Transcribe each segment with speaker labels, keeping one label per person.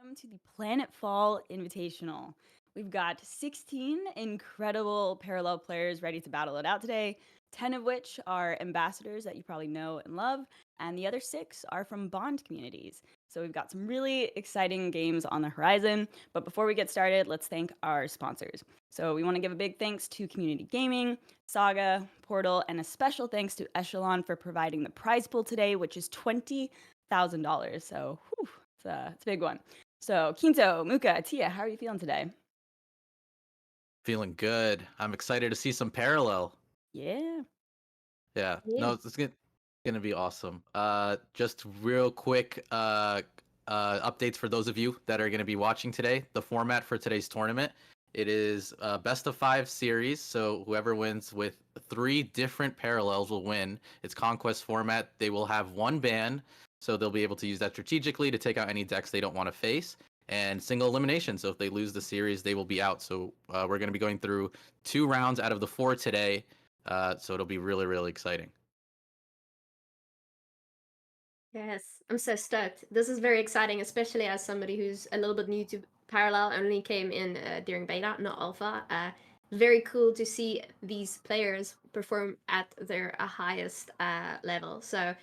Speaker 1: welcome to the Planetfall Invitational. We've got 16 incredible parallel players ready to battle it out today, 10 of which are ambassadors that you probably know and love, and the other 6 are from Bond communities. So we've got some really exciting games on the horizon. But before we get started, let's thank our sponsors. So we want to give a big thanks to Community Gaming, Saga, Portal, and a special thanks to Echelon for providing the prize pool today, which is $20,000. So whew, it's a big one. So Quinto, Mookah, Tia, how are you feeling today?
Speaker 2: Feeling good. I'm excited to see some parallel.
Speaker 1: Yeah.
Speaker 2: Yeah.
Speaker 3: Yeah.
Speaker 2: No, it's gonna be awesome. Just real quick, updates for those of you that are gonna be watching today. The format for today's tournament, it is a best of 5 series. So whoever wins with 3 different parallels will win. It's conquest format. They will have 1 ban, so they'll be able to use that strategically to take out any decks they don't want to face. And single elimination. So if they lose the series, they will be out. So we're going to be going through 2 rounds out of the 4 today. So it'll be really, really exciting.
Speaker 3: Yes, I'm so stoked. This is very exciting, especially as somebody who's a little bit new to Parallel, only came in during beta, not alpha. Very cool to see these players perform at their highest level. So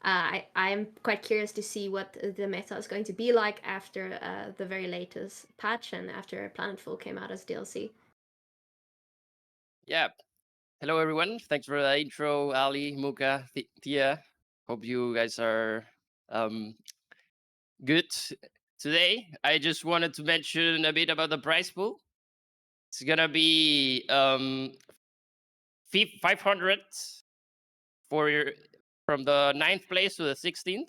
Speaker 3: I'm quite curious to see what the meta is going to be like after the very latest patch and after Planetfall came out as DLC.
Speaker 4: Yeah. Hello, everyone. Thanks for the intro, Ali, Mookah, Tia. Hope you guys are good today. I just wanted to mention a bit about the prize pool. It's gonna be 500 from the 9th place to the 16th.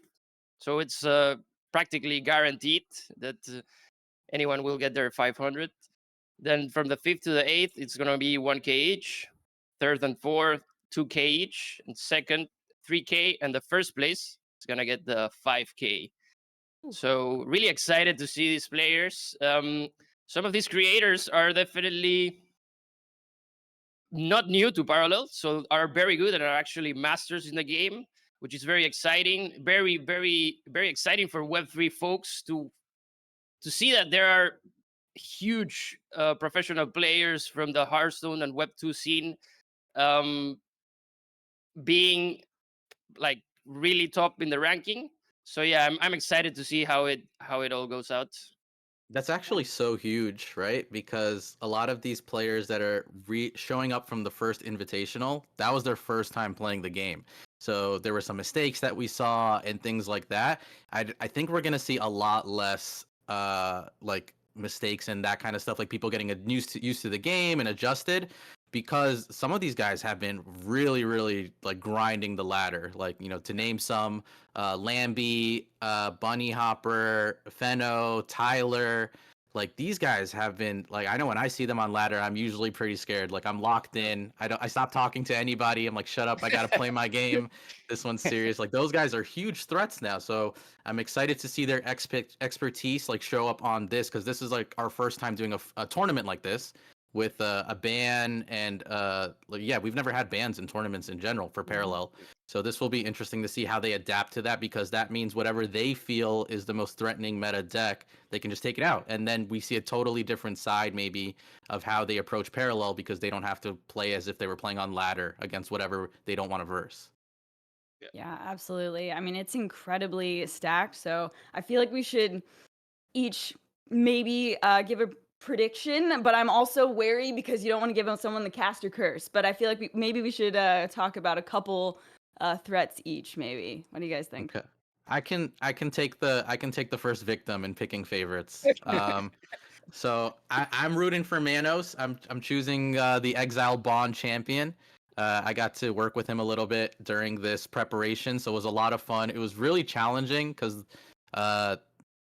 Speaker 4: So it's practically guaranteed that anyone will get their 500. Then from the 5th to the 8th, it's gonna be 1K each. Third and fourth, 2K each, and second, 3K, and the first place is gonna get the 5K. So really excited to see these players. Some of these creators are definitely not new to Parallel, so are very good and are actually masters in the game, which is very exciting. Very, very, very exciting for Web3 folks to see that there are huge professional players from the Hearthstone and Web2 scene um, being like really top in the ranking. So yeah, I'm excited to see how it all goes out.
Speaker 2: That's actually so huge, right? Because a lot of these players that are showing up from the first invitational, that was their first time playing the game. So there were some mistakes that we saw and things like that. I think we're gonna see a lot less like mistakes and that kind of stuff, like people getting used to the game and adjusted. Because some of these guys have been really, really like grinding the ladder. Like, to name some, Lambie, Bunny Hopper, Feno, Tyler. Like these guys have been like, I know when I see them on ladder, I'm usually pretty scared. Like I'm locked in. I stop talking to anybody. I'm like, shut up. I gotta play my game. This one's serious. Like those guys are huge threats now. So I'm excited to see their expertise like show up on this, because this is like our first time doing a tournament like this with a ban. And like, yeah, we've never had bans in tournaments in general for parallel. So this will be interesting to see how they adapt to that, because that means whatever they feel is the most threatening meta deck, they can just take it out. And then we see a totally different side maybe of how they approach parallel, because they don't have to play as if they were playing on ladder against whatever they don't want to verse.
Speaker 1: Yeah, absolutely. I mean, it's incredibly stacked. So I feel like we should each maybe give a prediction, but I'm also wary because you don't want to give someone the caster curse. But I feel like maybe we should talk about a couple threats each. Maybe. What do you guys think?
Speaker 2: Okay. I can take the first victim in picking favorites. So I'm rooting for Manos. I'm choosing the Exile Bond champion. I got to work with him a little bit during this preparation, so it was a lot of fun. It was really challenging because uh,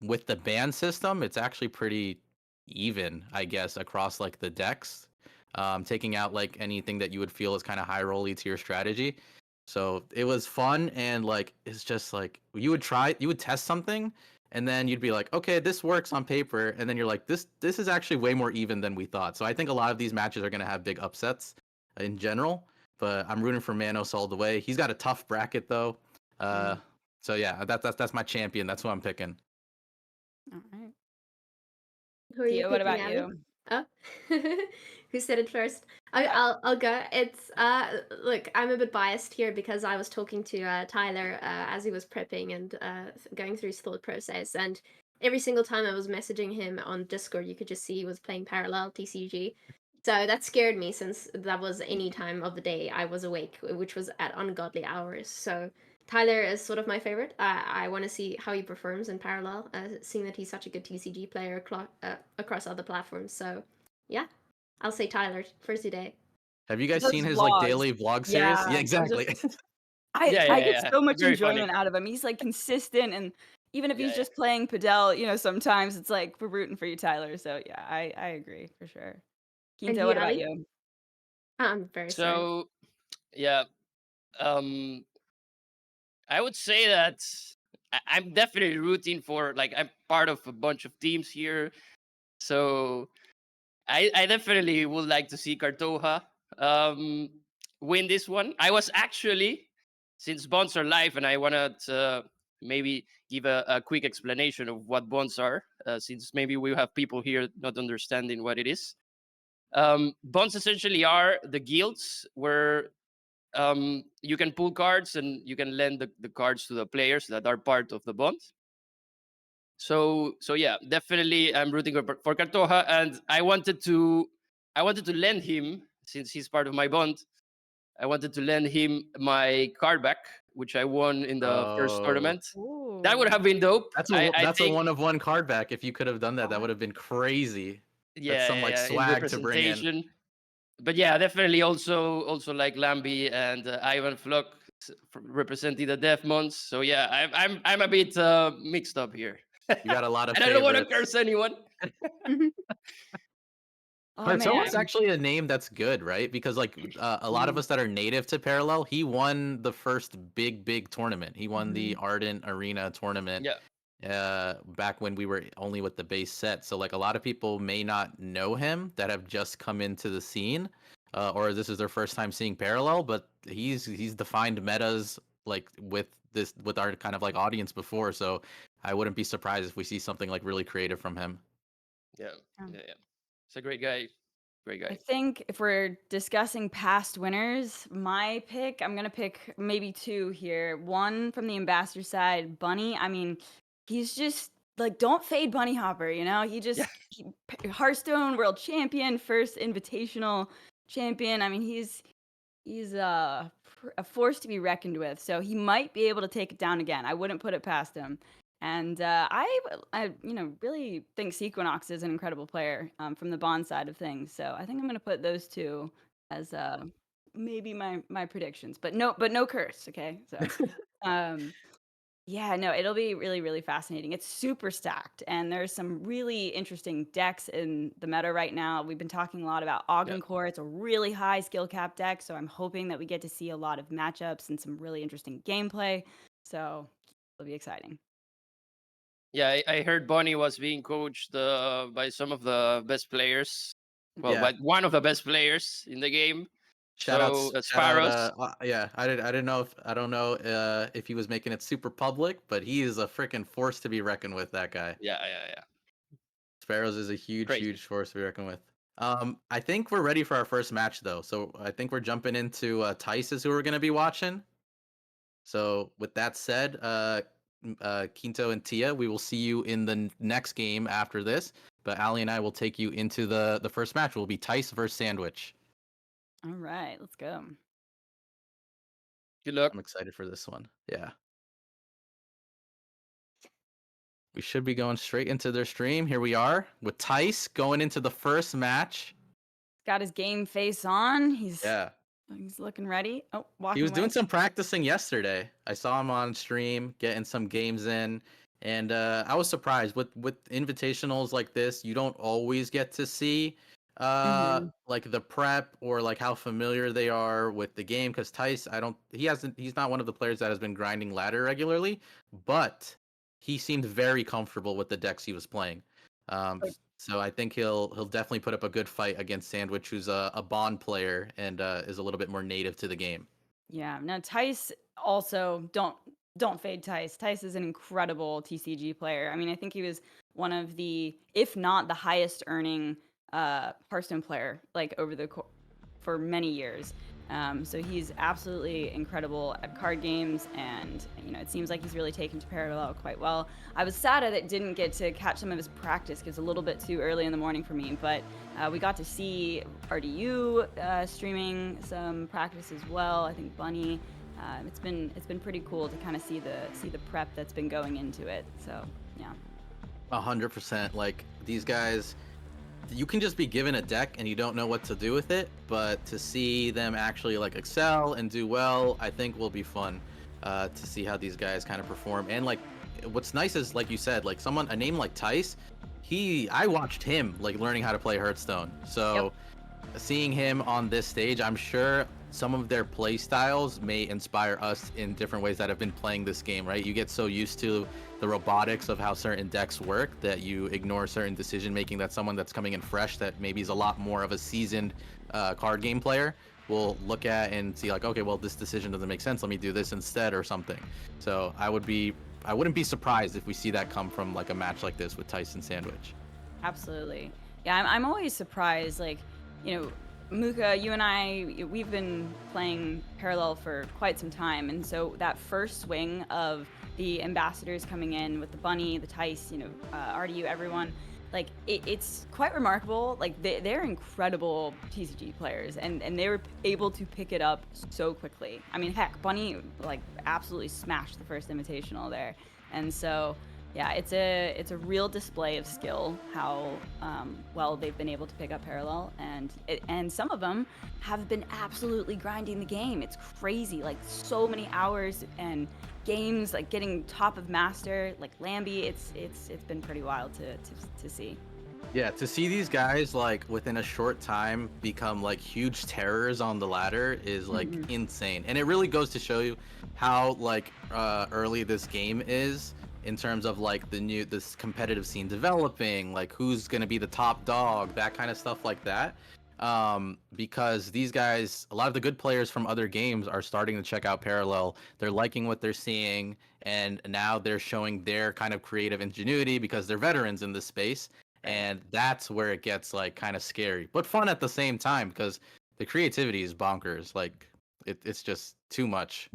Speaker 2: with the ban system, it's actually pretty even, I guess, across like the decks. Taking out like anything that you would feel is kind of high rolly to your strategy. So it was fun, and like it's just like you would test something, and then you'd be like, okay, this works on paper, and then you're like, this is actually way more even than we thought. So I think a lot of these matches are gonna have big upsets in general, but I'm rooting for Manos all the way. He's got a tough bracket though. Uh, so yeah, that's my champion. That's who I'm picking.
Speaker 1: All right.
Speaker 3: Who are you
Speaker 1: Tia, what
Speaker 3: picking,
Speaker 1: about
Speaker 3: Abby?
Speaker 1: you?
Speaker 3: Oh, who said it first?
Speaker 1: Yeah.
Speaker 3: I'll go. It's look, I'm a bit biased here because I was talking to Tyler as he was prepping and going through his thought process, and every single time I was messaging him on Discord, you could just see he was playing parallel TCG. So that scared me since that was any time of the day I was awake, which was at ungodly hours. So Tyler is sort of my favorite. I want to see how he performs in parallel, seeing that he's such a good TCG player across other platforms. So, yeah, I'll say Tyler for today.
Speaker 2: Have you guys
Speaker 1: Those
Speaker 2: seen his like
Speaker 1: vlogs.
Speaker 2: daily vlog series?
Speaker 1: Yeah,
Speaker 2: Yeah,
Speaker 1: those are
Speaker 2: exactly.
Speaker 1: I
Speaker 4: Yeah,
Speaker 1: I
Speaker 4: yeah,
Speaker 1: get
Speaker 4: yeah.
Speaker 1: so much
Speaker 4: Very funny.
Speaker 1: enjoyment out of him. He's, like, consistent, and even if
Speaker 4: Yeah,
Speaker 1: he's
Speaker 4: yeah.
Speaker 1: just playing Padel, sometimes it's like, we're rooting for you, Tyler, so, yeah, I agree for sure.
Speaker 3: And
Speaker 1: Quinto,
Speaker 3: you,
Speaker 1: what about
Speaker 3: Ali?
Speaker 1: you?
Speaker 3: I'm very sorry.
Speaker 4: So yeah, um, I would say that I'm definitely rooting for, like, I'm part of a bunch of teams here, so I definitely would like to see Kartoha um, win this one. I was actually, since bonds are live, and I wanna maybe give a quick explanation of what bonds are, since maybe we have people here not understanding what it is. Bonds essentially are the guilds where you can pull cards and you can lend the cards to the players that are part of the bond. So yeah, definitely I'm rooting for Kartoha, and I wanted to lend him, since he's part of my bond. I wanted to lend him my card back, which I won in the first
Speaker 2: Oh,
Speaker 4: tournament. That would
Speaker 1: Ooh.
Speaker 4: have been dope. I
Speaker 2: that's a
Speaker 4: think,
Speaker 2: one of one card back. If you could have done that, that would have been crazy. That's
Speaker 4: yeah,
Speaker 2: some
Speaker 4: yeah,
Speaker 2: like
Speaker 4: yeah, in
Speaker 2: swag to bring in.
Speaker 4: representation. But yeah, definitely also like Lambi and Ivan Flock representing the Death Mons. So yeah, I'm a bit mixed up here,
Speaker 2: You got a lot of
Speaker 4: and I don't want to
Speaker 2: favorites.
Speaker 4: curse anyone.
Speaker 1: Oh,
Speaker 2: Kartoa's
Speaker 1: man.
Speaker 2: actually a name that's good, right? Because like a lot of
Speaker 1: Mm.
Speaker 2: us that are native to Parallel, he won the first big tournament. He won the
Speaker 1: Mhm.
Speaker 2: Ardent Arena tournament
Speaker 4: Yeah,
Speaker 2: back when we were only with the base set. So like a lot of people may not know him that have just come into the scene, or this is their first time seeing Parallel. But he's defined metas like with our kind of like audience before. So I wouldn't be surprised if we see something like really creative from him.
Speaker 4: yeah,
Speaker 1: Yeah.
Speaker 4: yeah. It's a great guy, great
Speaker 1: I
Speaker 4: guy.
Speaker 1: think if we're discussing past winners, my pick, I'm gonna pick maybe two here. One from the ambassador side, Bunny. I mean, he's just like, don't fade Bunny Hopper.
Speaker 4: Yeah,
Speaker 1: Hearthstone world champion, first invitational champion. I mean, he's a force to be reckoned with. So he might be able to take it down again. I wouldn't put it past him. And I really think Sequinox is an incredible player from the Bond side of things. So I think I'm going to put those two as maybe my predictions. But no curse. Okay, so um, yeah, no, it'll be really, really fascinating. It's super stacked, and there's some really interesting decks in the meta right now. We've been talking a lot about
Speaker 4: yeah,
Speaker 1: Core. It's a really high skill cap deck, so I'm hoping that we get to see a lot of matchups and some really interesting gameplay. So it'll be exciting.
Speaker 4: yeah. I heard Bonnie was being coached by some of the best players. Well,
Speaker 2: Yeah.
Speaker 4: by one of the best players in the game. So
Speaker 2: Shout out
Speaker 4: Sparrows.
Speaker 2: yeah, I didn't know if I don't know if he was making it super public, but he is a freaking force to be reckoned with, that guy.
Speaker 4: Yeah, yeah, yeah.
Speaker 2: Sparrows is a
Speaker 4: Crazy.
Speaker 2: huge force to be reckoned with. I think we're ready for our first match though. So I think we're jumping into Tice is who we're gonna be watching. So with that said, Quinto and Tia, we will see you in the next game after this. But Ali and I will take you into the first match. Will be Tice versus Sandwich.
Speaker 1: All right, let's go.
Speaker 4: Good luck.
Speaker 2: I'm excited for this one. Yeah. We should be going straight into their stream. Here we are with Tice going into the first match.
Speaker 1: Got his game face on.
Speaker 2: Yeah.
Speaker 1: He's looking ready. Oh,
Speaker 2: He
Speaker 1: walking
Speaker 2: was
Speaker 1: away.
Speaker 2: doing some practicing yesterday. I saw him on stream getting some games in, and I was surprised with invitationals like this. You don't always get to see
Speaker 1: Mhm.
Speaker 2: like the prep or like how familiar they are with the game. Because Tice, he's not one of the players that has been grinding ladder regularly, but he seemed very comfortable with the decks he was playing. So I think he'll definitely put up a good fight against Sandwich, who's a Bond player and is a little bit more native to the game.
Speaker 1: Yeah. Now Tice also don't fade Tice. Tice is an incredible TCG player. I mean, I think he was one of the, if not the highest earning Hearthstone player, like for many years. So he's absolutely incredible at card games, and it seems like he's really taken to Parallel quite well. I was sad that didn't get to catch some of his practice because it's a little bit too early in the morning for me, but we got to see RDU streaming some practice as well. I think Bunny. It's been pretty cool to kind of see the prep that's been going into it. So yeah.
Speaker 2: 100%. Like these guys, you can just be given a deck and you don't know what to do with it, but to see them actually like excel and do well, I think will be fun to see how these guys kind of perform. And like, what's nice is, like you said, like a name like Tice, I watched him like learning how to play Hearthstone. So seeing him on this stage, I'm sure some of their play styles may inspire us in different ways that have been playing this game, right? You get so used to the robotics of how certain decks work that you ignore certain decision making that someone that's coming in fresh, that maybe is a lot more of a seasoned card game player, will look at and see like, okay, well, this decision doesn't make sense, let me do this instead or something. So I wouldn't be surprised if we see that come from like a match like this with Tyson Sandwich.
Speaker 1: Absolutely. Yeah, I'm always surprised. Like, Mookah, you and I, we've been playing Parallel for quite some time. And so that first swing of the ambassadors coming in with the Bunny, the Tice, RDU, everyone, like, it's quite remarkable. Like, they're incredible TCG players, and they were able to pick it up so quickly. I mean, heck, Bunny, like, absolutely smashed the first Invitational there. And so, yeah, it's a real display of skill how well they've been able to pick up Parallel, and some of them have been absolutely grinding the game. It's crazy, like so many hours and games, like getting top of master, like Lambie. It's been pretty wild to see.
Speaker 2: Yeah, to see these guys like within a short time become like huge terrors on the ladder is like insane, and it really goes to show you how like early this game is in terms of like this competitive scene developing, like who's gonna be the top dog, that kind of stuff like that. Because these guys, a lot of the good players from other games are starting to check out Parallel. They're liking what they're seeing, and now they're showing their kind of creative ingenuity because they're veterans in this space. And that's where it gets like kind of scary, but fun at the same time because the creativity is bonkers. Like it's just too much.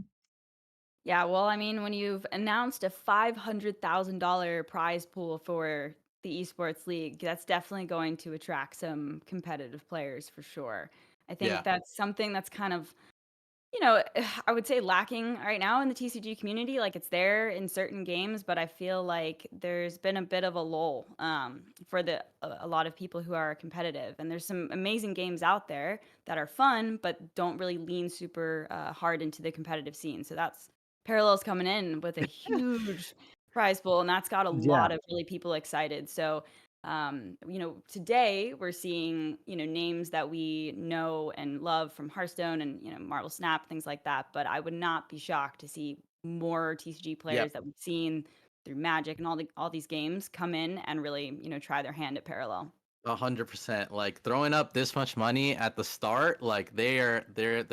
Speaker 1: Yeah, well, I mean, when you've announced a $500,000 prize pool for the esports league, that's definitely going to attract some competitive players for sure. I think
Speaker 2: Yeah.
Speaker 1: that's something that's kind of, I would say lacking right now in the TCG community. Like it's there in certain games, but I feel like there's been a bit of a lull for a lot of people who are competitive. And there's some amazing games out there that are fun, but don't really lean super hard into the competitive scene. So that's Parallels coming in with a huge prize pool, and that's got a
Speaker 2: Yeah.
Speaker 1: lot of really people excited. So today we're seeing, names that we know and love from Hearthstone and, Marvel Snap, things like that. But I would not be shocked to see more TCG players that we've seen through Magic and all these games come in and really, try their hand at Parallel.
Speaker 2: 100%. Like throwing up this much money at the start, like they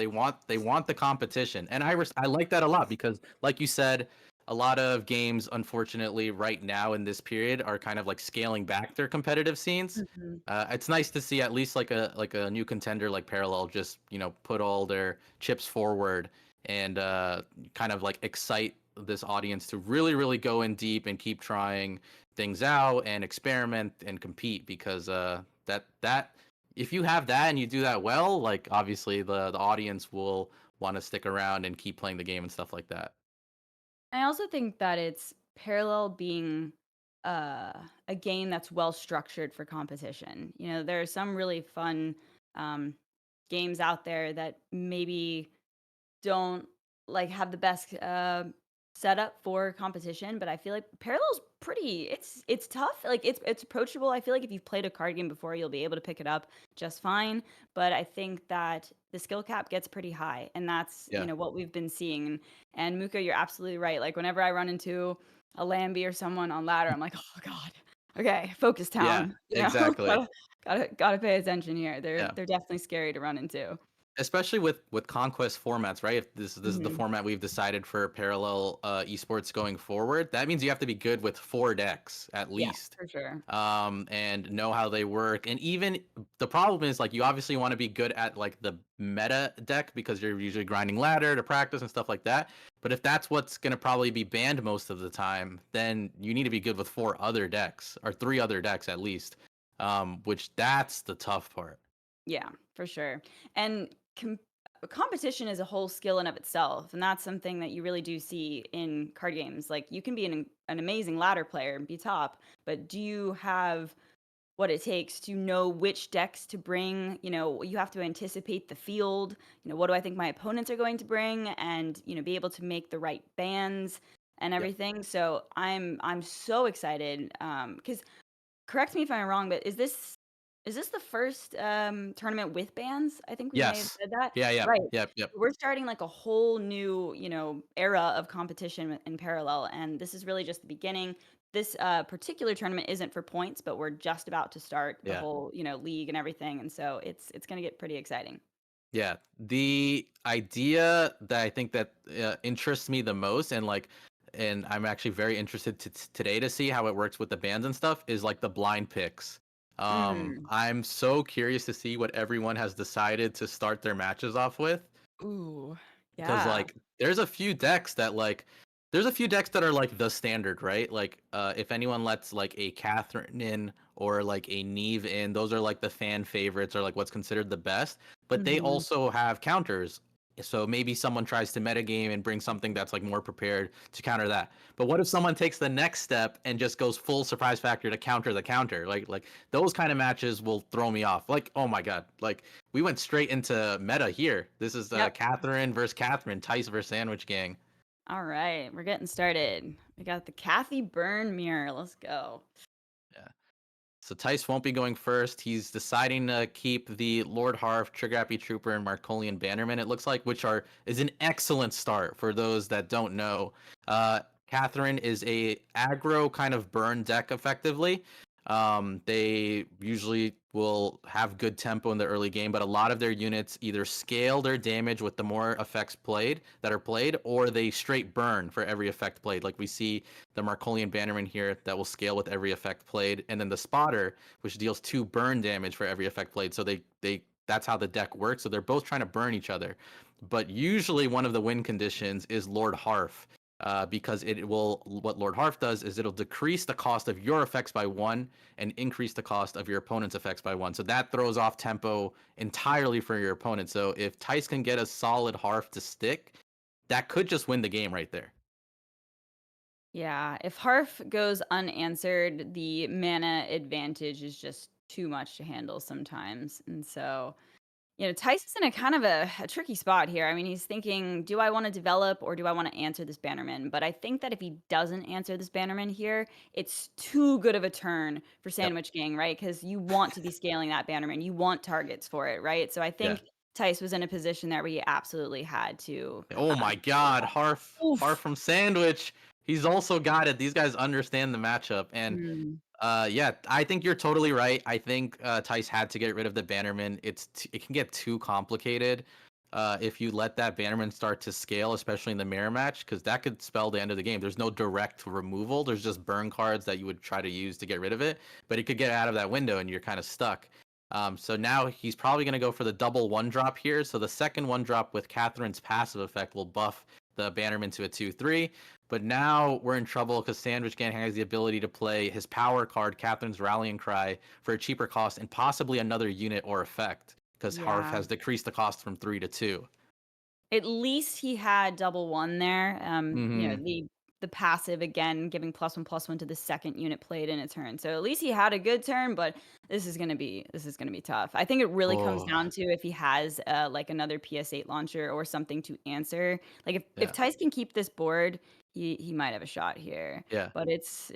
Speaker 2: want the competition, and I like that a lot because, like you said, a lot of games, unfortunately, right now in this period are kind of like scaling back their competitive scenes. It's nice to see at least like a new contender like Parallel just put all their chips forward and kind of like excite this audience to really go in deep and keep trying things out and experiment and compete, because that if you have that and you do that well, like obviously the audience will want to stick around and keep playing the game and stuff like that.
Speaker 1: I also think that it's Parallel being a game that's well structured for competition. There are some really fun um, games out there that maybe don't like have the best setup for competition, but I feel like Parallel's pretty. It's tough. Like it's approachable. I feel like if you've played a card game before, you'll be able to pick it up just fine. But I think that the skill cap gets pretty high, and that's
Speaker 2: Yeah.
Speaker 1: what we've been seeing. And Mookah, you're absolutely right. Like whenever I run into a Lambie or someone on ladder, I'm like, oh god, okay, focus
Speaker 2: Yeah,
Speaker 1: town.
Speaker 2: exactly.
Speaker 1: Gotta pay attention here. They're
Speaker 2: Yeah.
Speaker 1: they're definitely scary to run into.
Speaker 2: especially with conquest formats, right? If this is the
Speaker 1: Mhm.
Speaker 2: format we've decided for parallel esports going forward, that means you have to be good with 4 decks at
Speaker 1: Yeah,
Speaker 2: least,
Speaker 1: for sure.
Speaker 2: and know how they work. And even the problem is like you obviously want to be good at like the meta deck because you're usually grinding ladder to practice and stuff like that. But if that's what's going to probably be banned most of the time, then you need to be good with 4 other decks or 3 other decks at least, which that's the tough part.
Speaker 1: Yeah, for sure. And competition is a whole skill in of itself, and that's something that you really do see in card games. Like you can be an amazing ladder player and be top, but do you have what it takes to know which decks to bring? You have to anticipate the field. What do I think my opponents are going to bring, and be able to make the right bans and
Speaker 2: Yep.
Speaker 1: everything. So I'm so excited because correct me if I'm wrong, but is this the first, tournament with bans? I think we may have
Speaker 2: Yes.
Speaker 1: said that.
Speaker 2: Yeah. Yep.
Speaker 1: Right.
Speaker 2: Yep. Yep.
Speaker 1: We're starting, like, a whole new, era of competition in parallel, and this is really just the beginning. This, particular tournament isn't for points, but we're just about to start the
Speaker 2: Yeah.
Speaker 1: whole, league and everything, and so it's gonna get pretty exciting.
Speaker 2: Yeah, the idea that I think that interests me the most, and like, and I'm actually very interested today to see how it works with the bands and stuff, is like the blind picks.
Speaker 1: Mm.
Speaker 2: I'm so curious to see what everyone has decided to start their matches off with,
Speaker 1: Ooh.
Speaker 2: because
Speaker 1: Yeah.
Speaker 2: like there's a few decks that are like the standard, right? Like if anyone lets like a Catherine in or like a Neve in, those are like the fan favorites or like what's considered the best, but they
Speaker 1: Mhm.
Speaker 2: also have counters. So maybe someone tries to metagame and bring something that's like more prepared to counter that. But what if someone takes the next step and just goes full surprise factor to counter the counter? Like those kind of matches will throw me off. Like, oh my god, like we went straight into meta here. This is
Speaker 1: Yep.
Speaker 2: Catherine versus Catherine, Tice versus Sandwich Gang.
Speaker 1: Alright, we're getting started. We got the Kathy Burn mirror, let's go.
Speaker 2: Yeah. So Tice won't be going first. He's deciding to keep the Lord Harf, Trigger Happy Trooper, and Markolian Bannerman, it looks like, which is an excellent start for those that don't know. Catherine is a aggro kind of burn deck effectively. They usually will have good tempo in the early game, but a lot of their units either scale their damage with the more effects that are played, or they straight burn for every effect played. Like we see the Markolian Bannerman here that will scale with every effect played, and then the Spotter, which deals 2 burn damage for every effect played. So they that's how the deck works. So they're both trying to burn each other. But usually one of the win conditions is Lord Harf. Because what Lord Harf does is it'll decrease the cost of your effects by 1 and increase the cost of your opponent's effects by 1. So that throws off tempo entirely for your opponent. So if Tice can get a solid Harf to stick, that could just win the game right there.
Speaker 1: Yeah, if Harf goes unanswered, the mana advantage is just too much to handle sometimes. And so, Tyson's in a kind of a tricky spot here. I mean, he's thinking, do I want to develop or do I want to answer this Bannerman? But I think that if he doesn't answer this Bannerman here, it's too good of a turn for
Speaker 2: Yep.
Speaker 1: Sandwich Gang, right? Because you want to be scaling that Bannerman. You want targets for it, right? So I
Speaker 2: Yeah.
Speaker 1: think Tice was in a position there where he absolutely had to.
Speaker 2: Oh my God, Harf
Speaker 1: Oof.
Speaker 2: from Sandwich. He's also got it. These guys understand the matchup, and
Speaker 1: Mm.
Speaker 2: yeah, I think you're totally right. I think Tice had to get rid of the Bannerman. It can get too complicated if you let that Bannerman start to scale, especially in the mirror match, because that could spell the end of the game. There's no direct removal. There's just burn cards that you would try to use to get rid of it, but it could get out of that window and you're kind of stuck. So now he's probably going to go for the double 1-drop here. So the second 1-drop with Catherine's passive effect will buff the Bannerman to a 2/3. But now we're in trouble because Sandwich Gang has the ability to play his power card, Catherine's Rallying Cry, for a cheaper cost and possibly another unit or effect because Harf
Speaker 1: Yeah.
Speaker 2: has decreased the cost from 3 to 2.
Speaker 1: At least he had double one there.
Speaker 2: Mm-hmm.
Speaker 1: The passive again giving +1/+1 to the second unit played in a turn. So at least he had a good turn, but this is gonna be tough. I think it really comes
Speaker 2: Oh,
Speaker 1: down to if he has like another PS8 launcher or something to answer. Like if
Speaker 2: yeah.
Speaker 1: Tice can keep this board, he might have a shot here.
Speaker 2: Yeah.
Speaker 1: But it's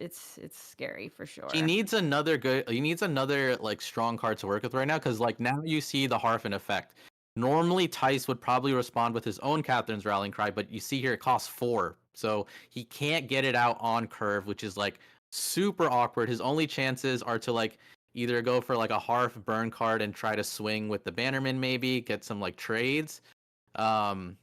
Speaker 1: scary for
Speaker 2: He
Speaker 1: sure.
Speaker 2: needs another good. He needs another like strong card to work with right now because like now you see the Harfin effect. Normally Tice would probably respond with his own Catherine's Rallying Cry, but you see here it costs 4, so he can't get it out on curve, which is like super awkward. His only chances are to like either go for like a Hearth burn card and try to swing with the Bannerman, maybe get some like trades.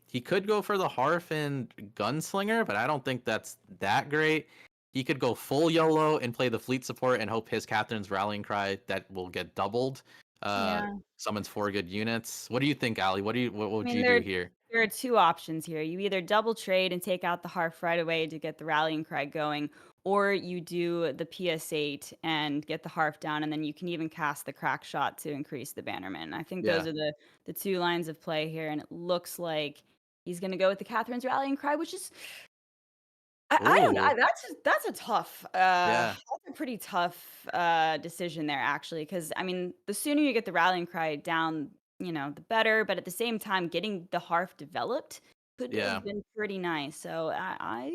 Speaker 2: He could go for the Hearth and Gunslinger, but I don't think that's that great. He could go full YOLO and play the fleet support and hope his Catherine's rallying cry that will get doubled.
Speaker 1: Yeah.
Speaker 2: Summons 4 good units. What do you think, Allie? What
Speaker 1: I
Speaker 2: would
Speaker 1: mean,
Speaker 2: you do here?
Speaker 1: there are two options here. You either double trade and take out the Hearth right away to get the rallying cry going, or you do the PS8 and get the Hearth down, and then you can even cast the crack shot to increase the Bannerman. I think those
Speaker 2: Yeah.
Speaker 1: are the two lines of play here, and it looks like he's going to go with the Catherine's rallying cry, which is I don't know.
Speaker 2: Ooh.
Speaker 1: That's a tough.
Speaker 2: Yeah.
Speaker 1: That's a pretty tough decision there, actually, because I mean, the sooner you get the rallying cry down, the better. But at the same time, getting the Hearth developed could
Speaker 2: Yeah.
Speaker 1: have been pretty nice. So I'm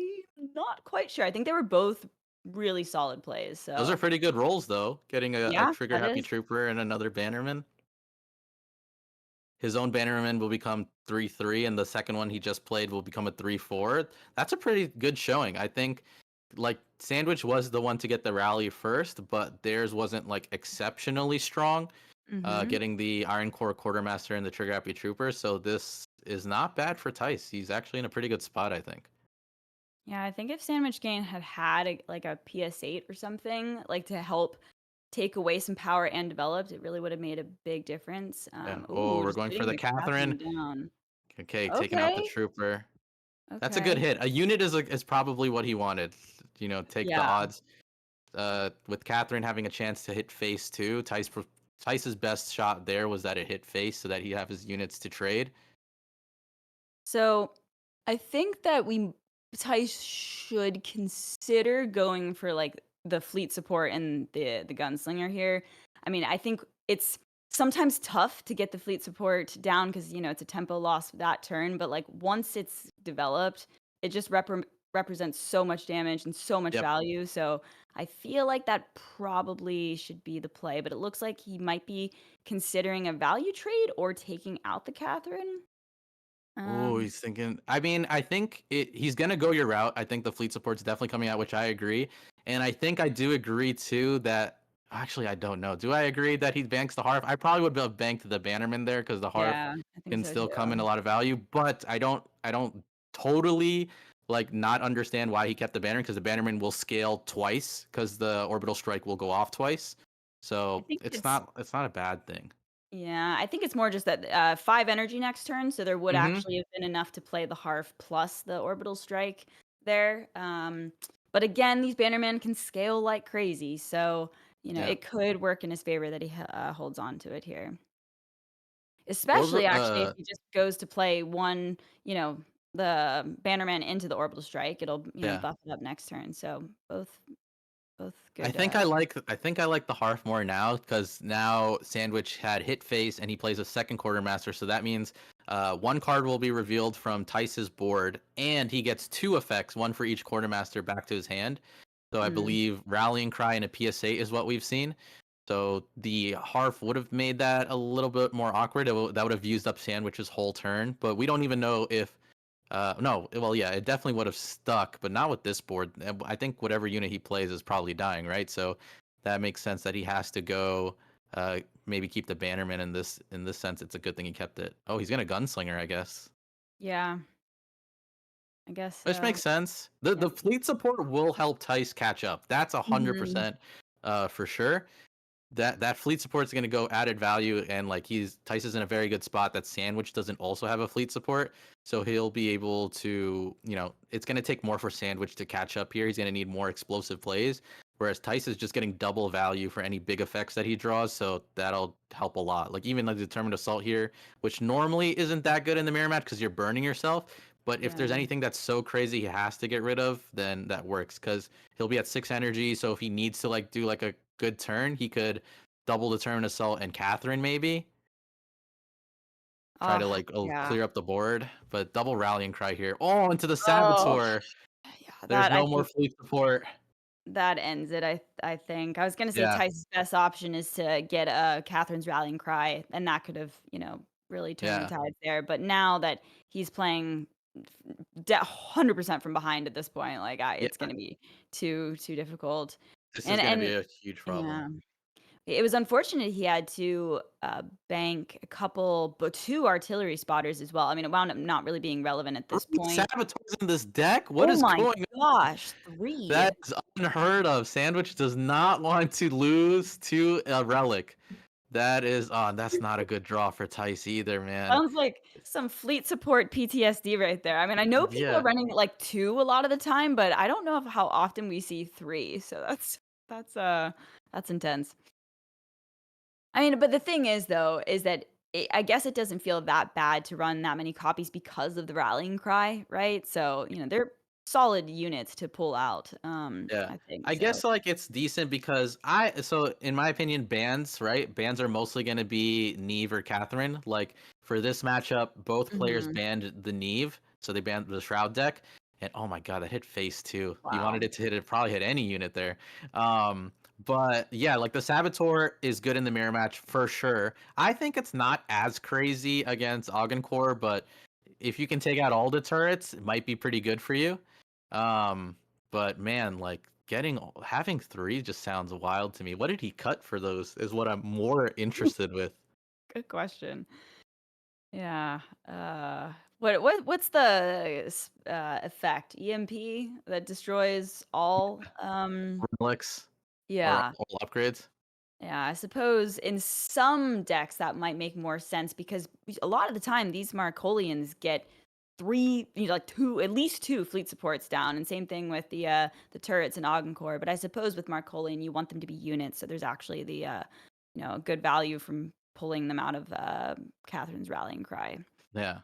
Speaker 1: not quite sure. I think they were both really solid plays.
Speaker 2: Those are
Speaker 1: So
Speaker 2: pretty good rolls, though. Getting a
Speaker 1: yeah,
Speaker 2: trigger
Speaker 1: that
Speaker 2: happy
Speaker 1: is.
Speaker 2: trooper and another Bannerman. His own Bannerman will become 3/3, and the second one he just played will become a 3/4. That's a pretty good showing. I think like Sandwich was the one to get the rally first, but theirs wasn't like exceptionally strong.
Speaker 1: Hmm.
Speaker 2: Getting the Iron Core Quartermaster and the Trigger Happy Trooper. So this is not bad for Tice. He's actually in a pretty good spot, I think.
Speaker 1: Yeah, I think if Sandwich Game had had like a PS8 or something like to help take away some power and developed, it really would have made a big difference.
Speaker 2: Yeah. Oh,
Speaker 1: Ooh,
Speaker 2: we're
Speaker 1: just
Speaker 2: going for
Speaker 1: getting
Speaker 2: the
Speaker 1: the
Speaker 2: Catherine.
Speaker 1: Catherine down.
Speaker 2: Okay, taking out the
Speaker 1: Okay,
Speaker 2: Trooper. That's a good
Speaker 1: okay.
Speaker 2: hit. A unit is probably what he wanted. Take the
Speaker 1: Yeah,
Speaker 2: odds. With Catherine having a chance to hit face too, Tice's best shot there was that it hit face so that he'd have his units to trade.
Speaker 1: so I think that Tice should consider going for like the fleet support and the gunslinger here. I mean, I think it's sometimes tough to get the fleet support down because it's a tempo loss that turn, but like once it's developed, it just represents so much damage and so much
Speaker 2: Yep.
Speaker 1: value. So I feel like that probably should be the play, but it looks like he might be considering a value trade or taking out the Catherine.
Speaker 2: Oh,
Speaker 1: Um,
Speaker 2: he's thinking. I mean, I think he's gonna go your route. I think the fleet support's definitely coming out, which I agree. And I think I do agree too that actually I don't know. Do I agree that he banks the Harf? I probably would have banked the Bannerman there because the Harf
Speaker 1: yeah, I think
Speaker 2: can
Speaker 1: so
Speaker 2: still come in a
Speaker 1: too.
Speaker 2: lot of value. But I don't totally like not understand why he kept the Banner because the Bannerman will scale twice because the orbital strike will go off twice.
Speaker 1: I
Speaker 2: So
Speaker 1: think
Speaker 2: it's
Speaker 1: it's
Speaker 2: not a bad thing.
Speaker 1: Yeah, I think it's more just that 5 energy next turn, so there would
Speaker 2: Mm-hmm.
Speaker 1: actually have been enough to play the Harf plus the orbital strike there. But again, these Bannermen can scale like crazy, so
Speaker 2: Yeah.
Speaker 1: it could work in his favor that he holds on to it here.
Speaker 2: What was
Speaker 1: Especially actually if he just goes to play one, the Bannerman into the orbital strike, it'll
Speaker 2: yeah.
Speaker 1: buff it up next turn. So both
Speaker 2: I
Speaker 1: good.
Speaker 2: think I like the Hearth more now because now Sandwich had hit face and he plays a second quartermaster, so that means one card will be revealed from Tice's board, and he gets two effects, one for each quartermaster back to his hand. So I
Speaker 1: Mm,
Speaker 2: believe Rallying Cry and a PSA is what we've seen. So the Hearth would have made that a little bit more awkward. That would have used up Sandwich's whole turn, but we don't even know if no, well, yeah, it definitely would have stuck, but not with this board. I think whatever unit he plays is probably dying, right? So that makes sense that he has to go. Maybe keep the Bannerman in this sense. It's a good thing he kept it. Oh, he's gonna Gunslinger, I guess.
Speaker 1: yeah, I guess
Speaker 2: Which
Speaker 1: so.
Speaker 2: makes sense. The
Speaker 1: Yep.
Speaker 2: fleet support will help Tice catch up. That's a hundred
Speaker 1: Mhm.
Speaker 2: percent, for sure. That fleet support is going to go added value, and like Tice is in a very good spot that Sandwich doesn't also have a fleet support, so he'll be able to, it's going to take more for Sandwich to catch up here. He's going to need more explosive plays, whereas Tice is just getting double value for any big effects that he draws, so that'll help a lot. Like even like determined assault here, which normally isn't that good in the mirror match because you're burning yourself, but if there's
Speaker 1: Yeah.
Speaker 2: anything that's so crazy he has to get rid of, then that works because he'll be at 6 energy. So if he needs to like do like a good turn, he could double determined assault and Catherine maybe try to
Speaker 1: Oh,
Speaker 2: like
Speaker 1: yeah.
Speaker 2: clear up the board. But double rallying cry here. Oh, into the
Speaker 1: Oh,
Speaker 2: Saboteur.
Speaker 1: yeah,
Speaker 2: There's
Speaker 1: that I
Speaker 2: no more
Speaker 1: think
Speaker 2: fleet support.
Speaker 1: that ends it, I think. I was gonna say
Speaker 2: Yeah,
Speaker 1: Tice's best option is to get, Catherine's rallying cry, and that could have, really turned the
Speaker 2: yeah,
Speaker 1: tides there, but now that he's playing de 100% from behind at this point, like,
Speaker 2: yeah.
Speaker 1: it's gonna be too difficult.
Speaker 2: This is
Speaker 1: And
Speaker 2: gonna
Speaker 1: and
Speaker 2: be a huge problem.
Speaker 1: yeah. It was unfortunate he had to bank two artillery spotters as well. I mean, it wound up not really being relevant at this
Speaker 2: Three
Speaker 1: point.
Speaker 2: saboteurs in this deck? What
Speaker 1: Oh
Speaker 2: is
Speaker 1: my
Speaker 2: going on?
Speaker 1: gosh, 3.
Speaker 2: That is unheard of. Sandwich does not want to lose to a relic. That is, that's not a good draw for Tice either, man.
Speaker 1: Sounds like some fleet support PTSD right there. I mean, I know people are
Speaker 2: Yeah.
Speaker 1: running like 2 a lot of the time, but I don't know how often we see 3. So that's intense. I mean, but the thing is though, is that I guess it doesn't feel that bad to run that many copies because of the rallying cry, right? So, they're solid units to pull out.
Speaker 2: Yeah.
Speaker 1: I think
Speaker 2: I
Speaker 1: so.
Speaker 2: guess like it's decent because so in my opinion, bans, right? Bans are mostly gonna be Neve or Catherine. Like for this matchup, both players
Speaker 1: Mhm.
Speaker 2: banned the Neve, so they banned the Shroud deck. And oh my god, that hit face too. You wanted
Speaker 1: Wow.
Speaker 2: it to hit it, probably hit any unit there. But yeah, like the Saboteur is good in the mirror match for sure. I think it's not as crazy against Augencore, but if you can take out all the turrets, it might be pretty good for you. Um, but man, like having 3 just sounds wild to me. What did he cut for those? Is what I'm more interested with.
Speaker 1: Good question. Yeah. What's the effect? EMP that destroys all
Speaker 2: Relics or
Speaker 1: yeah.
Speaker 2: all upgrades.
Speaker 1: Yeah, I suppose in some decks that might make more sense because a lot of the time these Marcolians get 3, like 2, at least 2 fleet supports down, and same thing with the turrets in Augencore. But I suppose with Marcolian you want them to be units, so there's actually the good value from pulling them out of Catherine's rallying cry.
Speaker 2: Yeah.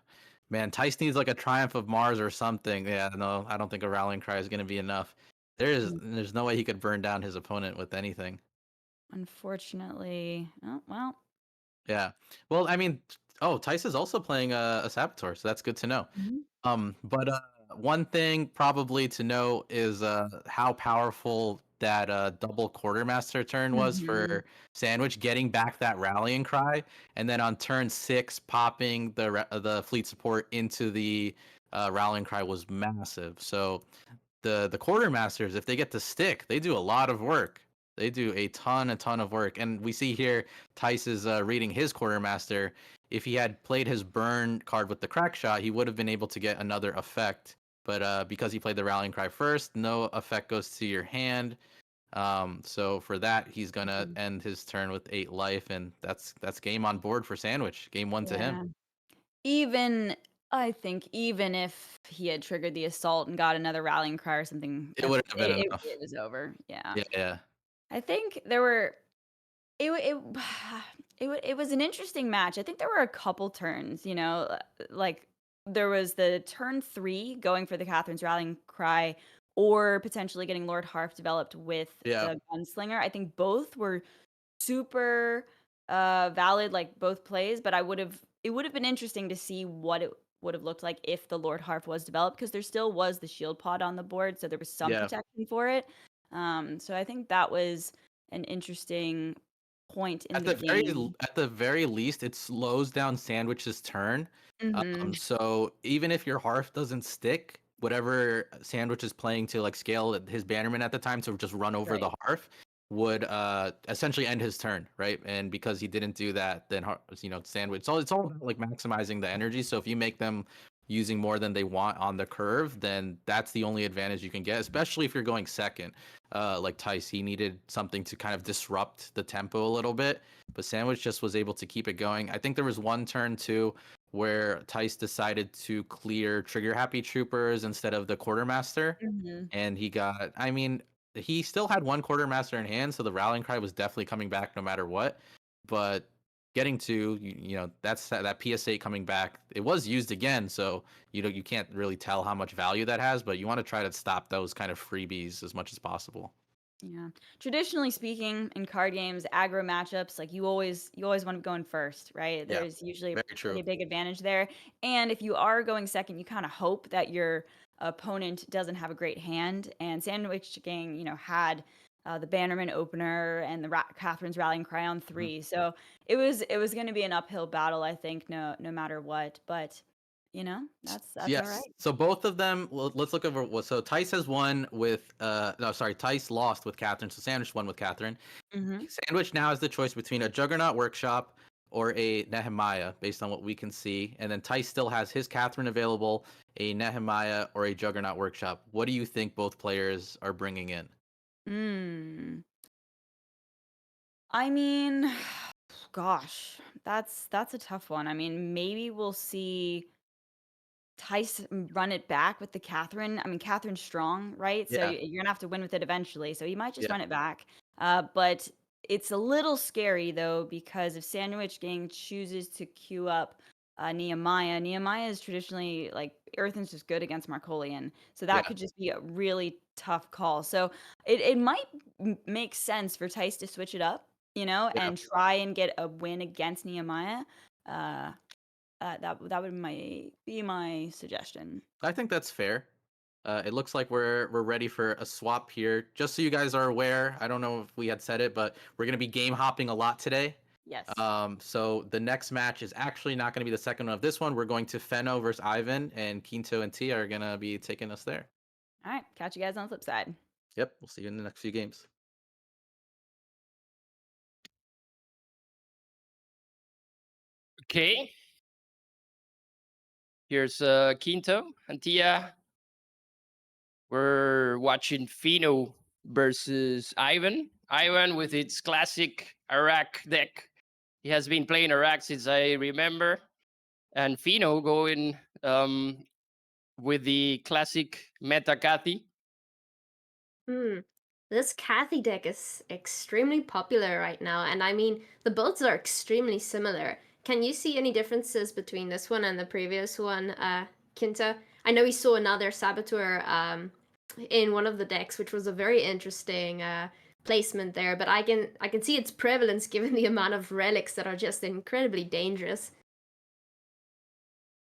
Speaker 2: Man, Tice needs like a Triumph of Mars or something. Yeah, no, I don't think a Rallying Cry is going to be enough. There's no way he could burn down his opponent with anything.
Speaker 1: Unfortunately, oh well.
Speaker 2: Yeah. Well, I mean, Tice is also playing a Saboteur, so that's good to know.
Speaker 1: Mhm.
Speaker 2: But one thing probably to know is how powerful that double quartermaster turn was
Speaker 1: Mhm.
Speaker 2: for Sandwich, getting back that rallying cry, and then on turn 6 popping the fleet support into the rallying cry was massive. So the quartermasters, if they get to stick, they do a lot of work. They do a ton of work, and we see here Tice is reading his quartermaster. If he had played his burn card with the crack shot, he would have been able to get another effect. But because he played the rallying cry first, no effect goes to your hand. So for that, he's gonna
Speaker 1: Mhm.
Speaker 2: end his turn with 8 life, and that's game on board for Sandwich. Game 1 to him.
Speaker 1: Yeah. Even I think even if he had triggered the assault and got another rallying cry or something,
Speaker 2: It wouldn't have been enough.
Speaker 1: it was over. Yeah.
Speaker 2: Yeah, yeah,
Speaker 1: I think there were it wa it was an interesting match. I think there were a couple turns, like there was the turn 3 going for the Catherine's rallying cry or potentially getting Lord Harf developed with
Speaker 2: yeah,
Speaker 1: the gunslinger. I think both were super valid, like both plays, but it would have been interesting to see what it would have looked like if the Lord Harf was developed because there still was the shield pod on the board, so there was some
Speaker 2: yeah.
Speaker 1: protection for it. So I think that was an interesting point in
Speaker 2: At
Speaker 1: the
Speaker 2: the
Speaker 1: game.
Speaker 2: at the very least, it slows down Sandwich's turn.
Speaker 1: Mhm.
Speaker 2: So even if your Hearth doesn't stick, whatever Sandwich is playing to like scale his Bannerman at the time to just run over the
Speaker 1: Right.
Speaker 2: Hearth would essentially end his turn, right? And because he didn't do that, then Sandwich. So it's all about like maximizing the energy. So if you make them using more than they want on the curve, then that's the only advantage you can get, especially if you're going second. Like Tice, he needed something to kind of disrupt the tempo a little bit, but Sandwich just was able to keep it going. I think there was one turn too where Tice decided to clear trigger happy troopers instead of the quartermaster,
Speaker 1: Mhm.
Speaker 2: and I mean, he still had one quartermaster in hand, so the rallying cry was definitely coming back no matter what. But getting to that's that PSA coming back. It was used again, so you can't really tell how much value that has, but you want to try to stop those kind of freebies as much as possible.
Speaker 1: Yeah. Traditionally speaking, in card games, aggro matchups, like you always want to go in first, right?
Speaker 2: Yeah,
Speaker 1: There's usually a
Speaker 2: very true.
Speaker 1: pretty big advantage there. And if you are going second, you kind of hope that your opponent doesn't have a great hand. And Sandwich Gang, had the Bannerman opener and the Catherine's rallying cry on
Speaker 2: Mhm.
Speaker 1: 3. So it was going to be an uphill battle, I think, no matter what. But That's
Speaker 2: Yes.
Speaker 1: all right.
Speaker 2: So both of them. Well, let's look over. So Tice has won with. No, sorry. Tice lost with Catherine. So Sandwich won with Catherine.
Speaker 1: Mm-hmm.
Speaker 2: Sandwich now has the choice between a Juggernaut Workshop or a Nehemiah, based on what we can see. And then Tice still has his Catherine available, a Nehemiah or a Juggernaut Workshop. What do you think both players are bringing in?
Speaker 1: I mean, gosh, that's a tough one. I mean, maybe we'll see Tice run it back with the Catherine. I mean, Catherine's strong, right? So
Speaker 2: Yeah.
Speaker 1: you're gonna have to win with it eventually. So he might just
Speaker 2: Yeah.
Speaker 1: run it back. But it's a little scary though, because if Sandwich Gang chooses to queue up Nehemiah is traditionally like Earthen's just good against Markolian. So that
Speaker 2: Yeah.
Speaker 1: could just be a really tough call. So it might make sense for Tice to switch it up,
Speaker 2: Yeah.
Speaker 1: and try and get a win against Nehemiah. That would be my suggestion.
Speaker 2: I think that's fair. It looks like we're ready for a swap here. Just so you guys are aware, I don't know if we had said it, but we're gonna be game hopping a lot today.
Speaker 1: Yes.
Speaker 2: So the next match is actually not gonna be the second one of this one. We're going to Fenno versus Ivan, and Quinto and Tia are gonna be taking us there.
Speaker 1: All right. Catch you guys on the flip side.
Speaker 2: Yep, we'll see you in the next few games.
Speaker 4: Okay. Here's Quinto and Tia. We're watching Fino versus Ivan. Ivan with its classic Iraq deck. He has been playing Iraq since I remember. And Fino going with the classic meta Kathy.
Speaker 3: This Kathy deck is extremely popular right now, and I mean, the builds are extremely similar. Can you see any differences between this one and the previous one, Quinto? I know we saw another Saboteur in one of the decks, which was a very interesting placement there, but I can see its prevalence given the amount of relics that are just incredibly dangerous.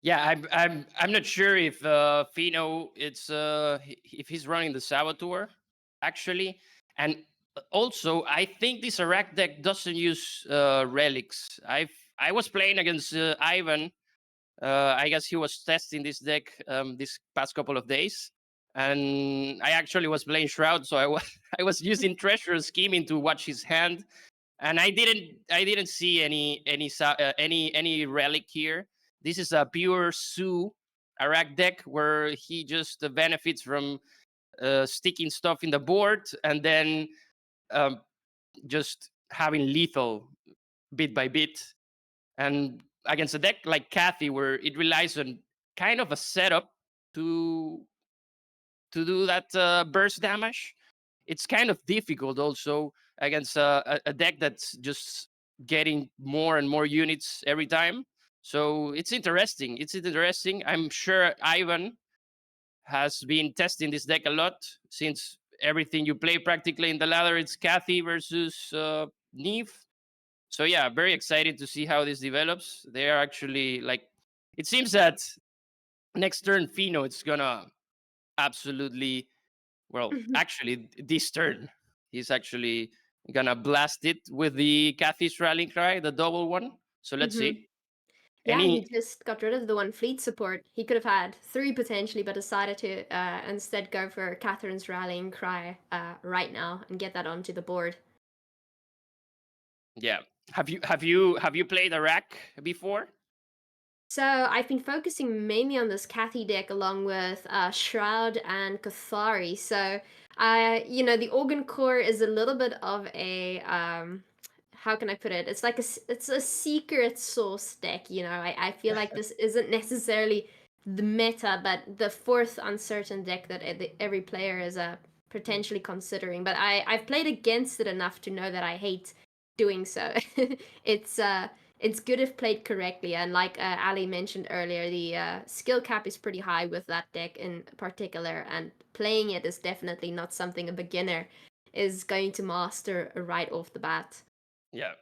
Speaker 4: Yeah, I'm not sure if Fino if he's running the Saboteur actually, and also I think this Iraq deck doesn't use relics. I was playing against Ivan. I guess he was testing this deck this past couple of days, and I actually was playing Shroud, so I was I was using Treasure Scheming to watch his hand, and I didn't see any relic here. This is a pure Sue Iraq deck where he just benefits from sticking stuff in the board and then um, just having lethal bit by bit. And against a deck like Kathy, where it relies on kind of a setup to do that burst damage, it's kind of difficult also against a deck that's just getting more and more units every time. So it's interesting. It's interesting. I'm sure Ivan has been testing this deck a lot since everything you play practically in the ladder it's Kathy versus Neve. So yeah, very excited to see how this develops. They are actually like, it seems that next turn Fino it's gonna absolutely, well, actually this turn he's actually gonna blast it with the Kathy's rallying cry, the double one. So let's see.
Speaker 3: Yeah, he
Speaker 4: Any
Speaker 3: just got rid of the one fleet support. He could have had 3 potentially, but decided to instead go for Catherine's rallying cry right now and get that onto the board.
Speaker 4: Yeah. Have you played Iraq before?
Speaker 3: So I've been focusing mainly on this Kathy deck along with Shroud and Kathari. So the Organ Core is a little bit of a how can I put it? It's like it's a secret source deck. I feel like this isn't necessarily the meta, but the fourth uncertain deck that every player is potentially considering. But I've played against it enough to know that I hate doing so. It's good if played correctly, and like Ali mentioned earlier, the skill cap is pretty high with that deck in particular, and playing it is definitely not something a beginner is going to master right off the bat.
Speaker 4: Yeah,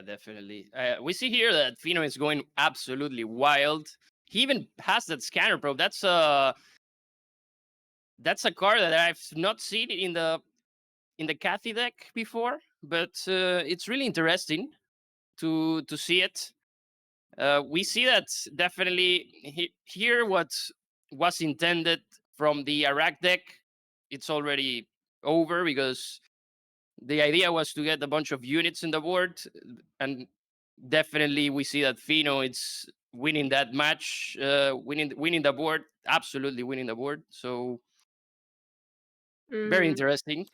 Speaker 4: definitely. We see here that Fino is going absolutely wild. He even has that scanner probe. That's a card that I've not seen in the Kathy deck before, but it's really interesting to see it. We see that definitely here what was intended from the Iraq deck, it's already over, because the idea was to get a bunch of units in the board, and definitely we see that Fino it's winning that match, winning the board, absolutely winning the board. So very
Speaker 3: Mhm.
Speaker 4: interesting.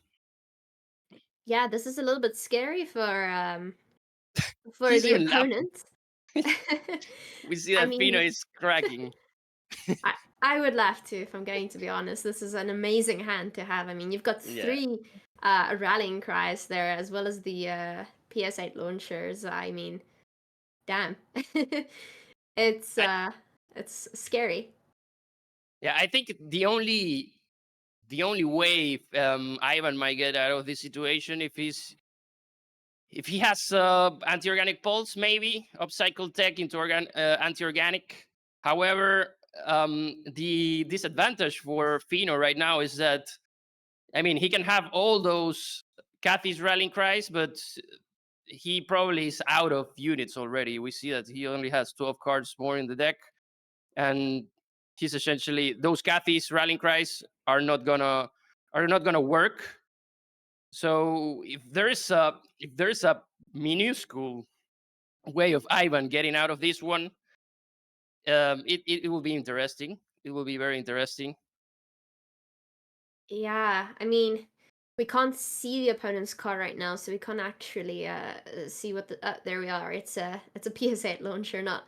Speaker 3: Yeah, this is a little bit scary for
Speaker 4: He's
Speaker 3: the
Speaker 4: even laughing.
Speaker 3: opponent.
Speaker 4: We see
Speaker 3: I
Speaker 4: that Fino
Speaker 3: mean,
Speaker 4: is cracking.
Speaker 3: I would laugh too, if I'm going to be honest. This is an amazing hand to have. I mean, you've got
Speaker 4: Yeah.
Speaker 3: 3 rallying cries there, as well as the PS8 launchers. I mean, damn. It's it's scary.
Speaker 4: Yeah, I think the only way Ivan might get out of this situation if he has anti-organic pulse, maybe upcycle tech into anti-organic. However, the disadvantage for Fino right now is that, I mean, he can have all those Cathy's rallying cries, but he probably is out of units already. We see that he only has 12 cards more in the deck, and he's essentially, those Cathy's rallying cries are not gonna work. So if there's a minuscule way of Ivan getting out of this one, it will be interesting. It will be very interesting.
Speaker 3: Yeah, I mean, we can't see the opponent's card right now, so we can't actually see what the there we are. It's a PS8 launcher, not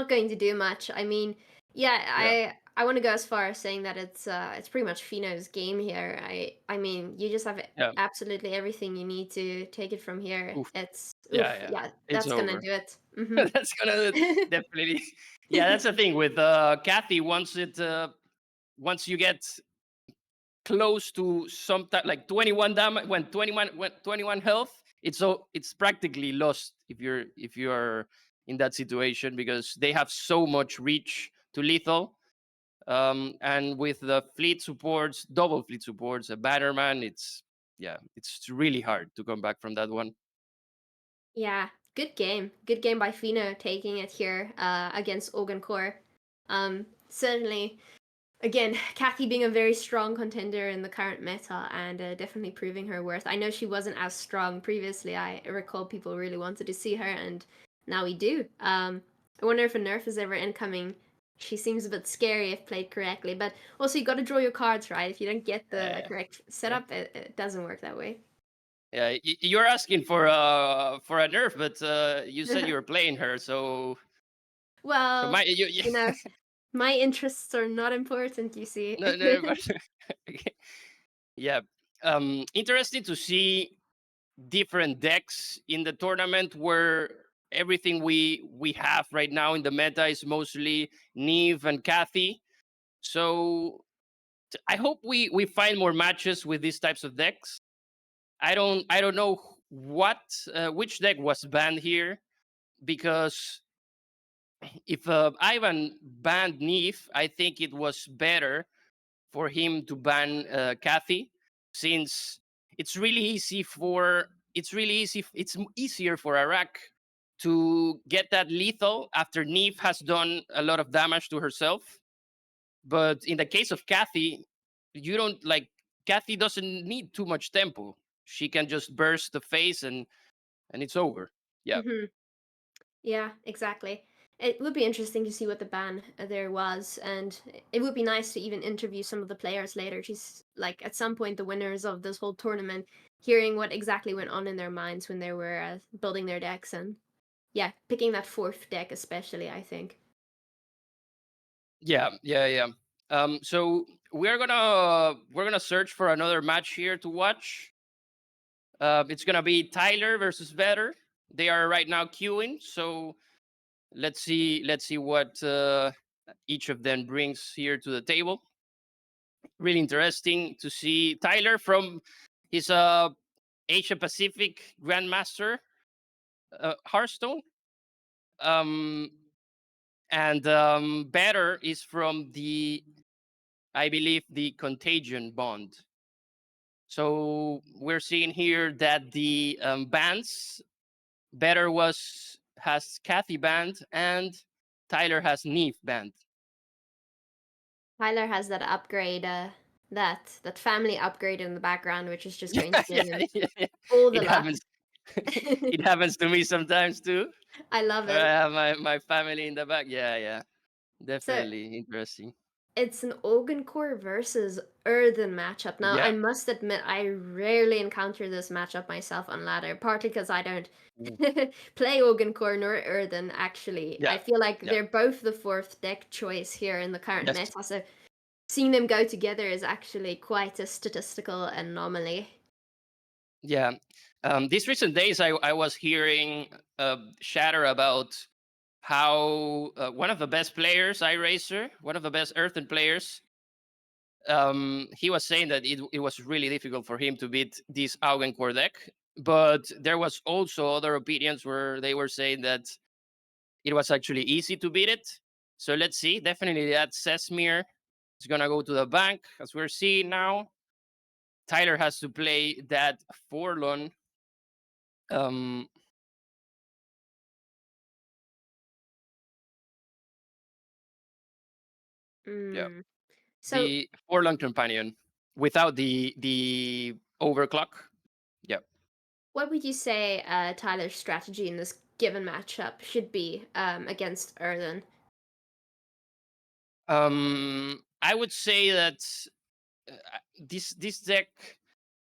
Speaker 3: going to do much. I mean, yeah,
Speaker 4: Yeah.
Speaker 3: I want to go as far as saying that it's pretty much Fino's game here. I mean, you just have
Speaker 4: Yeah.
Speaker 3: absolutely everything you need to take it from here.
Speaker 4: Oof.
Speaker 3: It's
Speaker 4: Yeah.
Speaker 3: yeah,
Speaker 4: It's
Speaker 3: that's gonna
Speaker 4: over.
Speaker 3: do it. Mhm.
Speaker 4: That's gonna definitely. Yeah, that's the thing with Kathy. Once you get close to some like 21 damage, when 21 health, it's practically lost if you are in that situation, because they have so much reach to lethal. And with the fleet supports, double fleet supports, a Bannerman, it's really hard to come back from that one.
Speaker 3: Yeah, good game. Good game by Fino taking it here against Organ Core. Certainly, again, Kathy being a very strong contender in the current meta and definitely proving her worth. I know she wasn't as strong previously. I recall people really wanted to see her, and now we do. I wonder if a nerf is ever incoming. She seems a bit scary if played correctly, but also you got to draw your cards right. If you don't get the correct setup, it doesn't work that way.
Speaker 4: Yeah, you're asking for a nerf, but you said you were playing her, so
Speaker 3: Well,
Speaker 4: my
Speaker 3: you know, my interests are not important, you see.
Speaker 4: no, but yeah, interesting to see different decks in the tournament, where everything we have right now in the meta is mostly Neve and Kathy. So I hope we find more matches with these types of decks. I don't know which deck was banned here, because if Ivan banned Neve, I think it was better for him to ban Kathy, since it's easier for Iraq to get that lethal after Neve has done a lot of damage to herself. But in the case of Kathy, you don't like Kathy doesn't need too much tempo. She can just burst the face and it's over. Yeah.
Speaker 3: Mhm. Yeah, exactly. It would be interesting to see what the ban there was, and it would be nice to even interview some of the players later. Just like at some point, the winners of this whole tournament, hearing what exactly went on in their minds when they were building their decks, and yeah, picking that 4th deck especially. I think.
Speaker 4: Yeah. So we're gonna search for another match here to watch. It's gonna be Tyler versus Vetter. They are right now queuing, so let's see what each of them brings here to the table. Really interesting to see Tyler from his Asia Pacific Grandmaster Hearthstone. And Better is from I believe, the Contagion Bond. So we're seeing here that the bans, Better has Kathy banned, and Tyler has Neve banned.
Speaker 3: Tyler has that upgrade, that family upgrade in the background, which is just going to give him
Speaker 4: Yeah.
Speaker 3: all the
Speaker 4: It
Speaker 3: luck.
Speaker 4: happens. It happens to me sometimes too.
Speaker 3: I love
Speaker 4: I
Speaker 3: it.
Speaker 4: have my family in the back. Yeah,
Speaker 3: So
Speaker 4: definitely interesting.
Speaker 3: it's an Organ Core versus Earthen matchup. Now, I
Speaker 4: Yeah.
Speaker 3: must admit, I rarely encounter this matchup myself on ladder, partly because I don't play Organ Core nor Earthen, actually.
Speaker 4: Yeah.
Speaker 3: I feel like
Speaker 4: Yeah.
Speaker 3: they're both the fourth deck choice here in the current
Speaker 4: Yes.
Speaker 3: meta, so seeing them go together is actually quite a statistical anomaly.
Speaker 4: Yeah. These recent days, I was hearing chatter about how one of the best players, iRacer, one of the best Earthen players, he was saying that it was really difficult for him to beat this Augencore deck. But there was also other opinions where they were saying that it was actually easy to beat it. So let's see. Definitely that Sesmir is going to go to the bank, as we're seeing now. Tyler has to play that Forlorn. Um, yeah,
Speaker 3: So,
Speaker 4: the Forlorn companion without the overclock. Yeah.
Speaker 3: what would you say Tyler's strategy in this given matchup should be against Earthen?
Speaker 4: I would say that this deck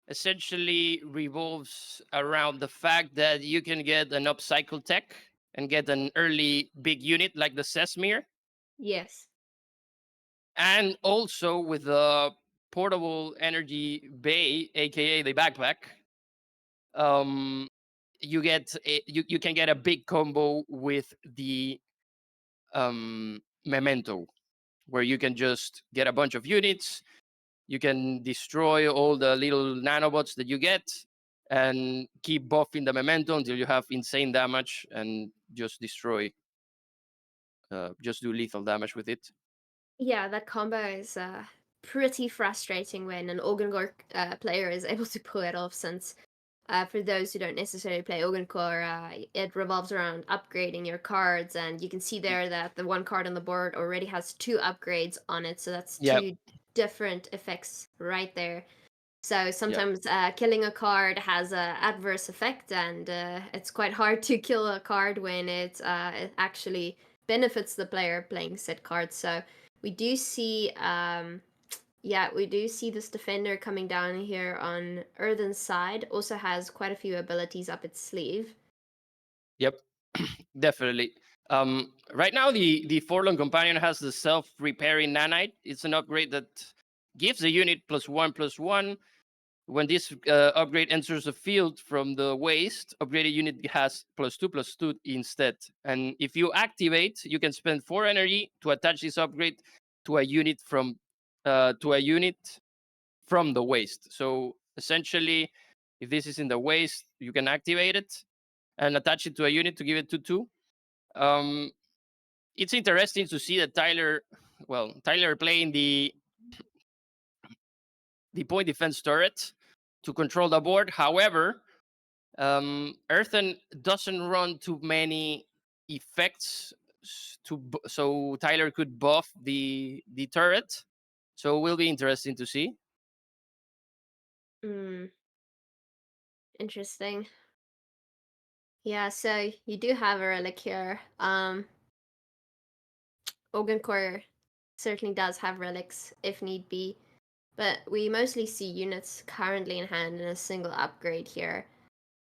Speaker 4: essentially revolves around the fact that you can get an upcycle tech and get an early big unit like the Sesmir,
Speaker 3: Yes.
Speaker 4: and also with the portable energy bay, aka the backpack, you get you can get a big combo with the memento, where you can just get a bunch of units. You can destroy all the little nanobots that you get and keep buffing the memento until you have insane damage and just destroy, just do lethal damage with it.
Speaker 3: Yeah, that combo is pretty frustrating when an Organgor player is able to pull it off, since for those who don't necessarily play Organcore, it revolves around upgrading your cards, and you can see there that the one card on the board already has 2 upgrades on it, so that's
Speaker 4: Yeah,
Speaker 3: 2 different effects right there. So
Speaker 4: yeah,
Speaker 3: sometimes killing a card has a adverse effect, and it's quite hard to kill a card when it actually benefits the player playing said card. So we do see, we do see this defender coming down here on Earthen's side. Also has quite a few abilities up its sleeve.
Speaker 4: yep, definitely. Right now, the Forlorn Companion has the self-repairing nanite. It's an upgrade that gives the unit +1/+1. When this upgrade enters the field from the waste, upgraded unit has +2/+2 instead. And if you activate, you can spend 4 energy to attach this upgrade to a unit from the waste. So essentially, if this is in the waste, you can activate it and attach it to a unit to give it 2/2. It's interesting to see that Tyler playing the point defense turret to control the board. However, Earthen doesn't run too many effects so Tyler could buff the turret. So it will be interesting to see.
Speaker 3: Interesting. Yeah, so you do have a relic here. Organcore certainly does have relics if need be, but we mostly see units currently in hand in a single upgrade here.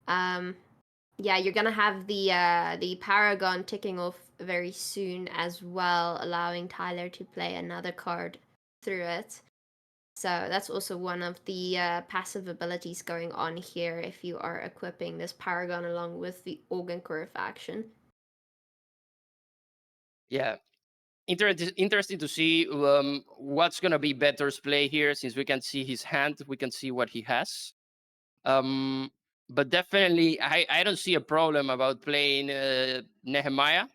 Speaker 3: Yeah, you're gonna have the Paragon ticking off very soon as well, allowing Tyler to play another card through it. So that's also one of the passive abilities going on here if you are equipping this Paragon along with the Organcore faction.
Speaker 4: Yeah, interesting to see what's gonna be Better's play here, since we can see his hand, we can see what he has. But definitely, I don't see a problem about playing Nehemiah.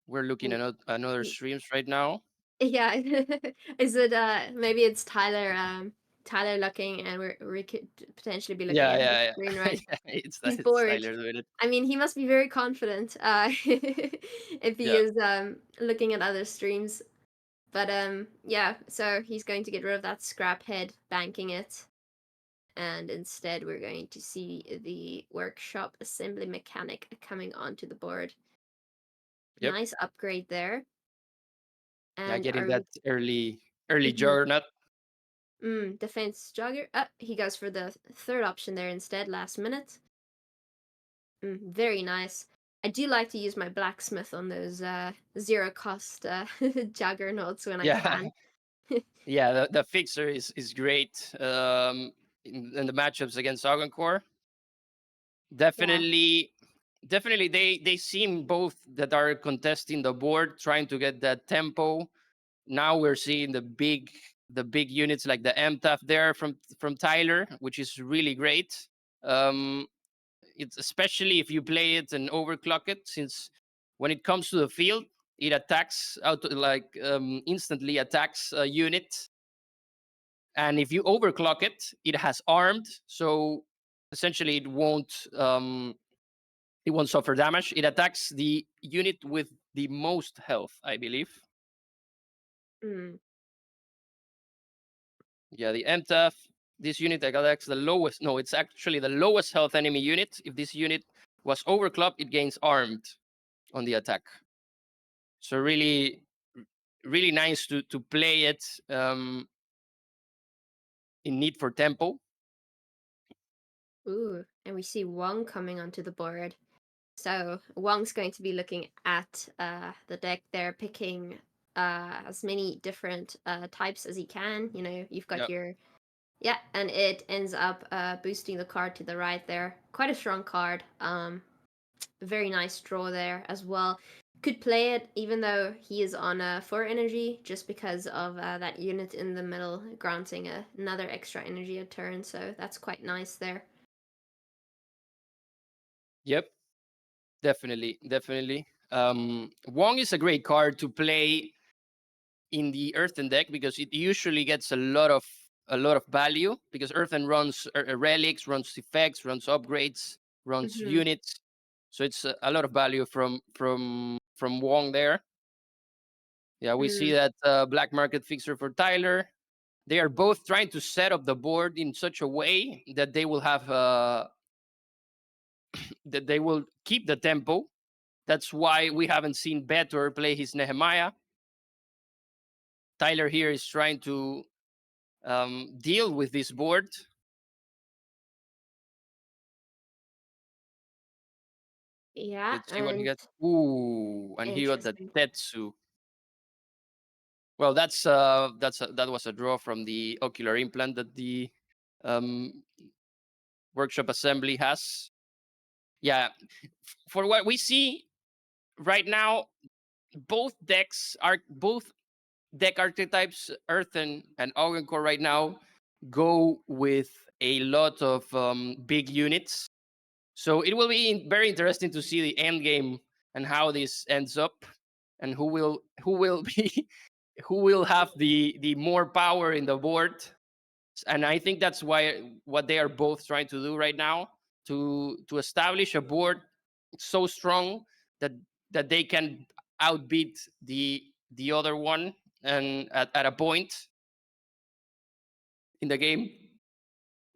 Speaker 4: We're looking at another streams right now.
Speaker 3: Yeah, is it maybe it's Tyler Tyler looking, and we could potentially be looking
Speaker 4: Yeah,
Speaker 3: at his
Speaker 4: yeah,
Speaker 3: screen,
Speaker 4: yeah.
Speaker 3: right?
Speaker 4: It's
Speaker 3: He's
Speaker 4: it's
Speaker 3: bored.
Speaker 4: Tyler doing it.
Speaker 3: I mean, he must be very confident if he
Speaker 4: Yeah.
Speaker 3: is looking at other streams. But yeah, so he's going to get rid of that scrap head, banking it. And instead we're going to see the workshop assembly mechanic coming onto the board.
Speaker 4: Yep.
Speaker 3: Nice upgrade there.
Speaker 4: Yeah,
Speaker 3: And
Speaker 4: getting
Speaker 3: are
Speaker 4: that early
Speaker 3: Mhm.
Speaker 4: juggernaut.
Speaker 3: Defense jogger. He goes for the third option there instead, last minute. Very nice. I do like to use my blacksmith on those zero cost juggernauts when I
Speaker 4: Yeah.
Speaker 3: can.
Speaker 4: Yeah, the fixer is great in the matchups against Augencore. Definitely they seem both that are contesting the board, trying to get that tempo. Now we're seeing the big units like the MTAF there from Tyler, which is really great. It's especially if you play it and overclock it, since when it comes to the field, it attacks instantly attacks a unit. And if you overclock it, it has armed, so essentially it won't suffer damage. It attacks the unit with the most health, I believe.
Speaker 3: Mm.
Speaker 4: Yeah, the MTF, this unit attacks the lowest. No, it's actually the lowest health enemy unit. If this unit was overclocked, it gains armed on the attack. So really, really nice to play it in need for tempo.
Speaker 3: Ooh, and we see Wong coming onto the board. So Wong's going to be looking at the deck there, picking as many different types as he can. You know, you've got your and it ends up boosting the card to the right there. Quite a strong card. Very nice draw there as well. Could play it even though he is on 4 energy, just because of that unit in the middle granting another extra energy a turn. So that's quite nice there.
Speaker 4: Yep, definitely. Wong is a great card to play in the Earthen deck because it usually gets a lot of value, because Earthen runs relics, runs effects, runs upgrades, runs units. So it's a lot of value from Wong there. Yeah, we see that black market fixer for Tyler. They are both trying to set up the board in such a way that they will have that they will keep the tempo. That's why we haven't seen Better play his Nehemiah. Tyler here is trying to deal with this board.
Speaker 3: Yeah,
Speaker 4: Let's see what he got. Ooh, and he got the Tetsu. Well, that was a draw from the ocular implant that the workshop assembly has. Yeah, for what we see right now, both deck archetypes, Earthen and Augencore right now, go with a lot of big units. So it will be very interesting to see the end game and how this ends up, and who will be who will have the more power in the board. And I think that's what they are both trying to do right now, to establish a board so strong that they can outbeat the other one, and at a point in the game.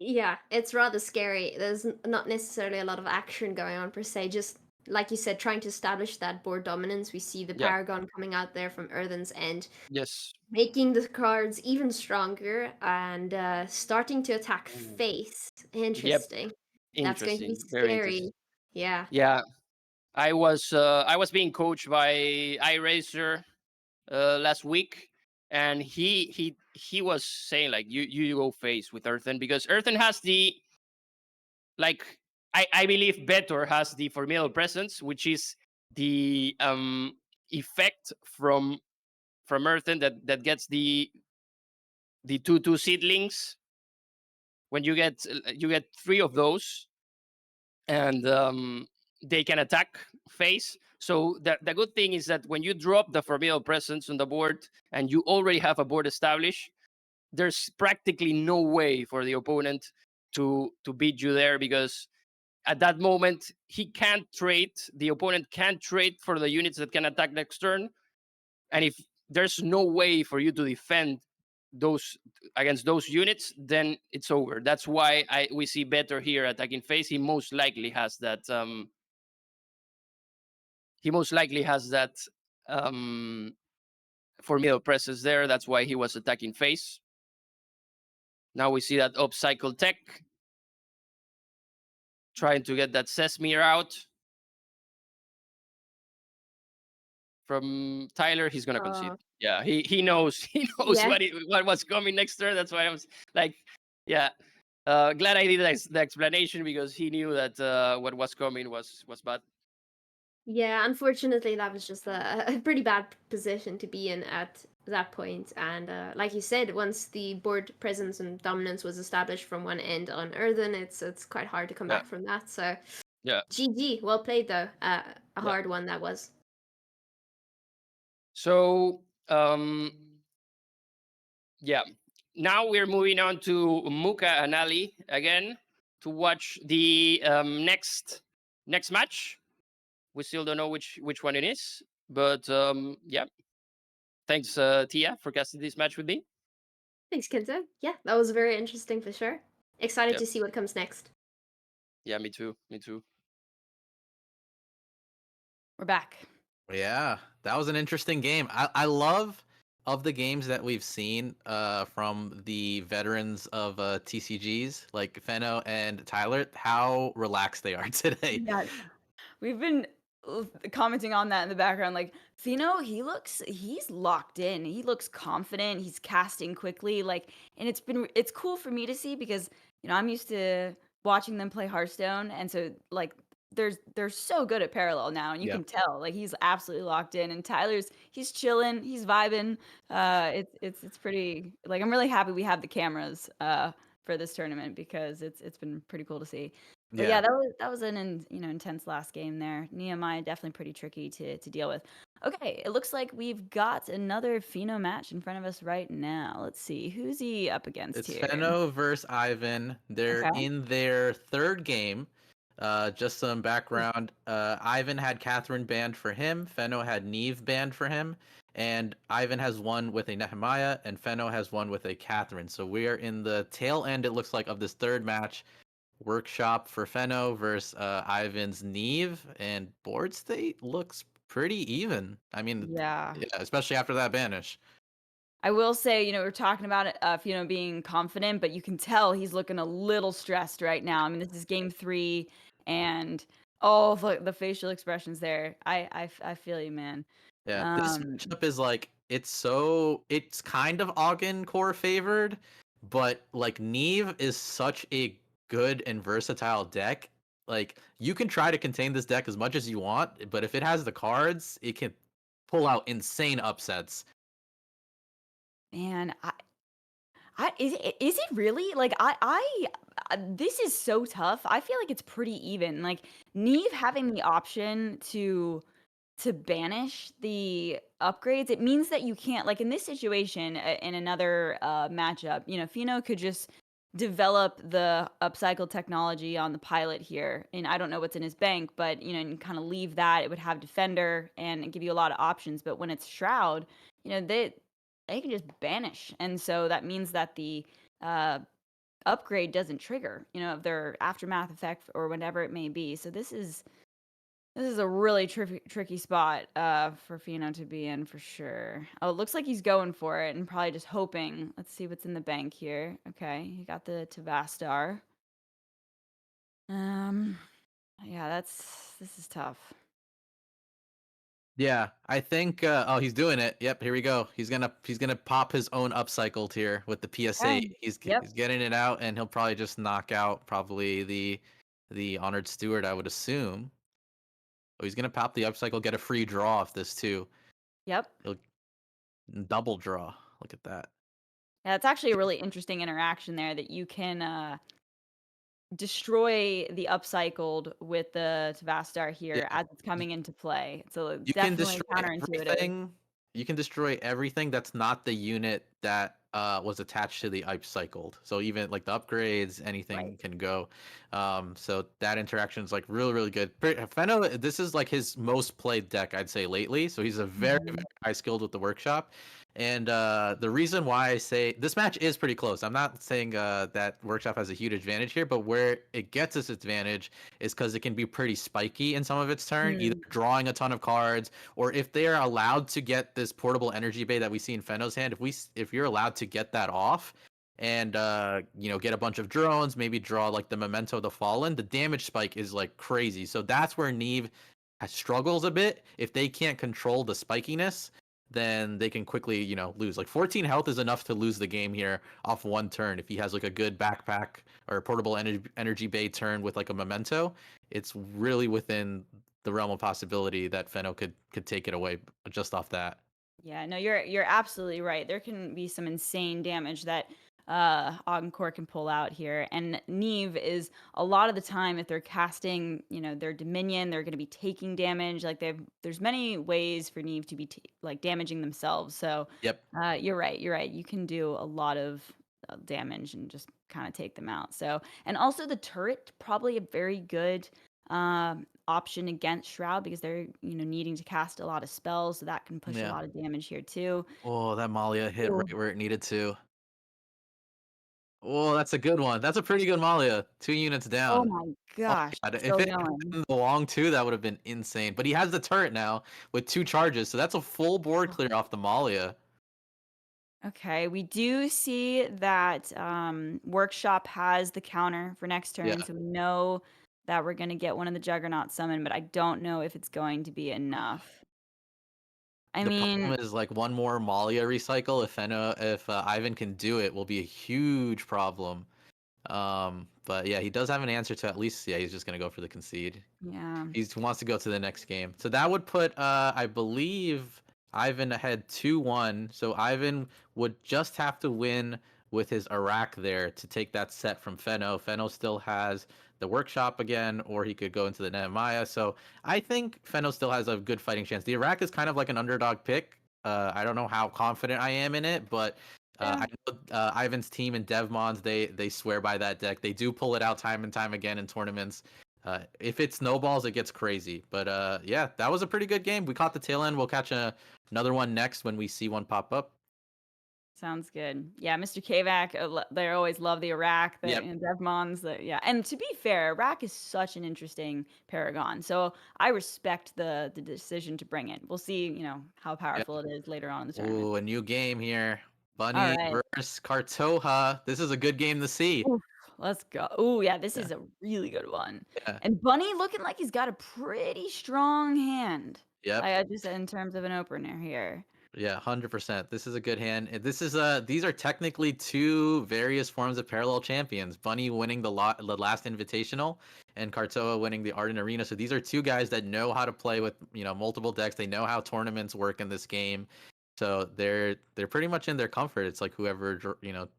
Speaker 3: Yeah, it's rather scary. There's not necessarily a lot of action going on per se. Just like you said, trying to establish that board dominance. We see the Paragon coming out there from Earthen's end.
Speaker 4: Yes.
Speaker 3: Making the cards even stronger and starting to attack face. Interesting.
Speaker 4: Yep.
Speaker 3: That's going to be
Speaker 4: Interesting. Very
Speaker 3: scary.
Speaker 4: interesting.
Speaker 3: Yeah.
Speaker 4: Yeah. I was being coached by iRacer last week, and he was saying like you go face with Earthen, because Earthen has the, like, I believe Better has the formidable presence, which is the effect from Earthen that gets the 2/2 seedlings. When you get 3 of those, and they can attack face. So the good thing is that when you drop the formidable presence on the board and you already have a board established, there's practically no way for the opponent to beat you there, because at that moment he can't trade, the opponent can't trade for the units that can attack next turn, and if there's no way for you to defend those against those units, then it's over. That's why we see better here attacking face. He most likely has that formidable presence there. That's why he was attacking face. Now we see that upcycle tech trying to get that Sesmere out from Tyler. He's gonna concede. Yeah, he knows
Speaker 3: Yeah.
Speaker 4: what was coming next turn. That's why I was like, yeah. Glad I did the explanation, because he knew that what was coming was bad.
Speaker 3: Yeah, unfortunately, that was just a pretty bad position to be in at that point. And like you said, once the board presence and dominance was established from one end on Earthen, it's quite hard to come back from that. So
Speaker 4: yeah,
Speaker 3: GG, well played though. A hard one that was.
Speaker 4: So yeah, now we're moving on to Mookah and Ali again to watch the next match. We still don't know which one it is, but yeah. Thanks, Tia, for casting this match with me.
Speaker 3: Thanks, Quinto. Yeah, that was very interesting for sure. Excited to see what comes next.
Speaker 4: Yeah, me too.
Speaker 1: We're back.
Speaker 2: Yeah, that was an interesting game. I love of the games that we've seen from the veterans of TCGs like Fenno and Tyler, how relaxed they are today.
Speaker 1: Yeah, we've been commenting on that in the background. Like Fino, he's locked in. He looks confident. He's casting quickly. Like, and it's cool for me to see, because I'm used to watching them play Hearthstone, and so like they're so good at parallel now, and you can tell like he's absolutely locked in. And he's chilling, he's vibing. It's pretty, like, I'm really happy we have the cameras for this tournament, because it's been pretty cool to see. But yeah, that was an intense last game there. Nehemiah definitely pretty tricky to deal with. Okay, it looks like we've got another Pheno match in front of us right now. Let's see, who's he up against
Speaker 2: It's
Speaker 1: here?
Speaker 2: Fenno versus Ivan. They're in their third game. Just some background. Ivan had Catherine banned for him. Fenno had Neve banned for him. And Ivan has one with a Nehemiah, and Fenno has one with a Catherine. So we are in the tail end, it looks like, of this third match. Workshop for Fenno versus Ivan's Neve, and board state looks pretty even. I mean,
Speaker 1: Yeah,
Speaker 2: especially after that banish.
Speaker 1: I will say, we're talking about it, being confident, but you can tell he's looking a little stressed right now. I mean, this is game 3, and the facial expressions there. I feel you, man.
Speaker 2: Yeah, this matchup is like, it's kind of Ogden core favored, but like Neve is such a good and versatile deck. Like, you can try to contain this deck as much as you want, but if it has the cards, it can pull out insane upsets.
Speaker 1: Man, is it really? Like, this is so tough. I feel like it's pretty even. Like, Neve having the option to banish the upgrades, it means that you can't, like in this situation, in another matchup, Fino could just develop the upcycle technology on the pilot here, and I don't know what's in his bank, but and kind of leave that. It would have defender and give you a lot of options. But when it's Shroud, they can just banish, and so that means that the upgrade doesn't trigger, of their aftermath effect or whatever it may be. So this is a really tricky spot for Fino to be in, for sure. Oh, it looks like he's going for it and probably just hoping. Let's see what's in the bank here. Okay, he got the Tavastar. Yeah, this is tough.
Speaker 2: Yeah, I think he's doing it. Yep, here we go. He's gonna pop his own upcycled here with the PS8. He's getting it out, and he'll probably just knock out the Honored Steward, I would assume. Oh, he's gonna pop the upcycle, get a free draw off this too.
Speaker 1: Yep.
Speaker 2: He'll double draw. Look at that.
Speaker 1: Yeah, it's actually a really interesting interaction there, that you can destroy the upcycled with the Tavastar here as it's coming into play. So
Speaker 2: you
Speaker 1: definitely
Speaker 2: can destroy
Speaker 1: counterintuitive.
Speaker 2: everything. You can destroy everything that's not the unit that was attached to the Ipe cycled. So even like the upgrades, anything
Speaker 1: Right.
Speaker 2: can go. So that interaction is like really, really good. Fenno, this is like his most played deck, I'd say, lately. So he's a very, very high skilled with the workshop. And the reason why I say this match is pretty close. I'm not saying that workshop has a huge advantage here, but where it gets its advantage is because it can be pretty spiky in some of its turn, either drawing a ton of cards, or if they are allowed to get this portable energy bay that we see in Fenno's hand, if you're allowed to get that off and get a bunch of drones, maybe draw like the Memento of the Fallen, the damage spike is like crazy. So that's where Neve struggles a bit. If they can't control the spikiness, then they can quickly, lose. Like 14 health is enough to lose the game here off one turn. If he has like a good backpack or portable energy bay turn with like a Memento, it's really within the realm of possibility that Fenno could take it away just off that.
Speaker 1: Yeah, no, you're absolutely right. There can be some insane damage that Encore can pull out here. And Neve is a lot of the time, if they're casting, their Dominion, they're going to be taking damage. Like there's many ways for Neve to be like damaging themselves. So
Speaker 2: Yep.
Speaker 1: you're right. You're right. You can do a lot of damage and just kind of take them out. So, and also the turret, probably a very good option against Shroud because they're needing to cast a lot of spells, so that can push a
Speaker 2: Yeah.
Speaker 1: lot of damage here too.
Speaker 2: Oh, that Malia hit
Speaker 1: Ooh.
Speaker 2: right where it needed to. Oh, that's a good one. That's a pretty good Malia. 2 units
Speaker 1: Oh
Speaker 2: down.
Speaker 1: my
Speaker 2: Oh
Speaker 1: gosh,
Speaker 2: my God. If
Speaker 1: still
Speaker 2: it had
Speaker 1: going.
Speaker 2: been the long two, that would have been insane. But he has the turret now with 2 charges, so that's a full board clear off the Malia.
Speaker 1: Okay, we do see that Workshop has the counter for next turn,
Speaker 2: Yeah.
Speaker 1: so we know that we're going to get one of the Juggernaut summon, but I don't know if it's going to be enough. I
Speaker 2: The
Speaker 1: mean,
Speaker 2: problem is like one more Malia recycle if Ivan can do it will be a huge problem. But yeah, he does have an answer to at least he's just gonna go for the concede.
Speaker 1: yeah.
Speaker 2: He wants to go to the next game. So that would put I believe Ivan ahead 2-1. So Ivan would just have to win with his Iraq there to take that set from Fenno. Fenno still has the workshop again, or he could go into the Nehemiah. So I think Fenno still has a good fighting chance. The Iraq is kind of like an underdog pick. I don't know how confident I am in it, but I know Ivan's team and Devmons, they swear by that deck. They do pull it out time and time again in tournaments. If it snowballs, it gets crazy. But yeah, that was a pretty good game. We caught the tail end. We'll catch another one next when we see one pop up.
Speaker 1: Sounds good. Yeah, Mr. Kavak, they always love the Iraq,
Speaker 2: Yep.
Speaker 1: and Devmons. Yeah, and to be fair, Iraq is such an interesting paragon. So I respect the decision to bring it. We'll see, how powerful it is later on in the tournament.
Speaker 2: Ooh, a new game here.
Speaker 1: All
Speaker 2: Bunny
Speaker 1: right,
Speaker 2: versus Kartoha. This is a good game to see.
Speaker 1: Oof, let's go. Oh yeah, this
Speaker 2: Yeah.
Speaker 1: is a really good one.
Speaker 2: Yeah.
Speaker 1: And Bunny looking like he's got a pretty strong hand.
Speaker 2: Yep.
Speaker 1: I just in terms of an opener here.
Speaker 2: Yeah, 100%. This is a good hand. This is these are technically 2 various forms of parallel champions. Bunny winning the last invitational and Kartoa winning the Ardent Arena. So these are 2 guys that know how to play with, multiple decks. They know how tournaments work in this game. So they're pretty much in their comfort. It's like whoever,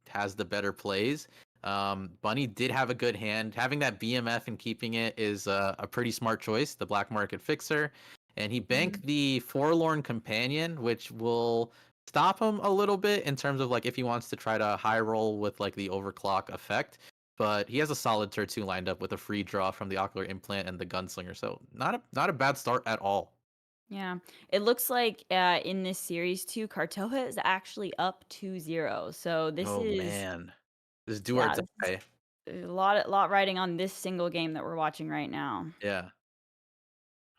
Speaker 2: has the better plays. Bunny did have a good hand. Having that BMF and keeping it is a pretty smart choice. The black market fixer. And he banked the Forlorn Companion, which will stop him a little bit in terms of like if he wants to try to high roll with like the overclock effect. But he has a solid turn 2 lined up with a free draw from the Ocular Implant and the Gunslinger. So not a bad start at all.
Speaker 1: Yeah, it looks like in this series too, Kartoha is actually up 2-0. So this
Speaker 2: Oh
Speaker 1: is
Speaker 2: man, this is do or
Speaker 1: yeah, this
Speaker 2: die.
Speaker 1: is a lot riding on this single game that we're watching right now.
Speaker 2: Yeah.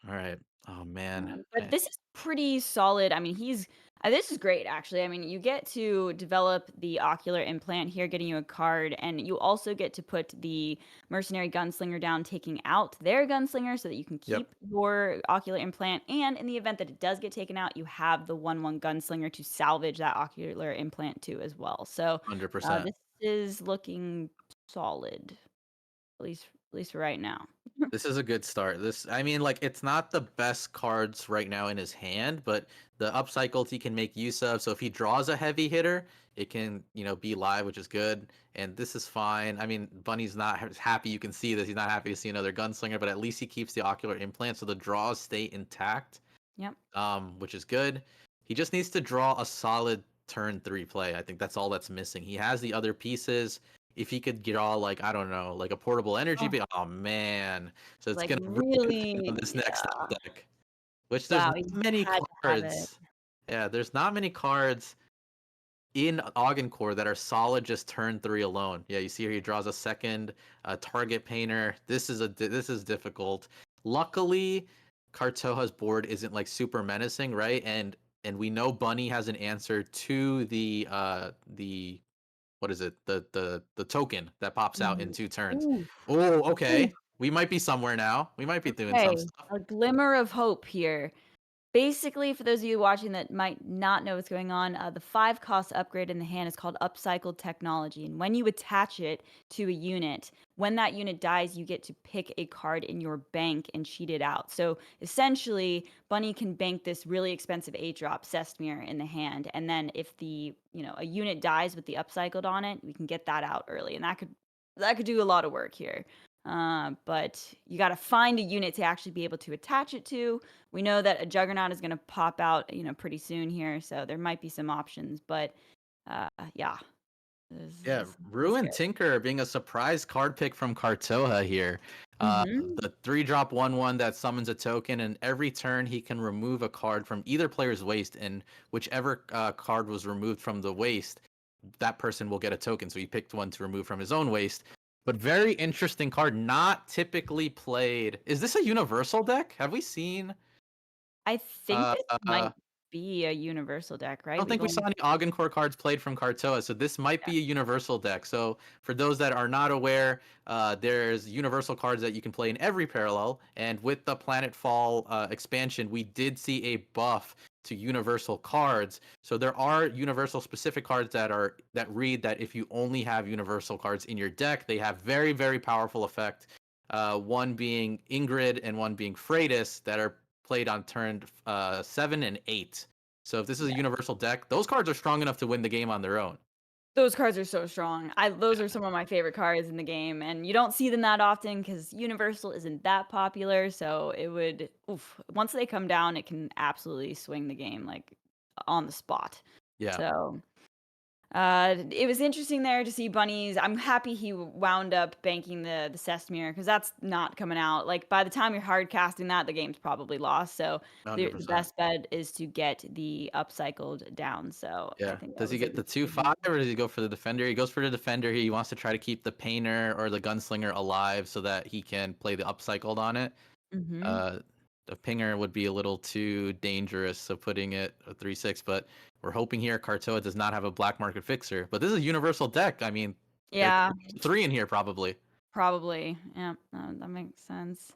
Speaker 2: All right. Oh man.
Speaker 1: But this is pretty solid. I mean, this is great actually. I mean, you get to develop the ocular implant here, getting you a card, and you also get to put the mercenary gunslinger down, taking out their gunslinger so that you can
Speaker 2: Yep.
Speaker 1: keep your ocular implant. And in the event that it does get taken out, you have the 1/1 gunslinger to salvage that ocular implant too as well. So
Speaker 2: 100%.
Speaker 1: this is looking solid, at least for right now.
Speaker 2: This is a good start. I mean, like, it's not the best cards right now in his hand, but the upcycles he can make use of. So if he draws a heavy hitter, it can, be live, which is good. And this is fine. I mean, Bunny's not happy. You can see this. He's not happy to see another gunslinger, but at least he keeps the ocular implant, so the draws stay intact.
Speaker 1: Yep.
Speaker 2: Which is good. He just needs to draw a solid turn 3 play. I think that's all that's missing. He has the other pieces. If he could get all like, I don't know, like a portable energy, oh man. So it's
Speaker 1: Like
Speaker 2: gonna really depend on
Speaker 1: really,
Speaker 2: this next
Speaker 1: yeah.
Speaker 2: deck. Which there's
Speaker 1: Wow,
Speaker 2: not
Speaker 1: he
Speaker 2: many
Speaker 1: had to have it.
Speaker 2: cards. Yeah, there's not many cards in Core that are solid just turn 3 alone. Yeah, you see here he draws a second target painter. This is difficult. Luckily, Kartoha's board isn't like super menacing, right? And we know Bunny has an answer to the what is it? The token that pops out in 2 turns.
Speaker 1: Ooh,
Speaker 2: Oh,
Speaker 1: ooh,
Speaker 2: okay. We might be somewhere now. We might be doing some
Speaker 1: okay,
Speaker 2: stuff.
Speaker 1: a glimmer of hope here. Basically, for those of you watching that might not know what's going on, the 5 cost upgrade in the hand is called Upcycled Technology. And when you attach it to a unit, when that unit dies, you get to pick a card in your bank and cheat it out. So essentially, Bunny can bank this really expensive 8-drop Sestmere in the hand. And then if a unit dies with the upcycled on it, we can get that out early. And that could do a lot of work here. But you got to find a unit to actually be able to attach it to. We know that a Juggernaut is going to pop out, pretty soon here, so there might be some options. But yeah,
Speaker 2: Yeah,
Speaker 1: this
Speaker 2: Ruin
Speaker 1: scary.
Speaker 2: Tinker being a surprise card pick from Kartoha here.
Speaker 1: Mm-hmm.
Speaker 2: The 3-drop 1/1 that summons a token, and every turn he can remove a card from either player's waste, and whichever card was removed from the waste, that person will get a token. So he picked one to remove from his own waste. But very interesting card, not typically played. Is this a universal deck? Have we seen?
Speaker 1: I think
Speaker 2: Uh,
Speaker 1: this
Speaker 2: uh,
Speaker 1: might be a universal deck,
Speaker 2: I
Speaker 1: right?
Speaker 2: don't think we saw any Core cards played from Kartoa, so this might be a universal deck. So for those that are not aware, there's universal cards that you can play in every parallel, and with the Planetfall expansion, we did see a buff to universal cards. So there are universal specific cards that read that if you only have universal cards in your deck, they have very, very powerful effect. One being Ingrid and one being Freitas that are played on turn 7 and 8. So if this is a universal deck, those cards are strong enough to win the game on their own.
Speaker 1: Those cards are so strong. Those are some of my favorite cards in the game, and you don't see them that often because Universal isn't that popular. So it would, once they come down, it can absolutely swing the game like on the spot.
Speaker 2: Yeah.
Speaker 1: So it was interesting there to see Bunnies. I'm happy he wound up banking the Sestmere because that's not coming out. Like by the time you're hard casting that, the game's probably lost. So the
Speaker 2: 100%.
Speaker 1: best bet is to get the upcycled down. So I
Speaker 2: Yeah.
Speaker 1: think that
Speaker 2: Does he
Speaker 1: was a
Speaker 2: get the
Speaker 1: good
Speaker 2: 2/5 or does he go for the defender? He goes for the defender. He wants to try to keep the painter or the gunslinger alive so that he can play the upcycled on it.
Speaker 1: Mm-hmm.
Speaker 2: Uh, the pinger would be a little too dangerous, so putting it a 3/6. But we're hoping here Kartoa does not have a black market fixer. But this is a universal deck. I mean, there's
Speaker 1: Yeah,
Speaker 2: 3 in here probably.
Speaker 1: probably. Yeah, that makes sense.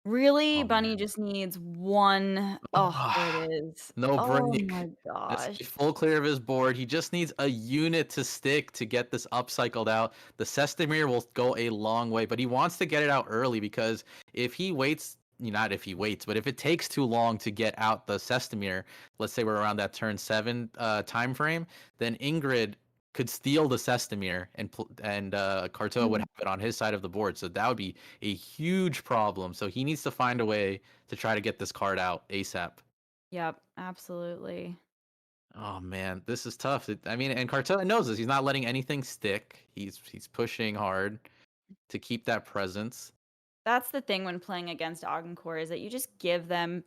Speaker 1: Really,
Speaker 2: Oh
Speaker 1: Bunny
Speaker 2: man.
Speaker 1: just needs one. Oh, there it is.
Speaker 2: No
Speaker 1: Oh
Speaker 2: break.
Speaker 1: my
Speaker 2: That's
Speaker 1: gosh.
Speaker 2: a full clear of his board. He just needs a unit to stick to get this upcycled out. The Sestamir will go a long way, but he wants to get it out early because if he waits, not if he waits, but if it takes too long to get out the Sestamir, let's say we're around that turn 7 time frame, then Ingrid could steal the Sestamir and Kartoa would
Speaker 1: Mhm.
Speaker 2: have it on his side of the board. So that would be a huge problem. So he needs to find a way to try to get this card out ASAP.
Speaker 1: Yep, absolutely.
Speaker 2: Oh man, this is tough. I mean, and Cartella knows this. He's not letting anything stick. He's pushing hard to keep that presence.
Speaker 1: That's the thing when playing against Core is that you just give them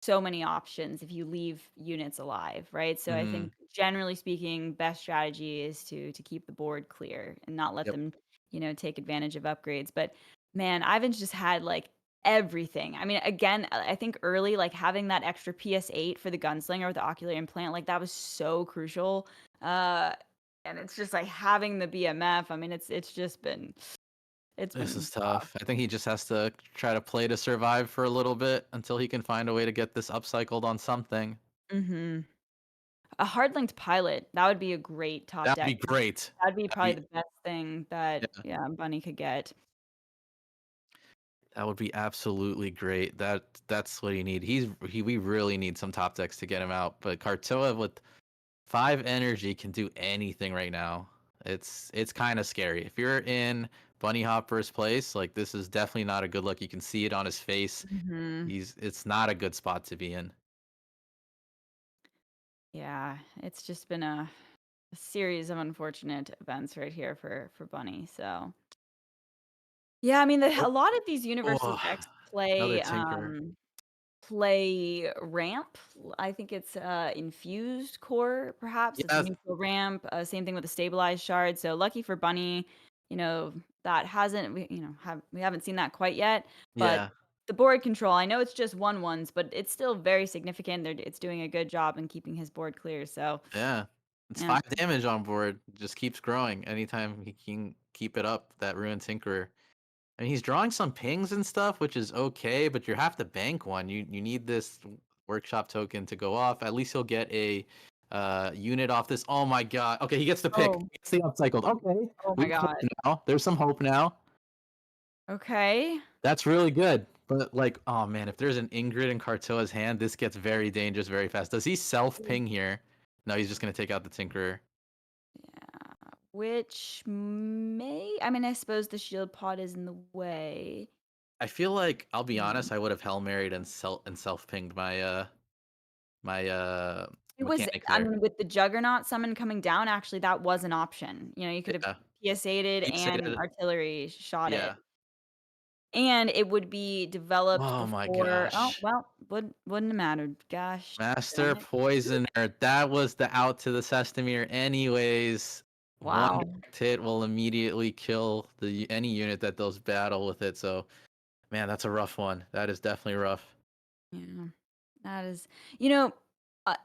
Speaker 1: so many options if you leave units alive, right? So I
Speaker 2: Hmm.
Speaker 1: think generally speaking, best strategy is to keep the board clear and not let
Speaker 2: Yep.
Speaker 1: them, take advantage of upgrades. But man, Ivan's just had like everything. I mean, again, I think early, like having that extra PS8 for the gunslinger with the ocular implant, like that was so crucial. Uh and it's just like having the BMF. I mean, it's just been it's
Speaker 2: This
Speaker 1: been
Speaker 2: is tough. I think he just has to try to play to survive for a little bit until he can find a way to get this upcycled on something.
Speaker 1: mhm. A hard linked pilot, that would be a great top
Speaker 2: That'd be
Speaker 1: deck.
Speaker 2: great.
Speaker 1: That'd be
Speaker 2: That'd
Speaker 1: probably
Speaker 2: be
Speaker 1: the best thing that,
Speaker 2: yeah.
Speaker 1: yeah, Bunny could get.
Speaker 2: That would be absolutely great. That's what he need. We really need some top decks to get him out. But Kartoa with 5 energy can do anything right now. It's kind of scary. If you're in Bunny Hopper's place, like this is definitely not a good look. You can see it on his face.
Speaker 1: Mhm.
Speaker 2: It's not a good spot to be in.
Speaker 1: Yeah, it's just been a series of unfortunate events right here for Bunny. So yeah, I mean, a lot of these universal
Speaker 2: Oh,
Speaker 1: decks
Speaker 2: another tinker.
Speaker 1: play ramp. I think it's infused core, perhaps. It's a
Speaker 2: Yeah,
Speaker 1: neutral ramp. Same thing with the stabilized shard. So lucky for Bunny, that hasn't we haven't seen that quite yet. But
Speaker 2: yeah,
Speaker 1: the board control, I know it's just 1/1s, but it's still very significant. It's doing a good job in keeping his board clear. So
Speaker 2: yeah. It's
Speaker 1: yeah.
Speaker 2: 5 damage on board. Just keeps growing. Anytime he can keep it up, that Ruined Tinkerer. And he's drawing some pings and stuff, which is okay, but you have to bank one. You need this workshop token to go off. At least he'll get a unit off this. Oh my god. Okay, he gets the pick.
Speaker 1: Oh,
Speaker 2: He gets the upcycled. Okay.
Speaker 1: oh
Speaker 2: We
Speaker 1: my
Speaker 2: have hope
Speaker 1: God.
Speaker 2: now. There's some hope now.
Speaker 1: Okay.
Speaker 2: That's really good. But like, oh man, if there's an Ingrid in Kartoa's hand, this gets very dangerous very fast. Does he self ping here? No, he's just gonna take out the Tinkerer.
Speaker 1: Yeah. Which I mean, I suppose the shield pod is in the way.
Speaker 2: I feel like I'll be
Speaker 1: Hmm.
Speaker 2: honest, I would have Hell Married and self pinged my
Speaker 1: It was,
Speaker 2: mechanic
Speaker 1: I
Speaker 2: there.
Speaker 1: mean, with the Juggernaut summon coming down, actually, that was an option. You could have
Speaker 2: Yeah.
Speaker 1: PSA'd
Speaker 2: You said
Speaker 1: and
Speaker 2: it.
Speaker 1: artillery shot
Speaker 2: Yeah.
Speaker 1: it. And it would be developed
Speaker 2: Oh my
Speaker 1: before. Oh,
Speaker 2: gosh.
Speaker 1: well, wouldn't have mattered. Gosh
Speaker 2: Master
Speaker 1: darn it.
Speaker 2: Poisoner. That was the out to the Sestamir anyways. One
Speaker 1: Wow.
Speaker 2: direct hit will immediately kill any unit that does battle with it. So, man, that's a rough one. That is definitely rough.
Speaker 1: Yeah. That is, you know, I,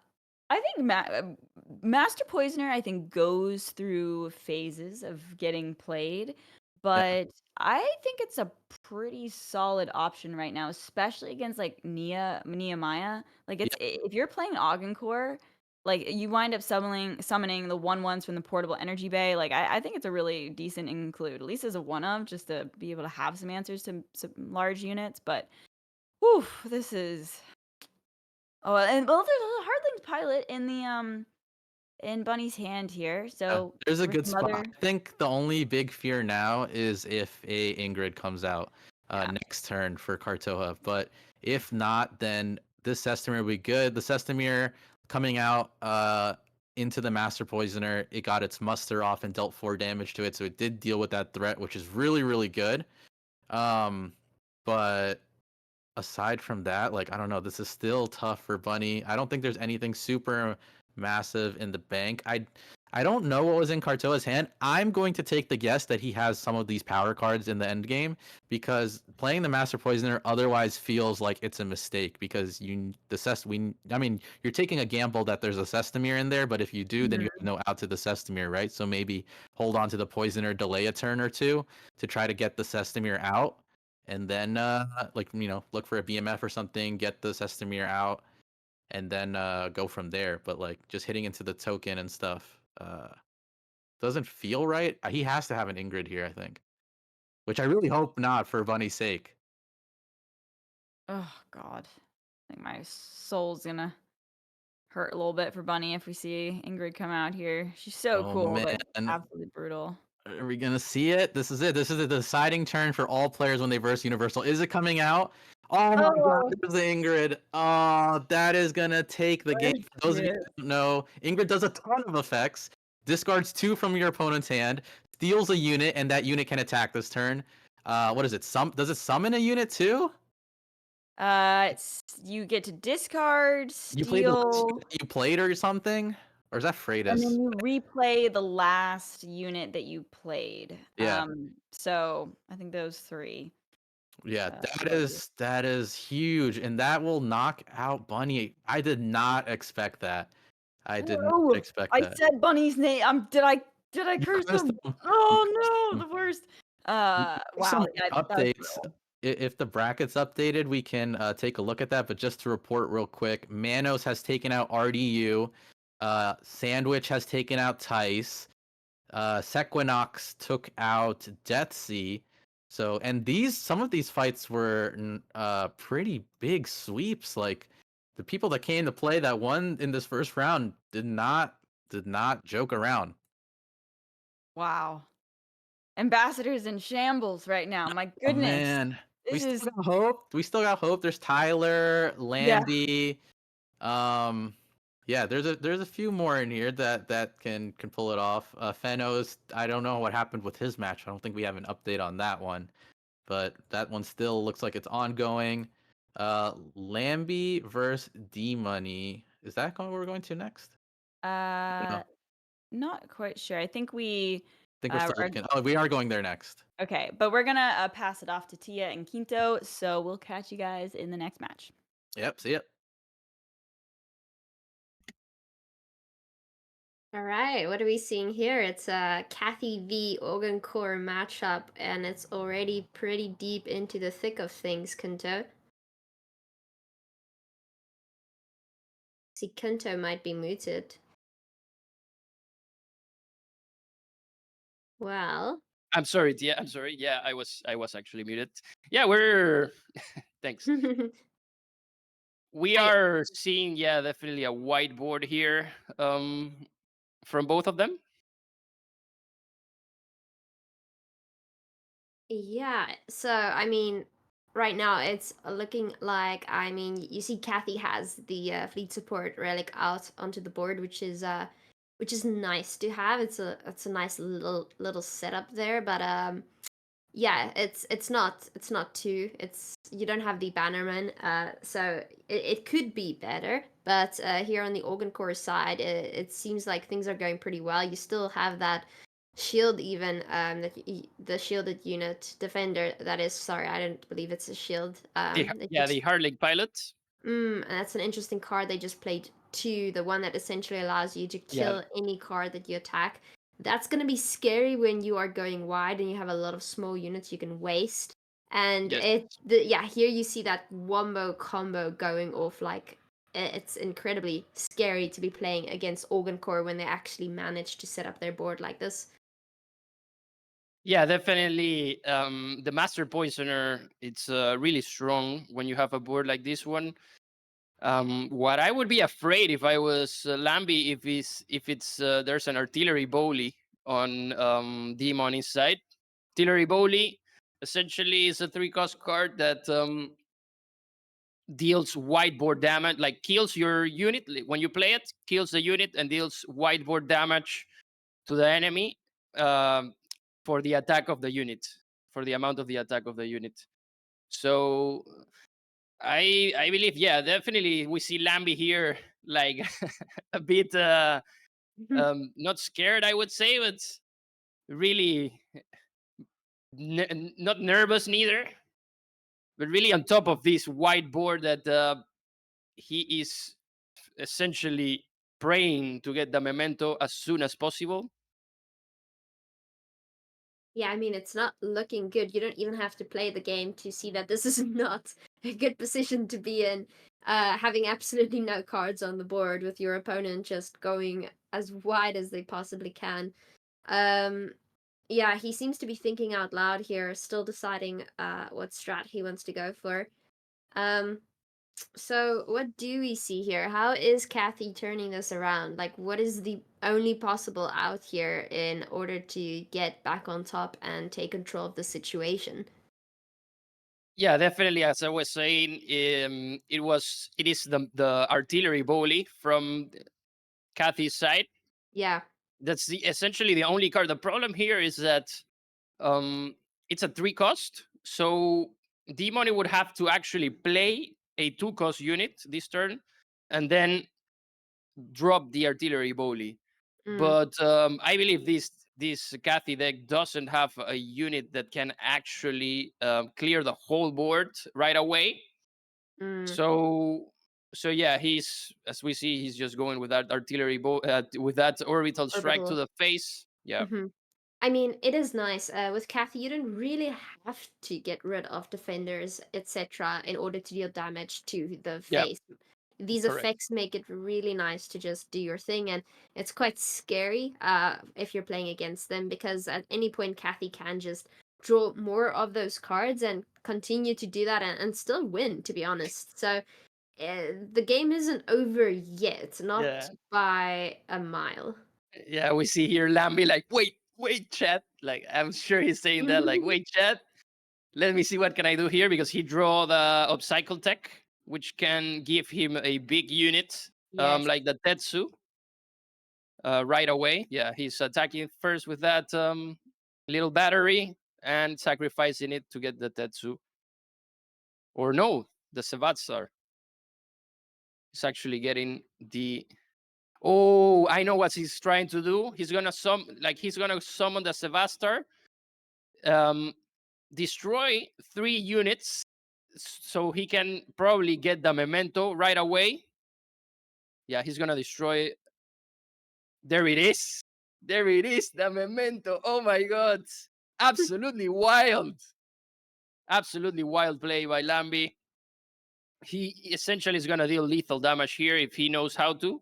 Speaker 1: I think Master Poisoner, I think, goes through phases of getting played,
Speaker 2: Yeah.
Speaker 1: but I think it's a pretty solid option right now, especially against like Nehemiah. Like
Speaker 2: Yeah.
Speaker 1: if you're playing Augencore, like you wind up summoning the 1/1s from the portable energy bay. Like I think it's a really decent include, at least as a one of, just to be able to have some answers to some large units. But whew, this is. Oh, and well, there's a Hardlings pilot in the in Bunny's hand here. So
Speaker 2: There's a
Speaker 1: for
Speaker 2: good
Speaker 1: some
Speaker 2: spot.
Speaker 1: other,
Speaker 2: I think the only big fear now is if a Ingrid comes out
Speaker 1: yeah,
Speaker 2: next turn for Kartoha. But if not, then this Sestamir will be good. The Sestamir coming out into the Master Poisoner, it got its muster off and dealt 4 damage to it, so it did deal with that threat, which is really, really good. But aside from that, like I don't know, this is still tough for Bunny. I don't think there's anything super massive in the bank. I don't know what was in Kartoa's hand. I'm going to take the guess that he has some of these power cards in the end game because playing the Master Poisoner otherwise feels like it's a mistake because I mean, you're taking a gamble that there's a Sestamir in there, but if you do, then you have no out to the Sestamir, right? So maybe hold on to the Poisoner, delay a turn or two to try to get the Sestamir out and then look for a BMF or something, get the Sestamir out, and then go from there. But like just hitting into the token and stuff doesn't feel right. He has to have an Ingrid here, I think, which I really hope not for Bunny's sake.
Speaker 1: oh God, I think my soul's gonna hurt a little bit for Bunny if we see Ingrid come out here. She's so
Speaker 2: Oh
Speaker 1: cool, but
Speaker 2: man,
Speaker 1: absolutely brutal.
Speaker 2: are we gonna see it? This is it. This is the deciding turn for all players when they verse Universal. Is it coming out? Oh my god,
Speaker 1: Oh,
Speaker 2: there's the Ingrid. Oh, that is gonna take the game.
Speaker 1: I
Speaker 2: For those
Speaker 1: see
Speaker 2: of you
Speaker 1: it.
Speaker 2: who don't know, Ingrid does a ton of effects. Discards 2 from your opponent's hand, steals a unit, and that unit can attack this turn. What is it? Does it summon a unit too?
Speaker 1: You get to discard,
Speaker 2: You played the last
Speaker 1: steal,
Speaker 2: unit you played or something? Or is that
Speaker 1: and then
Speaker 2: Freitas?
Speaker 1: you replay the last unit that you played.
Speaker 2: Yeah.
Speaker 1: So I think those three.
Speaker 2: Yeah, that
Speaker 1: Will do.
Speaker 2: is huge, and that will knock out Bunny. I did not expect that. I did not
Speaker 1: Oh,
Speaker 2: expect
Speaker 1: I
Speaker 2: that.
Speaker 1: said Bunny's name. Did I
Speaker 2: You
Speaker 1: curse
Speaker 2: cursed
Speaker 1: him?
Speaker 2: him. You cursed
Speaker 1: Oh no,
Speaker 2: him.
Speaker 1: the worst.
Speaker 2: Some
Speaker 1: Wow, yeah, that was
Speaker 2: updates.
Speaker 1: brutal.
Speaker 2: If the brackets updated, we can take a look at that. But just to report real quick, Manos has taken out RDU. Sandwich has taken out Tice. Sequinox took out Deathsea. So, and some of these fights were pretty big sweeps. Like the people that came to play that won in this first round did not joke around.
Speaker 1: Wow. Ambassadors in shambles right now. My
Speaker 2: Oh
Speaker 1: goodness.
Speaker 2: man, we
Speaker 1: This
Speaker 2: still
Speaker 1: is
Speaker 2: got hope. We still got hope. There's Tyler,
Speaker 1: yeah.
Speaker 2: Lambie, um, Yeah, there's a few more in here that can pull it off. Fenos, I don't know what happened with his match. I don't think we have an update on that one, but that one still looks like it's ongoing. Lambie versus D Money. Is that where we're going to next? No, I
Speaker 1: Not quite sure. I think we
Speaker 2: think we're still
Speaker 1: are
Speaker 2: looking. Oh, we are going there next.
Speaker 1: okay, but we're gonna pass it off to Tia and Quinto, so we'll catch you guys in the next match.
Speaker 2: Yep, see it.
Speaker 3: All right, what are we seeing here? It's a Kathy v Organ Core matchup, and it's already pretty deep into the thick of things, Quinto. See, Quinto might be muted. Well,
Speaker 4: I'm sorry, Tia. I'm sorry. Yeah, I was actually muted. Yeah, we're thanks. We are seeing, yeah, definitely a whiteboard here from both of them.
Speaker 3: yeah, so I mean, right now it's looking like, I mean, you see Kathy has the fleet support relic out onto the board, which is nice to have. It's a nice little setup there, but yeah, it's not too. It's, you don't have the bannerman, so it could be better. But here on the organ core side, it seems like things are going pretty well. You still have that shield, even the shielded unit defender. That is, sorry, I don't believe it's a shield.
Speaker 4: The Hardling pilot.
Speaker 3: And that's an interesting card they just played too. The one that essentially allows you to kill any card that you attack. That's going to be scary when you are going wide and you have a lot of small units you can waste. And
Speaker 4: Yes.
Speaker 3: here you see that wombo combo going off. Like, it's incredibly scary to be playing against Organ Core when they actually manage to set up their board like this.
Speaker 4: Yeah, definitely. The Master Poisoner, it's really strong when you have a board like this one. What I would be afraid if I was Lambie, if it's there's an artillery bowly on Demon's side. Artillery bowly essentially is a 3-cost card that deals whiteboard damage, like kills your unit when you play it, kills the unit and deals whiteboard damage to the enemy for the attack of the unit, for the amount of the attack of the unit. So I believe, yeah, definitely we see Lambie here like a bit not scared, I would say, but really not nervous neither, but really on top of this whiteboard that he is essentially praying to get the memento as soon as possible.
Speaker 3: Yeah, I mean, it's not looking good. You don't even have to play the game to see that this is not a good position to be in. Having absolutely no cards on the board with your opponent just going as wide as they possibly can. Yeah, he seems to be thinking out loud here, still deciding what strat he wants to go for. So what do we see here? How is Kathy turning this around? Like, what is the only possible out here in order to get back on top and take control of the situation?
Speaker 4: Yeah, definitely. As I was saying, it is the artillery bowly from Kathy's side.
Speaker 3: Yeah.
Speaker 4: That's essentially the only card. The problem here is that it's a 3-cost, so D-Money would have to actually play a 2-cost unit this turn, and then drop the artillery bowly. But I believe this Kathy deck doesn't have a unit that can actually clear the whole board right away. So yeah, he's, as we see, he's just going with that artillery with that orbital strike to the face. Yeah.
Speaker 3: I mean, it is nice. With Kathy, you don't really have to get rid of defenders, etc., in order to deal damage to the
Speaker 4: Yeah.
Speaker 3: face. These
Speaker 4: Correct.
Speaker 3: effects make it really nice to just do your thing, and it's quite scary if you're playing against them, because at any point Kathy can just draw more of those cards and continue to do that and still win, to be honest. So the game isn't over yet, not
Speaker 4: Yeah.
Speaker 3: by a mile.
Speaker 4: Yeah, we see here Lambie like, wait, chat. Like, I'm sure he's saying that, like, wait, chat. Let me see what can I do here, because he draw the upcycle tech, which can give him a big unit
Speaker 3: Yes.
Speaker 4: like the Tetsu, right away. Yeah, he's attacking first with that little battery and sacrificing it to get the Tetsu. Or no, the Sevatsar. He's actually getting the. Oh, I know what he's trying to do. He's gonna summon the Sevastar, destroy 3 units, so he can probably get the memento right away. Yeah, he's gonna destroy. There it is. There it is, the memento. Oh my god. Absolutely wild. Absolutely wild play by Lambi. He essentially is gonna deal lethal damage here if he knows how to.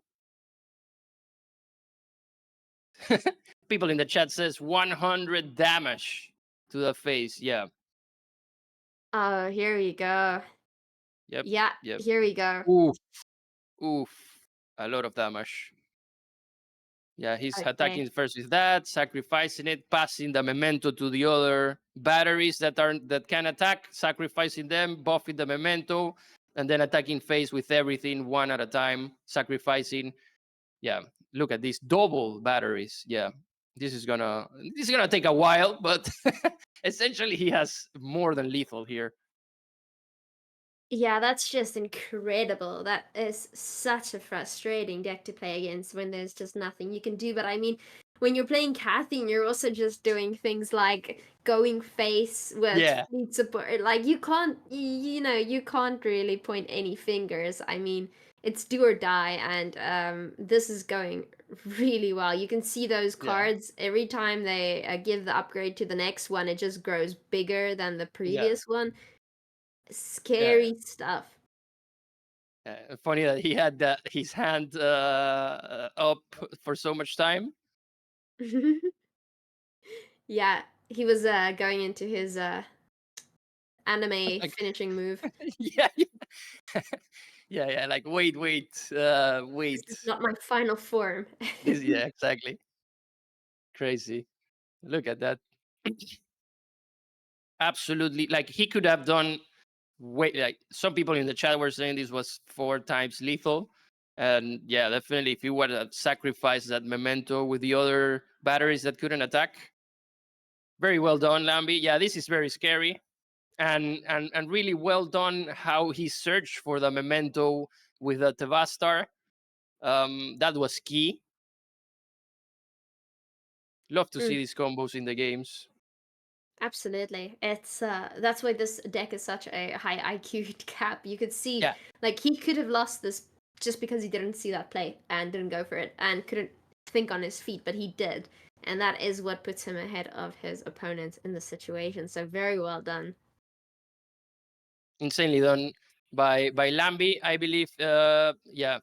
Speaker 4: People in the chat says 100 damage to the face. Yeah.
Speaker 3: Oh, here we go.
Speaker 4: Yep.
Speaker 3: Yeah,
Speaker 4: Yep.
Speaker 3: here we go.
Speaker 4: Oof. Oof. A lot of damage. Yeah, he's
Speaker 3: Okay.
Speaker 4: attacking first with that, sacrificing it, passing the memento to the other batteries that can attack, sacrificing them, buffing the memento, and then attacking face with everything one at a time, sacrificing. Yeah, look at these double batteries. Yeah, this is gonna take a while, but essentially he has more than lethal here.
Speaker 3: Yeah, that's just incredible. That is such a frustrating deck to play against when there's just nothing you can do. But I mean, when you're playing Cathy, you're also just doing things like going face with
Speaker 4: Yeah.
Speaker 3: fleet support. Like you can't, you can't really point any fingers. I mean, it's do or die, and this is going really well. You can see those
Speaker 4: Yeah.
Speaker 3: cards every time they give the upgrade to the next one. It just grows bigger than the previous one. Scary stuff.
Speaker 4: Funny that he had his hand up for so much time.
Speaker 3: Yeah, he was going into his anime
Speaker 4: Like-
Speaker 3: finishing move.
Speaker 4: yeah, yeah. Like wait.
Speaker 3: This is not my final form.
Speaker 4: Yeah, exactly. Crazy. Look at that. Absolutely. Like he could have done. Wait, like some people in the chat were saying this was 4 times lethal. And yeah, definitely if you would have sacrificed that memento with the other batteries that couldn't attack. Very well done, Lambi. Yeah, this is very scary. And really well done how he searched for the memento with the Tevastar. That was key. Love to see these combos in the games.
Speaker 3: Absolutely. It's that's why this deck is such a high IQ cap. You could see like he could have lost this just because he didn't see that play and didn't go for it and couldn't think on his feet, but he did. And that is what puts him ahead of his opponent in the situation. So very well done.
Speaker 4: Insanely done by Lambi, I believe. Yeah,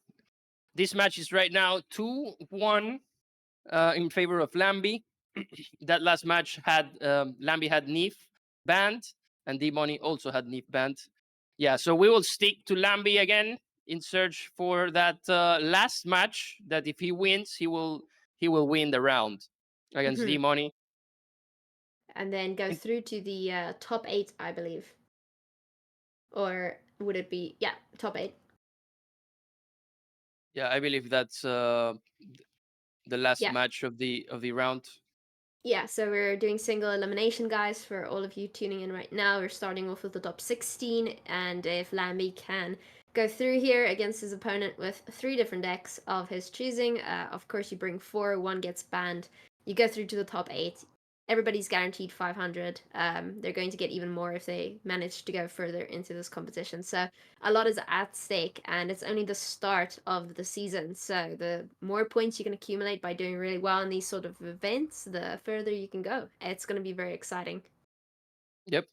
Speaker 4: this match is right now 2-1 in favor of Lambi. That last match had Lambi had Neef banned, and D-Money also had Neef banned. Yeah, so we will stick to Lambi again in search for that last match. That if he wins, he will win the round against D-Money.
Speaker 3: And then go through to the top 8, I believe. Or would it be top 8?
Speaker 4: Yeah, I believe that's the last match of the round.
Speaker 3: Yeah, so we're doing single elimination, guys, for all of you tuning in right now. We're starting off with the top 16, and if Lambi can go through here against his opponent with 3 different decks of his choosing, of course you bring 4, 1 gets banned, you go through to the top 8. Everybody's guaranteed 500. They're going to get even more if they manage to go further into this competition. So a lot is at stake, and it's only the start of the season. So the more points you can accumulate by doing really well in these sort of events, the further you can go. It's going to be very exciting.
Speaker 4: Yep.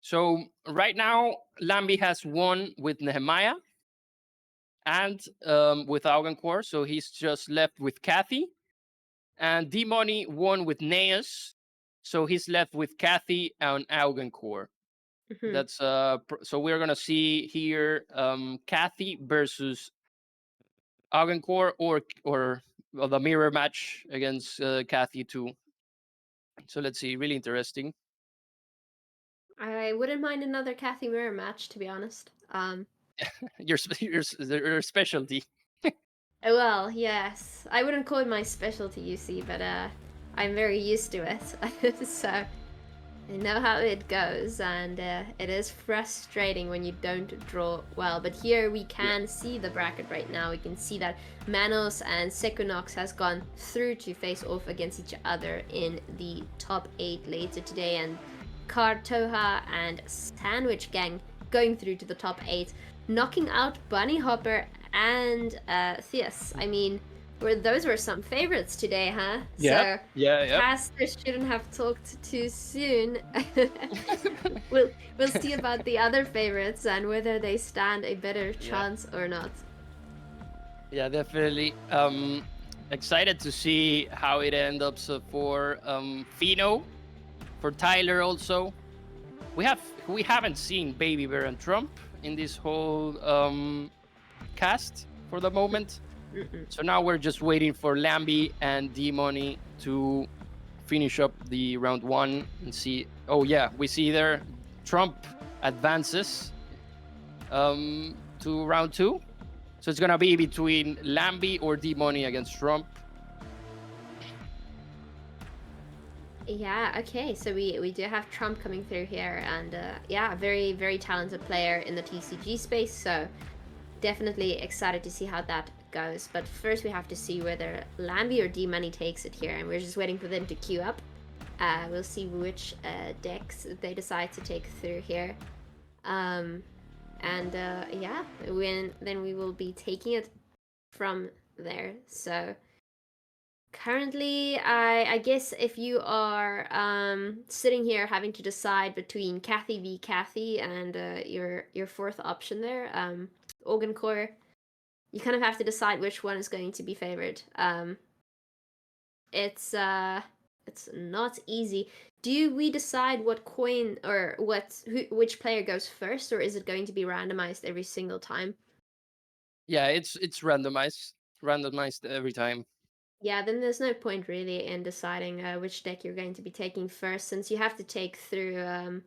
Speaker 4: So right now, Lambi has won with Nehemiah and with Augencore. So he's just left with Cathy. And D-Money won with Neus. So he's left with Cathy and Augencore. That's so we're gonna see here Cathy versus Augencore or the mirror match against Cathy too. So let's see, really interesting.
Speaker 3: I wouldn't mind another Cathy mirror match, to be honest.
Speaker 4: Your specialty.
Speaker 3: Well, yes. I wouldn't call it my specialty, you see, but I'm very used to it. So I know how it goes, and it is frustrating when you don't draw well. But here we can see the bracket right now. We can see that Manos and Sequinox has gone through to face off against each other in the top 8 later today, and Kartoha and Sandwich Gang going through to the top 8, knocking out Bunny Hopper and Theus. I mean, those were some favorites today, huh?
Speaker 4: Yeah,
Speaker 3: So
Speaker 4: yeah.
Speaker 3: Caster shouldn't have talked too soon. we'll see about the other favorites and whether they stand a better chance or not.
Speaker 4: Yeah, definitely. Excited to see how it ends up for Fino, for Tyler also. We haven't seen Baby Bear and Trump in this whole cast for the moment. So now we're just waiting for Lambie and D-Money to finish up the round 1 and see. Oh yeah, we see there Trump advances to round 2. So it's gonna be between Lambie or D-Money against Trump.
Speaker 3: Yeah, okay, so we do have Trump coming through here, and yeah, very, very talented player in the TCG space, so definitely excited to see how that goes. But first we have to see whether Lambie or D-Money takes it here, and we're just waiting for them to queue up. We'll see which decks they decide to take through here. And yeah, then we will be taking it from there. So currently, I guess if you are sitting here having to decide between Kathy v Kathy and your fourth option there, Organ Core, you kind of have to decide which one is going to be favored. It's not easy. Do we decide what coin or which player goes first, or is it going to be randomized every single time?
Speaker 4: Yeah, it's randomized every time.
Speaker 3: Yeah, then there's no point really in deciding which deck you're going to be taking first, since you have to take through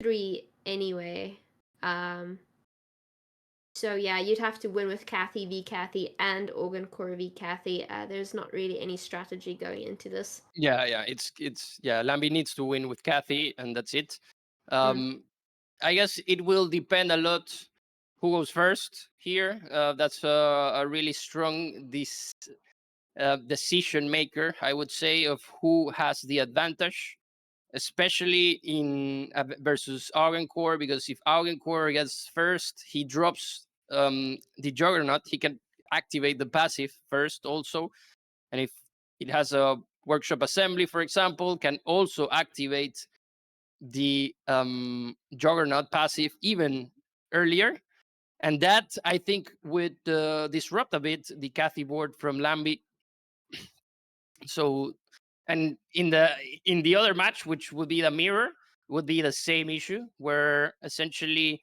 Speaker 3: 3 anyway. So yeah, you'd have to win with Kathy v Kathy and Organ Core v Kathy. There's not really any strategy going into this.
Speaker 4: Yeah, it's Lambie needs to win with Kathy, and that's it. I guess it will depend a lot who goes first here. That's a really strong decision maker, I would say, of who has the advantage, especially in versus Augencore, because if Augencore gets first, he drops the Juggernaut. He can activate the passive first also, and if it has a workshop assembly, for example, can also activate the Juggernaut passive even earlier. And that, I think, would disrupt a bit the Cathy board from Lambie. So, and in the other match, which would be the mirror, would be the same issue, where essentially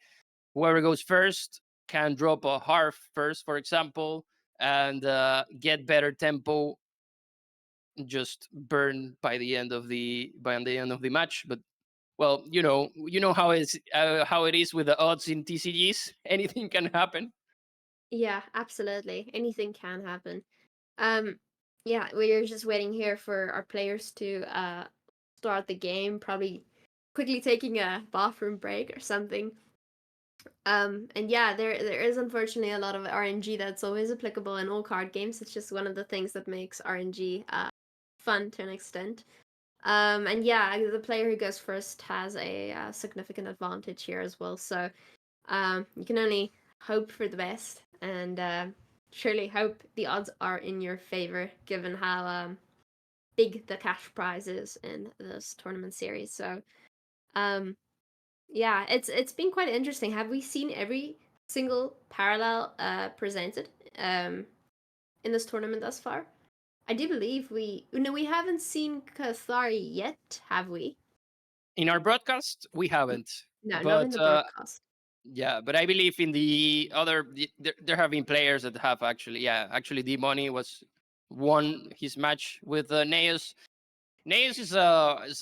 Speaker 4: whoever goes first can drop a Harf first, for example, and get better tempo, just burn by the end of the match. But well, you know how it is with the odds in TCGs. Anything can happen.
Speaker 3: Yeah, absolutely. Anything can happen. Yeah, we're just waiting here for our players to start the game, probably quickly taking a bathroom break or something. And yeah, there is unfortunately a lot of RNG that's always applicable in all card games. It's just one of the things that makes RNG fun to an extent. And yeah, the player who goes first has a significant advantage here as well. So you can only hope for the best, and surely hope the odds are in your favor, given how big the cash prize is in this tournament series. So yeah, it's been quite interesting. Have we seen every single parallel presented in this tournament thus far? I do believe we haven't seen Kathari yet, have we?
Speaker 4: In our broadcast, we haven't.
Speaker 3: No,
Speaker 4: but,
Speaker 3: not in the broadcast.
Speaker 4: Yeah, but I believe in the other, there have been players that have actually D-Money won his match with Neos. Neos is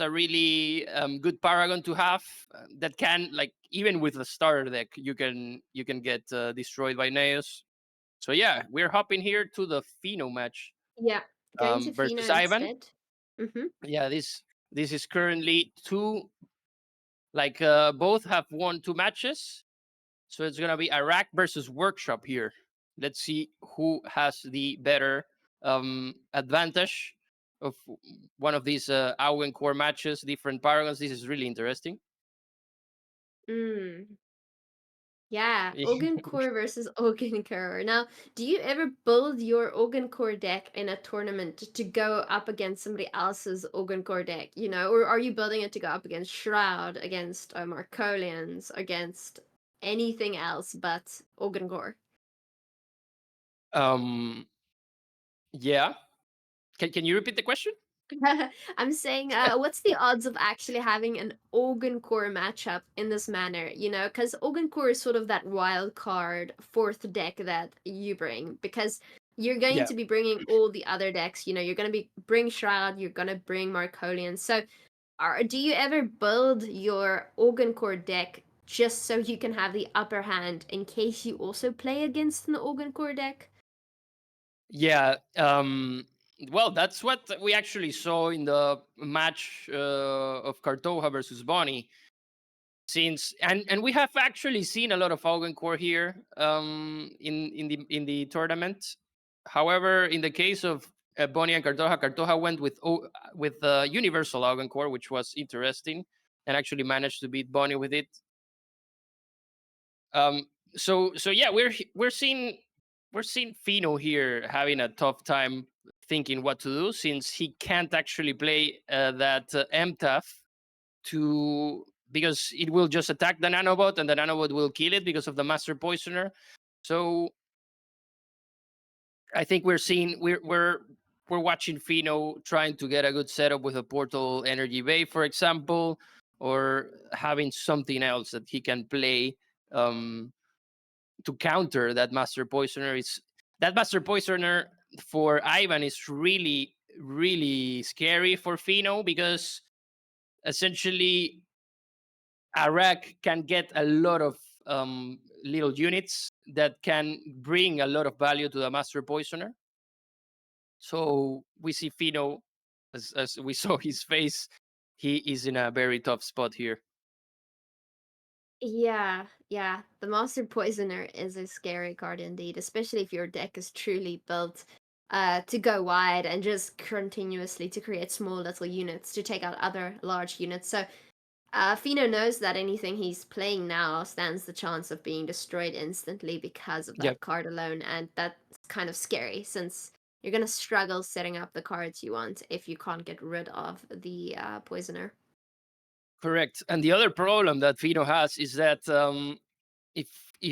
Speaker 4: a really good paragon to have that can, like, even with a starter deck, you can get destroyed by Neos. So yeah, we're hopping here to the Fino match
Speaker 3: Yeah, going to Fino
Speaker 4: versus Ivan.
Speaker 3: instead. Mm-hmm.
Speaker 4: Yeah, this is currently two. Like both have won 2 matches, so it's gonna be Iraq versus Workshop here. Let's see who has the better advantage of one of these Augen core matches, different paragons. This is really interesting.
Speaker 3: Mm. Yeah,
Speaker 4: Yeah.
Speaker 3: Organ Core versus Organ Core. Now, do you ever build your Organ Core deck in a tournament to go up against somebody else's Organ Core deck, you know? Or are you building it to go up against Shroud, against Markolians, against anything else but Organ Core?
Speaker 4: Yeah. Can you repeat the question?
Speaker 3: I'm saying, what's the odds of actually having an Organ Core matchup in this manner? You know, because Organ Core is sort of that wild card fourth deck that you bring, because you're going
Speaker 4: Yeah.
Speaker 3: to be bringing all the other decks. You know, you're going to bring Shroud, you're going to bring Markolian. So, do you ever build your Organ Core deck just so you can have the upper hand in case you also play against an Organ Core deck?
Speaker 4: Yeah. Well, that's what we actually saw in the match of Kartoha versus Bonnie. Since and we have actually seen a lot of Augen core here in the tournament. However, in the case of Bonnie and Kartoha went with universal Augen core, which was interesting, and actually managed to beat Bonnie with it. So yeah, we're seeing Fino here having a tough time thinking what to do, since he can't actually play that MTAF because it will just attack the nanobot and the nanobot will kill it because of the master poisoner. So I think we're watching Fino trying to get a good setup with a portal energy bay, for example, or having something else that he can play to counter that master poisoner. That master poisoner for Ivan is really scary for Fino, because essentially Iraq can get a lot of little units that can bring a lot of value to the master poisoner. So we see Fino, as we saw his face, he is in a very tough spot here.
Speaker 3: Yeah, yeah. The Master Poisoner is a scary card indeed, especially if your deck is truly built to go wide and just continuously to create small little units to take out other large units. So Fino knows that anything he's playing now stands the chance of being destroyed instantly because of that card alone, and that's kind of scary since you're gonna struggle setting up the cards you want if you can't get rid of the Poisoner.
Speaker 4: Correct. And the other problem that Fino has is that if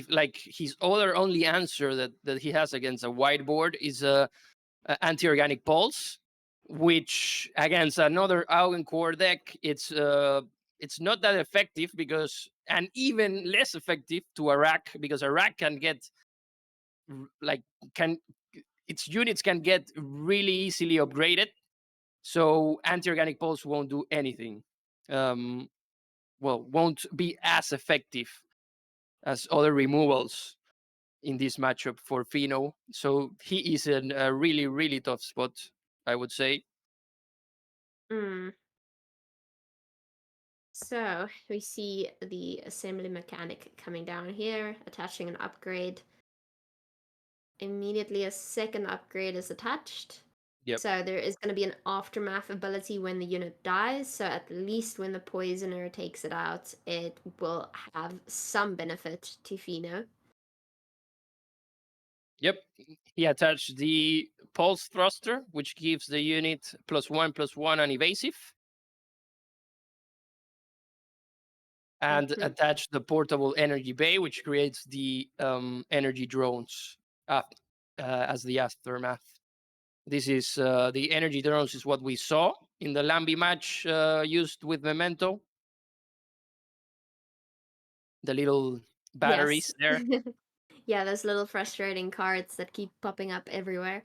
Speaker 4: like his other only answer that he has against a whiteboard is a anti-organic pulse, which against another Augen core deck, it's not that effective, because, and even less effective to Iraq, because Iraq can get its units can get really easily upgraded. So anti-organic pulse won't do anything. Won't be as effective as other removals in this matchup for Fino. So he is in a really tough spot, I would say.
Speaker 3: Mm. So we see the assembly mechanic coming down here, attaching an upgrade. Immediately a second upgrade is attached.
Speaker 4: Yep.
Speaker 3: So there is going to be an aftermath ability when the unit dies. So at least when the poisoner takes it out, it will have some benefit to Fino.
Speaker 4: Yep. He attached the pulse thruster, which gives the unit +1/+1 on evasive. And attach the portable energy bay, which creates the energy drones as the aftermath. This is the energy drones is what we saw in the Lambi match used with Memento. The little batteries there.
Speaker 3: Yeah, those little frustrating cards that keep popping up everywhere.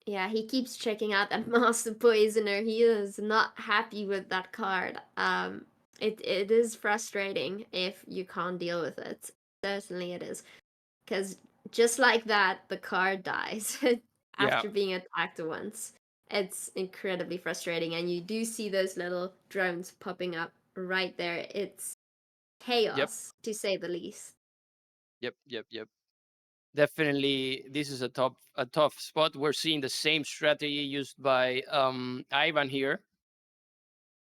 Speaker 3: Yeah, he keeps checking out that Master Poisoner. He is not happy with that card. It is frustrating if you can't deal with it. Certainly it is. Because just like that, the card dies after being attacked once. It's incredibly frustrating, and you do see those little drones popping up right there. It's chaos, to say the least.
Speaker 4: Yep. Definitely, this is a tough spot. We're seeing the same strategy used by Ivan here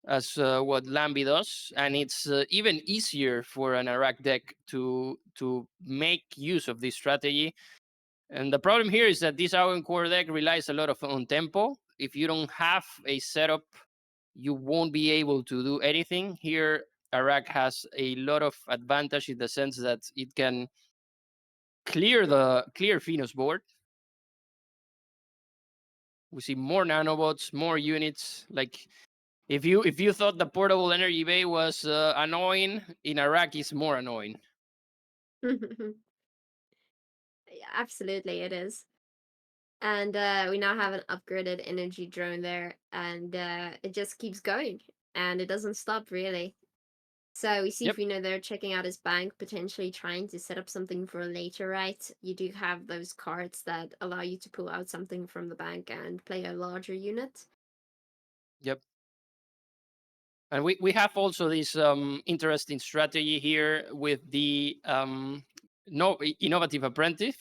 Speaker 4: as what Lambi does, and it's even easier for an Arak deck to make use of this strategy. And the problem here is that this Augen core deck relies a lot on tempo. If you don't have a setup, you won't be able to do anything. Here, Arak has a lot of advantage in the sense that it can clear Phenos board. We see more nanobots, more units. Like if you thought the portable energy bay was annoying, in Arak it's more annoying.
Speaker 3: Yeah, absolutely, it is. And we now have an upgraded energy drone there, and it just keeps going, and it doesn't stop really. So we see
Speaker 4: Yep.
Speaker 3: Fino there checking out his bank, potentially trying to set up something for later, right? You do have those cards that allow you to pull out something from the bank and play a larger unit.
Speaker 4: Yep. And we have also this interesting strategy here with the innovative apprentice,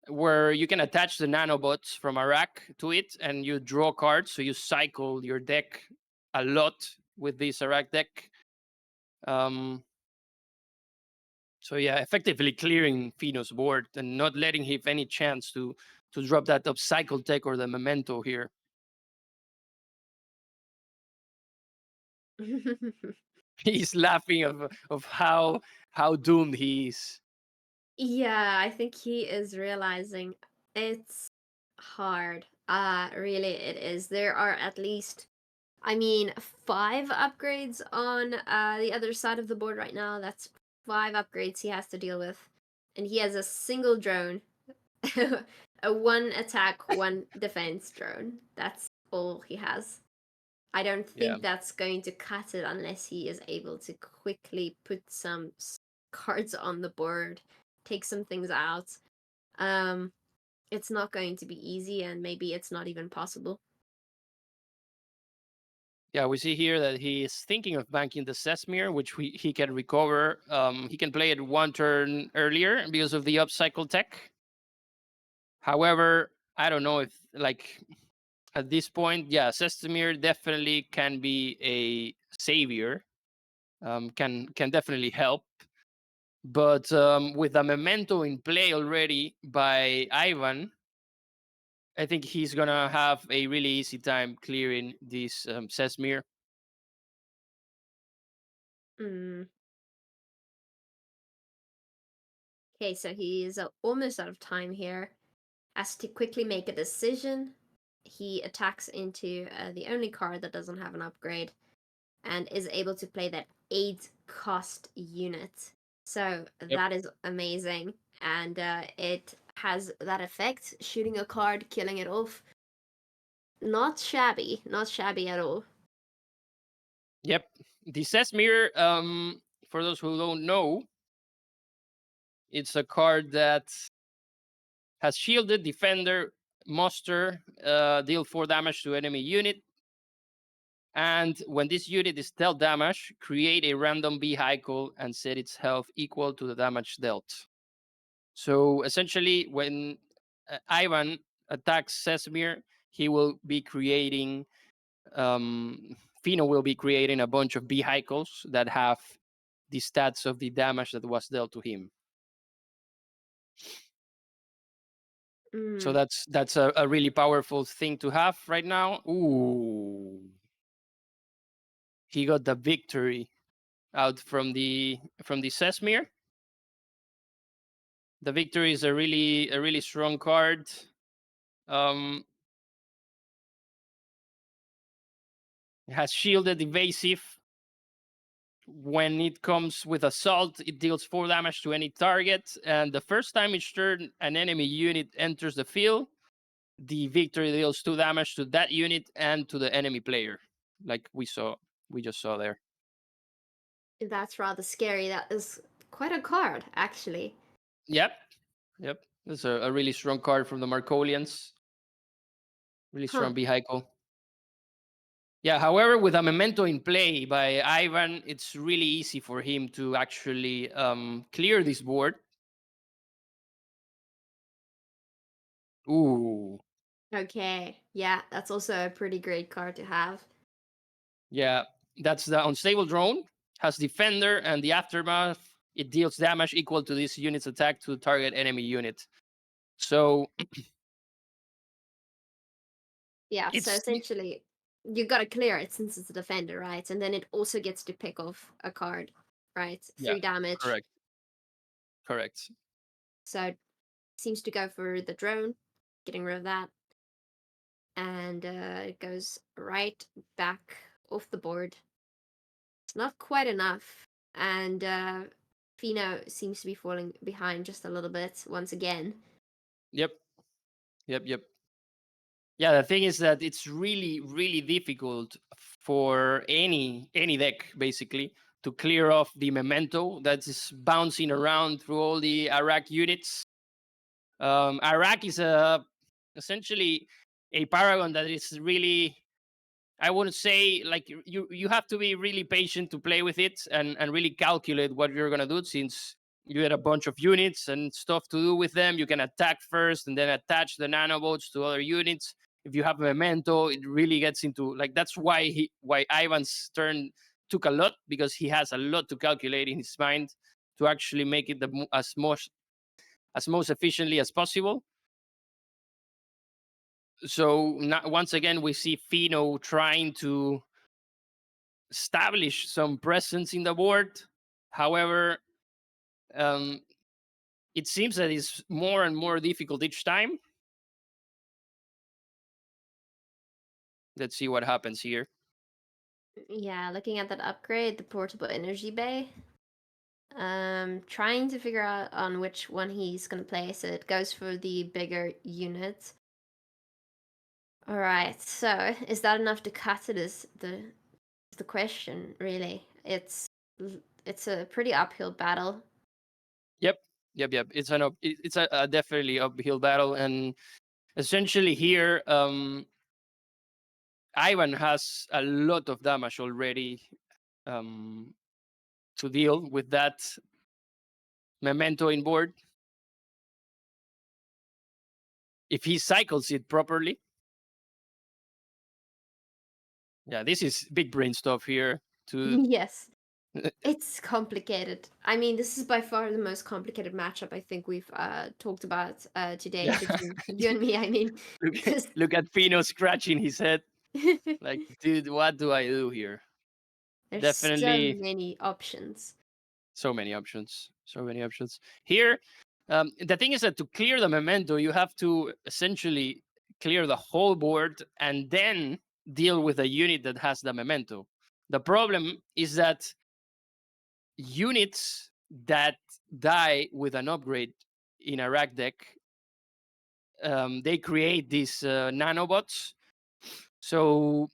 Speaker 4: where you can attach the nanobots from Arak to it and you draw cards. So you cycle your deck a lot with this Arak deck. So yeah, effectively clearing Phenos board and not letting him any chance to drop that upcycle tech or the memento here. He's laughing of how doomed he is.
Speaker 3: Yeah, I think he is realizing it's hard. Really it is. There are at least, I mean, 5 upgrades on the other side of the board right now. That's 5 upgrades he has to deal with. And he has a single drone. A 1 attack, 1 defense drone. That's all he has. I don't think that's going to cut it unless he is able to quickly put some cards on the board, take some things out. It's not going to be easy, and maybe it's not even possible.
Speaker 4: Yeah, we see here that he is thinking of banking the Sesmir, which he can recover. He can play it 1 turn earlier because of the upcycle tech. However, I don't know if, like, at this point, yeah, Sesmir definitely can be a savior. Can definitely help. But with a memento in play already by Ivan, I think he's gonna have a really easy time clearing this Sesmir.
Speaker 3: Okay, so he is almost out of time here. Has to quickly make a decision. He attacks into the only card that doesn't have an upgrade and is able to play that 8 cost unit. So that is amazing. And it has that effect, shooting a card, killing it off. Not shabby at all.
Speaker 4: Yep. The Sesmir, for those who don't know, it's a card that has shielded, defender, muster, deal 4 damage to enemy unit. And when this unit is dealt damage, create a random vehicle and set its health equal to the damage dealt. So essentially, when Ivan attacks Sesmir, he will be creating, Fino will be creating a bunch of vehicles that have the stats of the damage that was dealt to him. So that's a really powerful thing to have right now. Ooh. He got the victory out from the Sesmir. The victory is a really strong card. It has shielded, evasive. When it comes with assault, it deals 4 damage to any target, and the first time each turn an enemy unit enters the field, the victory deals 2 damage to that unit and to the enemy player, like we just saw there.
Speaker 3: That's rather scary. That is quite a card, actually.
Speaker 4: Yep. That's a really strong card from the Markolians. Really strong vehicle. Yeah, however, with a memento in play by Ivan, it's really easy for him to actually clear this board. Ooh.
Speaker 3: Okay, yeah, that's also a pretty great card to have.
Speaker 4: Yeah, that's the unstable drone. Has defender and the aftermath. It deals damage equal to this unit's attack to target enemy unit. So
Speaker 3: Yeah, so
Speaker 4: it's
Speaker 3: essentially, you gotta clear it since it's a defender, right? And then it also gets to pick off a card, right?
Speaker 4: yeah,
Speaker 3: 3 damage.
Speaker 4: correct.
Speaker 3: So it seems to go for the drone, getting rid of that. And it goes right back off the board. It's not quite enough. And Fino seems to be falling behind just a little bit once again.
Speaker 4: Yep. Yeah, the thing is that it's really difficult for any deck basically to clear off the memento that is bouncing around through all the Iraq units. Iraq is essentially a paragon that is really, I wouldn't say, like, you have to be really patient to play with it and really calculate what you're gonna do, since you get a bunch of units and stuff to do with them. You can attack first and then attach the nanobots to other units. If you have memento, it really gets into, like, that's why Ivan's turn took a lot, because he has a lot to calculate in his mind to actually make it as most efficiently as possible. So once again, we see Fino trying to establish some presence in the board. However, it seems that it's more and more difficult each time. Let's see what happens here.
Speaker 3: Yeah, looking at that upgrade, the portable energy bay. Trying to figure out on which one he's gonna place it. Goes for the bigger unit. Alright, so is that enough to cut it is the question, really. It's a pretty uphill battle.
Speaker 4: Yep. It's a definitely uphill battle, and essentially here, Ivan has a lot of damage already to deal with that memento in board. If he cycles it properly. Yeah, this is big brain stuff here.
Speaker 3: Yes. It's complicated. I mean, this is by far the most complicated matchup I think we've talked about today
Speaker 4: Yeah.
Speaker 3: between you and me. I mean,
Speaker 4: Look at Fino scratching his head. Like, dude, what do I do here?
Speaker 3: there's
Speaker 4: Definitely
Speaker 3: so many options.
Speaker 4: so many options. Here, the thing is that to clear the memento, you have to essentially clear the whole board and then deal with a unit that has the memento. The problem is that units that die with an upgrade in a rack deck, they create these nanobots. So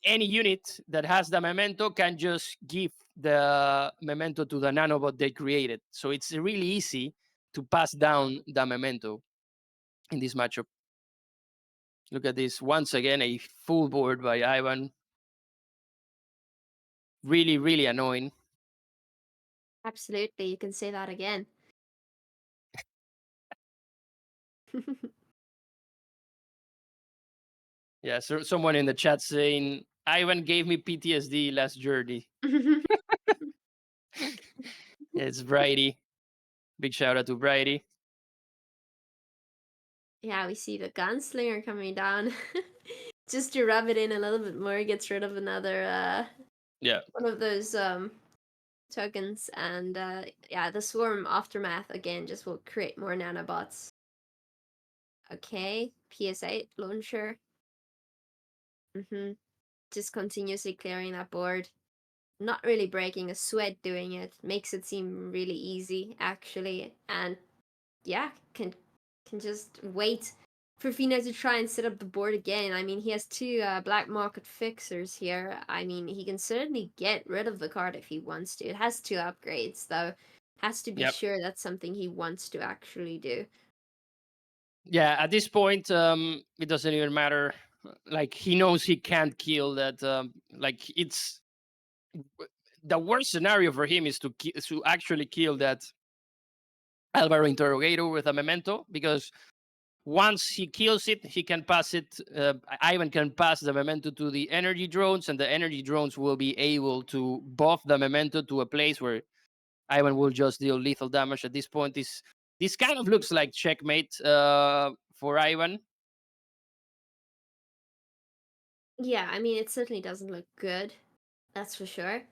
Speaker 4: any unit that has the memento can just give the memento to the nanobot they created. So it's really easy to pass down the memento in this matchup. Look at this. Once again, a full board by Ivan. Really annoying.
Speaker 3: Absolutely, you can say that again.
Speaker 4: Yeah, so someone in the chat saying, Ivan gave me PTSD last journey. Yeah, it's Brighty. Big shout out to Brighty.
Speaker 3: Yeah, we see the gunslinger coming down. Just to rub it in a little bit more, gets rid of another one of those tokens, and yeah, the swarm aftermath again just will create more nanobots. Okay, PS8 launcher. Just continuously clearing that board. Not really breaking a sweat doing it. Makes it seem really easy, actually. And yeah, can just wait for Fino to try and set up the board again. I mean, he has 2 black market fixers here. I mean, he can certainly get rid of the card if he wants to. It has 2 upgrades, though. Has to be
Speaker 4: Yep.
Speaker 3: sure that's something he wants to actually do.
Speaker 4: Yeah, at this point, it doesn't even matter. Like, he knows he can't kill that. Like, it's the worst scenario for him is to actually kill that Alvaro Interrogator with a memento, because once he kills it, he can pass it. Ivan can pass the memento to the energy drones, and the energy drones will be able to buff the memento to a place where Ivan will just deal lethal damage. At this point, this kind of looks like checkmate for Ivan.
Speaker 3: Yeah, I mean, it certainly doesn't look good. That's for sure.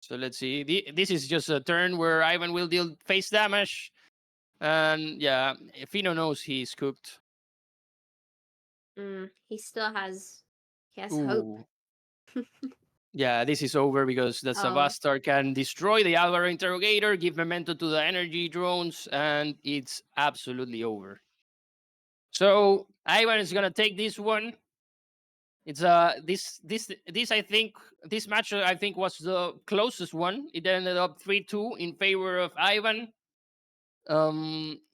Speaker 4: So let's see. This is just a turn where Ivan will deal face damage. And yeah, Fino knows he's cooked.
Speaker 3: He still has... He has hope.
Speaker 4: Ooh. Yeah, this is over because the
Speaker 3: Oh.
Speaker 4: Savastar can destroy the Alvaro Interrogator, give memento to the energy drones, and it's absolutely over. So Ivan is gonna take this one. It's this I think this match I think was the closest one. It ended up 3-2 in favor of Ivan.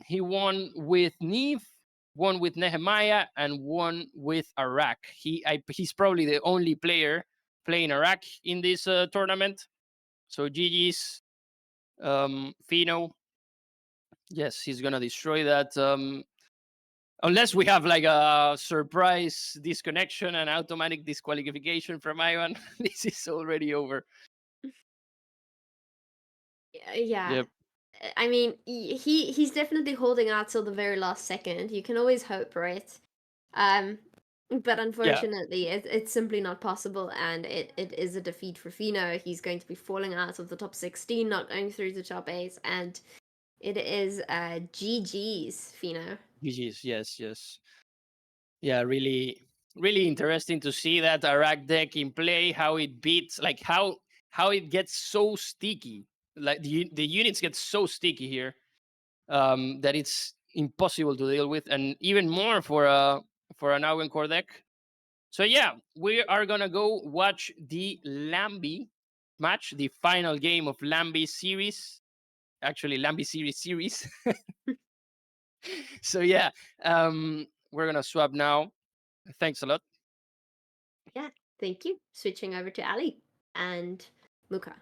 Speaker 4: He won with Neve, won with Nehemiah, and won with Arak. He's probably the only player playing Arak in this tournament. So GG's, Fino. Yes, he's gonna destroy that. Unless we have like a surprise disconnection and automatic disqualification from Ivan, this is already over.
Speaker 3: Yeah.
Speaker 4: Yep.
Speaker 3: I mean, he's definitely holding out till the very last second. You can always hope, right? But unfortunately, it's simply not possible, and it is a defeat for Fino. He's going to be falling out of the top 16, not going through the top 8, and it is GG's, Fino.
Speaker 4: GG's, yes. Yeah, really, really interesting to see that Arak deck in play, how it beats, like how it gets so sticky. Like the units get so sticky here, that it's impossible to deal with, and even more for an Augen core deck. So yeah, we are gonna go watch the Lambi match, the final game of Lambi series. Actually, Lambi series. So yeah, we're gonna swap now. Thanks a lot.
Speaker 3: Yeah, thank you. Switching over to Ali and Mookah.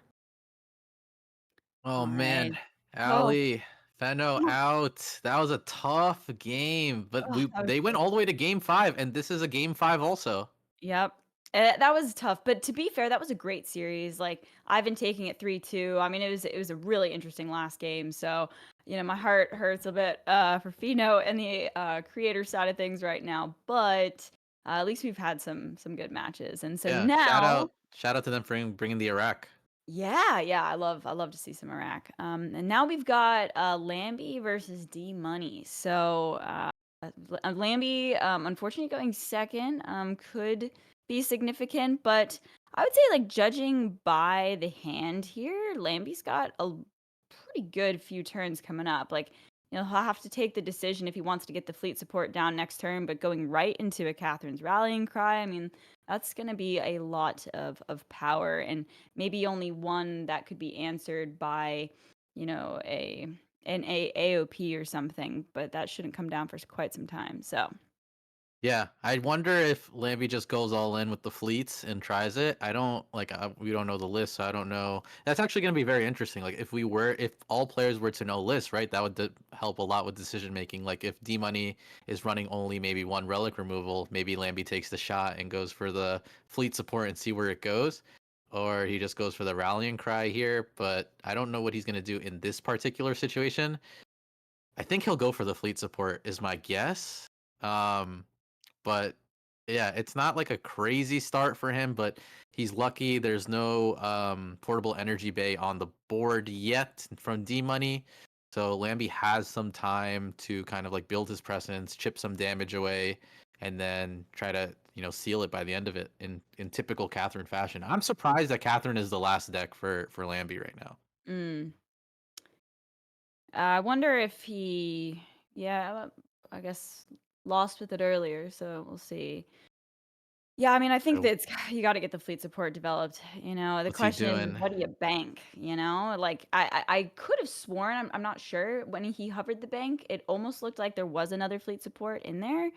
Speaker 2: Oh
Speaker 1: All
Speaker 2: man,
Speaker 1: right.
Speaker 2: Allie, Feno out. That was a tough game, but
Speaker 1: Oh, that was
Speaker 2: they went
Speaker 1: so-
Speaker 2: all the way to game 5, and this is a game 5 also.
Speaker 1: Yep. That was tough, but to be fair, that was a great series. Like I've been taking it 3-2. I mean, it was a really interesting last game. So my heart hurts a bit for Fino and the creator side of things right now. But at least we've had some good matches, and so
Speaker 2: Yeah,
Speaker 1: now,
Speaker 2: shout out to them for bringing the Iraq.
Speaker 1: yeah, I love to see some Iraq. And now we've got Lambie versus D Money. So Lambie, unfortunately, going second could be significant, but I would say, like, judging by the hand here, Lambie's got a pretty good few turns coming up. Like, he'll have to take the decision if he wants to get the fleet support down next turn, but going right into a Catherine's rallying cry, I mean, that's going to be a lot of power, and maybe only one that could be answered by, an AOP or something, but that shouldn't come down for quite some time. So
Speaker 2: Yeah, I wonder if Lambie just goes all in with the fleets and tries it. I don't like we don't know the list, so I don't know. That's actually going to be very interesting. Like if all players were to know lists, right? That would help a lot with decision making. Like if D Money is running only maybe one relic removal, maybe Lambie takes the shot and goes for the fleet support and see where it goes, or he just goes for the rallying cry here. But I don't know what he's going to do in this particular situation. I think he'll go for the fleet support is my guess. But yeah, it's not like a crazy start for him, but he's lucky there's no portable energy bay on the board yet from D Money. So Lambie has some time to kind of like build his presence, chip some damage away, and then try to, seal it by the end of it in typical Catherine fashion. I'm surprised that Catherine is the last deck for Lambie right now.
Speaker 1: mm. I wonder if he, yeah, I guess lost with it earlier, so we'll see. Yeah, I mean, I think
Speaker 2: So
Speaker 1: that you got to get the fleet support developed. The
Speaker 2: what's he
Speaker 1: question is,
Speaker 2: doing?
Speaker 1: what do you bank? Like I could have sworn, I'm not sure, when he hovered the bank, it almost looked like there was another fleet support in there.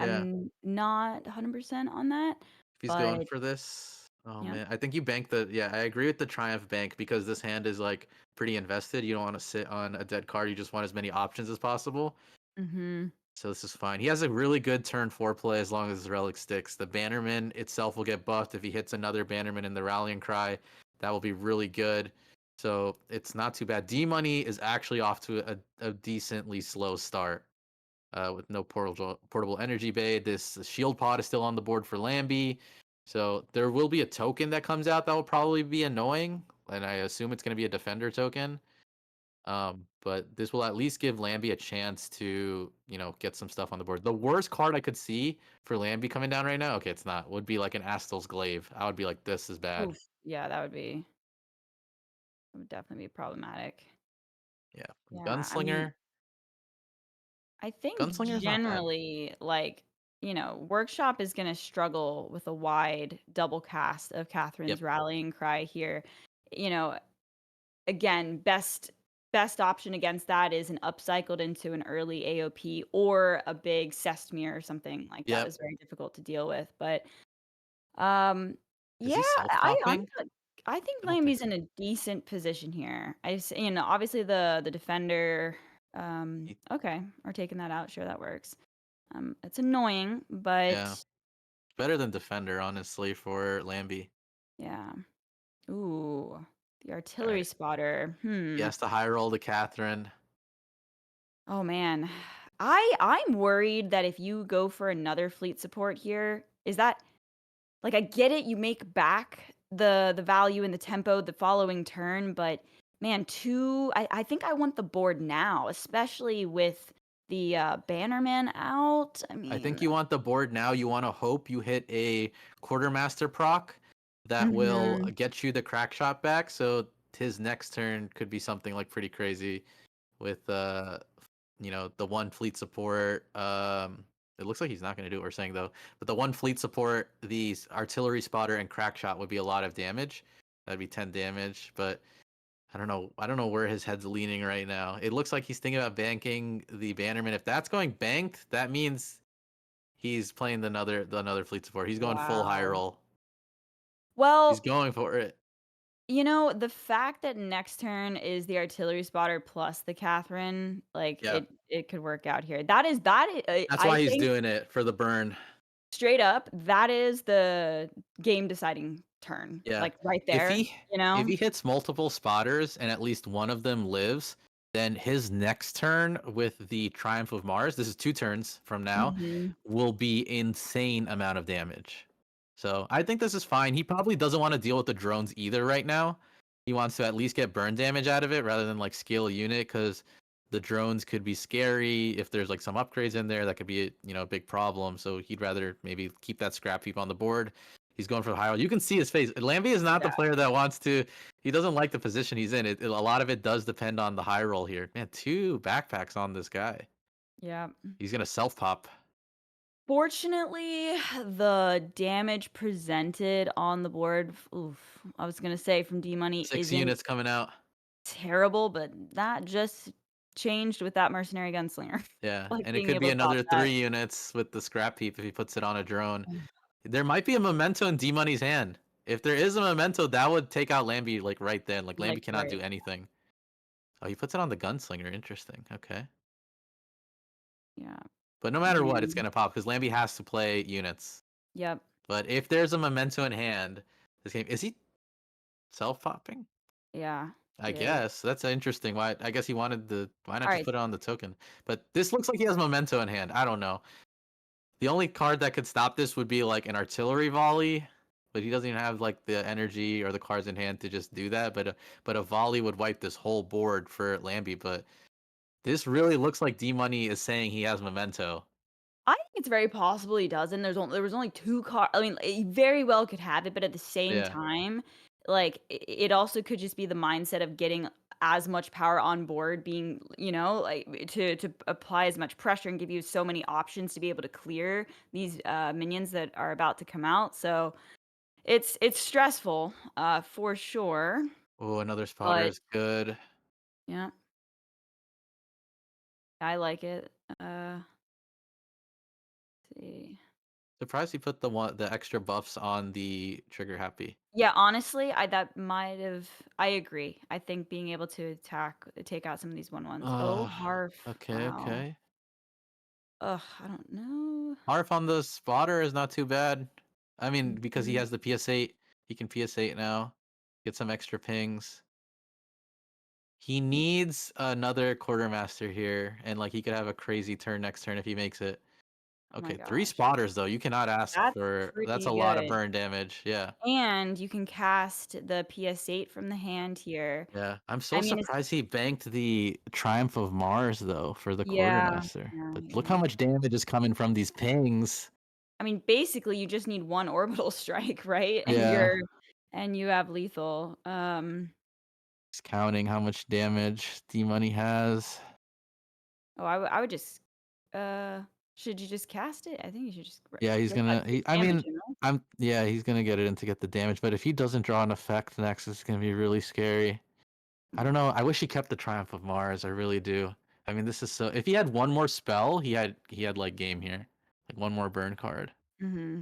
Speaker 2: Yeah,
Speaker 1: I'm not 100% on that,
Speaker 2: if he's going
Speaker 1: but
Speaker 2: for this. Oh
Speaker 1: yeah.
Speaker 2: man, I think you bank the. Yeah, I agree with the Triumph bank because this hand is like pretty invested. You don't want to sit on a dead card. You just want as many options as possible.
Speaker 1: Mm-hmm.
Speaker 2: So this is fine. He has a really good turn 4 play as long as his relic sticks. The Bannerman itself will get buffed if he hits another Bannerman in the Rallying Cry. That will be really good. So it's not too bad. D Money is actually off to a decently slow start with no portable energy bay. This shield pod is still on the board for Lambie. So there will be a token that comes out that will probably be annoying. And I assume it's going to be a defender token. But this will at least give Lambie a chance to, get some stuff on the board. The worst card I could see for Lambie coming down right now, okay, it's not, would be like an Astel's Glaive. I would be like, this is bad.
Speaker 1: Oof. Yeah, that would definitely be problematic.
Speaker 2: Yeah.
Speaker 1: Yeah, I mean,
Speaker 2: Gunslinger.
Speaker 1: I think
Speaker 2: Gunslinger's not bad.
Speaker 1: generally, like, Workshop is going to struggle with a wide double cast of
Speaker 2: Yep.
Speaker 1: Catherine's rallying cry here. You know, again, best option against that is an upcycled into an early AOP or a big Sestmere or something like that
Speaker 2: Yep.
Speaker 1: is very difficult to deal with. But um,
Speaker 2: Is
Speaker 1: yeah,
Speaker 2: he self-popping?
Speaker 1: I think
Speaker 2: I don't think
Speaker 1: Lambie's
Speaker 2: so.
Speaker 1: in a decent position here. Obviously the defender.
Speaker 2: He-
Speaker 1: Okay, we're taking that out. Sure, that works. It's annoying,
Speaker 2: Yeah.
Speaker 1: but
Speaker 2: Better than Defender, honestly, for Lambie.
Speaker 1: yeah. Ooh, the
Speaker 2: All
Speaker 1: artillery
Speaker 2: right.
Speaker 1: spotter.
Speaker 2: He has to high roll to Catherine.
Speaker 1: Oh man. I'm worried that if you go for another fleet support here, is that like I get it, you make back the value and the tempo the following turn, but man, I think I want the board now, especially with the Bannerman out. I
Speaker 2: I think
Speaker 1: mean,
Speaker 2: you want the board now. You want to hope you hit a quartermaster proc that will
Speaker 1: mhm.
Speaker 2: get you the crack shot back. So his next turn could be something like pretty crazy with the one fleet support. It looks like he's not going to do what we're saying though. But the one fleet support, these artillery spotter and crack shot would be a lot of damage. That'd be 10 damage, but I don't know. I don't know where his head's leaning right now. It looks like he's thinking about banking the Bannerman. If that's going banked, that means he's playing the another fleet support. He's going full high
Speaker 1: Wow.
Speaker 2: roll. He's
Speaker 1: Well,
Speaker 2: going for it.
Speaker 1: the fact that next turn is the artillery spotter plus the Catherine, like
Speaker 2: Yeah.
Speaker 1: it could work out here. That is,
Speaker 2: That's
Speaker 1: I
Speaker 2: why he's
Speaker 1: think
Speaker 2: doing it for the burn.
Speaker 1: straight up, that is the game deciding turn,
Speaker 2: Yeah.
Speaker 1: like right
Speaker 2: If
Speaker 1: there,
Speaker 2: he if he hits multiple spotters and at least one of them lives, then his next turn with the Triumph of Mars, this is 2 turns from now,
Speaker 1: Mhm.
Speaker 2: will be insane amount of damage. So I think this is fine. He probably doesn't want to deal with the drones either right now. He wants to at least get burn damage out of it rather than like scale a unit because the drones could be scary. If there's like some upgrades in there, that could be a big problem. So he'd rather maybe keep that scrap heap on the board. He's going for the high roll. You can see his face. Lambie is not the
Speaker 1: Yeah,
Speaker 2: player that wants to. He doesn't like the position he's in. A lot of it does depend on the high roll here. Man, 2 backpacks on this guy.
Speaker 1: yeah.
Speaker 2: He's gonna self pop.
Speaker 1: Fortunately, the damage presented on the board, oof, I was gonna say from D Money
Speaker 2: 6 units
Speaker 1: isn't
Speaker 2: coming out.
Speaker 1: terrible, but that just changed with that mercenary gunslinger.
Speaker 2: Yeah,
Speaker 1: Like
Speaker 2: and it
Speaker 1: being
Speaker 2: could
Speaker 1: able
Speaker 2: be
Speaker 1: to pop
Speaker 2: another
Speaker 1: that.
Speaker 2: 3 units with the scrap heap if he puts it on a drone. There might be a memento in D Money's hand. If there is a memento, that would take out Lambie like right then. Like
Speaker 1: Like
Speaker 2: Lambie cannot
Speaker 1: right.
Speaker 2: do anything. Oh, he puts it on the gunslinger. Interesting. Okay.
Speaker 1: Yeah.
Speaker 2: But no matter what, it's
Speaker 1: Man.
Speaker 2: gonna pop because Lambie has to play units.
Speaker 1: Yep.
Speaker 2: But if there's a memento in hand, this game is he self popping?
Speaker 1: Yeah.
Speaker 2: I
Speaker 1: He is.
Speaker 2: guess that's interesting. Why? I guess he wanted the. Why not
Speaker 1: All
Speaker 2: just
Speaker 1: right.
Speaker 2: put it on the token? But this looks like he has memento in hand. I don't know. The only card that could stop this would be like an artillery volley, but he doesn't even have like the energy or the cards in hand to just do that. But a volley would wipe this whole board for Lambie. But this really looks like D Money is saying he has memento.
Speaker 1: I think it's very possible he doesn't. There was only 2 car I mean, he very well could have it, but at the same
Speaker 2: Yeah.
Speaker 1: time, like, it also could just be the mindset of getting as much power on board being, like to apply as much pressure and give you so many options to be able to clear these minions that are about to come out. So it's stressful, for sure.
Speaker 2: Oh, another spotter
Speaker 1: But
Speaker 2: is good.
Speaker 1: yeah, I like it. Let's see.
Speaker 2: Surprised he put the extra buffs on the trigger happy.
Speaker 1: Yeah, honestly, I agree. I think being able to take out some of these 1/1s. Oh, Harf.
Speaker 2: Okay,
Speaker 1: Wow.
Speaker 2: okay.
Speaker 1: Ugh, I don't know.
Speaker 2: Harf on the spotter is not too bad. I mean, because he
Speaker 1: Mhm.
Speaker 2: has the PS8, he can PS8 now. Get some extra pings. He
Speaker 1: Yeah.
Speaker 2: needs another quartermaster here, and like he could have a crazy turn next turn if he makes it.
Speaker 1: Oh my
Speaker 2: Okay, 3
Speaker 1: gosh.
Speaker 2: spotters though. You cannot ask
Speaker 1: That's
Speaker 2: for that's a
Speaker 1: pretty
Speaker 2: lot of
Speaker 1: good.
Speaker 2: burn damage. Yeah.
Speaker 1: And you can cast the PS8 from the hand here.
Speaker 2: Yeah. I'm so
Speaker 1: I mean, it's
Speaker 2: surprised he banked the Triumph of Mars though for the
Speaker 1: yeah,
Speaker 2: quartermaster.
Speaker 1: yeah,
Speaker 2: But look
Speaker 1: yeah.
Speaker 2: how much damage is coming from these pings.
Speaker 1: I mean, basically, you just need one orbital strike, right? And
Speaker 2: Yeah.
Speaker 1: you have lethal.
Speaker 2: Just counting how much damage D-Money has.
Speaker 1: Oh, I would just should you just cast it? I think you should just
Speaker 2: Yeah, he's
Speaker 1: get that
Speaker 2: gonna.
Speaker 1: 6
Speaker 2: I
Speaker 1: damage,
Speaker 2: mean, yeah, he's gonna get it in to get the damage. But if he doesn't draw an effect next, it's gonna be really scary. I don't know. I wish he kept the Triumph of Mars. I really do. I mean, this is so. If he had one more spell, he had like game here, like one more burn card.
Speaker 1: Mm-hmm.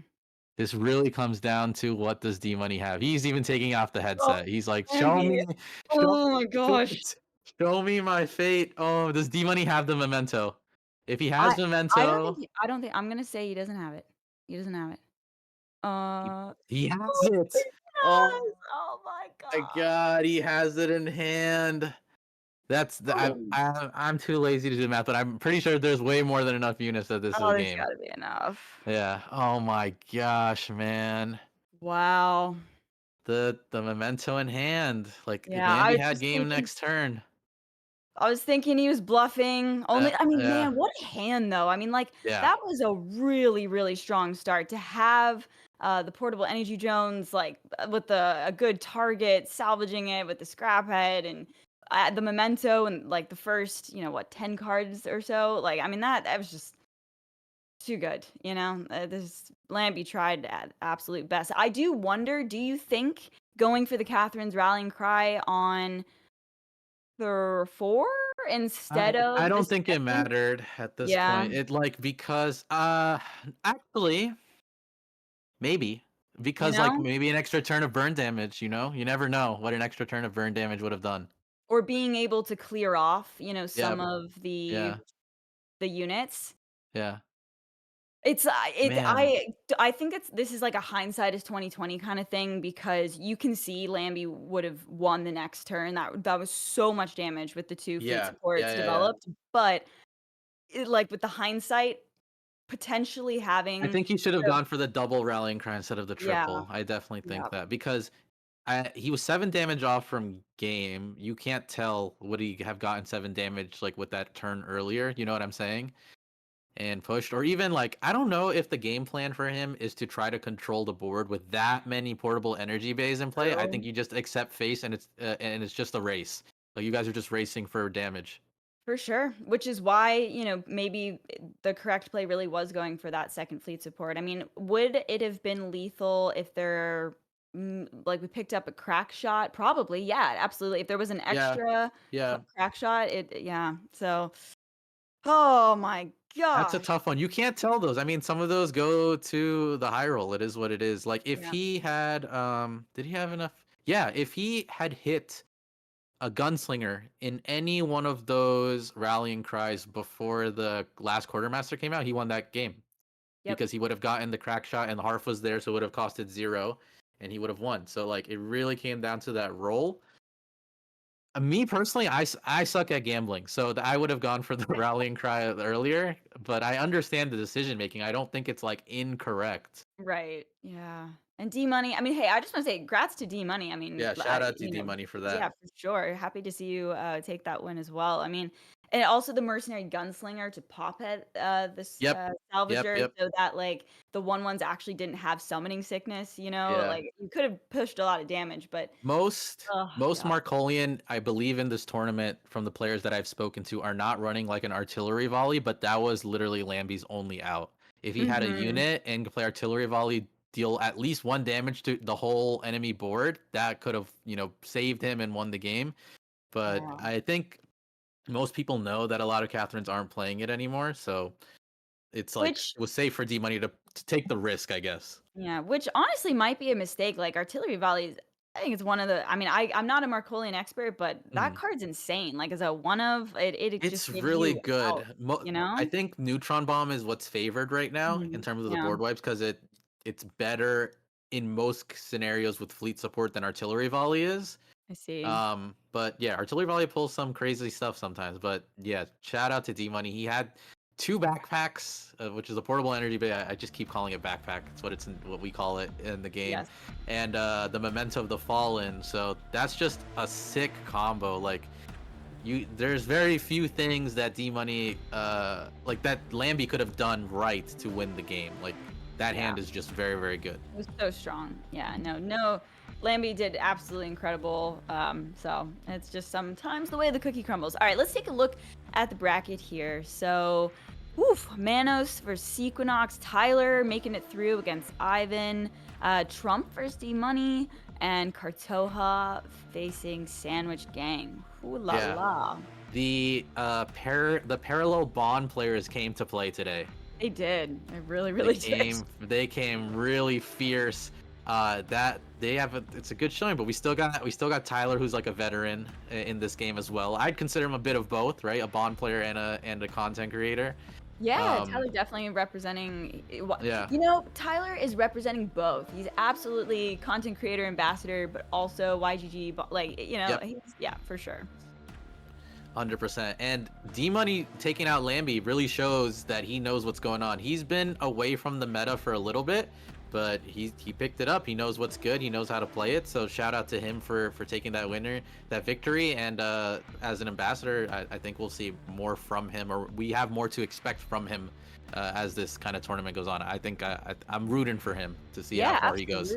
Speaker 2: This really comes down to what does D Money have. He's even taking off the
Speaker 1: Oh,
Speaker 2: headset. He's like,
Speaker 1: Andy.
Speaker 2: show
Speaker 1: Oh my
Speaker 2: me my
Speaker 1: gosh.
Speaker 2: fate. Show me my fate. Oh, does D Money have the memento? If he
Speaker 1: I
Speaker 2: has
Speaker 1: I
Speaker 2: memento,
Speaker 1: don't think I'm gonna say he doesn't have it. He doesn't have it.
Speaker 2: he,
Speaker 1: Uh,
Speaker 2: he has
Speaker 1: oh, he
Speaker 2: it. Oh
Speaker 1: does! Oh my
Speaker 2: my
Speaker 1: god.
Speaker 2: God, he has it in hand. That's the
Speaker 1: Oh,
Speaker 2: I'm too lazy to do math, but I'm pretty sure there's way more than enough units that this is a
Speaker 1: there's
Speaker 2: game.
Speaker 1: gotta be enough.
Speaker 2: Yeah. Oh my gosh, man.
Speaker 1: Wow.
Speaker 2: The memento in hand. Like
Speaker 1: Yeah, I
Speaker 2: Lamby
Speaker 1: was
Speaker 2: had
Speaker 1: just
Speaker 2: game
Speaker 1: thinking
Speaker 2: next turn.
Speaker 1: he was bluffing. Only I mean,
Speaker 2: Yeah.
Speaker 1: man, what a hand though. I mean, like
Speaker 2: Yeah.
Speaker 1: that was a really, really strong start to have the portable energy drones like with a good target, salvaging it with the scrap head and the memento and like the first, 10 cards or so. Like, I mean, that was just too good, this Lambie tried at absolute best. I do wonder, do you think going for the Catherine's rallying cry on the 4 instead
Speaker 2: I
Speaker 1: of the
Speaker 2: don't think it
Speaker 1: second?
Speaker 2: mattered at this
Speaker 1: Yeah,
Speaker 2: point. It like because actually maybe
Speaker 1: you
Speaker 2: because like
Speaker 1: know?
Speaker 2: maybe an extra turn of burn damage, you know? You never know what an extra turn of burn damage would have done.
Speaker 1: Or being able to clear off,
Speaker 2: Yeah.
Speaker 1: some of the
Speaker 2: Yeah.
Speaker 1: units.
Speaker 2: Yeah.
Speaker 1: It's it
Speaker 2: Man.
Speaker 1: I think this is like a hindsight is 2020 kinda thing because you can see Lambie would have won the next turn. That was so much damage with the 2 fleet
Speaker 2: Yeah. Yeah,
Speaker 1: supports
Speaker 2: yeah, yeah.
Speaker 1: developed, but like, with the hindsight, potentially
Speaker 2: I
Speaker 1: having
Speaker 2: think he should have
Speaker 1: the
Speaker 2: gone for the double rallying cry instead of the
Speaker 1: yeah,
Speaker 2: triple. I definitely
Speaker 1: yeah,
Speaker 2: think that because he was 7 damage off from game. You can't tell would he have gotten 7 damage like with that turn earlier, you know what I'm saying? And pushed or even like I don't know if the game plan for him is to try to control the board with that many portable energy bays in play. I
Speaker 1: true.
Speaker 2: think you just accept face and it's just a race. Like you guys are just racing for damage.
Speaker 1: For sure, which is why, maybe the correct play really was going for that second fleet support. I mean, would it have been lethal if like we picked up a crack shot? Probably, yeah, absolutely. If there was an
Speaker 2: Yeah.
Speaker 1: extra
Speaker 2: Yeah.
Speaker 1: crack shot, yeah. So, oh my
Speaker 2: That's a
Speaker 1: gosh.
Speaker 2: tough one. You can't tell those. I mean, some of those go to the high roll. It is what it is. Like if
Speaker 1: Yeah.
Speaker 2: he had did he have enough? Yeah, if he had hit a gunslinger in any one of those rallying cries before the last quartermaster came out, he won that game
Speaker 1: Yep.
Speaker 2: because he would have gotten the crack shot and the Harf was there, so it would have costed 0 and he would have won. So like it really came down to that roll. Me personally, I suck at gambling, so I would have gone for the rallying cry earlier. But I understand the decision making. I don't think it's like incorrect.
Speaker 1: Right. Yeah. And D Money. I mean, hey, I just want to say, congrats to D Money. I mean,
Speaker 2: Yeah, shout out to D Money for
Speaker 1: yeah,
Speaker 2: that.
Speaker 1: for sure. Happy to see you take that win as well. I mean, and also the mercenary gunslinger to pop at this
Speaker 2: Yep.
Speaker 1: salvager,
Speaker 2: Yep.
Speaker 1: so that like the ones actually didn't have summoning sickness.
Speaker 2: Yeah.
Speaker 1: Like you could have pushed a lot of damage, but
Speaker 2: Most
Speaker 1: oh
Speaker 2: most
Speaker 1: god,
Speaker 2: Markolian, I believe, in this tournament from the players that I've spoken to are not running like an artillery volley, but that was literally Lambie's only out. If he had a unit and could play artillery volley, deal at least 1 damage to the whole enemy board, that could have, saved him and won the game. But
Speaker 1: yeah.
Speaker 2: I think most people know that a lot of Catherines aren't playing it anymore, so it's like
Speaker 1: Which
Speaker 2: it was safe for D Money to take the risk, I guess.
Speaker 1: Yeah, which honestly might be a mistake. Like artillery volleys, I think it's one of the. I mean, I'm not a Markolian expert, but that
Speaker 2: Mhm.
Speaker 1: card's insane. Like as a one of it just
Speaker 2: It's
Speaker 1: gives
Speaker 2: really
Speaker 1: you out.
Speaker 2: good.
Speaker 1: You
Speaker 2: I
Speaker 1: know?
Speaker 2: think Neutron Bomb is what's favored right now in
Speaker 1: Mhm.
Speaker 2: terms of the
Speaker 1: Yeah,
Speaker 2: board wipes because it's better in most scenarios with fleet support than artillery volley is.
Speaker 1: I see.
Speaker 2: But yeah, artillery volley pulls some crazy stuff sometimes. But yeah, shout out to D Money. He had 2 backpacks, which is a portable energy, but I just keep calling it backpack. It's what we call it in the game,
Speaker 1: Yes.
Speaker 2: and the Memento of the Fallen. So that's just a sick combo. Like there's very few things that D Money like that Lambie could have done right to win the game. Like that
Speaker 1: Yeah.
Speaker 2: hand is just very, very good.
Speaker 1: It was so strong. Yeah, no. Lambie did absolutely incredible. So it's just sometimes the way the cookie crumbles. All right, let's take a look at the bracket here. So, Manos versus Equinox, Tyler making it through against Ivan, Trump versus D Money, and Kartoha facing Sandwich Gang. Ooh la
Speaker 2: Yeah.
Speaker 1: la.
Speaker 2: The parallel bond players came to play today.
Speaker 1: They did. They really did.
Speaker 2: They came really fierce. That they have it's a good showing, but we still got Tyler, who's like a veteran in this game as well. I'd consider him a bit of both, right? A bond player and a content creator.
Speaker 1: Yeah, Tyler definitely representing.
Speaker 2: Yeah.
Speaker 1: Tyler is representing both. He's absolutely content creator, ambassador, but also YGG.
Speaker 2: Yep.
Speaker 1: Yeah, for sure.
Speaker 2: 100%. And D Money taking out Lambie really shows that he knows what's going on. He's been away from the meta for a little bit, but he picked it up. He knows what's good. He knows how to play it. So shout out to him for taking that victory. And as an ambassador, I think we'll see more from him, or we have more to expect from him as this kind of tournament goes on. I think I'm rooting for him to see how far he goes.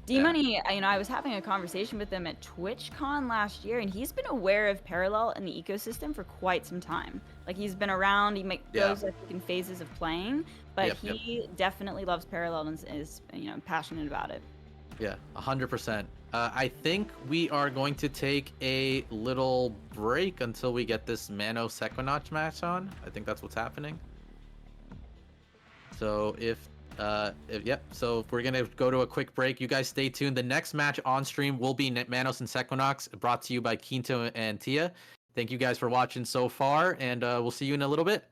Speaker 1: D Money, I was having a conversation with him at TwitchCon last year, and he's been aware of Parallel and the ecosystem for quite some time. Like he's been around. He goes in phases of playing, but he definitely loves Parallel and is passionate about it.
Speaker 2: Yeah, 100%. I think we are going to take a little break until we get this Manos Equinox match on. I think that's what's happening. So so we're gonna go to a quick break. You guys stay tuned. The next match on stream will be Manos and Equinox, brought to you by Quinto and Tia. Thank you guys for watching so far, and we'll see you in a little bit.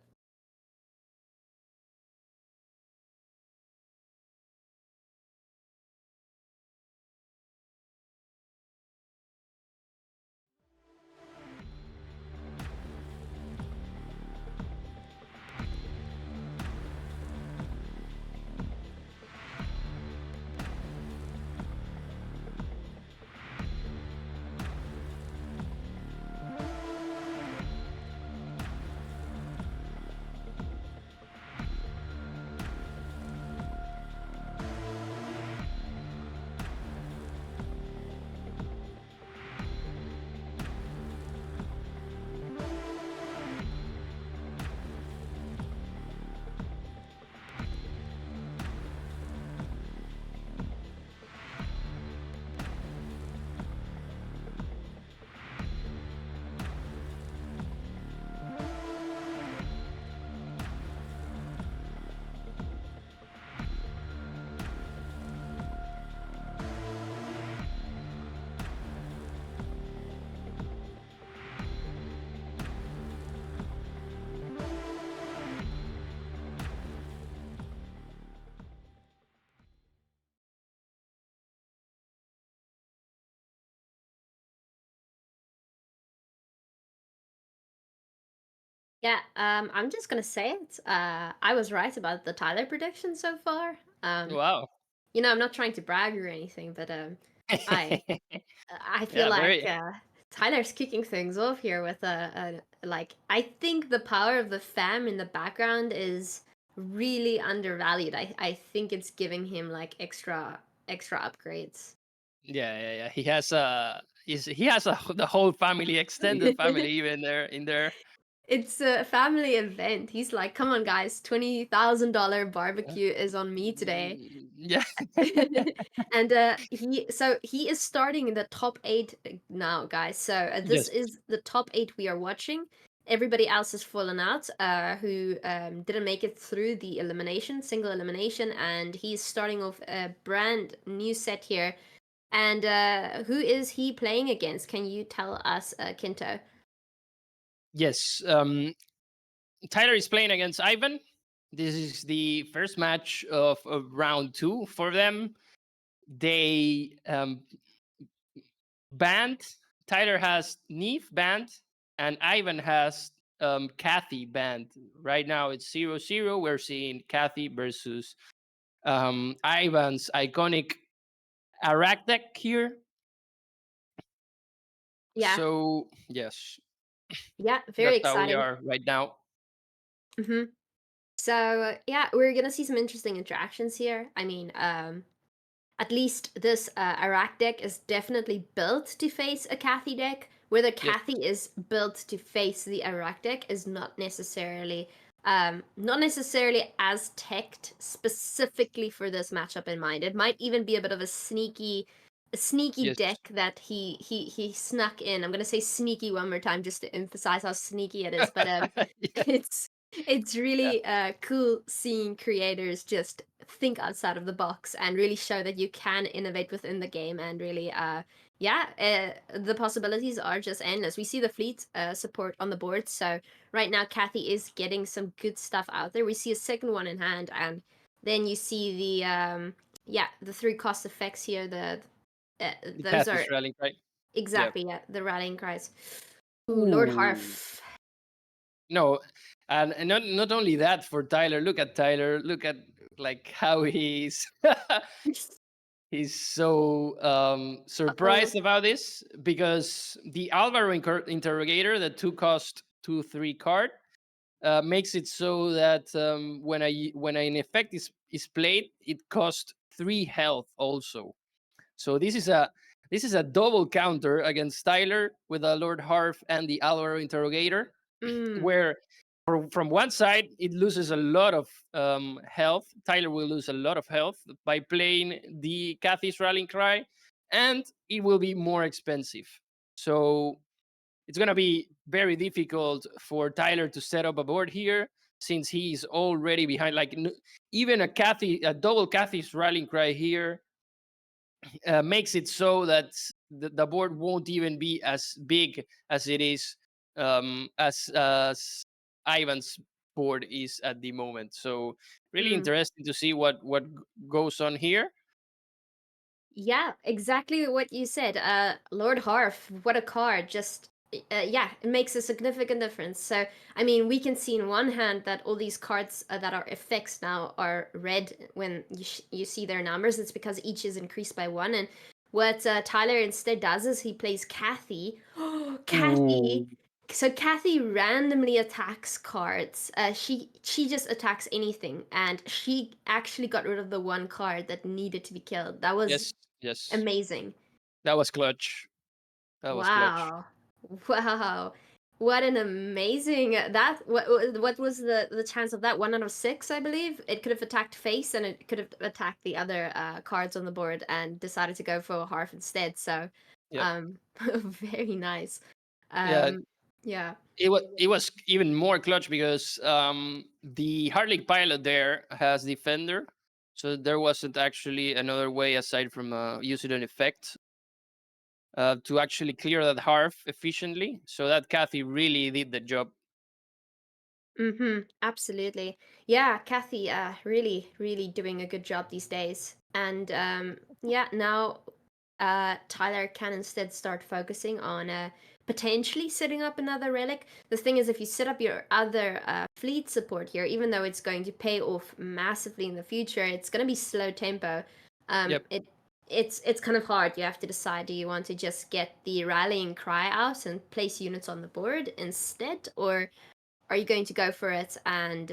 Speaker 3: Yeah, I'm just gonna say it. I was right about the Tyler prediction so far.
Speaker 4: Wow.
Speaker 3: I'm not trying to brag or anything, but I feel
Speaker 4: Yeah,
Speaker 3: like
Speaker 4: very
Speaker 3: Tyler's kicking things off here with a like, I think the power of the fam in the background is really undervalued. I think it's giving him like extra upgrades.
Speaker 4: Yeah. He has the whole family, extended family, even there in there.
Speaker 3: It's a family event. He's like, come on, guys, $20,000 barbecue is on me today.
Speaker 4: Yeah.
Speaker 3: And he is starting in the top 8 now, guys. So this
Speaker 4: Yes.
Speaker 3: is the top 8 we are watching. Everybody else has fallen out, who didn't make it through the single elimination, and he's starting off a brand new set here. And who is he playing against? Can you tell us, Quinto?
Speaker 4: Yes. Tyler is playing against Ivan. This is the first match of round 2 for them. They banned. Tyler has Neve banned, and Ivan has Kathy banned. Right now it's 0-0. We're seeing Kathy versus Ivan's iconic Arak deck here.
Speaker 3: Yeah.
Speaker 4: So yes,
Speaker 3: Yeah, very
Speaker 4: that's how we
Speaker 3: exciting.
Speaker 4: are right now.
Speaker 3: Mm-hmm. So yeah, we're gonna see some interesting interactions here. I mean, at least this Arak deck is definitely built to face a Kathy deck. Whether
Speaker 4: Yes.
Speaker 3: Kathy is built to face the Arak deck is not necessarily as teched specifically for this matchup in mind. It might even be a bit of a sneaky
Speaker 4: Yes.
Speaker 3: deck that he snuck in. I'm gonna say sneaky one more time just to emphasize how sneaky it is, but
Speaker 4: Yeah.
Speaker 3: it's really cool seeing creators just think outside of the box and really show that you can innovate within the game, and really the possibilities are just endless. We see the fleet support on the board, so right now Kathy is getting some good stuff out there. We see a second one in hand, and then you see the 3 cost effects here. Those are
Speaker 4: Kathy's rallying, right?
Speaker 3: exactly the rallying cries. Ooh, Lord
Speaker 4: Ooh.
Speaker 3: Harf.
Speaker 4: No, and not only that for Tyler. Look at Tyler. Look at like how he's he's so surprised about this, because the Alvaro interrogator, the 2 cost 2/3 card, makes it so that when an effect is played, it costs 3 health also. So this is a double counter against Tyler with a Lord Harf and the Alvaro interrogator, where from one side it loses a lot of health. Tyler will lose a lot of health by playing the Kathy's rallying cry, and it will be more expensive. So it's gonna be very difficult for Tyler to set up a board here, since he's already behind. Like even a double Kathy's rallying cry here makes it so that the board won't even be as big as it is, as Ivan's board is at the moment. So really interesting to see what goes on here.
Speaker 3: Yeah, exactly what you said. Lord Harf, what a card. Just it makes a significant difference. So, I mean, we can see in one hand that all these cards that are effects now are red when you see their numbers. It's because each is increased by 1. And what Tyler instead does is he plays Kathy. Oh, Kathy.
Speaker 4: Ooh.
Speaker 3: So Kathy randomly attacks cards. She just attacks anything, and she actually got rid of the 1 card that needed to be killed. That was
Speaker 4: Yes,
Speaker 3: amazing.
Speaker 4: that was clutch.
Speaker 3: Wow. Wow. What an amazing what was the chance of that? 1 out of 6, I believe. It could have attacked face, and it could have attacked the other cards on the board, and decided to go for Harf instead. So
Speaker 4: Yep.
Speaker 3: very nice.
Speaker 4: Yeah,
Speaker 3: Yeah.
Speaker 4: it was even more clutch, because the Hardlick pilot there has defender, so there wasn't actually another way aside from using an effect to actually clear that Harf efficiently. So that Kathy really did the job.
Speaker 3: Absolutely. Yeah, Kathy, really, really doing a good job these days. And now Tyler can instead start focusing on potentially setting up another relic. The thing is, if you set up your other fleet support here, even though it's going to pay off massively in the future, it's going to be slow tempo.
Speaker 4: Yep.
Speaker 3: it's kind of hard. You have to decide, do you want to just get the rallying cry out and place units on the board instead, or are you going to go for it and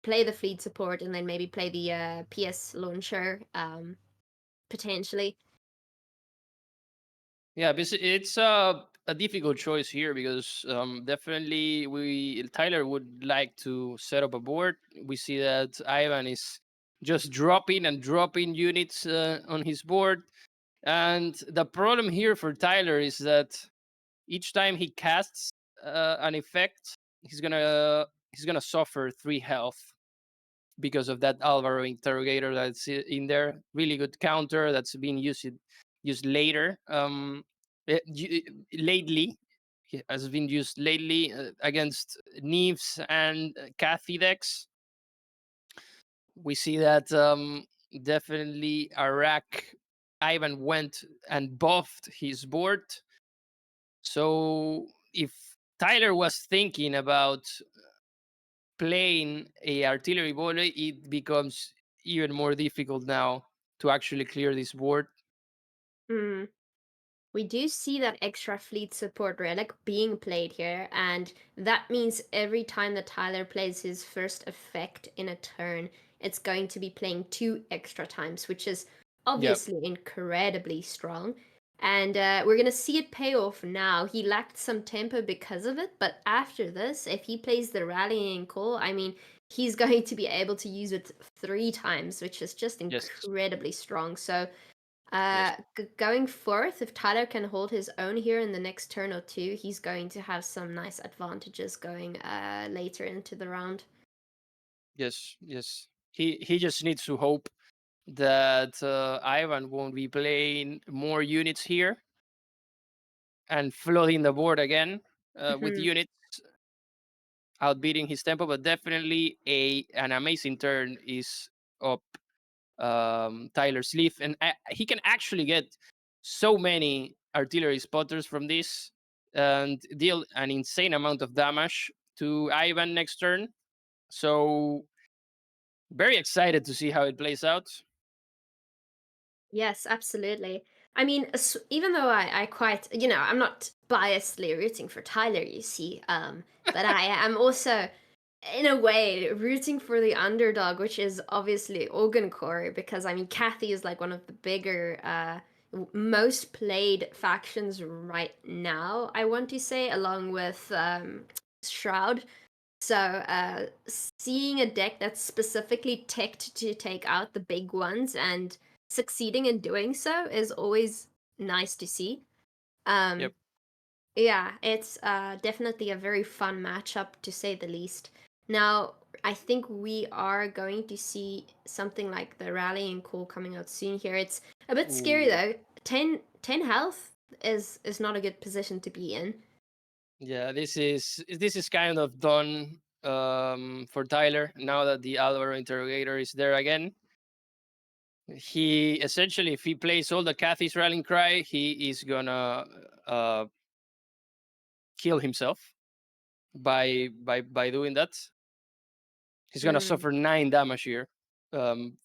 Speaker 3: play the fleet support and then maybe play the PS launcher potentially?
Speaker 4: Yeah, it's a difficult choice here because definitely Tyler would like to set up a board. We see that Ivan is just dropping and dropping units on his board, and the problem here for Tyler is that each time he casts an effect, he's gonna suffer 3 health because of that Alvaro interrogator that's in there. Really good counter that's been used later. Lately, has been used lately against Neves and Cathy decks. We see that definitely Arak Ivan went and buffed his board. So if Tyler was thinking about playing a artillery volley, it becomes even more difficult now to actually clear this board.
Speaker 3: Hmm. We do see that extra fleet support relic being played here, and that means every time that Tyler plays his first effect in a turn, it's going to be playing 2 extra times, which is obviously incredibly strong. And we're going to see it pay off now. He lacked some tempo because of it, but after this, if he plays the rallying call, I mean, he's going to be able to use it 3 times, which is just
Speaker 4: Yes.
Speaker 3: incredibly strong. So
Speaker 4: Yes.
Speaker 3: going forth, if Tyler can hold his own here in the next turn or two, he's going to have some nice advantages going later into the round.
Speaker 4: Yes. Yes. He just needs to hope that Ivan won't be playing more units here and flooding the board again with units outbeating his tempo. But definitely an amazing turn is up Tyler's sleeve, and he can actually get so many artillery spotters from this and deal an insane amount of damage to Ivan next turn. So very excited to see how it plays out.
Speaker 3: Yes, absolutely. I mean, even though I quite, I'm not biasedly rooting for Tyler, you see, but I am also, in a way, rooting for the underdog, which is obviously Organ Core, because I mean, Cathy is like one of the bigger, most played factions right now, I want to say, along with Shroud. So, seeing a deck that's specifically teched to take out the big ones and succeeding in doing so is always nice to see.
Speaker 4: Yep.
Speaker 3: Yeah, it's definitely a very fun matchup to say the least. Now, I think we are going to see something like the rallying call coming out soon here. It's a bit scary
Speaker 4: Ooh.
Speaker 3: though. 10 health is not a good position to be in.
Speaker 4: Yeah, this is kind of done for Tyler now that the Alvaro interrogator is there again. He essentially, if he plays all the Cathy's rallying cry, he is gonna kill himself by doing that. He's gonna suffer 9 damage here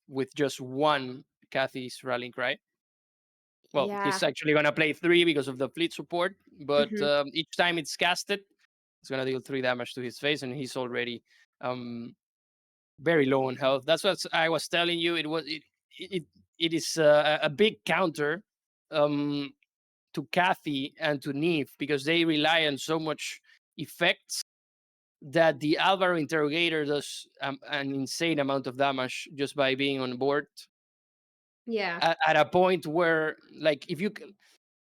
Speaker 4: with just one Cathy's rallying cry. Well,
Speaker 3: Yeah.
Speaker 4: he's actually gonna play 3 because of the fleet support, but each time it's casted, it's gonna deal 3 damage to his face, and he's already very low on health. That's what I was telling you. It is a big counter to Cathy and to Neve because they rely on so much effects that the Alvaro interrogator does an insane amount of damage just by being on board.
Speaker 3: Yeah.
Speaker 4: At a point where, like, if you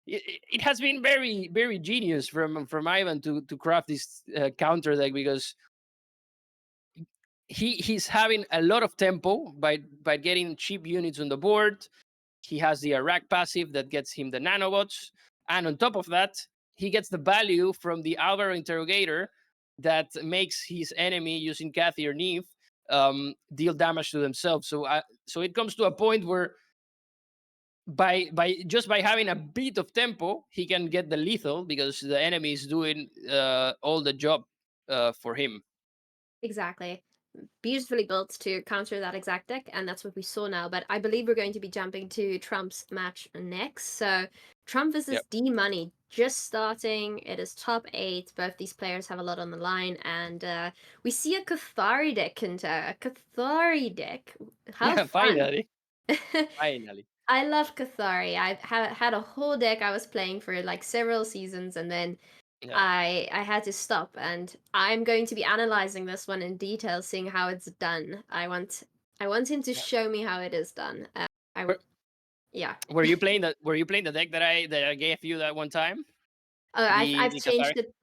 Speaker 4: it has been very very genius from Ivan to craft this counter deck because he's having a lot of tempo by getting cheap units on the board. He has the Arak passive that gets him the nanobots, and on top of that, he gets the value from the Alvaro interrogator that makes his enemy using Cathy or Neve deal damage to themselves. So it comes to a point where by having a bit of tempo, he can get the lethal because the enemy is doing all the job for him.
Speaker 3: Exactly. beautifully built to counter that exact deck, and that's what we saw now. But I believe we're going to be jumping to Trump's match next. So Trump versus
Speaker 4: Yep.
Speaker 3: D Money just starting. It is top 8. Both these players have a lot on the line, and we see a Kathari deck, Quinto. A Kathari deck. How fun!
Speaker 4: Finally. Finally.
Speaker 3: I love Kathari. I've had a whole deck I was playing for like several seasons, and then
Speaker 4: Yeah.
Speaker 3: I had to stop. And I'm going to be analyzing this one in detail, seeing how it's done. I want him to
Speaker 4: Yeah.
Speaker 3: show me how it is done. Yeah.
Speaker 4: Were you playing the deck that I gave you that one time?
Speaker 3: Oh, I've
Speaker 4: The
Speaker 3: changed
Speaker 4: Kathari?
Speaker 3: it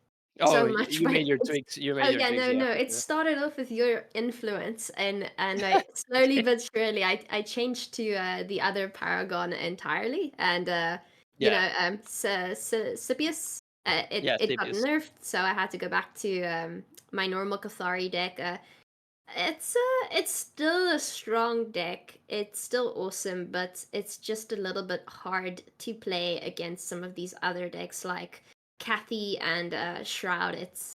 Speaker 4: Oh,
Speaker 3: so much.
Speaker 4: you
Speaker 3: but
Speaker 4: made your
Speaker 3: it's-
Speaker 4: tweaks. You
Speaker 3: Oh
Speaker 4: made your
Speaker 3: yeah,
Speaker 4: tweaks.
Speaker 3: no,
Speaker 4: Yeah,
Speaker 3: no.
Speaker 4: for
Speaker 3: It
Speaker 4: sure.
Speaker 3: started off with your influence, and I slowly but surely I changed to the other Paragon entirely, and you
Speaker 4: Yeah.
Speaker 3: know Sipius,
Speaker 4: Yeah,
Speaker 3: it got
Speaker 4: Stipius.
Speaker 3: nerfed, so I had to go back to my normal Kathari deck. It's still a strong deck. It's still awesome, but it's just a little bit hard to play against some of these other decks like Kathy and Shroud. It's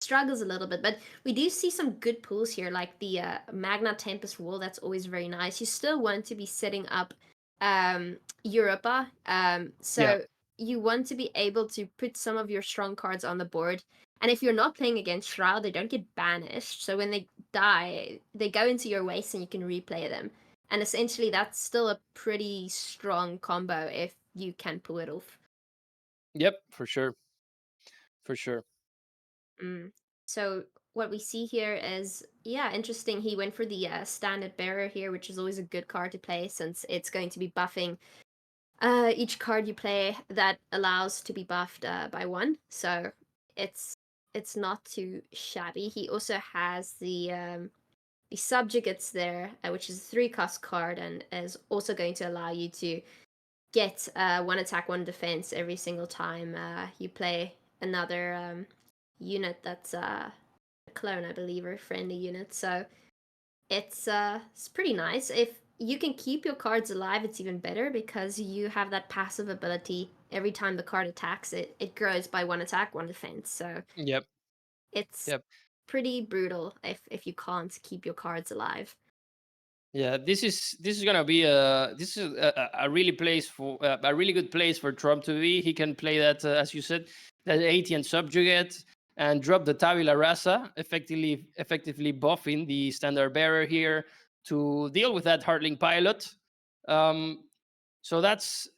Speaker 3: struggles a little bit, but we do see some good pulls here, like the Magna Tempest Wall. That's always very nice. You still want to be setting up Europa, so
Speaker 4: Yeah.
Speaker 3: you want to be able to put some of your strong cards on the board. And if you're not playing against Shroud, they don't get banished. So when they die, they go into your waste and you can replay them. And essentially, that's still a pretty strong combo if you can pull it off.
Speaker 4: Yep, for sure. For sure.
Speaker 3: So what we see here is, yeah, interesting. He went for the standard bearer here, which is always a good card to play since it's going to be buffing each card you play that allows to be buffed by 1. So it's not too shabby. He also has the subjugates there, which is a 3-cost card and is also going to allow you to get 1 attack, 1 defense every single time you play another unit that's a clone, I believe, or a friendly unit. So it's pretty nice. If you can keep your cards alive, it's even better because you have that passive ability. Every time the card attacks, it grows by 1 attack, 1 defense. So
Speaker 4: Yep.
Speaker 3: it's
Speaker 4: Yep.
Speaker 3: pretty brutal if you can't keep your cards alive.
Speaker 4: Yeah, this is gonna be a really place for a really good place for Trump to be. He can play that as you said, that 80 and subjugate and drop the tabula rasa, effectively buffing the standard bearer here to deal with that Heartling pilot. So that's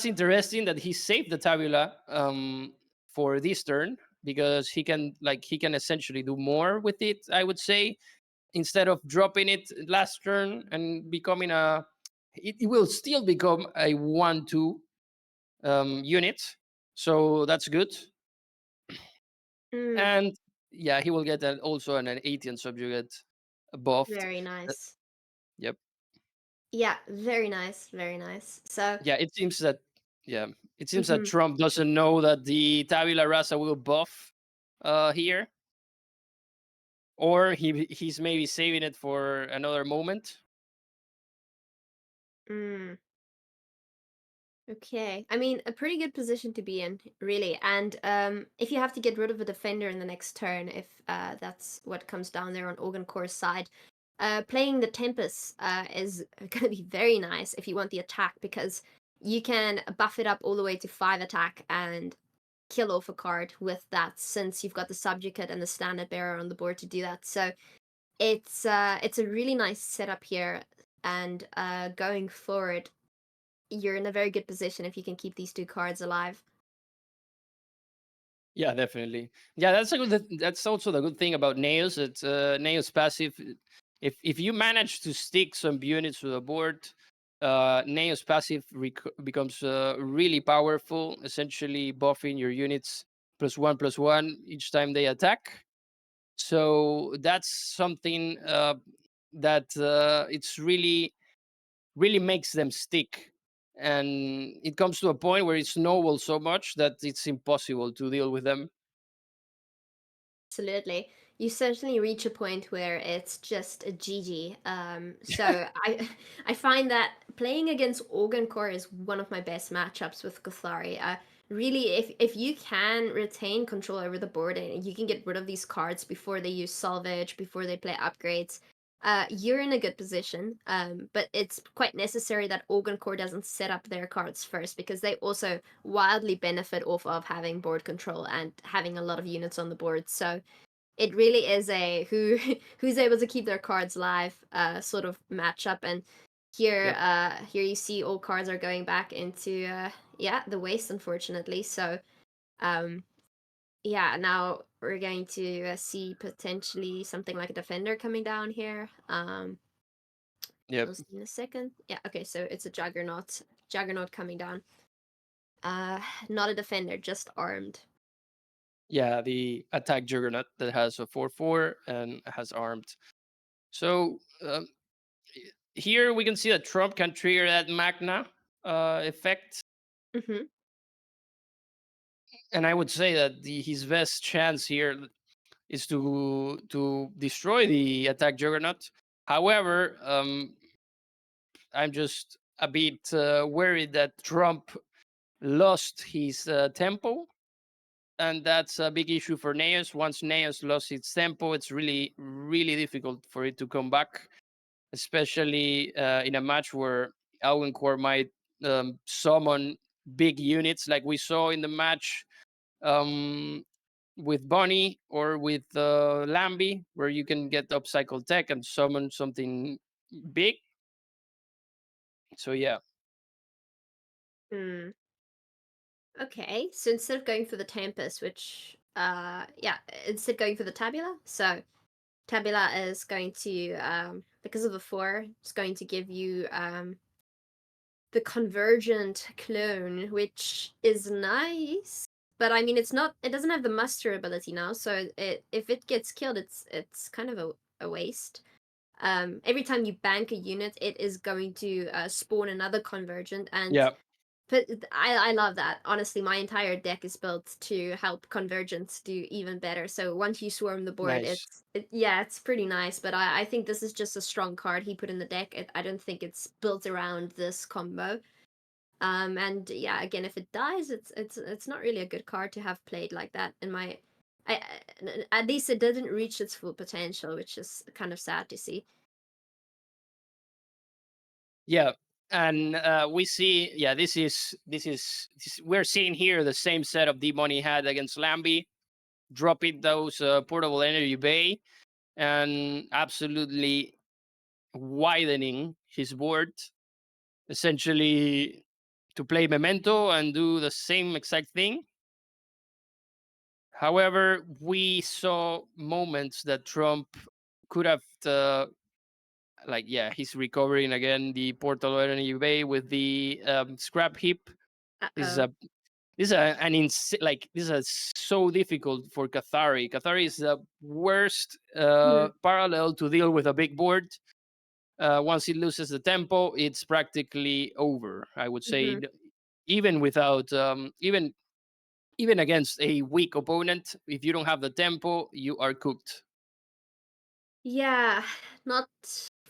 Speaker 4: interesting that he saved the tabula for this turn because he can essentially do more with it, I would say, instead of dropping it last turn and becoming it will still become a 1/2 unit, so that's good. And yeah, he will get also an 18 subjugate buffed.
Speaker 3: Very nice.
Speaker 4: Yep.
Speaker 3: Yeah, very nice, very nice. So
Speaker 4: Yeah, it seems that Trump doesn't know that the tabula rasa will buff here, or he's maybe saving it for another moment.
Speaker 3: Okay, I mean, a pretty good position to be in, really. And if you have to get rid of a defender in the next turn, if that's what comes down there on Organ Core's side, playing the Tempest is going to be very nice if you want the attack, because you can buff it up all the way to 5 attack and kill off a card with that, since you've got the Subjugate and the Standard Bearer on the board to do that. So it's a really nice setup here, and going forward, you're in a very good position if you can keep these 2 cards alive.
Speaker 4: Yeah, definitely. Yeah, that's also the good thing about nails. It's nails passive. If you manage to stick some units to the board, nails passive becomes really powerful, essentially buffing your units +1/+1 each time they attack. So that's something that it's really makes them stick, and it comes to a point where it snowballs so much that it's impossible to deal with them.
Speaker 3: Absolutely. You certainly reach a point where it's just a GG. So I find that playing against Organ Core is one of my best matchups with Kathari. really, if you can retain control over the board and you can get rid of these cards before they use salvage, before they play upgrades, you're in a good position. But it's quite necessary that Organ Core doesn't set up their cards first, because they also wildly benefit off of having board control and having a lot of units on the board. So it really is a who's able to keep their cards live sort of matchup. And here here you see all cards are going back into the waste, unfortunately. So now we're going to see potentially something like a defender coming down here.
Speaker 4: Yep.
Speaker 3: We'll see in a second. Yeah, okay, so it's a juggernaut coming down. Not a defender, just armed.
Speaker 4: Yeah, the attack juggernaut that has a 4/4 and has armed. So here we can see that Trump can trigger that Magna effect.
Speaker 3: Mm-hmm.
Speaker 4: And I would say that his best chance here is to destroy the attack juggernaut. However, I'm just a bit worried that Trump lost his tempo, and that's a big issue for Neos. Once Neos lost its tempo, it's really, really difficult for it to come back, especially in a match where Algencore might summon big units, like we saw in the match with Bonnie or with Lambie, where you can get upcycle tech and summon something big. So yeah.
Speaker 3: Okay, so instead of going for the Tempest, which instead going for the Tabula. So Tabula is going to because of the 4, it's going to give you the convergent clone, which is nice. But I mean, it doesn't have the muster ability now, so if it gets killed, it's kind of a waste. Every time you bank a unit, it is going to spawn another convergent, and
Speaker 4: Yeah.
Speaker 3: but I love that. Honestly, my entire deck is built to help convergence do even better. So once you swarm the board,
Speaker 4: Nice.
Speaker 3: it's pretty nice. But I think this is just a strong card he put in the deck. I don't think it's built around this combo. And yeah, again, if it dies, it's not really a good card to have played like that. At least it didn't reach its full potential, which is kind of sad to see.
Speaker 4: Yeah, and we see, this is we're seeing here the same setup D-Money had against Lambie, dropping those portable energy bay and absolutely widening his board, essentially to play Memento and do the same exact thing. However, we saw moments that Trump could have he's recovering again the portal energy bay with the scrap heap. This is so difficult for Kathari. Kathari is the worst parallel to deal with a big board. Once it loses the tempo, it's practically over. I would say, even without even against a weak opponent, if you don't have the tempo, you are cooked.
Speaker 3: Yeah, not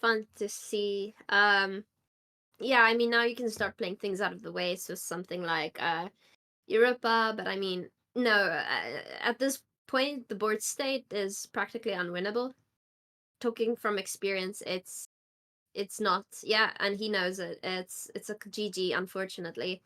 Speaker 3: fun to see. Yeah, I mean, now you can start playing things out of the way, so something like Europa, but I mean, no, at this point, the board state is practically unwinnable. Talking from experience, it's not. Yeah, and he knows it. It's a GG, unfortunately.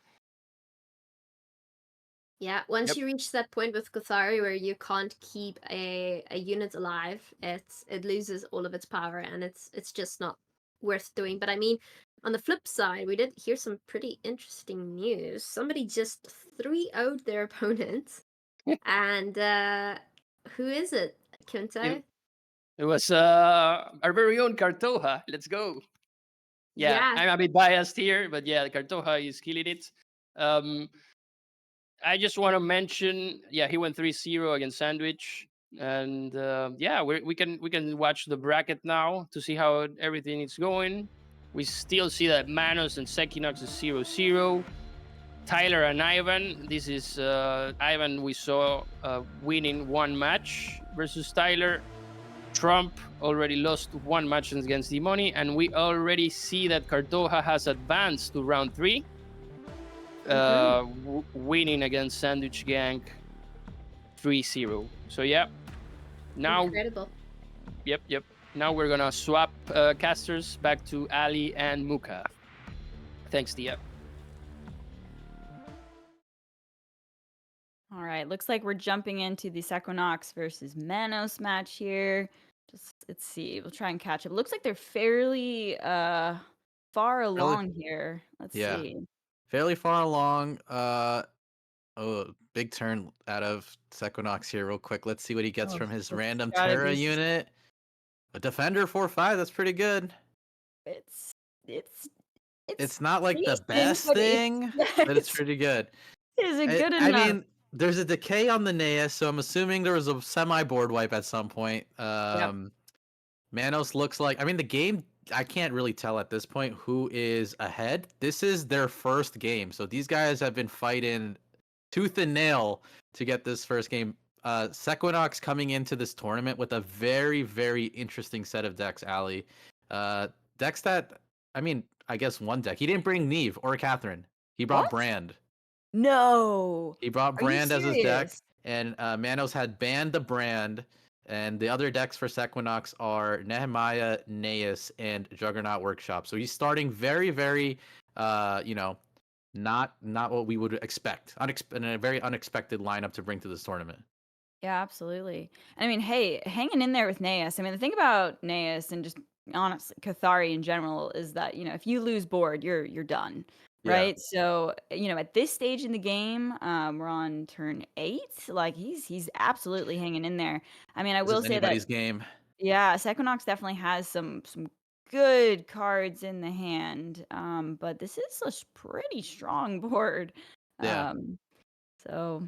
Speaker 3: Yeah, once you reach that point with Kathari where you can't keep a unit alive, it loses all of its power, and it's just not worth doing. But I mean, on the flip side, we did hear some pretty interesting news. Somebody just 3-0'd their opponent. And who is it, Quinto?
Speaker 4: It was our very own Cartoja. Let's go. Yeah, I'm a bit biased here, but yeah, Cartoja is killing it. I just want to mention, he went 3-0 against Sandwich, and we can watch the bracket now to see how everything is going. We still see that Manos and Sekinox is 0-0. Tyler and Ivan. This is Ivan. We saw winning one match versus Tyler. Trump already lost one match against D-Money, and we already see that Cartoja has advanced to round 3. winning against Sandwich Gang 3-0. So yeah, now
Speaker 3: Incredible.
Speaker 4: yep. Now we're gonna swap casters back to Ali and Mookah. Thanks, Thea.
Speaker 1: All right, looks like we're jumping into the Sequinox versus Manos match here. Just let's see. We'll try and catch up. Looks like they're fairly far along here. Let's
Speaker 2: Yeah.
Speaker 1: see.
Speaker 2: Fairly far along. Oh, big turn out of Sequinox here, real quick. Let's see what he gets
Speaker 1: Oh,
Speaker 2: from his
Speaker 1: it's
Speaker 2: random
Speaker 1: gotta
Speaker 2: Terra
Speaker 1: be
Speaker 2: unit. A Defender 4/5. That's pretty good.
Speaker 1: it's it's
Speaker 2: It's not like the
Speaker 1: decent,
Speaker 2: best
Speaker 1: but
Speaker 2: thing, but it's pretty good.
Speaker 1: is it good
Speaker 2: I
Speaker 1: enough?
Speaker 2: mean, there's a decay on the Naeus, so I'm assuming there was a semi board wipe at some point.
Speaker 1: Yep.
Speaker 2: Manos looks like, I mean, the game, I can't really tell at this point who is ahead. This is their first game, so these guys have been fighting tooth and nail to get this first game. Sequinox coming into this tournament with a very, very interesting set of decks, Ali. Decks that, I mean, I guess one deck. He didn't bring Neve or Catherine. He brought
Speaker 1: What?
Speaker 2: Brand.
Speaker 1: No.
Speaker 2: He brought
Speaker 1: Are you
Speaker 2: Brand as his deck,
Speaker 1: serious?
Speaker 2: and Manos had banned the Brand. And the other decks for Sequinox are Nehemiah, Naeus, and Juggernaut Workshop. So he's starting very, very, not what we would expect. In a very unexpected lineup to bring to this tournament.
Speaker 1: Yeah, absolutely. I mean, hey, hanging in there with Naeus. I mean, the thing about Naeus and just honestly Kathari in general is that, if you lose board, you're done.
Speaker 2: Yeah.
Speaker 1: Right? So, at this stage in the game, we're on turn 8. Like he's absolutely hanging in there. I mean, I
Speaker 2: This
Speaker 1: will
Speaker 2: is
Speaker 1: say that
Speaker 2: anybody's game.
Speaker 1: yeah, Sequinox definitely has some good cards in the hand. But this is a pretty strong board.
Speaker 2: Yeah.
Speaker 1: So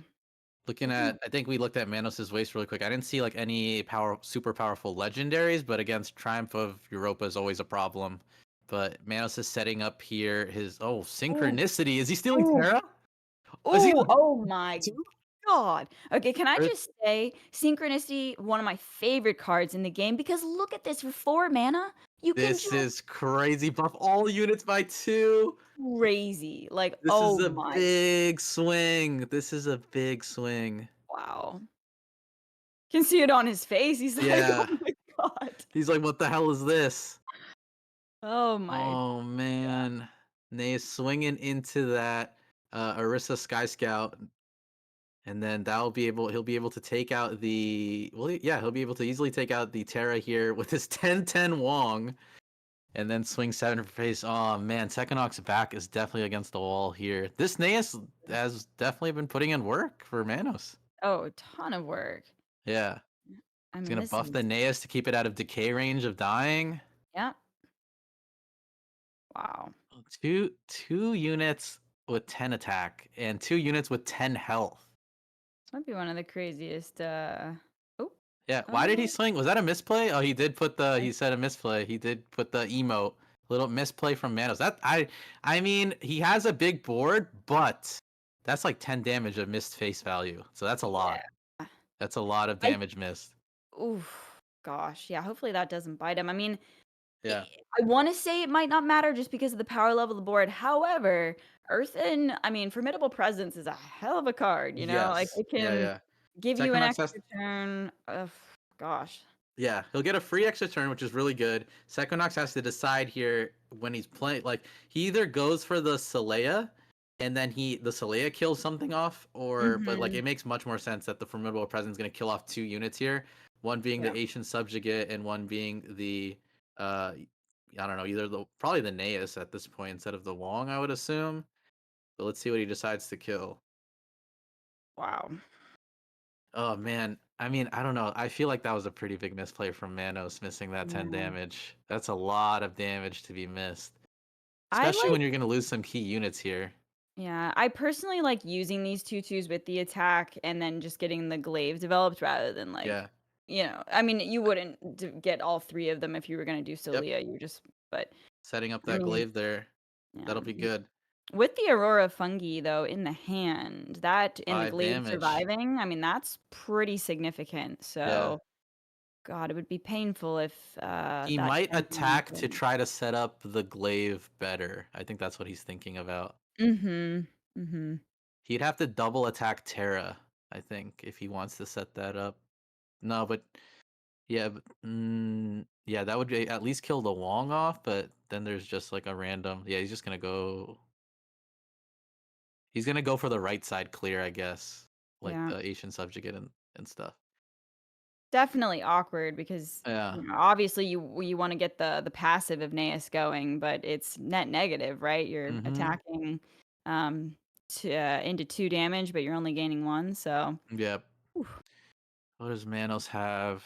Speaker 2: Looking at, I think we looked at Manos' waste really quick. I didn't see like any super powerful legendaries, but against Triumph of Europa is always a problem. But Manos is setting up here his synchronicity. Is he stealing
Speaker 1: Ooh.
Speaker 2: Terra? Is he
Speaker 1: Oh my god. Okay, can I
Speaker 2: Or-
Speaker 1: just say Synchronicity, one of my favorite cards in the game because look at this for 4 mana. You can
Speaker 2: This
Speaker 1: just
Speaker 2: is crazy. Buff all units by 2.
Speaker 1: crazy. Like,
Speaker 2: This is
Speaker 1: oh
Speaker 2: a
Speaker 1: my
Speaker 2: big swing. This is a big swing.
Speaker 1: wow. Can see it on his face. He's like,
Speaker 2: Yeah.
Speaker 1: "Oh my god."
Speaker 2: He's like, what the hell is this?
Speaker 1: Oh my
Speaker 2: Oh man. Nay swinging into that Orisa Sky Scout. And then he'll be able to take out he'll be able to easily take out the Terra here with his 10/10 Wong. And then swing 7 for face. Oh man, Sequinox back is definitely against the wall here. This Naeus has definitely been putting in work for Manos.
Speaker 1: Oh, a ton of work.
Speaker 2: Yeah.
Speaker 1: I
Speaker 2: He's
Speaker 1: mean,
Speaker 2: gonna
Speaker 1: this
Speaker 2: buff
Speaker 1: is
Speaker 2: the Naeus to keep it out of decay range of dying.
Speaker 1: yeah. Wow.
Speaker 2: Two units with 10 attack and 2 units with 10 health.
Speaker 1: This might be one of the craziest oh.
Speaker 2: Yeah, why did he swing? Was that a misplay? Oh, he said a misplay. He did put the emote. Little misplay from Manos. I mean, he has a big board, but that's like 10 damage of missed face value. So that's a lot.
Speaker 1: Yeah.
Speaker 2: That's a lot of damage missed.
Speaker 1: Oof, gosh, yeah, hopefully that doesn't bite him. I mean,
Speaker 2: Yeah.
Speaker 1: I wanna say it might not matter just because of the power level of the board. However, Earthen, I mean, Formidable Presence is a hell of a card, Like,
Speaker 2: Yes.
Speaker 1: it
Speaker 2: Yeah,
Speaker 1: can
Speaker 2: yeah.
Speaker 1: give you an
Speaker 2: Sequinox
Speaker 1: extra turn. Gosh.
Speaker 2: Yeah, he'll get a free extra turn, which is really good. Sequinox has to decide here when he's playing. Like, he either goes for the Saleya, and then the Saleya kills something off, but like
Speaker 1: Mhm.
Speaker 2: it makes much more sense that the Formidable Presence is going to kill off 2 units here. One being
Speaker 1: Yeah.
Speaker 2: the Ancient Subjugate, and one being the, I don't know, probably the Naeus at this point instead of the Wong, I would assume. But let's see what he decides to kill.
Speaker 1: Wow.
Speaker 2: Oh man, I mean, I don't know. I feel like that was a pretty big misplay from Manos missing that 10
Speaker 1: Yeah.
Speaker 2: damage. That's a lot of damage to be missed.
Speaker 1: I
Speaker 2: Especially
Speaker 1: like
Speaker 2: when you're going to lose some key units here.
Speaker 1: yeah, I personally like using these tutus with the attack and then just getting the glaive developed rather than
Speaker 2: Yeah.
Speaker 1: I mean, you wouldn't get all 3 of them if you were gonna do
Speaker 2: Yep.
Speaker 1: Solia, you just but
Speaker 2: Setting up
Speaker 1: I
Speaker 2: that
Speaker 1: mean,
Speaker 2: glaive there.
Speaker 1: yeah.
Speaker 2: That'll be good.
Speaker 1: With the Aurora Fungi, though, in the hand, that and the
Speaker 2: 5
Speaker 1: glaive
Speaker 2: damage.
Speaker 1: surviving, I mean, that's pretty significant.
Speaker 2: Yeah.
Speaker 1: So, God, it would be painful if
Speaker 2: He
Speaker 1: that
Speaker 2: might
Speaker 1: 10
Speaker 2: attack to
Speaker 1: damage.
Speaker 2: try to set up the glaive better. I think that's what he's thinking about.
Speaker 1: Mhm. Mm-hmm.
Speaker 2: He'd have to double attack Terra, I think, if he wants to set that up. No, but yeah, yeah, that would be at least kill the Wong off, but then there's just like a random. Yeah, he's just gonna go. He's gonna go for the right side clear, I guess, like
Speaker 1: Yeah.
Speaker 2: the Asian subjugate and stuff.
Speaker 1: Definitely awkward because
Speaker 2: Yeah.
Speaker 1: obviously you want to get the passive of Naeus going, but it's net negative, right? You're attacking into 2 damage, but you're only gaining 1, so
Speaker 2: Yep.
Speaker 1: oof.
Speaker 2: What does Manos have?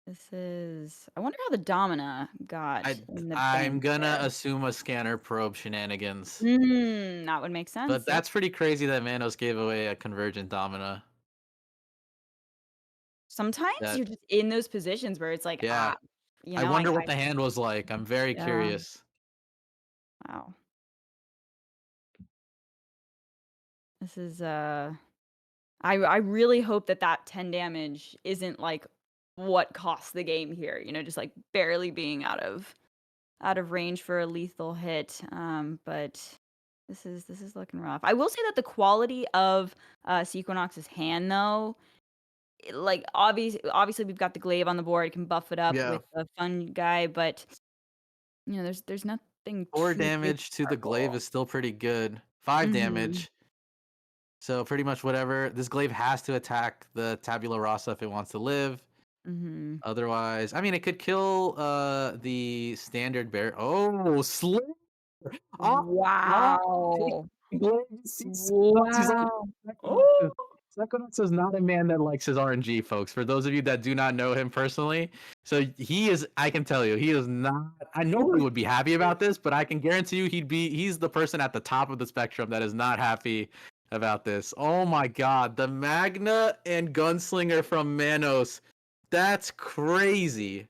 Speaker 1: This is I wonder how the Domina got in the
Speaker 2: I'm
Speaker 1: bank
Speaker 2: gonna
Speaker 1: there.
Speaker 2: assume a scanner probe shenanigans.
Speaker 1: That would make
Speaker 2: But
Speaker 1: sense. Yep.
Speaker 2: that's pretty crazy that Manos gave away a convergent Domina.
Speaker 1: Sometimes
Speaker 2: That
Speaker 1: you're just in those positions where it's like,
Speaker 2: yeah. I
Speaker 1: I
Speaker 2: wonder what the hand was like. I'm very
Speaker 1: yeah.
Speaker 2: curious.
Speaker 1: Wow. This is I really hope that 10 damage isn't like what costs the game here, just like barely being out of range for a lethal hit. But this is looking rough. I will say that the quality of Sequinox's hand though, like obviously we've got the glaive on the board, it can buff it up
Speaker 2: Yeah.
Speaker 1: with a fun guy, but there's nothing
Speaker 2: 4
Speaker 1: too crazy
Speaker 2: damage to the glaive
Speaker 1: powerful.
Speaker 2: is still pretty good. 5
Speaker 1: Mhm.
Speaker 2: damage. So pretty much whatever. This glaive has to attack the tabula rasa if it wants to live.
Speaker 1: Mhm.
Speaker 2: Otherwise, I mean, it could kill the standard bear. Oh, slip! Oh, oh,
Speaker 1: Wow.
Speaker 2: He's like,
Speaker 1: Wow. Oh.
Speaker 2: Equinox is not a man that likes his RNG, folks. For those of you that do not know him personally, so he is. I can tell you, he is not. I know he would be happy about this, but I can guarantee you, he's the person at the top of the spectrum that is not happy about this. Oh my God, the Magna and Gunslinger from Manos. That's crazy.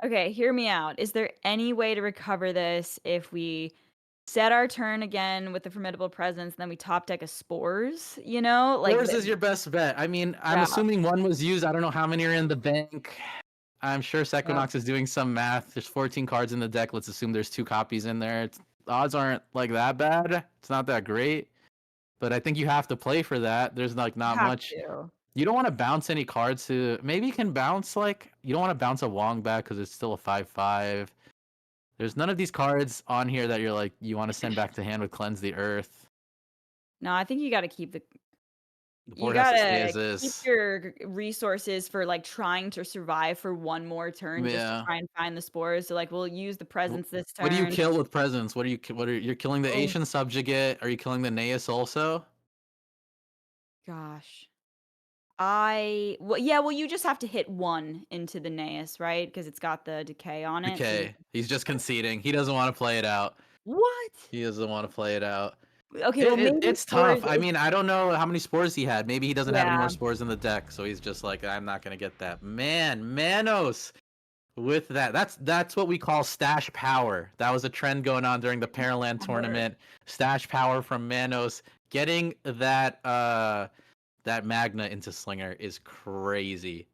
Speaker 1: Okay, hear me out. Is there any way to recover this if we set our turn again with the formidable presence, then we top deck a spores? Like
Speaker 2: Yours is your best bet. I mean, I'm
Speaker 1: yeah,
Speaker 2: assuming one was used. I don't know how many are in the bank. I'm sure
Speaker 1: yeah.
Speaker 2: Sequinox is doing some math. There's 14 cards in the deck. Let's assume there's 2 copies in there. The odds aren't like that bad. It's not that great. But I think you have to play for that. There's like
Speaker 1: You
Speaker 2: not
Speaker 1: have
Speaker 2: much.
Speaker 1: to.
Speaker 2: You don't want to bounce any cards to. Maybe you can bounce like. You don't want to bounce a Wong back because it's still a 5/5. There's none of these cards on here that you're like you want to send back to hand with Cleanse the Earth.
Speaker 1: No, I think you got to keep
Speaker 2: The
Speaker 1: you
Speaker 2: board has to stay
Speaker 1: gotta
Speaker 2: as
Speaker 1: keep
Speaker 2: is.
Speaker 1: your resources for like trying to survive for one more turn just to
Speaker 2: Yeah.
Speaker 1: try and find the spores. So like we'll use the presence this
Speaker 2: What do you
Speaker 1: turn.
Speaker 2: kill with presence? You're killing the
Speaker 1: Oh
Speaker 2: Asian subjugate? Are you killing the Naeus also?
Speaker 1: gosh. Well, you just have to hit 1 into the Naeus, right? Because it's got the decay on it. So
Speaker 2: Okay, he's just conceding. He doesn't want to play it out.
Speaker 1: what?
Speaker 2: He doesn't want to play it out.
Speaker 1: Okay, well maybe
Speaker 2: It's tough.
Speaker 1: spores
Speaker 2: I
Speaker 1: is
Speaker 2: mean, I don't know how many spores he had. Maybe he doesn't have any more
Speaker 1: yeah.
Speaker 2: spores in the deck, so he's just like, I'm not gonna get that. Man, Manos with that. That's what we call stash power. That was a trend going on during the Paraland tournament. Stash power from Manos. Getting that Magna into Slinger is crazy.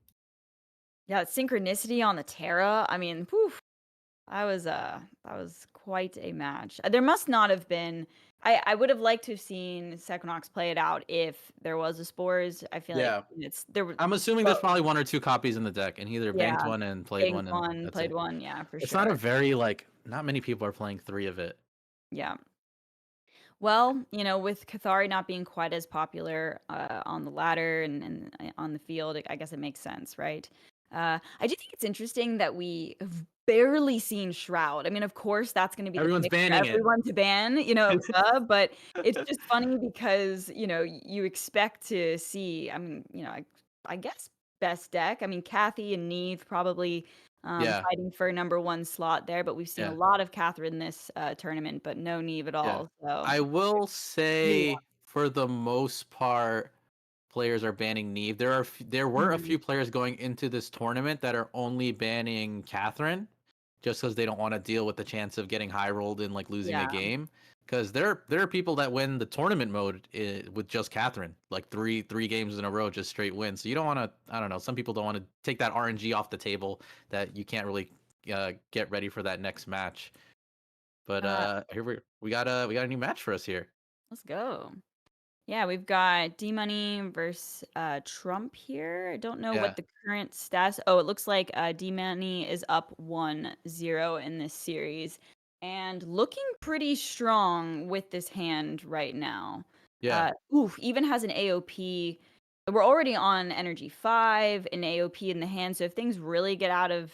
Speaker 1: Yeah, synchronicity on the Terra. I mean, poof. That was quite a match. There must not have been. I would have liked to have seen Sequinox play it out if there was a spores. I feel like
Speaker 2: Yeah.
Speaker 1: it's there were,
Speaker 2: I'm assuming there's
Speaker 1: but
Speaker 2: probably 1 or 2 copies in the deck, and he either banked
Speaker 1: yeah,
Speaker 2: one and played
Speaker 1: banked
Speaker 2: one, and
Speaker 1: one,
Speaker 2: that's
Speaker 1: played
Speaker 2: it.
Speaker 1: one. Yeah, for
Speaker 2: It's not a
Speaker 1: sure.
Speaker 2: very not many people are playing 3 of it.
Speaker 1: Yeah. Well, with Kathari not being quite as popular on the ladder and on the field, I guess it makes sense, right? I do think it's interesting that we have barely seen Shroud. I mean, of course, that's going to be the
Speaker 2: Everyone's
Speaker 1: pick for
Speaker 2: banning it.
Speaker 1: everyone to ban, but it's just funny because, you expect to see, I mean, I guess best deck. I mean, Kathy and Neve probably
Speaker 2: Yeah,
Speaker 1: fighting for number 1 slot there, but we've seen a
Speaker 2: yeah,
Speaker 1: lot of Catherine this tournament, but no Neve at
Speaker 2: yeah.
Speaker 1: all. So
Speaker 2: I will
Speaker 1: new one.
Speaker 2: say, for the most part, players are banning Neve. There were a
Speaker 1: Mhm.
Speaker 2: few players going into this tournament that are only banning Catherine, just because they don't want to deal with the chance of getting high rolled and like losing a
Speaker 1: Yeah.
Speaker 2: game. Because there are people that win the tournament mode with just Catherine, like three games in a row, just straight wins. So you don't want to. I don't know. Some people don't want to take that RNG off the table that you can't really get ready for that next match. But
Speaker 1: Uh,
Speaker 2: here we got a new match for us here.
Speaker 1: let's go. Yeah, we've got D Money versus Trump here. I don't know
Speaker 2: Yeah.
Speaker 1: what the current stats. Oh, it looks like D Money is up 1-0 in this series and looking pretty strong with this hand right now.
Speaker 2: Yeah.
Speaker 1: Even has an AOP. We're already on energy 5, an AOP in the hand. So if things really get out of,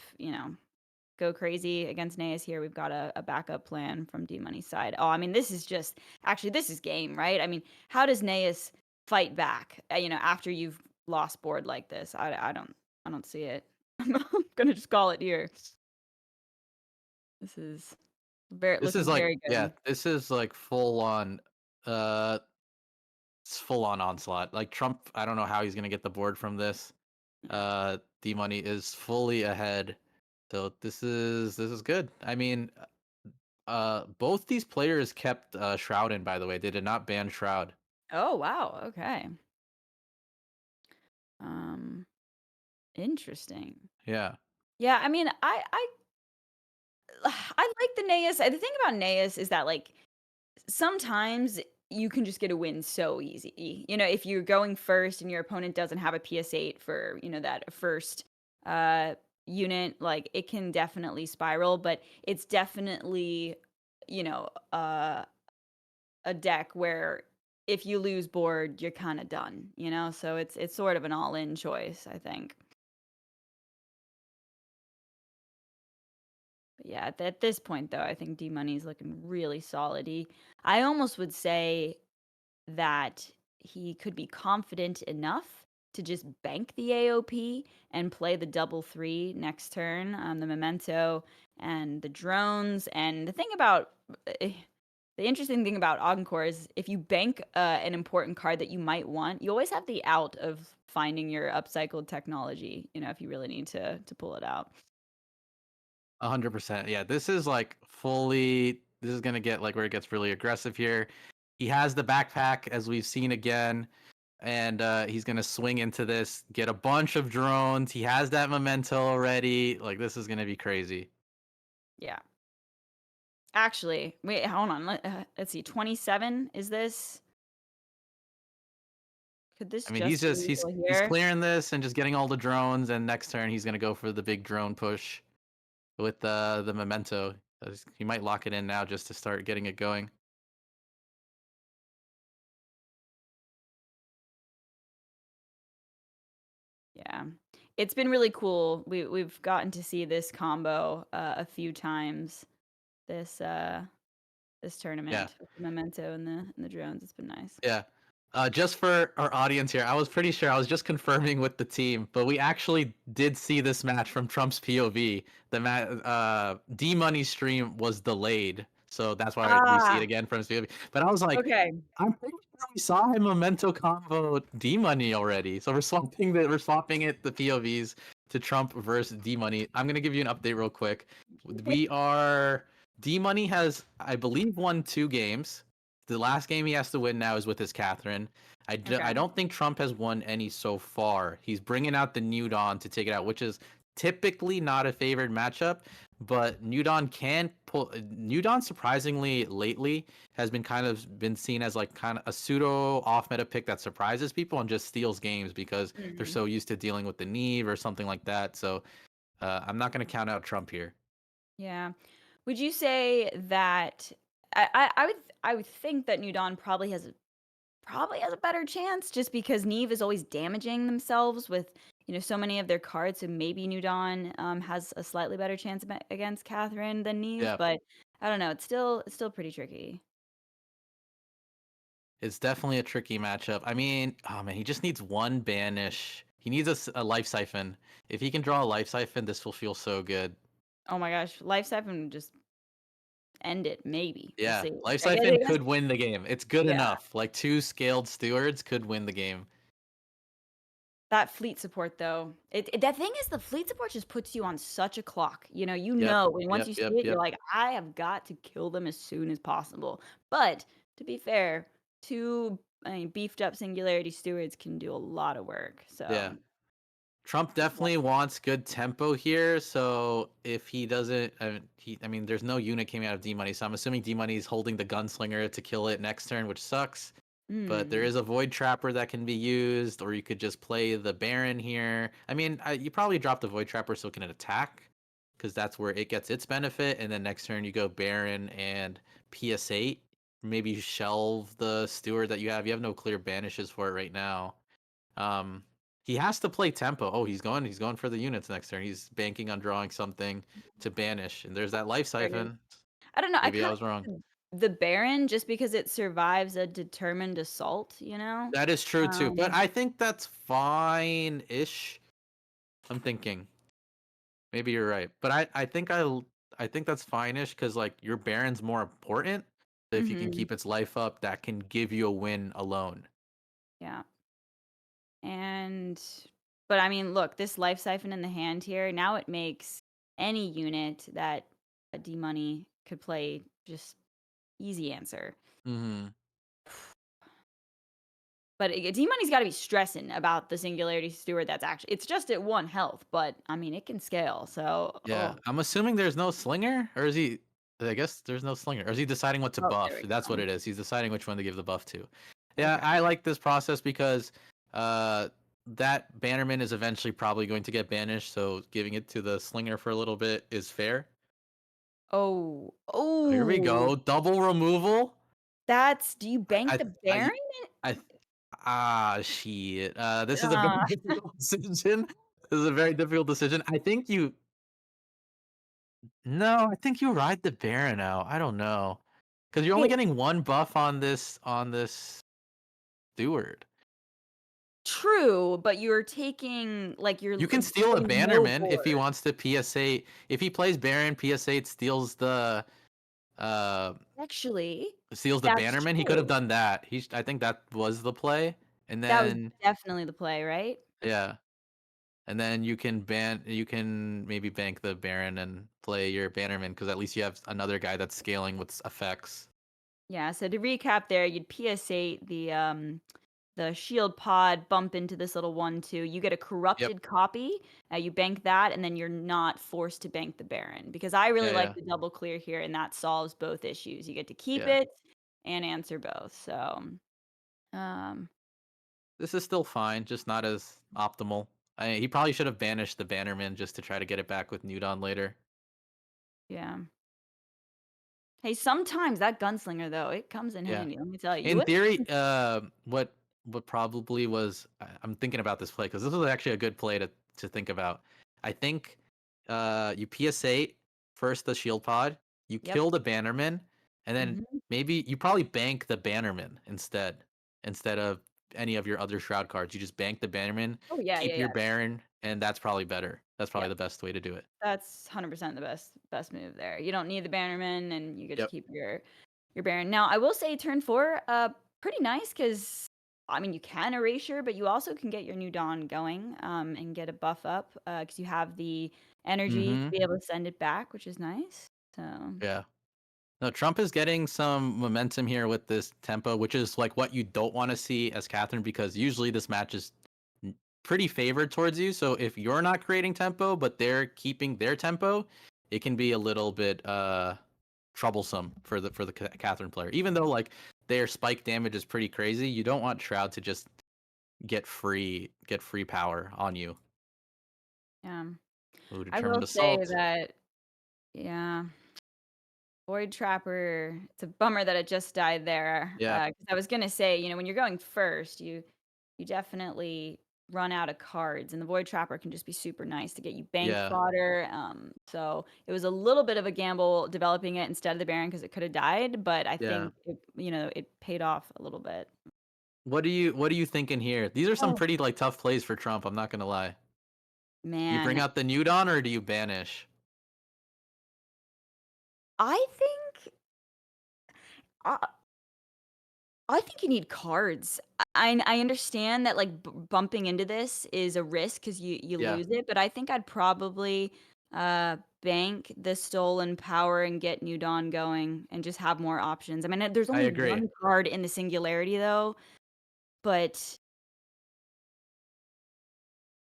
Speaker 1: go crazy against Naeus here, we've got a backup plan from D Money's side. Oh, I mean, this is just actually this is game, right? I mean, how does Naeus fight back? After you've lost board like this, I don't see it. I'm gonna just call it here. This is
Speaker 2: This is
Speaker 1: looking
Speaker 2: like
Speaker 1: very good.
Speaker 2: this is like full on it's full on onslaught. Like Trump, I don't know how he's gonna get the board from this. D Money is fully ahead. So this is good. I mean, both these players kept Shroud in, by the way. They did not ban Shroud.
Speaker 1: Oh wow, okay. Um, interesting.
Speaker 2: Yeah.
Speaker 1: Yeah, I mean, I like the Naeus. The thing about Naeus is that like sometimes you can just get a win so easy. If you're going first and your opponent doesn't have a PS8 for, that first uh unit, like it can definitely spiral, but it's definitely, you know, uh a deck where if you lose board, you're kind of done. So it's sort of an all-in choice, I think. But yeah, at this point though, I think D Money's looking really solid. I almost would say that he could be confident enough to just bank the AOP and play the double 3 next turn, the memento and the drones. And the interesting thing about Encore is if you bank an important card that you might want, you always have the out of finding your upcycled technology, if you really need to pull it out.
Speaker 2: 100%. Yeah, this is like fully. This is gonna get like where it gets really aggressive here. He has the backpack, as we've seen again, and he's gonna swing into this, get a bunch of drones. He has that memento already. Like this is gonna be crazy.
Speaker 1: Yeah. Actually, wait, hold on. Let's see. 27 is this? Could this
Speaker 2: I mean, he's
Speaker 1: just be
Speaker 2: just
Speaker 1: legal
Speaker 2: he's
Speaker 1: here?
Speaker 2: clearing this and just getting all the drones, and next turn he's gonna go for the big drone push with the memento. He might lock it in now just to start getting it going.
Speaker 1: Yeah. It's been really cool. We've gotten to see this combo a few times this this
Speaker 2: Yeah.
Speaker 1: tournament with the memento and the drones. It's been nice.
Speaker 2: Yeah. Just for our audience here, I was pretty sure I was just confirming with the team, but we actually did see this match from Trump's POV. The D Money stream was delayed, so that's why we see it
Speaker 1: Ah,
Speaker 2: again from his POV. But I was like,
Speaker 1: okay.
Speaker 2: I'm pretty sure we saw him Memento combo D Money already, so we're swapping it the POVs to Trump versus D Money. I'm gonna give you an update real quick. We are D Money has, I believe, won 2 games. The last game he has to win now is with his Catherine. I
Speaker 1: Okay.
Speaker 2: don't think Trump has won any so far. He's bringing out the New Dawn to take it out, which is typically not a favored matchup, but New Dawn can pull. New Dawn surprisingly lately has been seen as like kind of a pseudo off meta pick that surprises people and just steals games because they're
Speaker 1: Mhm.
Speaker 2: so used to dealing with the Neve or something like that. So I'm not going to count out Trump here.
Speaker 1: Yeah. Would you say that I would think that New Dawn probably has a better chance just because Neve is always damaging themselves with, so many of their cards. So maybe New Dawn has a slightly better chance against Catherine than Neve,
Speaker 2: Yeah,
Speaker 1: but I don't know. It's still pretty tricky.
Speaker 2: it's definitely a tricky matchup. I mean, oh man, he just needs one banish. He needs a life siphon. If he can draw a life siphon, this will feel so good.
Speaker 1: Oh my gosh, Life Siphon would just end it. Maybe we'll
Speaker 2: Yeah,
Speaker 1: see.
Speaker 2: life
Speaker 1: I guess,
Speaker 2: siphon could win the game. It's good
Speaker 1: yeah.
Speaker 2: enough. Like 2 scaled stewards could win the game.
Speaker 1: That fleet support though, that thing is the fleet support just puts you on such a clock.
Speaker 2: Yep,
Speaker 1: When once
Speaker 2: yep,
Speaker 1: you see
Speaker 2: yep,
Speaker 1: it, you're
Speaker 2: yep.
Speaker 1: like, I have got to kill them as soon as possible. But to be fair, two beefed up singularity stewards can do a lot of work. So
Speaker 2: Yeah. Trump definitely wants good tempo here. So if he doesn't, I mean, there's no unit came out of D Money, so I'm assuming D Money is holding the gunslinger to kill it next turn, which sucks. But there
Speaker 1: Mm.
Speaker 2: is a void trapper that can be used, or you could just play the Baron here. I mean, you probably drop the void trapper so it can attack, because that's where it gets its benefit. And then next turn you go Baron and PS8. Maybe you shelve the steward that you have. You have no clear banishes for it right now. Um, he has to play tempo. Oh, he's going for the units next turn. He's banking on drawing something to banish. And there's that life siphon.
Speaker 1: I don't know. I
Speaker 2: Maybe I
Speaker 1: kind
Speaker 2: was wrong.
Speaker 1: of the Baron just because it survives a determined assault, you know?
Speaker 2: That is true too. But
Speaker 1: Um,
Speaker 2: I think that's fine-ish. I'm thinking. Maybe you're right. But I think that's fine-ish because like your Baron's more important. So if you can
Speaker 1: mhm,
Speaker 2: keep its life up, that can give you a win alone.
Speaker 1: yeah. And but I mean, look, this life siphon in the hand here, now it makes any unit that a D money could play just easy answer.
Speaker 2: Mm-hmm.
Speaker 1: But D money's got to be stressing about the singularity steward. That's actually it's just at 1 health, but I mean it can scale. So
Speaker 2: Yeah, I'm assuming there's no slinger, or is he? I guess there's no slinger. Or is he deciding what to
Speaker 1: there
Speaker 2: buff?
Speaker 1: we
Speaker 2: That's what
Speaker 1: go.
Speaker 2: it is. He's deciding which one to give the buff to. Yeah,
Speaker 1: Okay.
Speaker 2: I like this process because uh, that Bannerman is eventually probably going to get banished, so giving it to the slinger for a little bit is fair.
Speaker 1: Oh,
Speaker 2: Here we
Speaker 1: oh,
Speaker 2: go, double removal.
Speaker 1: that's do you bank
Speaker 2: I,
Speaker 1: the
Speaker 2: I,
Speaker 1: Baron?
Speaker 2: I, shit. This is a very
Speaker 1: Uh,
Speaker 2: difficult decision. This is a very difficult decision. I think you No, I think you ride the Baron out. I don't know. Because you're only
Speaker 1: hey,
Speaker 2: getting one buff on this steward.
Speaker 1: true, but you're taking like you're
Speaker 2: You can steal a
Speaker 1: going no
Speaker 2: Bannerman if he
Speaker 1: board.
Speaker 2: wants to PSA. If he plays Baron, PSA steals uh
Speaker 1: Actually,
Speaker 2: the
Speaker 1: that's
Speaker 2: Bannerman. He could have
Speaker 1: true.
Speaker 2: done that. I think that was the play. And
Speaker 1: That was
Speaker 2: then
Speaker 1: definitely the play, right?
Speaker 2: yeah. And then you can maybe bank the Baron and play your Bannerman because at least you have another guy that's scaling with effects.
Speaker 1: Yeah, so to recap there, you'd PS8 the shield pod, bump into this little 1/2. You get a
Speaker 2: Yep.
Speaker 1: corrupted copy. You bank that, and then you're not forced to bank the Baron because I really
Speaker 2: Yeah,
Speaker 1: like
Speaker 2: yeah.
Speaker 1: the double clear here, and that solves both issues. You get to keep
Speaker 2: Yeah.
Speaker 1: it and answer both. So, um,
Speaker 2: This is still fine, just not as optimal. He probably should have banished the Bannerman just to try to get it back with Nudon later.
Speaker 1: yeah. Hey, sometimes that gunslinger though, it comes in
Speaker 2: Yeah.
Speaker 1: handy. Let me tell you. You
Speaker 2: In
Speaker 1: would
Speaker 2: theory, what probably was I'm thinking about this play because this was actually a good play to think about. I think you PSA first the shield pod, you
Speaker 1: Yep.
Speaker 2: kill the Bannerman, and then
Speaker 1: Mhm.
Speaker 2: maybe you probably bank the Bannerman instead of any of your other shroud cards. You just bank the Bannerman,
Speaker 1: Oh yeah, yeah,
Speaker 2: keep your
Speaker 1: yeah.
Speaker 2: Baron, and that's probably better. That's probably
Speaker 1: Yep.
Speaker 2: the best way to do it.
Speaker 1: That's 100% the best move there. You don't need the Bannerman, and you get to
Speaker 2: Yep.
Speaker 1: keep your Baron. Now, I will say turn 4, pretty nice because I mean, you can erasure, but you also can get your new Dawn going, and get a buff up, because you have the energy to
Speaker 2: Mm-hmm.
Speaker 1: be able to send it back, which is nice. So,
Speaker 2: Yeah. No, Trump is getting some momentum here with this tempo, which is like what you don't want to see as Catherine, because usually this match is pretty favored towards you. So if you're not creating tempo, but they're keeping their tempo, it can be a little bit troublesome for the Catherine player. Even though like their spike damage is pretty crazy, you don't want Shroud to just get free power on you.
Speaker 1: yeah.
Speaker 2: Ooh,
Speaker 1: I will
Speaker 2: determined
Speaker 1: say
Speaker 2: assault.
Speaker 1: that yeah. Void Trapper, it's a bummer that it just died there,
Speaker 2: Yeah,
Speaker 1: 'cause I was gonna say, when you're going first, you definitely run out of cards, and the Void Trapper can just be super nice to get you bank
Speaker 2: yeah,
Speaker 1: fodder, so it was a little bit of a gamble developing it instead of the Baron because it coulda died, but I
Speaker 2: yeah.
Speaker 1: think it paid off a little bit.
Speaker 2: What are you thinking here? These are some
Speaker 1: Oh,
Speaker 2: pretty like tough plays for Trump. I'm not gonna lie. Do you bring
Speaker 1: man.
Speaker 2: out the Nudon or do you banish?
Speaker 1: I think I I think you need cards. I understand that, like, bumping into this is a risk because you
Speaker 2: Yeah,
Speaker 1: lose it, but I think I'd probably, bank the stolen power and get New Dawn going and just have more options. I mean, there's
Speaker 2: I
Speaker 1: only
Speaker 2: agree.
Speaker 1: 1 card in the singularity, though, but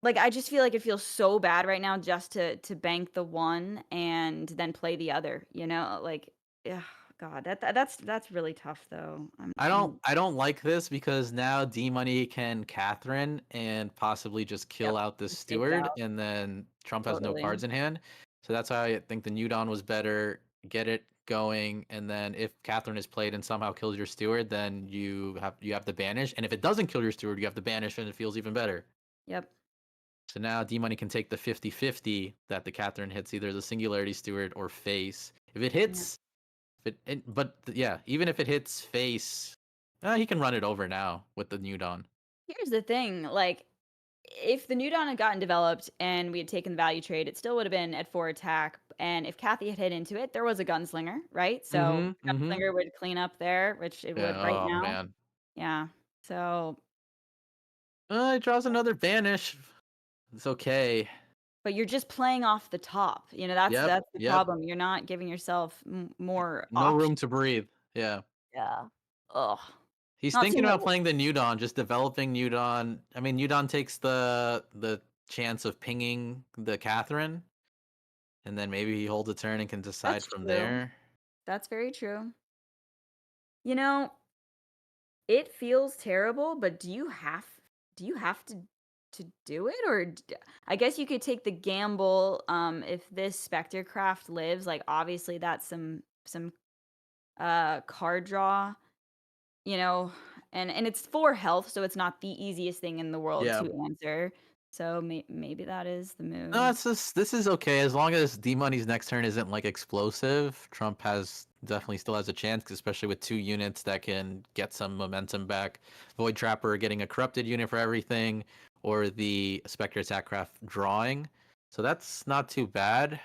Speaker 1: Like, I just feel like it feels so bad right now just to bank the one and then play the other, you know? Like, ugh, God, that's really tough though.
Speaker 2: I don't like this because now D Money can Catherine and possibly just
Speaker 1: Yep,
Speaker 2: kill out this
Speaker 1: just take it
Speaker 2: steward,
Speaker 1: out.
Speaker 2: and then Trump has no
Speaker 1: Totally.
Speaker 2: cards in hand. So that's why I think the New Dawn was better. Get it going, and then if Catherine is played and somehow kills your steward, then you have to banish. And if it doesn't kill your steward, you have to banish, and it feels even better.
Speaker 1: Yep.
Speaker 2: So now D Money can take the 50-50 that the Catherine hits either the Singularity Steward or face. If it
Speaker 1: Yeah.
Speaker 2: hits, yeah, even if it hits face, he can run it over now with the New Dawn.
Speaker 1: Here's the thing, like, if the New Dawn had gotten developed and we had taken the value trade, it still would have been at 4 attack, and if Kathy had hit into it, there was a gunslinger, right? So,
Speaker 2: Mm-hmm. Mm-hmm.
Speaker 1: gunslinger would clean up there, which it would
Speaker 2: Yeah.
Speaker 1: right
Speaker 2: Oh
Speaker 1: now.
Speaker 2: man.
Speaker 1: Yeah. So,
Speaker 2: It draws another banish. It's okay.
Speaker 1: but you're just playing off the top, you know, that's the
Speaker 2: Yep.
Speaker 1: problem, you're not giving yourself more
Speaker 2: No room
Speaker 1: options.
Speaker 2: to breathe. Yeah.
Speaker 1: Yeah. Ugh.
Speaker 2: He's
Speaker 1: Not
Speaker 2: thinking
Speaker 1: seeing
Speaker 2: about
Speaker 1: what
Speaker 2: playing the New Dawn, just developing New Dawn. I mean, New Dawn takes the chance of pinging the Catherine, and then maybe he holds a turn and can decide
Speaker 1: that's
Speaker 2: from
Speaker 1: true.
Speaker 2: there.
Speaker 1: That's very true. You know, it feels terrible, but do you have to do it or I guess you could take the gamble if this Spectre craft lives, like obviously that's some card draw, you know, and it's 4 health, so it's not the easiest thing in the world
Speaker 2: Yeah.
Speaker 1: to answer. So maybe that is the
Speaker 2: No,
Speaker 1: move.
Speaker 2: it's just this is okay as long as D Money's next turn isn't like explosive. Trump has definitely still has a chance, especially with 2 units that can get some momentum back. Void Trapper getting a corrupted unit for everything, or the Spectre Attackcraft drawing. So that's not too bad.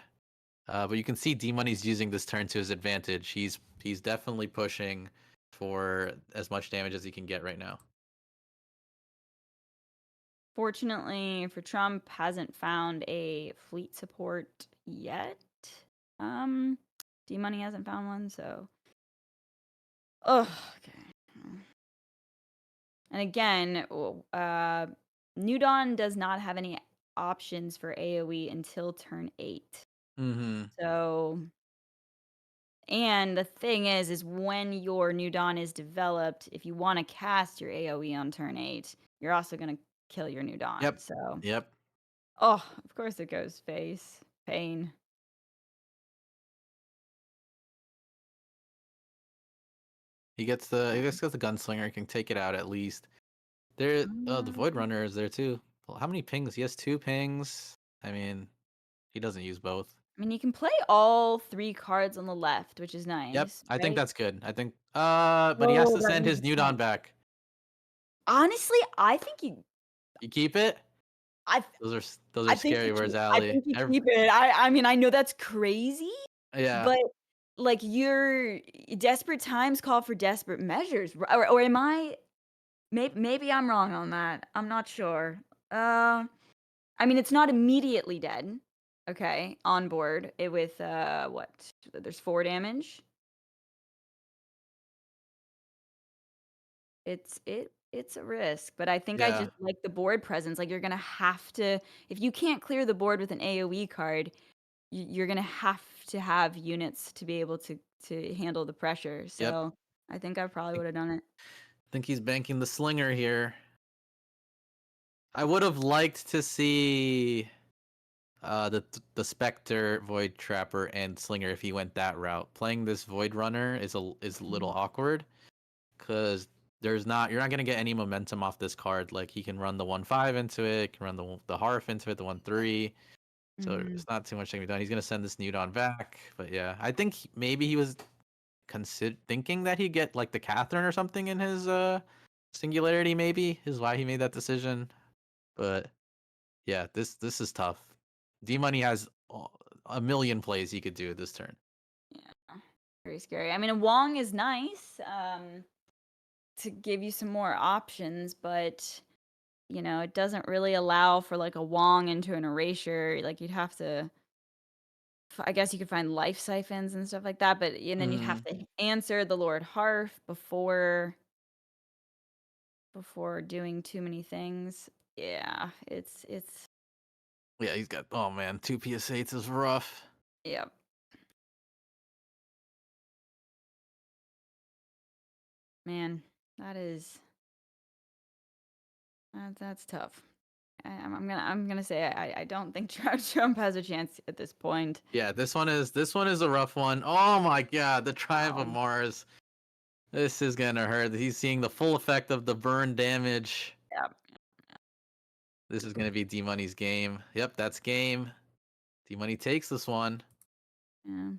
Speaker 2: But you can see D Money's using this turn to his advantage. He's definitely pushing for as much damage as he can get right now.
Speaker 1: Fortunately for Trump, hasn't found a fleet support yet. Um, D Money hasn't found one, so. Oh, okay. And again, New Dawn does not have any options for AoE until turn 8.
Speaker 2: Mm-hmm.
Speaker 1: So, and the thing is when your New Dawn is developed, if you want to cast your AoE on turn 8, you're also going to kill your New Dawn.
Speaker 2: Yep.
Speaker 1: So,
Speaker 2: Yep.
Speaker 1: oh, of course it goes face. Pain.
Speaker 2: He gets the gunslinger. He can take it out at least. There, the Void
Speaker 1: Um,
Speaker 2: Runner is there too. Well, how many pings? He has 2 pings. I mean, he doesn't use both.
Speaker 1: I mean, you can play all 3 cards on the left, which is
Speaker 2: Yep,
Speaker 1: nice,
Speaker 2: I think
Speaker 1: right?
Speaker 2: that's good. I think, but he has
Speaker 1: Oh,
Speaker 2: to
Speaker 1: that
Speaker 2: send
Speaker 1: means
Speaker 2: his
Speaker 1: you
Speaker 2: New Dawn
Speaker 1: can't.
Speaker 2: back.
Speaker 1: Honestly, I think you
Speaker 2: You keep it.
Speaker 1: I
Speaker 2: Those are
Speaker 1: I think
Speaker 2: scary
Speaker 1: you
Speaker 2: words,
Speaker 1: keep I
Speaker 2: Allie.
Speaker 1: think you keep it. I mean, I know that's crazy,
Speaker 2: Yeah.
Speaker 1: but, like, you're desperate times call for desperate measures, or am I maybe I'm wrong on that, I'm not sure. I mean, it's not immediately dead, okay, on board, with, what? There's 4 damage. It's a risk, but I think I
Speaker 2: Yeah.
Speaker 1: just like the board presence, like, you're gonna have to if you can't clear the board with an AoE card, you're gonna have to have units to be able to handle the pressure,
Speaker 2: Yep.
Speaker 1: so I think I probably
Speaker 2: I
Speaker 1: would've done it.
Speaker 2: think he's banking the slinger here. I would have liked to see the Spectre, Void Trapper, and Slinger if he went that route. Playing this Void Runner is a little
Speaker 1: Mhm.
Speaker 2: awkward because you're not gonna get any momentum off this card. Like he can run the 1/5 into it, can run the Harf into it, the 1/3. So
Speaker 1: Mhm.
Speaker 2: it's not too much that can be done. He's gonna send this New Dawn back, but yeah, I think maybe he was thinking that he'd get like the Catherine or something in his Singularity. Maybe is why he made that decision. But yeah, this is tough. D Money has a million plays he could do this turn.
Speaker 1: Yeah, very scary. I mean, a Wong is nice, to give you some more options, but, you know, it doesn't really allow for, like, a Wong into an erasure, like, you'd have to I guess you could find life siphons and stuff like that, but and then you'd have
Speaker 2: Mm,
Speaker 1: to answer the Lord Harf before doing too many things. Yeah, it's
Speaker 2: Yeah, he's got. Oh man, 2 PS8s is rough.
Speaker 1: yeah. Man, that is that's tough. I'm gonna say I don't think Trump has a chance at this point.
Speaker 2: Yeah, this one is a rough one. Oh my god, the Triumph of
Speaker 1: Wow.
Speaker 2: Mars. This is gonna hurt. He's seeing the full effect of the burn damage.
Speaker 1: Yeah.
Speaker 2: This is gonna be D Money's game. Yep, that's game. D Money takes this one.
Speaker 1: Yeah.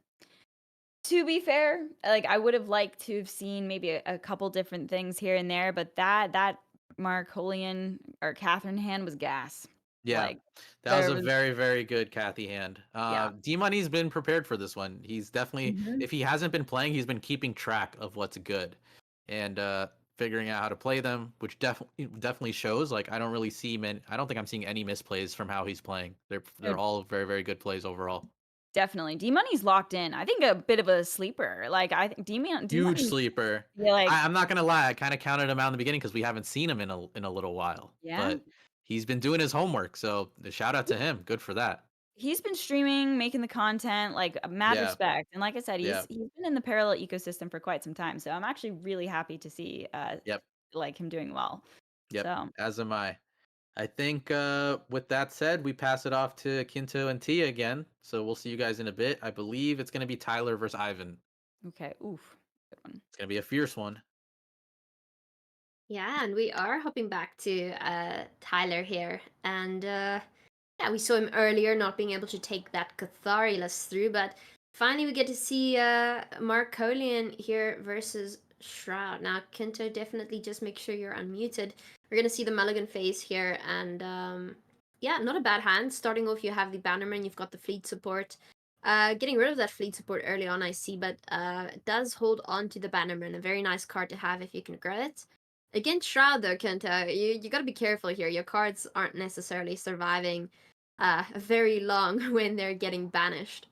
Speaker 1: To be fair, like I would have liked to have seen maybe a couple different things here and there, but that Marcolian or Catherine hand was gas.
Speaker 2: Yeah,
Speaker 1: Like
Speaker 2: that was
Speaker 1: there
Speaker 2: a
Speaker 1: was
Speaker 2: very, very good Kathy hand.
Speaker 1: yeah.
Speaker 2: D Money's been prepared for this one. He's definitely,
Speaker 1: Mhm.
Speaker 2: if he hasn't been playing, he's been keeping track of what's good, and figuring out how to play them, which definitely shows. Like I don't really see many. I don't think I'm seeing any misplays from how he's playing. They're
Speaker 1: No,
Speaker 2: all very, very good plays overall.
Speaker 1: definitely. D Money's locked in. I think a bit of a sleeper. Like I think D
Speaker 2: Huge
Speaker 1: Money
Speaker 2: sleeper.
Speaker 1: yeah, like
Speaker 2: I'm not gonna lie. I kind of counted him out in the beginning because we haven't seen him in a little while.
Speaker 1: yeah.
Speaker 2: But he's been doing his homework, so the shout out to him. Good for that.
Speaker 1: He's been streaming, making the content, like mad
Speaker 2: Yeah.
Speaker 1: respect. And like I said,
Speaker 2: Yeah.
Speaker 1: he's been in the parallel ecosystem for quite some time. So I'm actually really happy to see
Speaker 2: Yep.
Speaker 1: like him doing well.
Speaker 2: Yep.
Speaker 1: So
Speaker 2: As am I. I think with that said, we pass it off to Quinto and Tia again. So we'll see you guys in a bit. I believe it's going to be Tyler versus Ivan.
Speaker 1: okay, oof, good one.
Speaker 2: It's going to be a fierce one.
Speaker 3: Yeah, and we are hopping back to Tyler here. And yeah, we saw him earlier not being able to take that Kathari list through, but finally we get to see Marcolian here versus Shroud. Now, Quinto, definitely just make sure you're unmuted. We're going to see the Mulligan phase here, and yeah, not a bad hand. Starting off, you have the Bannerman, you've got the fleet support. Getting rid of that fleet support early on, I see, but it does hold on to the Bannerman. A very nice card to have if you can grow it. Against Shroud, though, Kenta, you got to be careful here. Your cards aren't necessarily surviving very long when they're getting banished.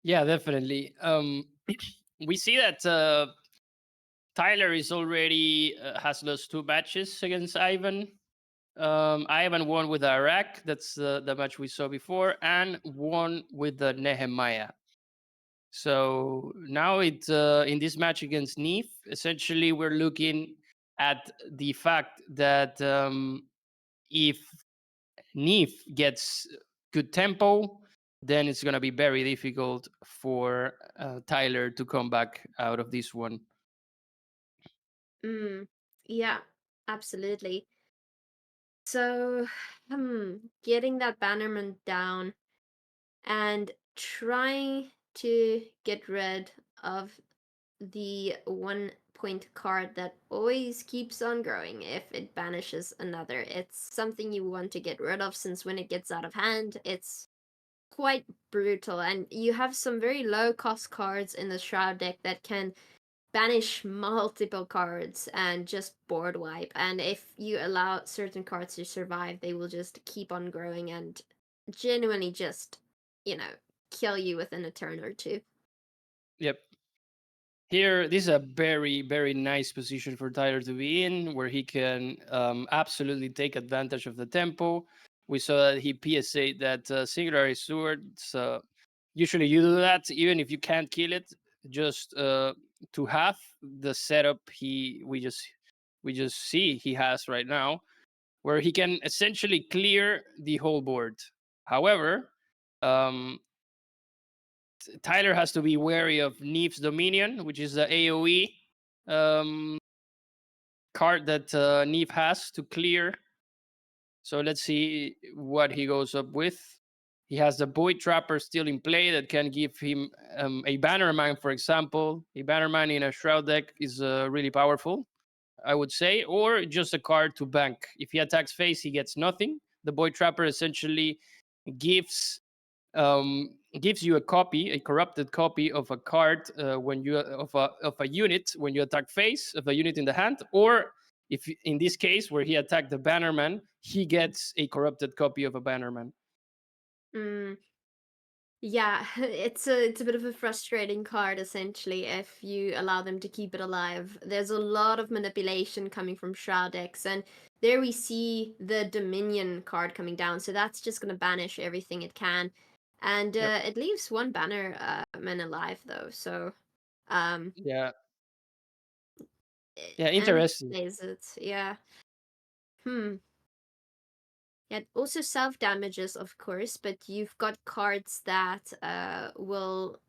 Speaker 4: Yeah, definitely. We see that Tyler is already has lost 2 matches against Ivan. Ivan won with Iraq. That's the match we saw before, and won with the Nehemiah. So now it's in this match against Neef. Essentially, we're looking at the fact that if Neef gets good tempo, then it's going to be very difficult for Tyler to come back out of this one.
Speaker 3: Yeah, absolutely. So, getting that Bannerman down and trying to get rid of the 1-point card that always keeps on growing if it banishes another. It's something you want to get rid of, since when it gets out of hand, it's quite brutal, and you have some very low cost cards in the Shroud deck that can banish multiple cards and just board wipe. And if you allow certain cards to survive, they will just keep on growing and genuinely just, kill you within a turn or two.
Speaker 4: Yep. Here, this is a very, very nice position for Tyler to be in, where he can absolutely take advantage of the tempo. We saw that he PSA'd that Singularity Sword. So usually you do that, even if you can't kill it, just to have the setup we just see he has right now, where he can essentially clear the whole board. However, Tyler has to be wary of Neef's Dominion, which is the AoE card that Neef has to clear. So let's see what he goes up with. He has the Void Trapper still in play that can give him a Bannerman, for example. A Bannerman in a Shroud deck is really powerful, I would say, or just a card to bank. If he attacks face, he gets nothing. The Void Trapper essentially gives you a corrupted copy of a card when you of a unit when you attack face of a unit in the hand, or if in this case where he attacked the Bannerman, he gets a corrupted copy of a Bannerman.
Speaker 3: Yeah, it's a bit of a frustrating card essentially if you allow them to keep it alive. There's a lot of manipulation coming from Shroud decks, and there we see the Dominion card coming down, so that's just going to banish everything it can. And it leaves one banner man alive, though, so...
Speaker 4: Yeah.
Speaker 3: eh,
Speaker 4: Yeah,
Speaker 3: and
Speaker 4: interesting.
Speaker 3: plays it, yeah. Yeah, it also self-damages, of course, but you've got cards that will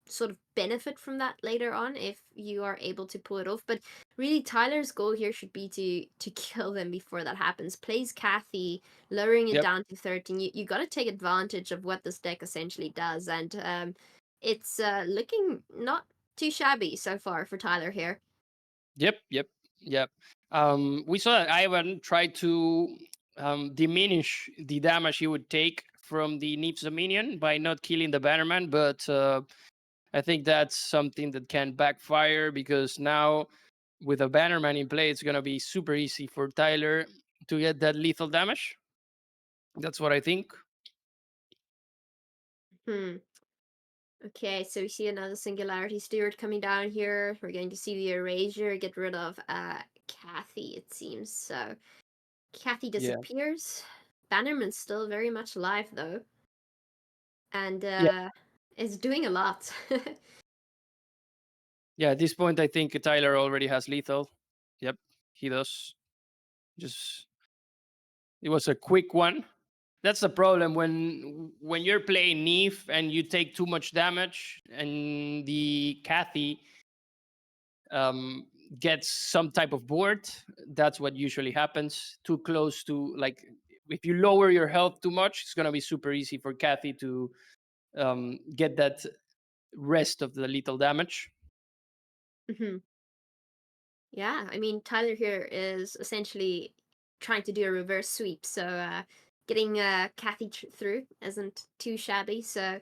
Speaker 3: sort of benefit from that later on if you are able to pull it off. But really, Tyler's goal here should be to kill them before that happens. Plays Kathy, lowering it
Speaker 4: Yep.
Speaker 3: down to 13. You got to take advantage of what this deck essentially does, and it's looking not too shabby so far for Tyler here.
Speaker 4: Yep. We saw that Ivan tried to diminish the damage he would take from the Neef's Dominion by not killing the Bannerman, but I think that's something that can backfire because now with a Bannerman in play, it's gonna be super easy for Tyler to get that lethal damage. That's what I think.
Speaker 3: Okay, so we see another Singularity Steward coming down here. We're going to see the Erasure get rid of Kathy, it seems. So Kathy disappears. Bannerman's still very much alive, though. And is doing a lot.
Speaker 4: Yeah, at this point, I think Tyler already has lethal. Yep, he does. Just it was a quick one. That's the problem when you're playing Neef and you take too much damage, and the Kathy gets some type of board. That's what usually happens. Too close to, like, if you lower your health too much, it's gonna be super easy for Kathy to get that rest of the lethal damage.
Speaker 3: Yeah, I mean, Tyler here is essentially trying to do a reverse sweep, so getting Kathy through isn't too shabby. So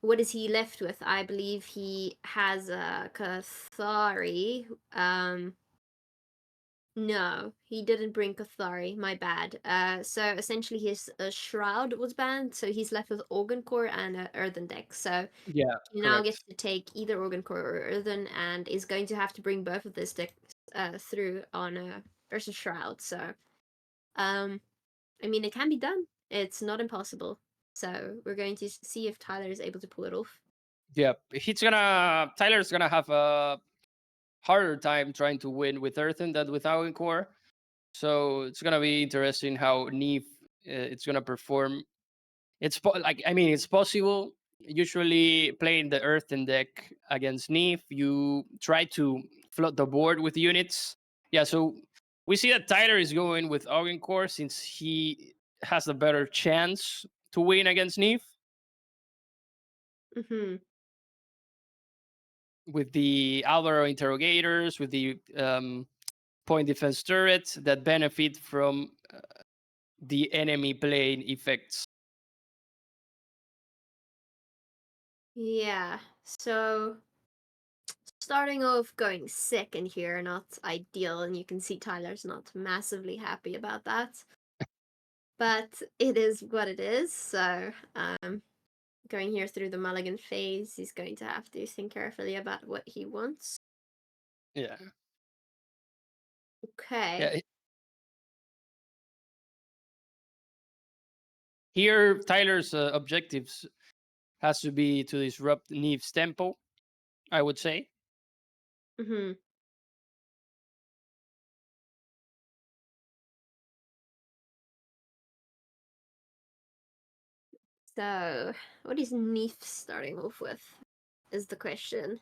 Speaker 3: what is he left with? I believe he has a Kathari. No, he didn't bring Kathari. My bad. So essentially, his Shroud was banned, so he's left with Organ Core and Earthen deck. So
Speaker 4: Yeah,
Speaker 3: he now gets to take either Organ Core or Earthen, and is going to have to bring both of this decks through on versus Shroud. So, I mean, it can be done. It's not impossible. So we're going to see if Tyler is able to pull it off.
Speaker 4: Yeah, Tyler's gonna have a harder time trying to win with Earthen than with Core. So it's gonna be interesting how Neef it's gonna perform. It's it's possible. Usually playing the Earthen deck against Neef, you try to flood the board with units. Yeah, so we see that Tyler is going with Core since he has a better chance to win against Neef. With the Alvaro interrogators, with the point defense turrets that benefit from the enemy playing effects.
Speaker 3: Yeah, so starting off going second here, not ideal, and you can see Tyler's not massively happy about that. But it is what it is, so going here through the mulligan phase, he's going to have to think carefully about what he wants.
Speaker 4: Yeah.
Speaker 3: Okay.
Speaker 4: Yeah. Here, Tyler's objectives has to be to disrupt Neve's tempo, I would say.
Speaker 3: So, what is Neef starting off with is the question.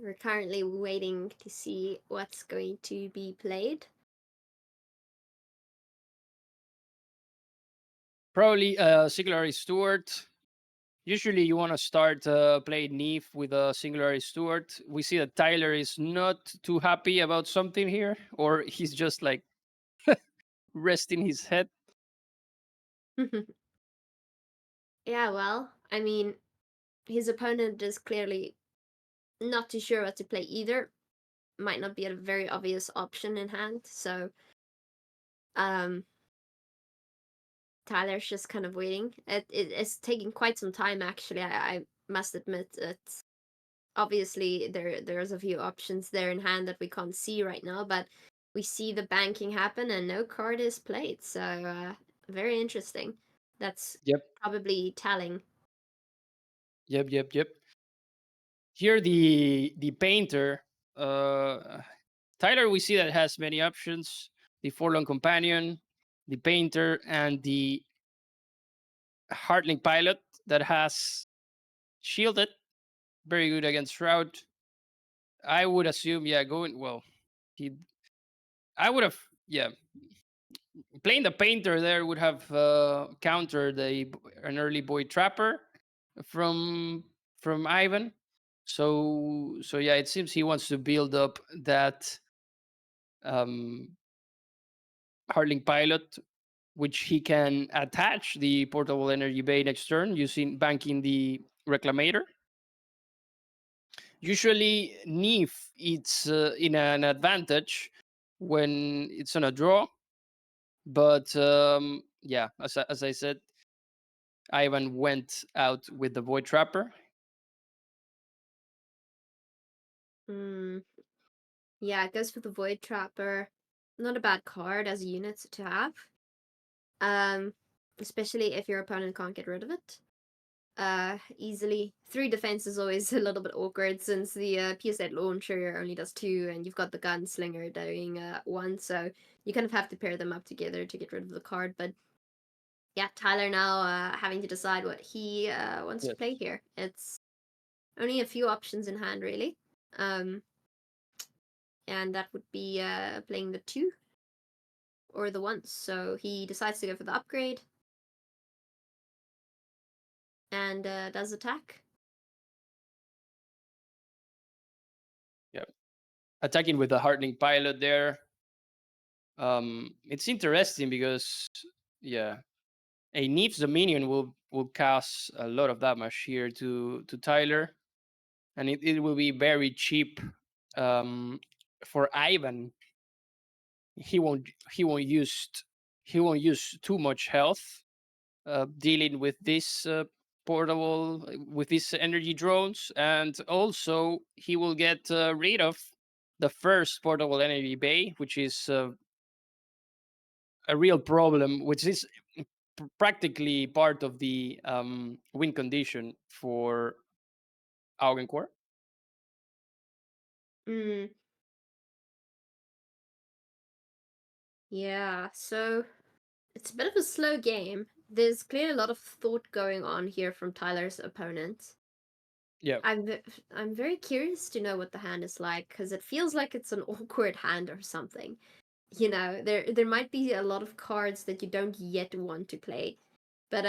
Speaker 3: We're currently waiting to see what's going to be played.
Speaker 4: Probably Singularity Steward. Usually you want to start playing Neef with a Singularity Steward. We see that Tyler is not too happy about something here, or he's just like resting his head.
Speaker 3: Yeah, well, I mean, his opponent is clearly not too sure what to play either. Might not be a very obvious option in hand, so Tyler's just kind of waiting. It's taking quite some time, actually. I must admit that obviously there's a few options there in hand that we can't see right now, but we see the banking happen and no card is played. So very interesting. That's
Speaker 4: Yep.
Speaker 3: probably telling.
Speaker 4: Yep. Here the painter, Tyler, we see that has many options: the Forlorn Companion, the painter, and the Heartling Pilot that has shielded, very good against Shroud. I would assume, he. I would have, playing the painter there would have countered an early Void Trapper from Ivan. So yeah, it seems he wants to build up that Heartling Pilot, which he can attach the portable energy bay next turn using banking the Reclamator. Usually, Neef it's in an advantage when it's on a draw, but as I said, Ivan went out with the Void Trapper.
Speaker 3: Yeah, it goes for the Void Trapper. Not a bad card as a unit to have. Especially if your opponent can't get rid of it. Easily. 3 defense is always a little bit awkward since the PS8 launcher only does 2 and you've got the gunslinger doing 1, so you kind of have to pair them up together to get rid of the card. But yeah, Tyler now having to decide what he wants to play here. It's only a few options in hand, really. And that would be playing the 2 or the 1. So he decides to go for the upgrade and does attack.
Speaker 4: Yep. Attacking with the Heartling Pilot there. It's interesting because a Neef's Dominion will cause a lot of damage here to Tyler, and it will be very cheap for Ivan. He won't use too much health dealing with this portable with these energy drones, and also he will get rid of the first portable energy bay, which is a real problem, which is practically part of the win condition for Augencore.
Speaker 3: Yeah, so it's a bit of a slow game. There's clearly a lot of thought going on here from Tyler's opponent.
Speaker 4: Yeah.
Speaker 3: I'm very curious to know what the hand is like because it feels like it's an awkward hand or something. You know, there might be a lot of cards that you don't yet want to play. But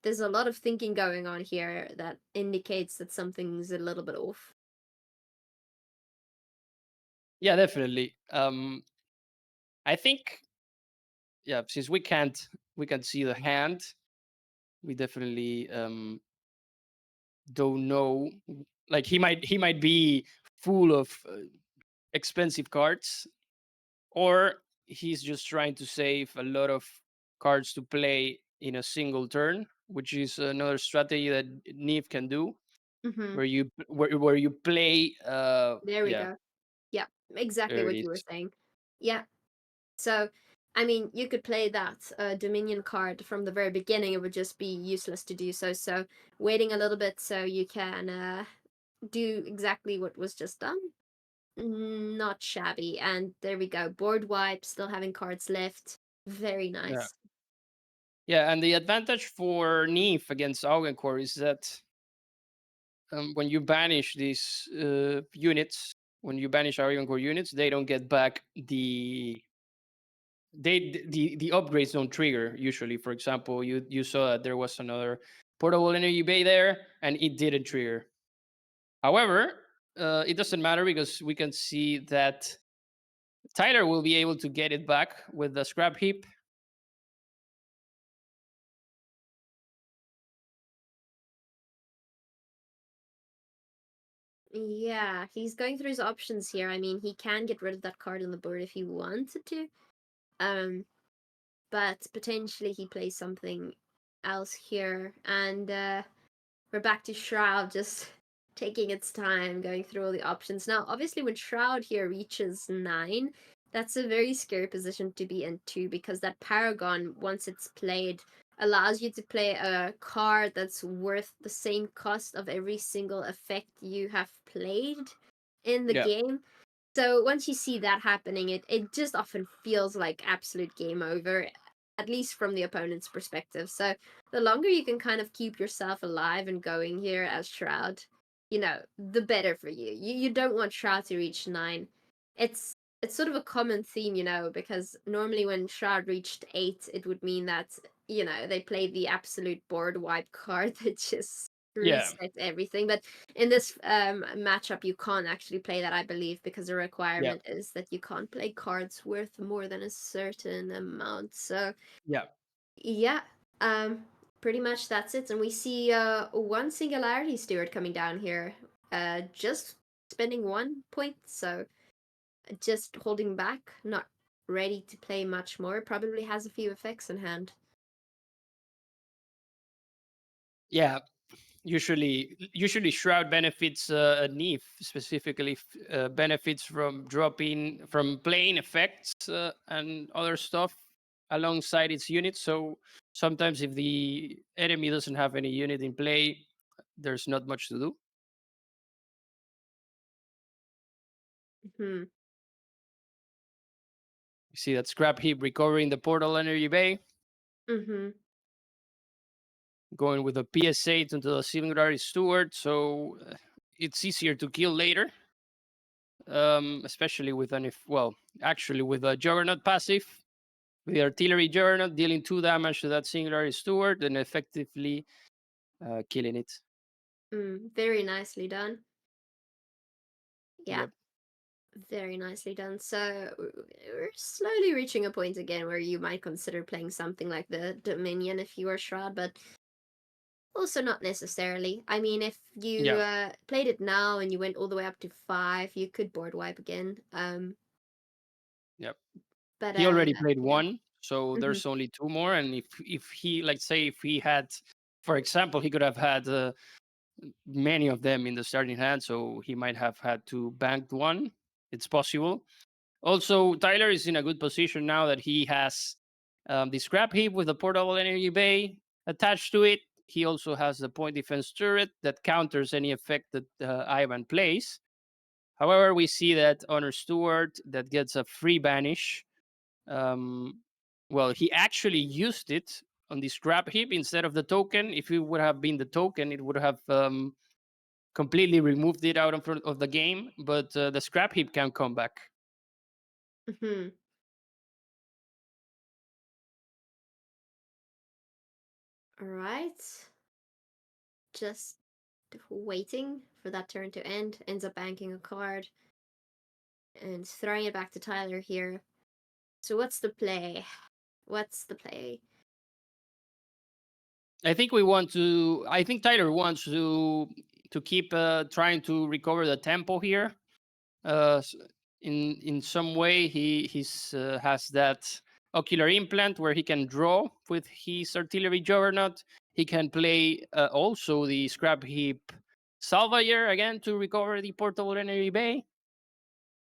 Speaker 3: there's a lot of thinking going on here that indicates that something's a little bit off.
Speaker 4: Yeah, definitely. I think since we can't see the hand, we definitely don't know. Like he might be full of expensive cards, or he's just trying to save a lot of cards to play in a single turn, which is another strategy that Neve can do, where you play.
Speaker 3: There we go. Yeah, exactly what you were saying. Yeah. So, I mean, you could play that Dominion card from the very beginning. It would just be useless to do so. So, waiting a little bit so you can do exactly what was just done. Not shabby. And there we go. Board wipe, still having cards left. Very nice.
Speaker 4: Yeah, and the advantage for Neve against Augencore is that when you banish these units, when you banish Augencore units, they don't get back the upgrades don't trigger usually. For example, you saw that there was another portable energy bay there, and it didn't trigger. However, it doesn't matter because we can see that Tyler will be able to get it back with the scrap heap.
Speaker 3: Yeah, he's going through his options here. I mean, he can get rid of that card on the board if he wanted to. But potentially he plays something else here. And we're back to Shroud just taking its time going through all the options. Now, obviously when Shroud here reaches 9, That's a very scary position to be in too, because that Paragon, once it's played, allows you to play a card that's worth the same cost of every single effect you have played in the
Speaker 4: Yeah.
Speaker 3: game. So once you see that happening, it just often feels like absolute game over, at least from the opponent's perspective. So the longer you can kind of keep yourself alive and going here as Shroud, the better for you. You don't want Shroud to reach 9. It's sort of a common theme, because normally when Shroud reached 8, it would mean that, they played the absolute board wipe card that just
Speaker 4: Yeah.
Speaker 3: reset everything. But in this matchup, you can't actually play that, I believe, because the requirement is that you can't play cards worth more than a certain amount. So
Speaker 4: Yeah.
Speaker 3: yeah, pretty much that's it. And we see one Singularity Steward coming down here, just spending 1 point. So just holding back, not ready to play much more. Probably has a few effects in hand.
Speaker 4: Yeah. Usually Shroud benefits Neef specifically benefits from playing effects and other stuff alongside its unit. So sometimes if the enemy doesn't have any unit in play, there's not much to do.
Speaker 3: Hmm.
Speaker 4: You see that Scrap Heap recovering the Portal Energy Bay,
Speaker 3: Mm-hmm.
Speaker 4: going with a PS8 into the Singularity Steward, so it's easier to kill later. Especially with actually with a Juggernaut passive, with the Artillery Juggernaut dealing 2 damage to that Singularity Steward and effectively killing it.
Speaker 3: Very nicely done. Yeah.
Speaker 4: Yep.
Speaker 3: Very nicely done. So we're slowly reaching a point again where you might consider playing something like the Dominion if you are Shroud, but also not necessarily. I mean, if you played it now and you went all the way up to 5, you could board wipe again.
Speaker 4: Yep.
Speaker 3: But
Speaker 4: He already played
Speaker 3: yeah.
Speaker 4: 1, so there's only 2 more. And if he, like, say, if he had, for example, he could have had many of them in the starting hand, so he might have had to bank 1. It's possible. Also, Tyler is in a good position now that he has the Scrap Heap with the Portable Energy Bay attached to it. He also has the Point Defense Turret that counters any effect that Ivan plays. However, we see that Honor Steward that gets a free banish. He actually used it on the Scrap Heap instead of the token. If it would have been the token, it would have completely removed it out of the game. But the Scrap Heap can come back.
Speaker 3: Mm-hmm. All right. Just waiting for that turn to end. Ends up banking a card and throwing it back to Tyler here. So what's the play? What's the play?
Speaker 4: I think Tyler wants to keep trying to recover the tempo here. In some way, he has that ocular implant where he can draw with his Artillery Juggernaut. He can play also the Scrap Heap Salvager again to recover the Portable Energy Bay,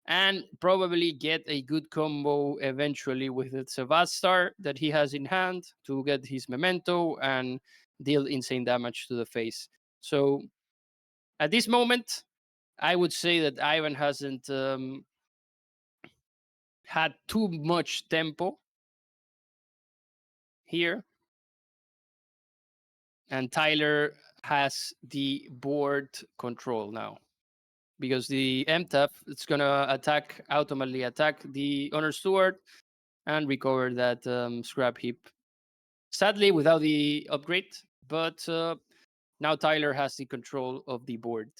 Speaker 4: and probably get a good combo eventually with the Sevastar that he has in hand to get his Memento and deal insane damage to the face. So at this moment, I would say that Ivan hasn't had too much tempo here. And Tyler has the board control now, because the MTAP, it's going to automatically attack the Honor Steward and recover that Scrap Heap. Sadly, without the upgrade, but now Tyler has the control of the board,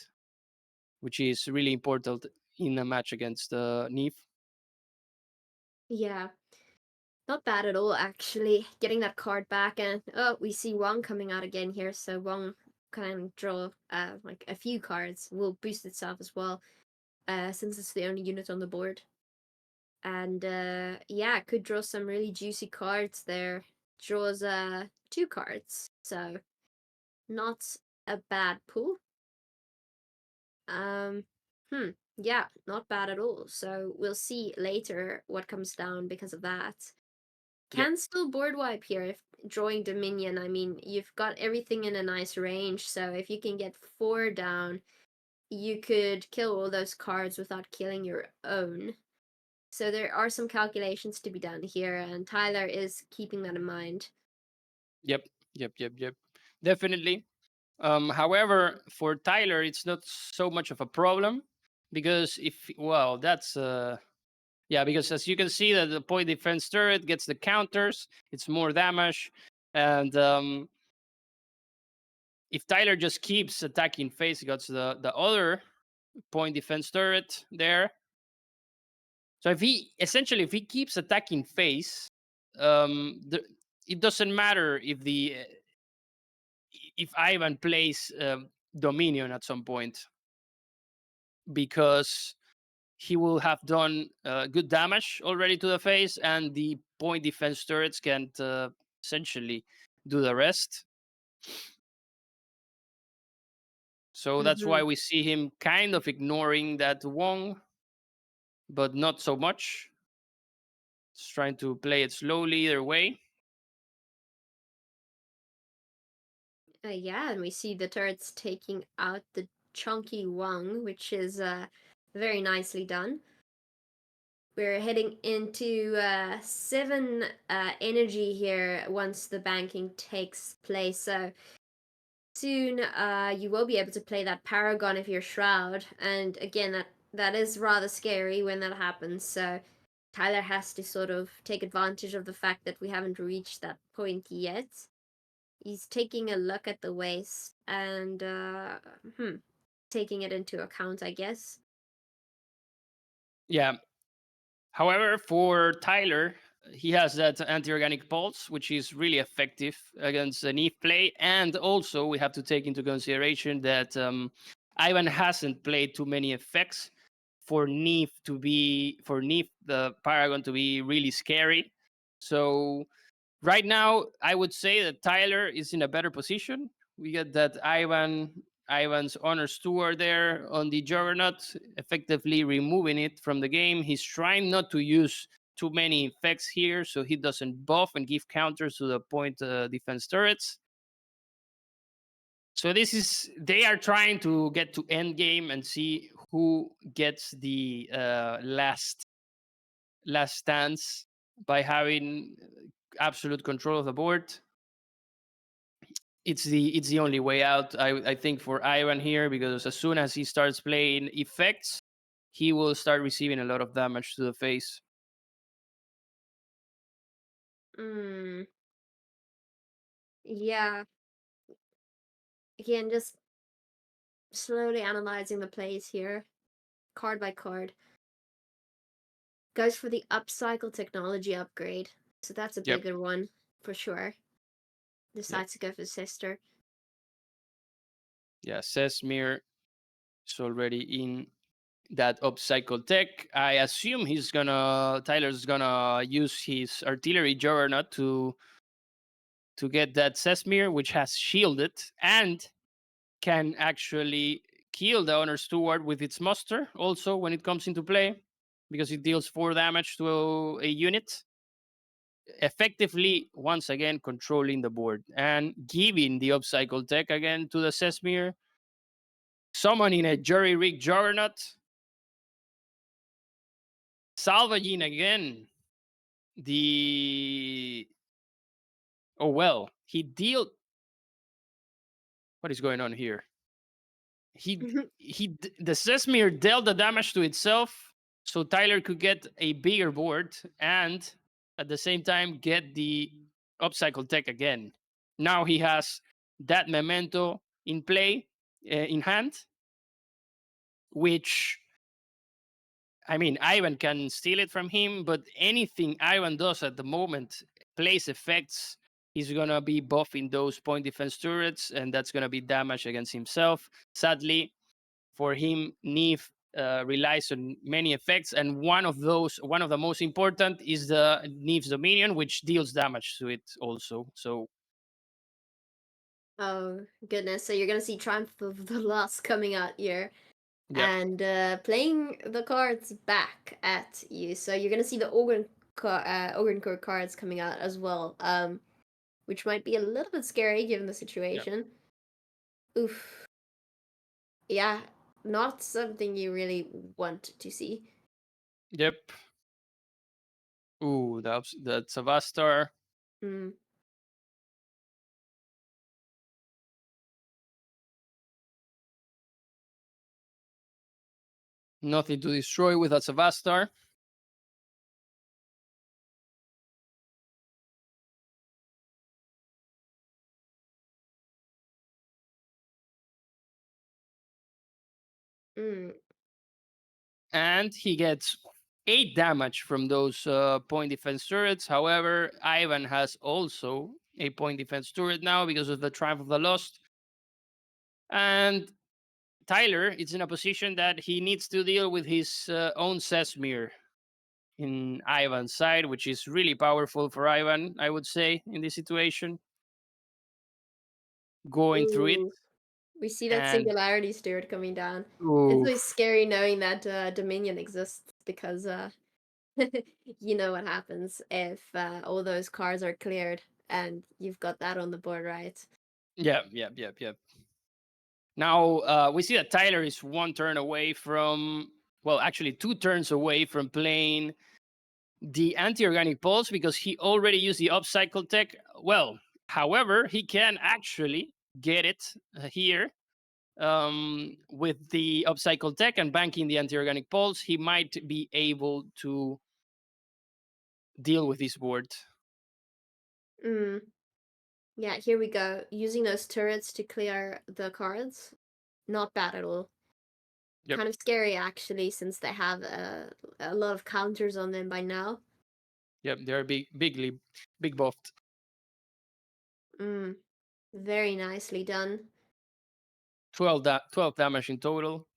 Speaker 4: which is really important in a match against Neve.
Speaker 3: Yeah. Not bad at all, actually. Getting that card back, and we see Wong coming out again here. So Wong can draw like a few cards. Will boost itself as well, since it's the only unit on the board. And yeah, could draw some really juicy cards there. Draws 2 cards, so not a bad pull. Hmm. Yeah, not bad at all. So we'll see later what comes down because of that.
Speaker 4: Yep.
Speaker 3: Can still board wipe here if drawing Dominion. I mean, you've got everything in a nice range, so if you can get 4 down, you could kill all those cards without killing your own. So there are some calculations to be done here, and Tyler is keeping that in mind.
Speaker 4: Yep. Definitely. However, for Tyler, it's not so much of a problem because because as you can see that the point defense turret gets the counters, it's more damage, and if Tyler just keeps attacking face, he got the other point defense turret there. So if he keeps attacking face, it doesn't matter if Ivan plays Dominion at some point, because he will have done good damage already to the face, and the point defense turrets can essentially do the rest. So that's why we see him kind of ignoring that Wong, but not so much. Just trying to play it slowly either way.
Speaker 3: Yeah, and we see the turrets taking out the chunky Wang, which is very nicely done. We're heading into 7 energy here once the banking takes place. So soon you will be able to play that Paragon of your Shroud. And again, that is rather scary when that happens. So Tyler has to sort of take advantage of the fact that we haven't reached that point yet. He's taking a look at the waste and taking it into account, I guess.
Speaker 4: Yeah. However, for Tyler, he has that anti-organic pulse, which is really effective against the Neve play. And also, we have to take into consideration that Ivan hasn't played too many effects for Neve the Paragon to be really scary. So right now, I would say that Tyler is in a better position. We get that Ivan's honor steward there on the Juggernaut, effectively removing it from the game. He's trying not to use too many effects here, so he doesn't buff and give counters to the point defense turrets. So they are trying to get to end game and see who gets the last stance by having absolute control of the board. It's the only way out, I think, for Ivan here, because as soon as he starts playing effects, he will start receiving a lot of damage to the face.
Speaker 3: Yeah. Again, just slowly analyzing the plays here, card by card. Goes for the upcycle technology upgrade, so that's a
Speaker 4: Yep.
Speaker 3: bigger one for sure. Decides to go for sister.
Speaker 4: Yeah, Sesmir is already in that upcycle tech. I assume Tyler's gonna use his artillery juggernaut to get that Sesmir, which has shielded and can actually kill the honor steward with its muster also when it comes into play, because it deals 4 damage to a unit, effectively once again controlling the board and giving the upcycle tech again to the Sesmir, summoning a jury rig juggernaut, salvaging again the what is going on here? The Sesmir dealt the damage to itself, so Tyler could get a bigger board and at the same time get the upcycle tech again. Now he has that memento in play, in hand, which, I mean, Ivan can steal it from him, but anything Ivan does at the moment, plays effects, he's going to be buffing those point defense turrets, and that's going to be damage against himself. Sadly, for him, Neve relies on many effects, and one of the most important is the Neve's Dominion, which deals damage to it also. So,
Speaker 3: oh goodness! So you're gonna see Triumph of the Lost coming out here.
Speaker 4: Yep.
Speaker 3: and playing the cards back at you. So you're gonna see the organ core cards coming out as well, which might be a little bit scary given the situation. Oof. Yeah, not something you really want to see.
Speaker 4: Yep. Ooh, that's a Vastar.
Speaker 3: Mm.
Speaker 4: Nothing to destroy with a Savastar.
Speaker 3: Mm.
Speaker 4: And he gets 8 damage from those point defense turrets. However, Ivan has also a point defense turret now because of the Triumph of the Lost. And Tyler is in a position that he needs to deal with his own Sesmir in Ivan's side, which is really powerful for Ivan, I would say, in this situation. Going through it.
Speaker 3: Ooh. We see that
Speaker 4: And
Speaker 3: singularity steward coming down. It's
Speaker 4: ooh,
Speaker 3: really scary knowing that Dominion exists because you know what happens if all those cards are cleared and you've got that on the board, right?
Speaker 4: yep. Now we see that Tyler is 1 turn away from, well, actually 2 turns away from playing the anti-organic pulse because he already used the upcycle tech. Well, however, he can actually get it here with the upcycle tech and banking the anti-organic pulse. He might be able to deal with this board.
Speaker 3: Mm. Yeah, here we go. Using those turrets to clear the cards. Not bad at all.
Speaker 4: Yep.
Speaker 3: Kind of scary actually, since they have a lot of counters on them by now.
Speaker 4: Yep, they're big buffed.
Speaker 3: Mm. Very nicely done.
Speaker 4: 12 damage in total.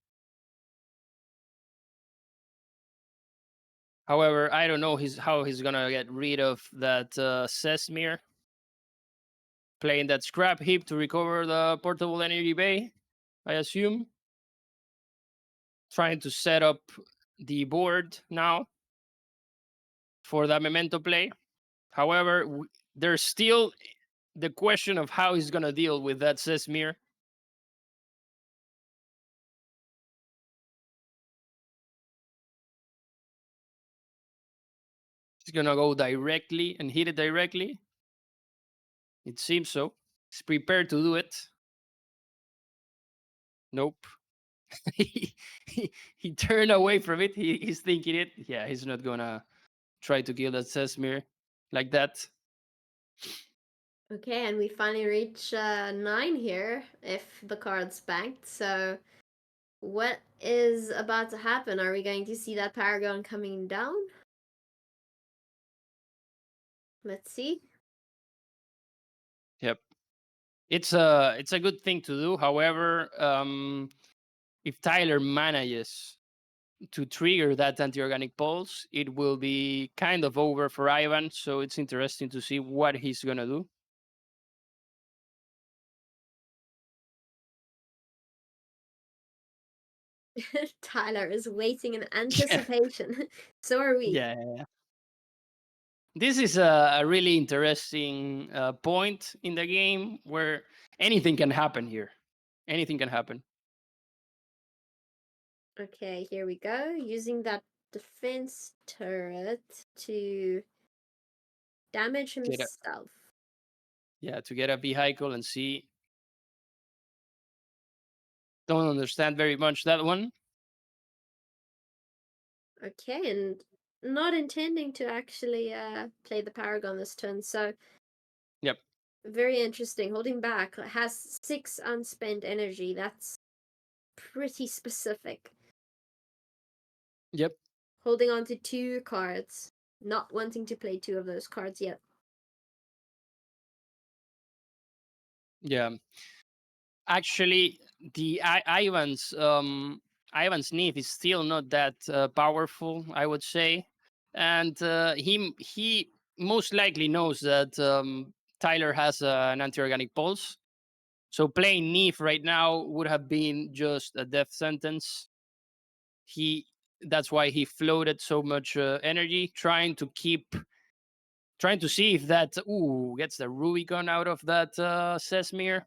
Speaker 4: However, I don't know how he's gonna get rid of that Sesmir. Playing that scrap heap to recover the portable energy bay, I assume. Trying to set up the board now for that memento play. However, there's still the question of how he's gonna deal with that Sesmir. He's gonna go directly and hit it directly. It seems so. He's prepared to do it. Nope. he turned away from it. He's thinking it. Yeah, he's not gonna try to kill that Sesmir like that.
Speaker 3: Okay, and we finally reach 9 here, if the card's banked. So, what is about to happen? Are we going to see that Paragon coming down? Let's see.
Speaker 4: Yep. It's a good thing to do. However, if Tyler manages to trigger that anti-organic pulse, it will be kind of over for Ivan. So it's interesting to see what he's gonna do.
Speaker 3: Tyler is waiting in anticipation. So are we.
Speaker 4: Yeah. This is a really interesting point in the game where anything can happen here. Anything can happen.
Speaker 3: Okay, here we go. Using that defense turret to damage himself.
Speaker 4: To get a vehicle and see. Don't understand very much that one.
Speaker 3: Okay, and not intending to actually play the Paragon this turn, so
Speaker 4: Yep.
Speaker 3: very interesting. Holding back has 6 unspent energy. That's pretty specific.
Speaker 4: Yep.
Speaker 3: Holding on to 2 cards, not wanting to play 2 of those cards yet.
Speaker 4: Yeah. Actually, the Ivan's Nith is still not that powerful, I would say, and he most likely knows that Tyler has an anti-organic pulse. So playing Nith right now would have been just a death sentence. That's why he floated so much energy, trying to see if that gets the Rubicon out of that Sesmir.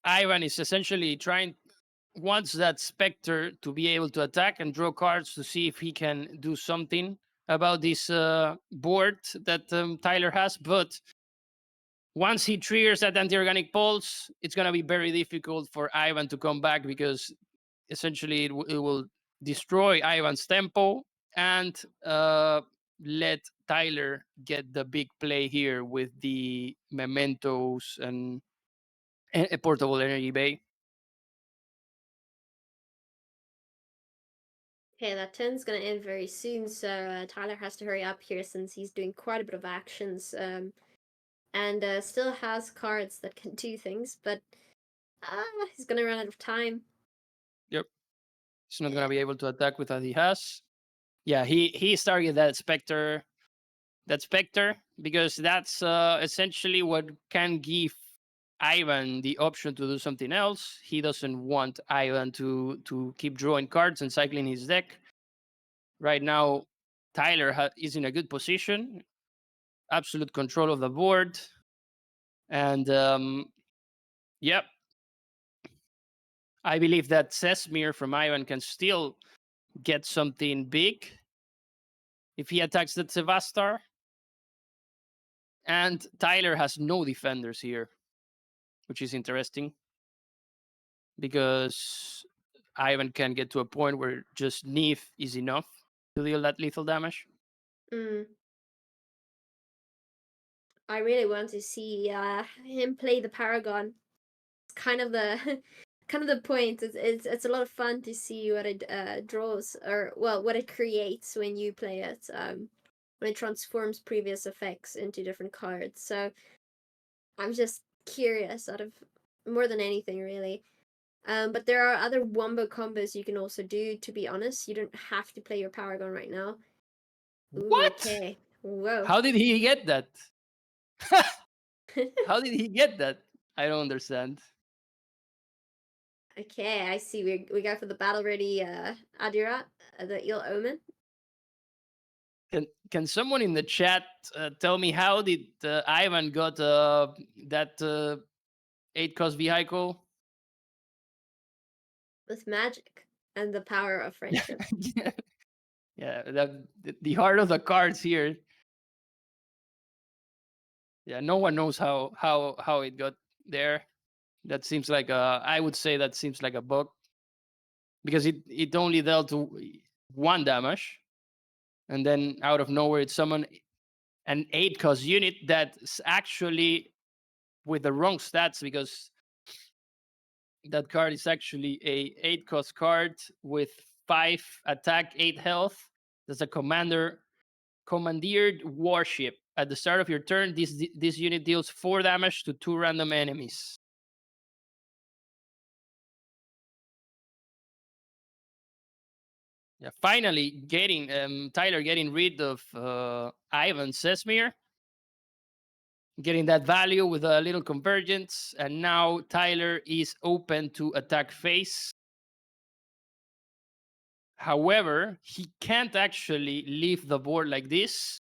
Speaker 4: Ivan is essentially wants that Spectre to be able to attack and draw cards to see if he can do something about this board that Tyler has. But once he triggers that anti-organic pulse, it's going to be very difficult for Ivan to come back, because essentially it will destroy Ivan's tempo and let Tyler get the big play here with the mementos and a portable energy bay.
Speaker 3: Okay, that turn's gonna end very soon, so Tyler has to hurry up here since he's doing quite a bit of actions, and still has cards that can do things, but he's gonna run out of time.
Speaker 4: Yep, he's not gonna be able to attack with what he has. Yeah, he's targeted that Spectre, because that's essentially what can give Ivan the option to do something else. He doesn't want Ivan to keep drawing cards and cycling his deck. Right now, Tyler is in a good position, absolute control of the board, and yep, I believe that Sesmir from Ivan can still get something big if he attacks the Sevastar. And Tyler has no defenders here, which is interesting, because Ivan can get to a point where just Neve is enough to deal that lethal damage.
Speaker 3: I really want to see him play the Paragon. It's kind of the point. It's a lot of fun to see what it draws, or well, what it creates when you play it. When it transforms previous effects into different cards. So I'm just curious, out of more than anything, really. But there are other wombo combos you can also do. To be honest, you don't have to play your Paragon right now. Ooh,
Speaker 4: What?
Speaker 3: Okay. Whoa.
Speaker 4: How did he get that? How did he get that? I don't understand.
Speaker 3: Okay, I see. We go for the battle ready Adira, the Ill Omen.
Speaker 4: Can someone in the chat tell me how did Ivan got that 8-cost vehicle?
Speaker 3: With magic and the power of friendship.
Speaker 4: Yeah, the heart of the cards here. Yeah, no one knows how it got there. That seems like I would say that seems like a bug, because it only dealt 1 damage, and then out of nowhere it summoned an 8-cost unit that's actually with the wrong stats, because that card is actually a 8-cost card with 5 attack, 8 health. That's a commandeered warship. At the start of your turn, this unit deals 4 damage to 2 random enemies. Yeah, finally Tyler getting rid of Ivan Sesmir, getting that value with a little convergence, and now Tyler is open to attack phase. However, he can't actually leave the board like this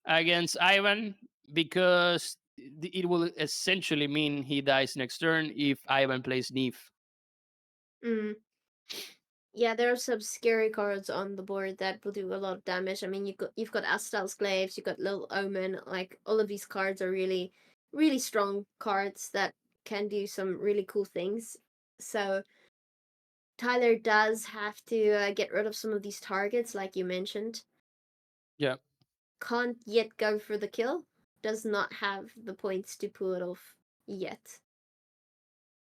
Speaker 4: against Ivan, because it will essentially mean he dies next turn if Ivan plays Neve.
Speaker 3: Yeah, there are some scary cards on the board that will do a lot of damage. I mean, you've got Astal's Glaives, you've got Little Omen. Like, all of these cards are really, really strong cards that can do some really cool things. So Tyler does have to get rid of some of these targets, like you mentioned.
Speaker 4: Yeah.
Speaker 3: Can't yet go for the kill. Does not have the points to pull it off yet.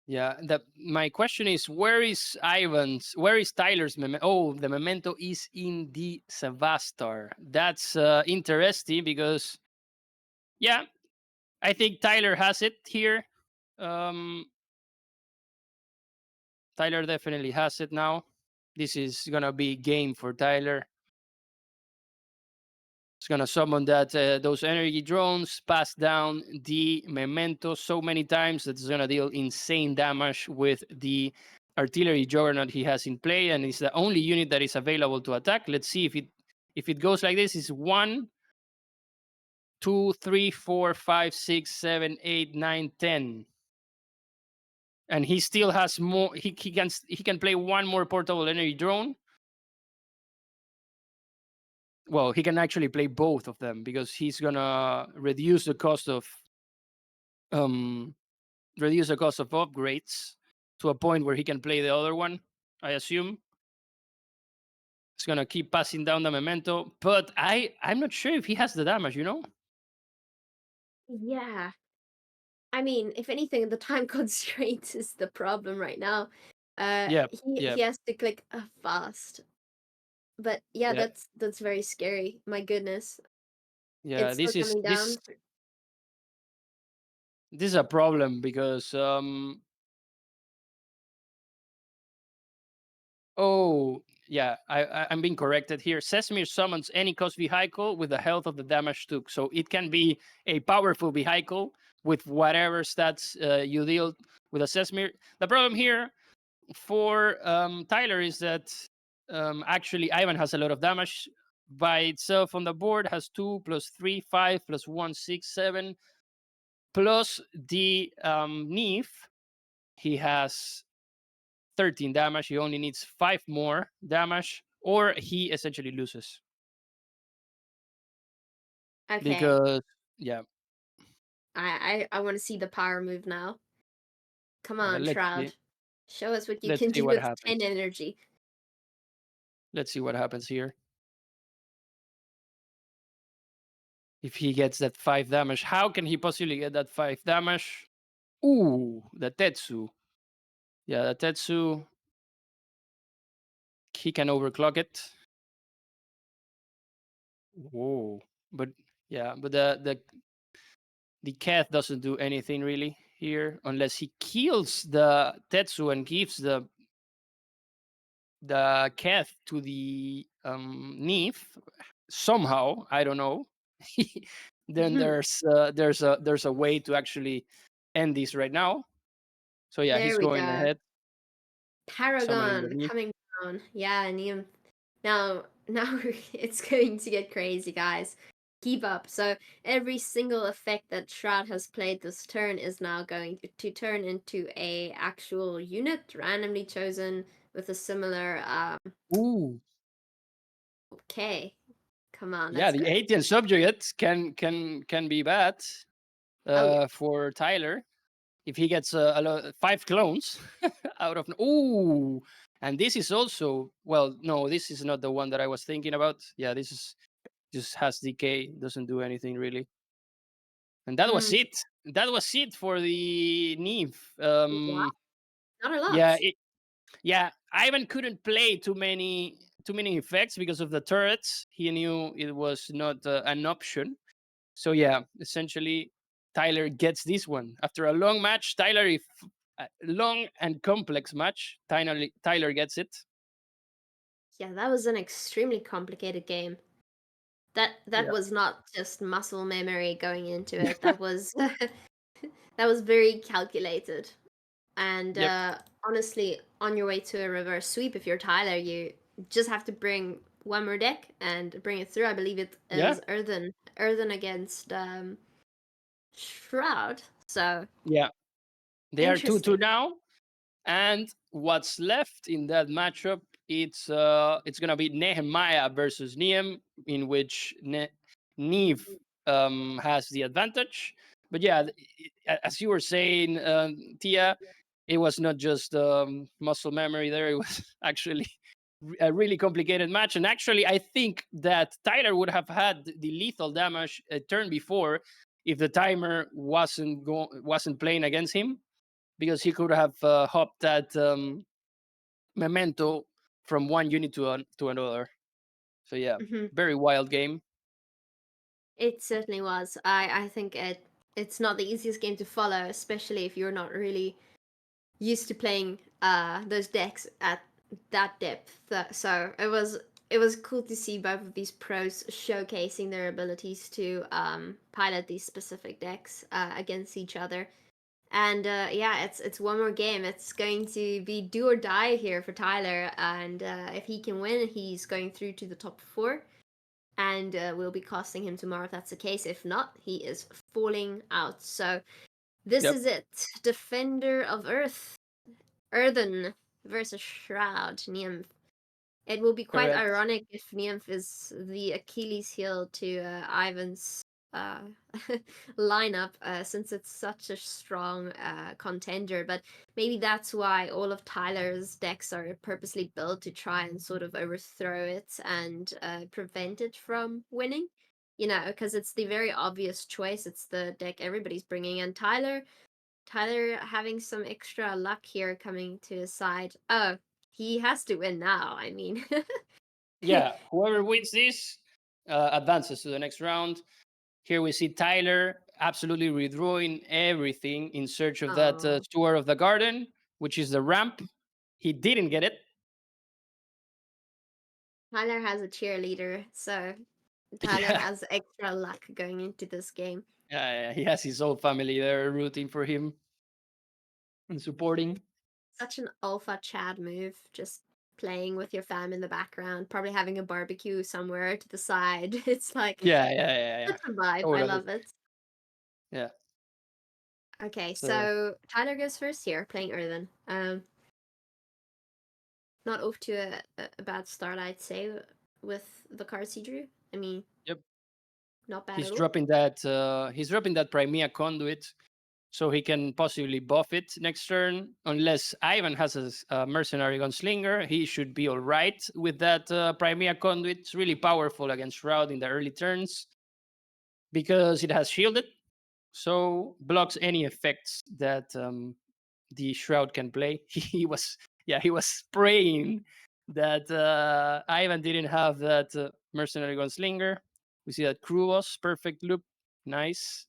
Speaker 4: Yeah, my question is, where is Tyler's memento? Oh, the memento is in the Sevastar. That's interesting, because, yeah, I think Tyler has it here. Tyler definitely has it now. This is gonna be game for Tyler. It's gonna summon those energy drones, pass down the memento so many times that it's gonna deal insane damage with the artillery juggernaut he has in play, and it's the only unit that is available to attack. Let's see if it goes like this. It's 1, 2, 3, 4, 5, 6, 7, 8, 9, 10. And he still has more. He can play one more portable energy drone. Well, he can actually play both of them because he's gonna reduce the cost of upgrades to a point where he can play the other one. I assume it's gonna keep passing down the memento, but I'm not sure if he has the damage.
Speaker 3: Yeah. I mean, if anything, the time constraint is the problem right now.
Speaker 4: Yeah,
Speaker 3: He has to click fast. But yeah,
Speaker 4: yeah,
Speaker 3: that's very scary. My goodness.
Speaker 4: yeah.
Speaker 3: It's still coming down.
Speaker 4: This is a problem because oh yeah, I'm being corrected here. Sesamir summons any cost vehicle with the health of the damage took, so it can be a powerful vehicle with whatever stats you deal with a Sesamir. The problem here for Tyler is that actually Ivan has a lot of damage by itself on the board. Has 2 plus 3, 5 plus 1, 6, 7 plus the Neef. He has 13 damage. He only needs 5 more damage, or he essentially loses.
Speaker 3: Okay.
Speaker 4: Because yeah,
Speaker 3: I want to see the power move now. Come on,
Speaker 4: let's
Speaker 3: Shroud.
Speaker 4: see.
Speaker 3: Show us what you
Speaker 4: Let's
Speaker 3: can
Speaker 4: see
Speaker 3: do
Speaker 4: what
Speaker 3: with
Speaker 4: happens.
Speaker 3: 10 energy.
Speaker 4: Let's see what happens here. If he gets that 5 damage, how can he possibly get that 5 damage? Ooh, the Tetsu. Yeah, the Tetsu. He can overclock it. Whoa. But yeah, but the Kath doesn't do anything really here unless he kills the Tetsu and gives the Kath to the Neef somehow. I don't know. Then there's a way to actually end this right now. So yeah,
Speaker 3: There
Speaker 4: he's
Speaker 3: we
Speaker 4: going
Speaker 3: go.
Speaker 4: ahead. Summoning the
Speaker 3: Paragon
Speaker 4: Neef.
Speaker 3: coming down. Yeah, Neum. Now it's going to get crazy, guys. Keep up. So every single effect that Shroud has played this turn is now going to turn into a actual unit randomly chosen with a similar
Speaker 4: Ooh.
Speaker 3: Okay. Come on,
Speaker 4: Yeah,
Speaker 3: let's
Speaker 4: the
Speaker 3: go.
Speaker 4: Aetian subject can be bad
Speaker 3: Yeah.
Speaker 4: for Tyler if he gets 5 clones out of. Ooh, and this is also, well, no, this is not the one that I was thinking about. Yeah, this is just has decay, doesn't do anything really. And that was it. That was it for the Neve.
Speaker 3: Wow. Not a lot.
Speaker 4: Yeah, Ivan couldn't play too many effects because of the turrets. He knew it was not an option. So yeah, essentially, Tyler gets this one after a long match. A long and complex match. Tyler gets it.
Speaker 3: Yeah, that was an extremely complicated game. That
Speaker 4: Yeah.
Speaker 3: was not just muscle memory going into it. That was that was very calculated. And
Speaker 4: Yep.
Speaker 3: honestly, on your way to a reverse sweep, if you're Tyler, you just have to bring one more deck and bring it through. I believe it
Speaker 4: Yeah.
Speaker 3: is Earthen against Shroud. So
Speaker 4: Yeah. They are 2-2
Speaker 3: interesting.
Speaker 4: now. And what's left in that matchup, it's gonna be Nehemiah versus Niem, in which Neve has the advantage. But yeah, as you were saying, Tia, it was not just muscle memory there. It was actually a really complicated match. And actually, I think that Tyler would have had the lethal damage a turn before if the timer wasn't playing against him, because he could have hopped that memento from one unit to another. So yeah, very wild game.
Speaker 3: It certainly was. I think it's not the easiest game to follow, especially if you're not really used to playing those decks at that depth. So it was cool to see both of these pros showcasing their abilities to pilot these specific decks against each other. And yeah, it's one more game. It's going to be do or die here for Tyler, and if he can win, he's going through to the top 4, and we'll be casting him tomorrow if that's the case. If not, he is falling out. So this
Speaker 4: Yep.
Speaker 3: is it. Defender of Earth, Earthen versus Shroud, Nymph. It will be quite
Speaker 4: Correct.
Speaker 3: ironic if Nymph is the Achilles heel to Ivan's uh, lineup, since it's such a strong contender. But maybe that's why all of Tyler's decks are purposely built to try and sort of overthrow it and prevent it from winning. You know, because it's the very obvious choice. It's the deck everybody's bringing, and Tyler having some extra luck here coming to his side. Oh, he has to win now. I mean,
Speaker 4: Yeah, whoever wins this advances to the next round. Here we see Tyler absolutely redrawing everything in search of that
Speaker 3: Oh.
Speaker 4: Steward of the Garden, which is the ramp. He didn't get it.
Speaker 3: Tyler has a cheerleader, so Tyler
Speaker 4: Yeah.
Speaker 3: has extra luck going into this game.
Speaker 4: He has his whole family there rooting for him and supporting.
Speaker 3: Such an alpha Chad move, just playing with your fam in the background, probably having a barbecue somewhere to the side. It's like
Speaker 4: Yeah.
Speaker 3: such a vibe. I
Speaker 4: Totally.
Speaker 3: love it.
Speaker 4: Yeah.
Speaker 3: Okay, so Tyler goes first here, playing Earthen. Not off to a bad start, I'd say, with the cards he drew. I mean,
Speaker 4: Yep.
Speaker 3: not bad
Speaker 4: He's
Speaker 3: at all.
Speaker 4: dropping that Crimea Conduit, so he can possibly buff it next turn. Unless Ivan has a mercenary gunslinger, he should be all right with that Crimea Conduit. It's really powerful against Shroud in the early turns because it has shielded, so blocks any effects that the Shroud can play. He was praying that Ivan didn't have that mercenary gunslinger. We see that Kruvos, perfect loop, nice.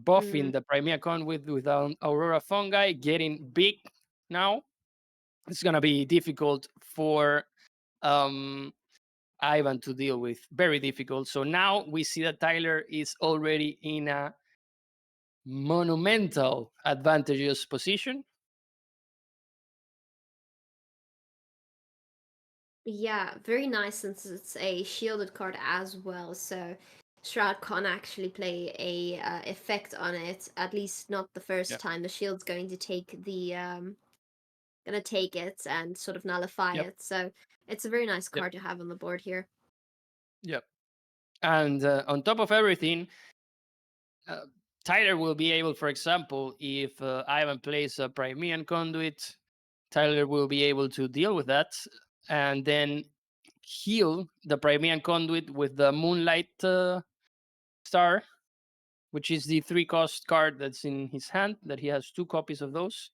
Speaker 4: Buffing the Crimea Con with Aurora Fungi, getting big now. It's gonna be difficult for Ivan to deal with, very difficult. So now we see that Tyler is already in a monumental advantageous position.
Speaker 3: Yeah, very nice since it's a shielded card as well. So Shroud can't actually play a effect on it. At least not the first time. The shield's going to take the gonna take it and sort of nullify it. So it's a very nice card to have on the board here.
Speaker 4: Yep. And on top of everything, Tyler will be able, for example, if Ivan plays a Crimean Conduit, Tyler will be able to deal with that and then heal the Crimean Conduit with the Moonlight Star, which is the 3-cost card that's in his hand, that he has 2 copies of those.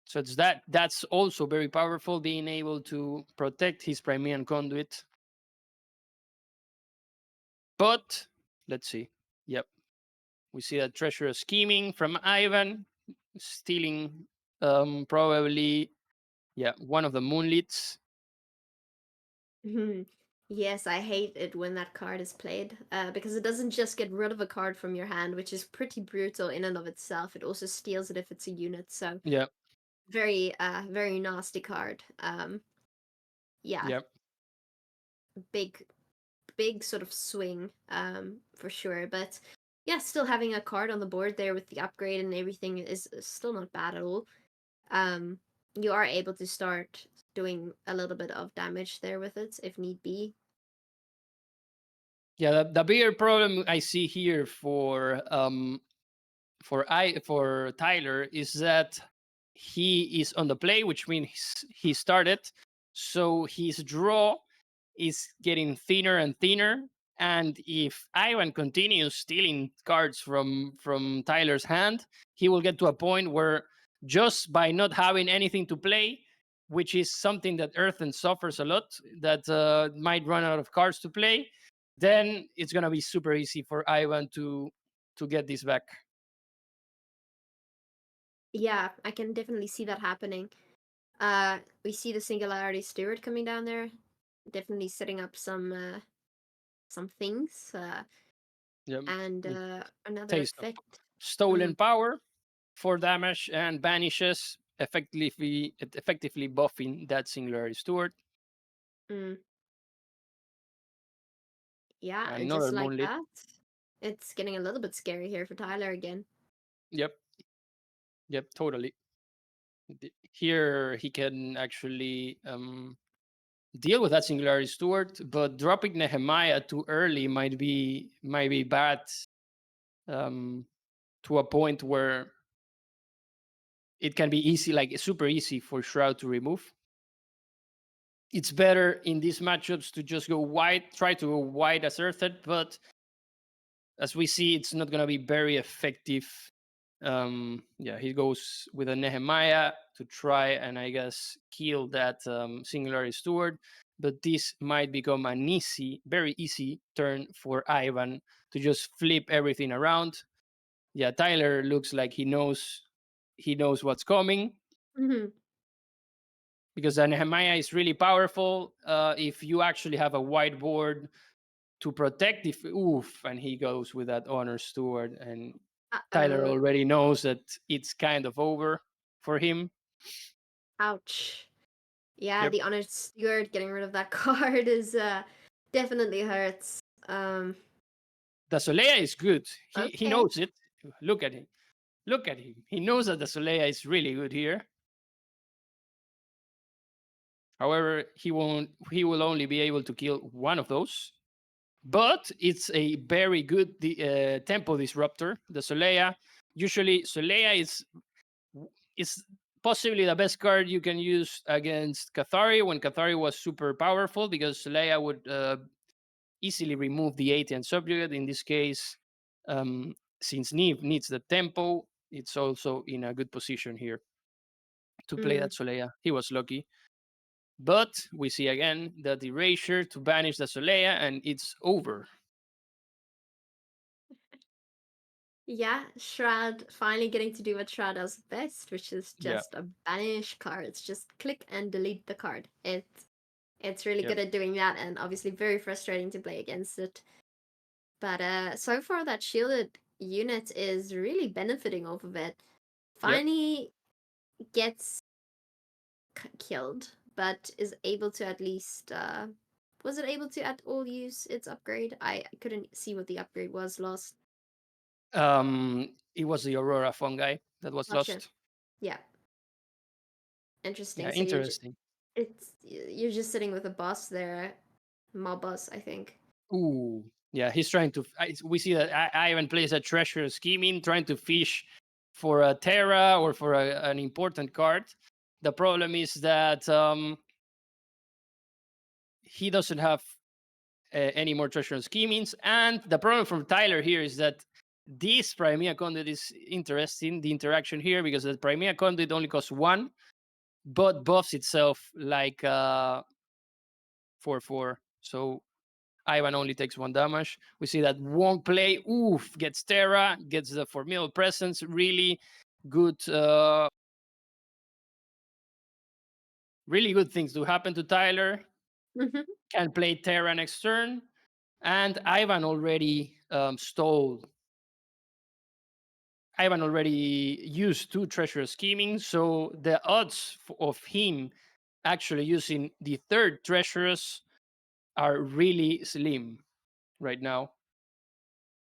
Speaker 4: So it's that's also very powerful, being able to protect his Crimean Conduit. But let's see. Yep. We see that treasure scheming from Ivan, stealing probably one of the moonlits.
Speaker 3: Yes, I hate it when that card is played, because it doesn't just get rid of a card from your hand, which is pretty brutal in and of itself. It also steals it if it's a unit. So
Speaker 4: Yeah.
Speaker 3: very very nasty card. Yeah.
Speaker 4: Yep.
Speaker 3: Big sort of swing, for sure. But yeah, still having a card on the board there with the upgrade and everything is still not bad at all. You are able to start doing a little bit of damage there with it if need be.
Speaker 4: Yeah, the bigger problem I see here for Tyler is that he is on the play, which means he started, so his draw is getting thinner and thinner. And if Ivan continues stealing cards from Tyler's hand, he will get to a point where just by not having anything to play, which is something that Earthen suffers a lot, that might run out of cards to play, then it's gonna be super easy for Ivan to get this back.
Speaker 3: Yeah, I can definitely see that happening. We see the Singularity Steward coming down there, definitely setting up some things.
Speaker 4: Yep.
Speaker 3: And another
Speaker 4: Taste of
Speaker 3: effect.
Speaker 4: stolen power, 4 damage, and banishes, effectively buffing that Singularity Steward.
Speaker 3: Mm. Yeah, and
Speaker 4: Another
Speaker 3: just like
Speaker 4: Moonlit.
Speaker 3: that, it's getting a little bit scary here for Tyler again.
Speaker 4: Yep, totally. Here he can actually deal with that Singularity Steward, but dropping Nehemiah too early might be bad, to a point where it can be easy, like super easy for Shroud to remove. It's better in these matchups to just go wide, try to go wide as Earthen, but as we see, it's not going to be very effective. He goes with a Nehemiah to try and, I guess, kill that Singularity Steward. But this might become an very easy turn for Ivan to just flip everything around. Yeah, Tyler looks like he knows what's coming.
Speaker 3: Mm-hmm.
Speaker 4: Because a Nehemiah is really powerful if you actually have a whiteboard to protect and he goes with that Honor Steward, and Tyler already knows that it's kind of over for him.
Speaker 3: Ouch. Yeah, the Honor Steward, getting rid of that card is definitely hurts.
Speaker 4: The Solea is good. He knows it. Look at him. He knows that the Solea is really good here. However, he will only be able to kill one of those. But it's a very good tempo disruptor. The Solea. Usually, Solea is possibly the best card you can use against Kathari when Kathari was super powerful, because Solea would easily remove the Athean subject. In this case, since Neve needs the tempo, it's also in a good position here to play that Solea. He was lucky. But we see again that erasure to banish the Solea, and it's over.
Speaker 3: Yeah, Shroud finally getting to do what Shroud does best, which is just a banish card. It's just click and delete the card. It's really good at doing that, and obviously very frustrating to play against it. But so far that shielded unit is really benefiting off of it. Finally gets killed, but is able to at least was it able to at all use its upgrade? I couldn't see what the upgrade was lost.
Speaker 4: It was the Aurora fungi that was lost.
Speaker 3: Yeah. Interesting.
Speaker 4: Yeah,
Speaker 3: so
Speaker 4: interesting.
Speaker 3: You're just sitting with a boss there, mob boss, I think.
Speaker 4: Ooh, yeah, he's trying to. We see that Ivan plays a treasure scheming, trying to fish for a Terra or for an important card. The problem is that he doesn't have any more treasure schemings, and the problem from Tyler here is that this Primea Conduit is interesting. The interaction here, because the Primea Conduit only costs 1, but buffs itself like 4/4. So Ivan only takes 1 damage. We see that won't play. Oof, gets Terra, gets the Formidable Presence. Really good, really good things to happen to Tyler. Can play Terra next turn, and Ivan already stole. Ivan already used 2 treasure scheming, so the odds of him actually using the 3rd treasures are really slim right now.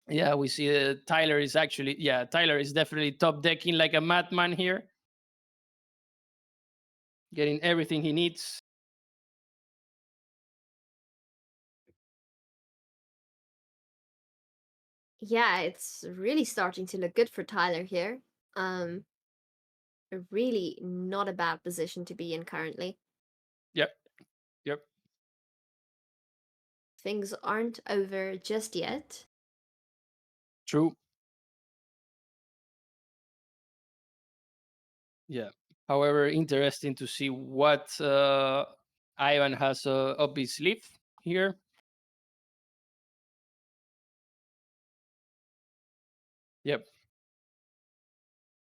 Speaker 4: Yeah, we see Tyler is actually, Tyler is definitely top decking like a madman here. Getting everything he needs.
Speaker 3: Yeah, it's really starting to look good for Tyler here. Really not a bad position to be in currently.
Speaker 4: Yep.
Speaker 3: Things aren't over just yet.
Speaker 4: True. Yeah. However, interesting to see what Ivan has up his sleeve here. Yep.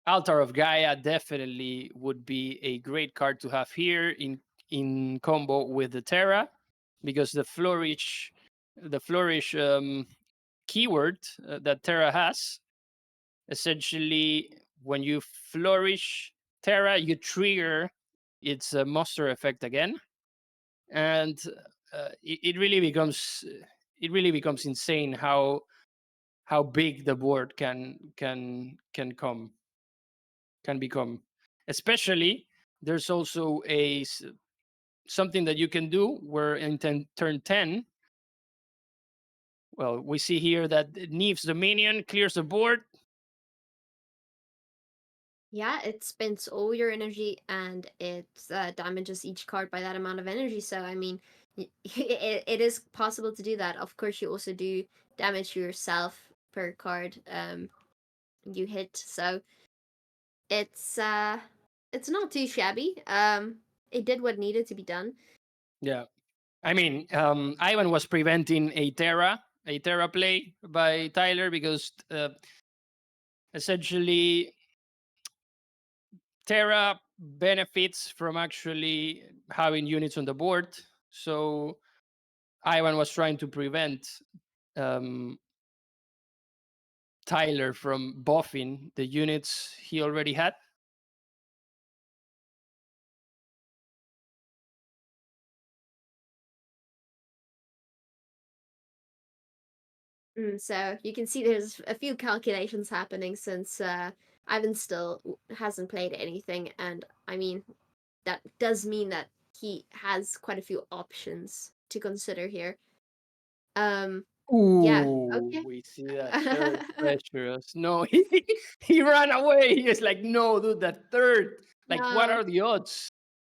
Speaker 4: Altar of Gaia definitely would be a great card to have here in combo with the Terra, because the flourish keyword that Terra has essentially when you flourish Terra, you trigger its monster effect again, and it really becomes insane how big the board can become. Especially, there's also something that you can do where in turn 10, well, we see here that Neve's Dominion clears the board.
Speaker 3: Yeah, it spends all your energy and it damages each card by that amount of energy. So, I mean, it is possible to do that. Of course, you also do damage yourself per card you hit. So, it's not too shabby. It did what needed to be done.
Speaker 4: Yeah. I mean, Ivan was preventing a Terra play by Tyler because essentially Terra benefits from actually having units on the board. So Ivan was trying to prevent Tyler from buffing the units he already had.
Speaker 3: So you can see there's a few calculations happening since Ivan still hasn't played anything, and I mean that does mean that he has quite a few options to consider here. Yeah,
Speaker 4: Ooh,
Speaker 3: okay.
Speaker 4: we see that third treacherous. No, he ran away. He was like, no, dude, that third. Like, what
Speaker 3: No.
Speaker 4: are the odds?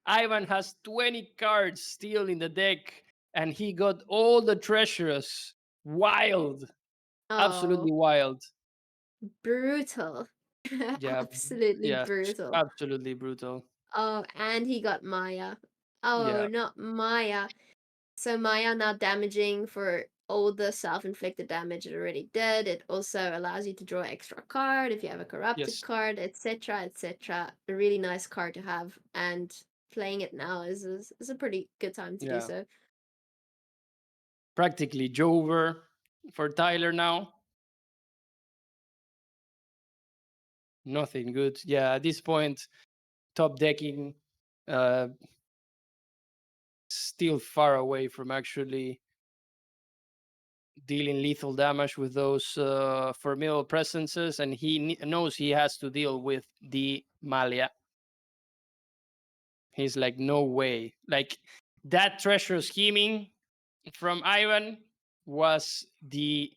Speaker 4: Ivan has 20 cards still in the deck, and he got all the treacherous. Wild. Absolutely
Speaker 3: Oh,
Speaker 4: wild.
Speaker 3: brutal.
Speaker 4: Yeah,
Speaker 3: Absolutely
Speaker 4: yes,
Speaker 3: brutal.
Speaker 4: absolutely brutal.
Speaker 3: Oh, and he got Maya. Oh,
Speaker 4: Yeah,
Speaker 3: not Maya. So Maya now damaging for all the self-inflicted damage it already did. It also allows you to draw extra card if you have a corrupted
Speaker 4: yes,
Speaker 3: card, etc., etc. A really nice card to have, and playing it now is a pretty good time to do
Speaker 4: yeah.
Speaker 3: so.
Speaker 4: Practically Jover for Tyler now. Nothing good. Yeah, at this point, top decking still far away from actually dealing lethal damage with those formidable presences, and he knows he has to deal with the Malia. He's like, no way. Like, that treasure scheming from Ivan was the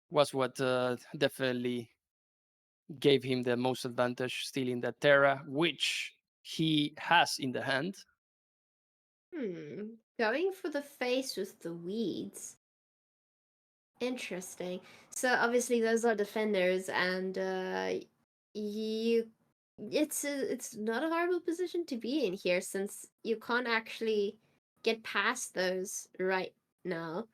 Speaker 4: was what definitely gave him the most advantage, stealing that Terra, which he has in the hand.
Speaker 3: Going for the face with the weeds. Interesting. So obviously those are defenders, and you, it's not a horrible position to be in here since you can't actually get past those right now.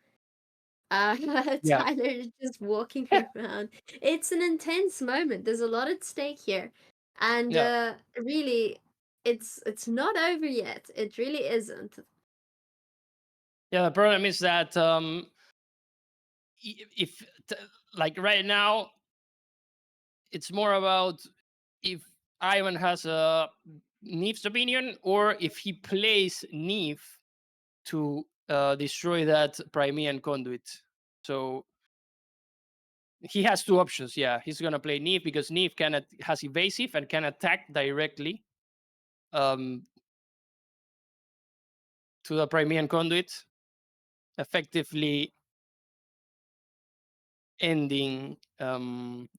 Speaker 4: Yeah,
Speaker 3: Tyler is just walking around. It's an intense moment. There's a lot at stake here, and
Speaker 4: yeah,
Speaker 3: really, it's not over yet. It really isn't.
Speaker 4: yeah. The problem is that if like right now, it's more about if Ivan has a Neve's opinion, or if he plays Neve to destroy that Crimean conduit. So he has two options. Yeah, he's gonna play Neve because Neve has evasive and can attack directly um, to the Crimean conduit, effectively ending. And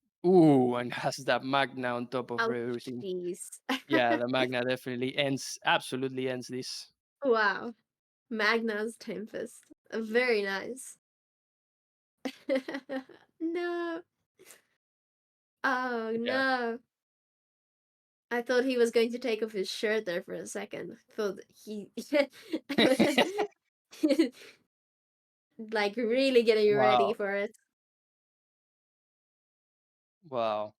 Speaker 4: has that Magna on top of
Speaker 3: Oh,
Speaker 4: everything.
Speaker 3: jeez.
Speaker 4: Yeah, the Magna definitely absolutely ends this.
Speaker 3: Wow. Magna's Tempest. Very nice. No. Oh
Speaker 4: Yeah.
Speaker 3: no. I thought he was going to take off his shirt there for a second. I thought he like really getting ready
Speaker 4: Wow.
Speaker 3: for it.
Speaker 4: Wow.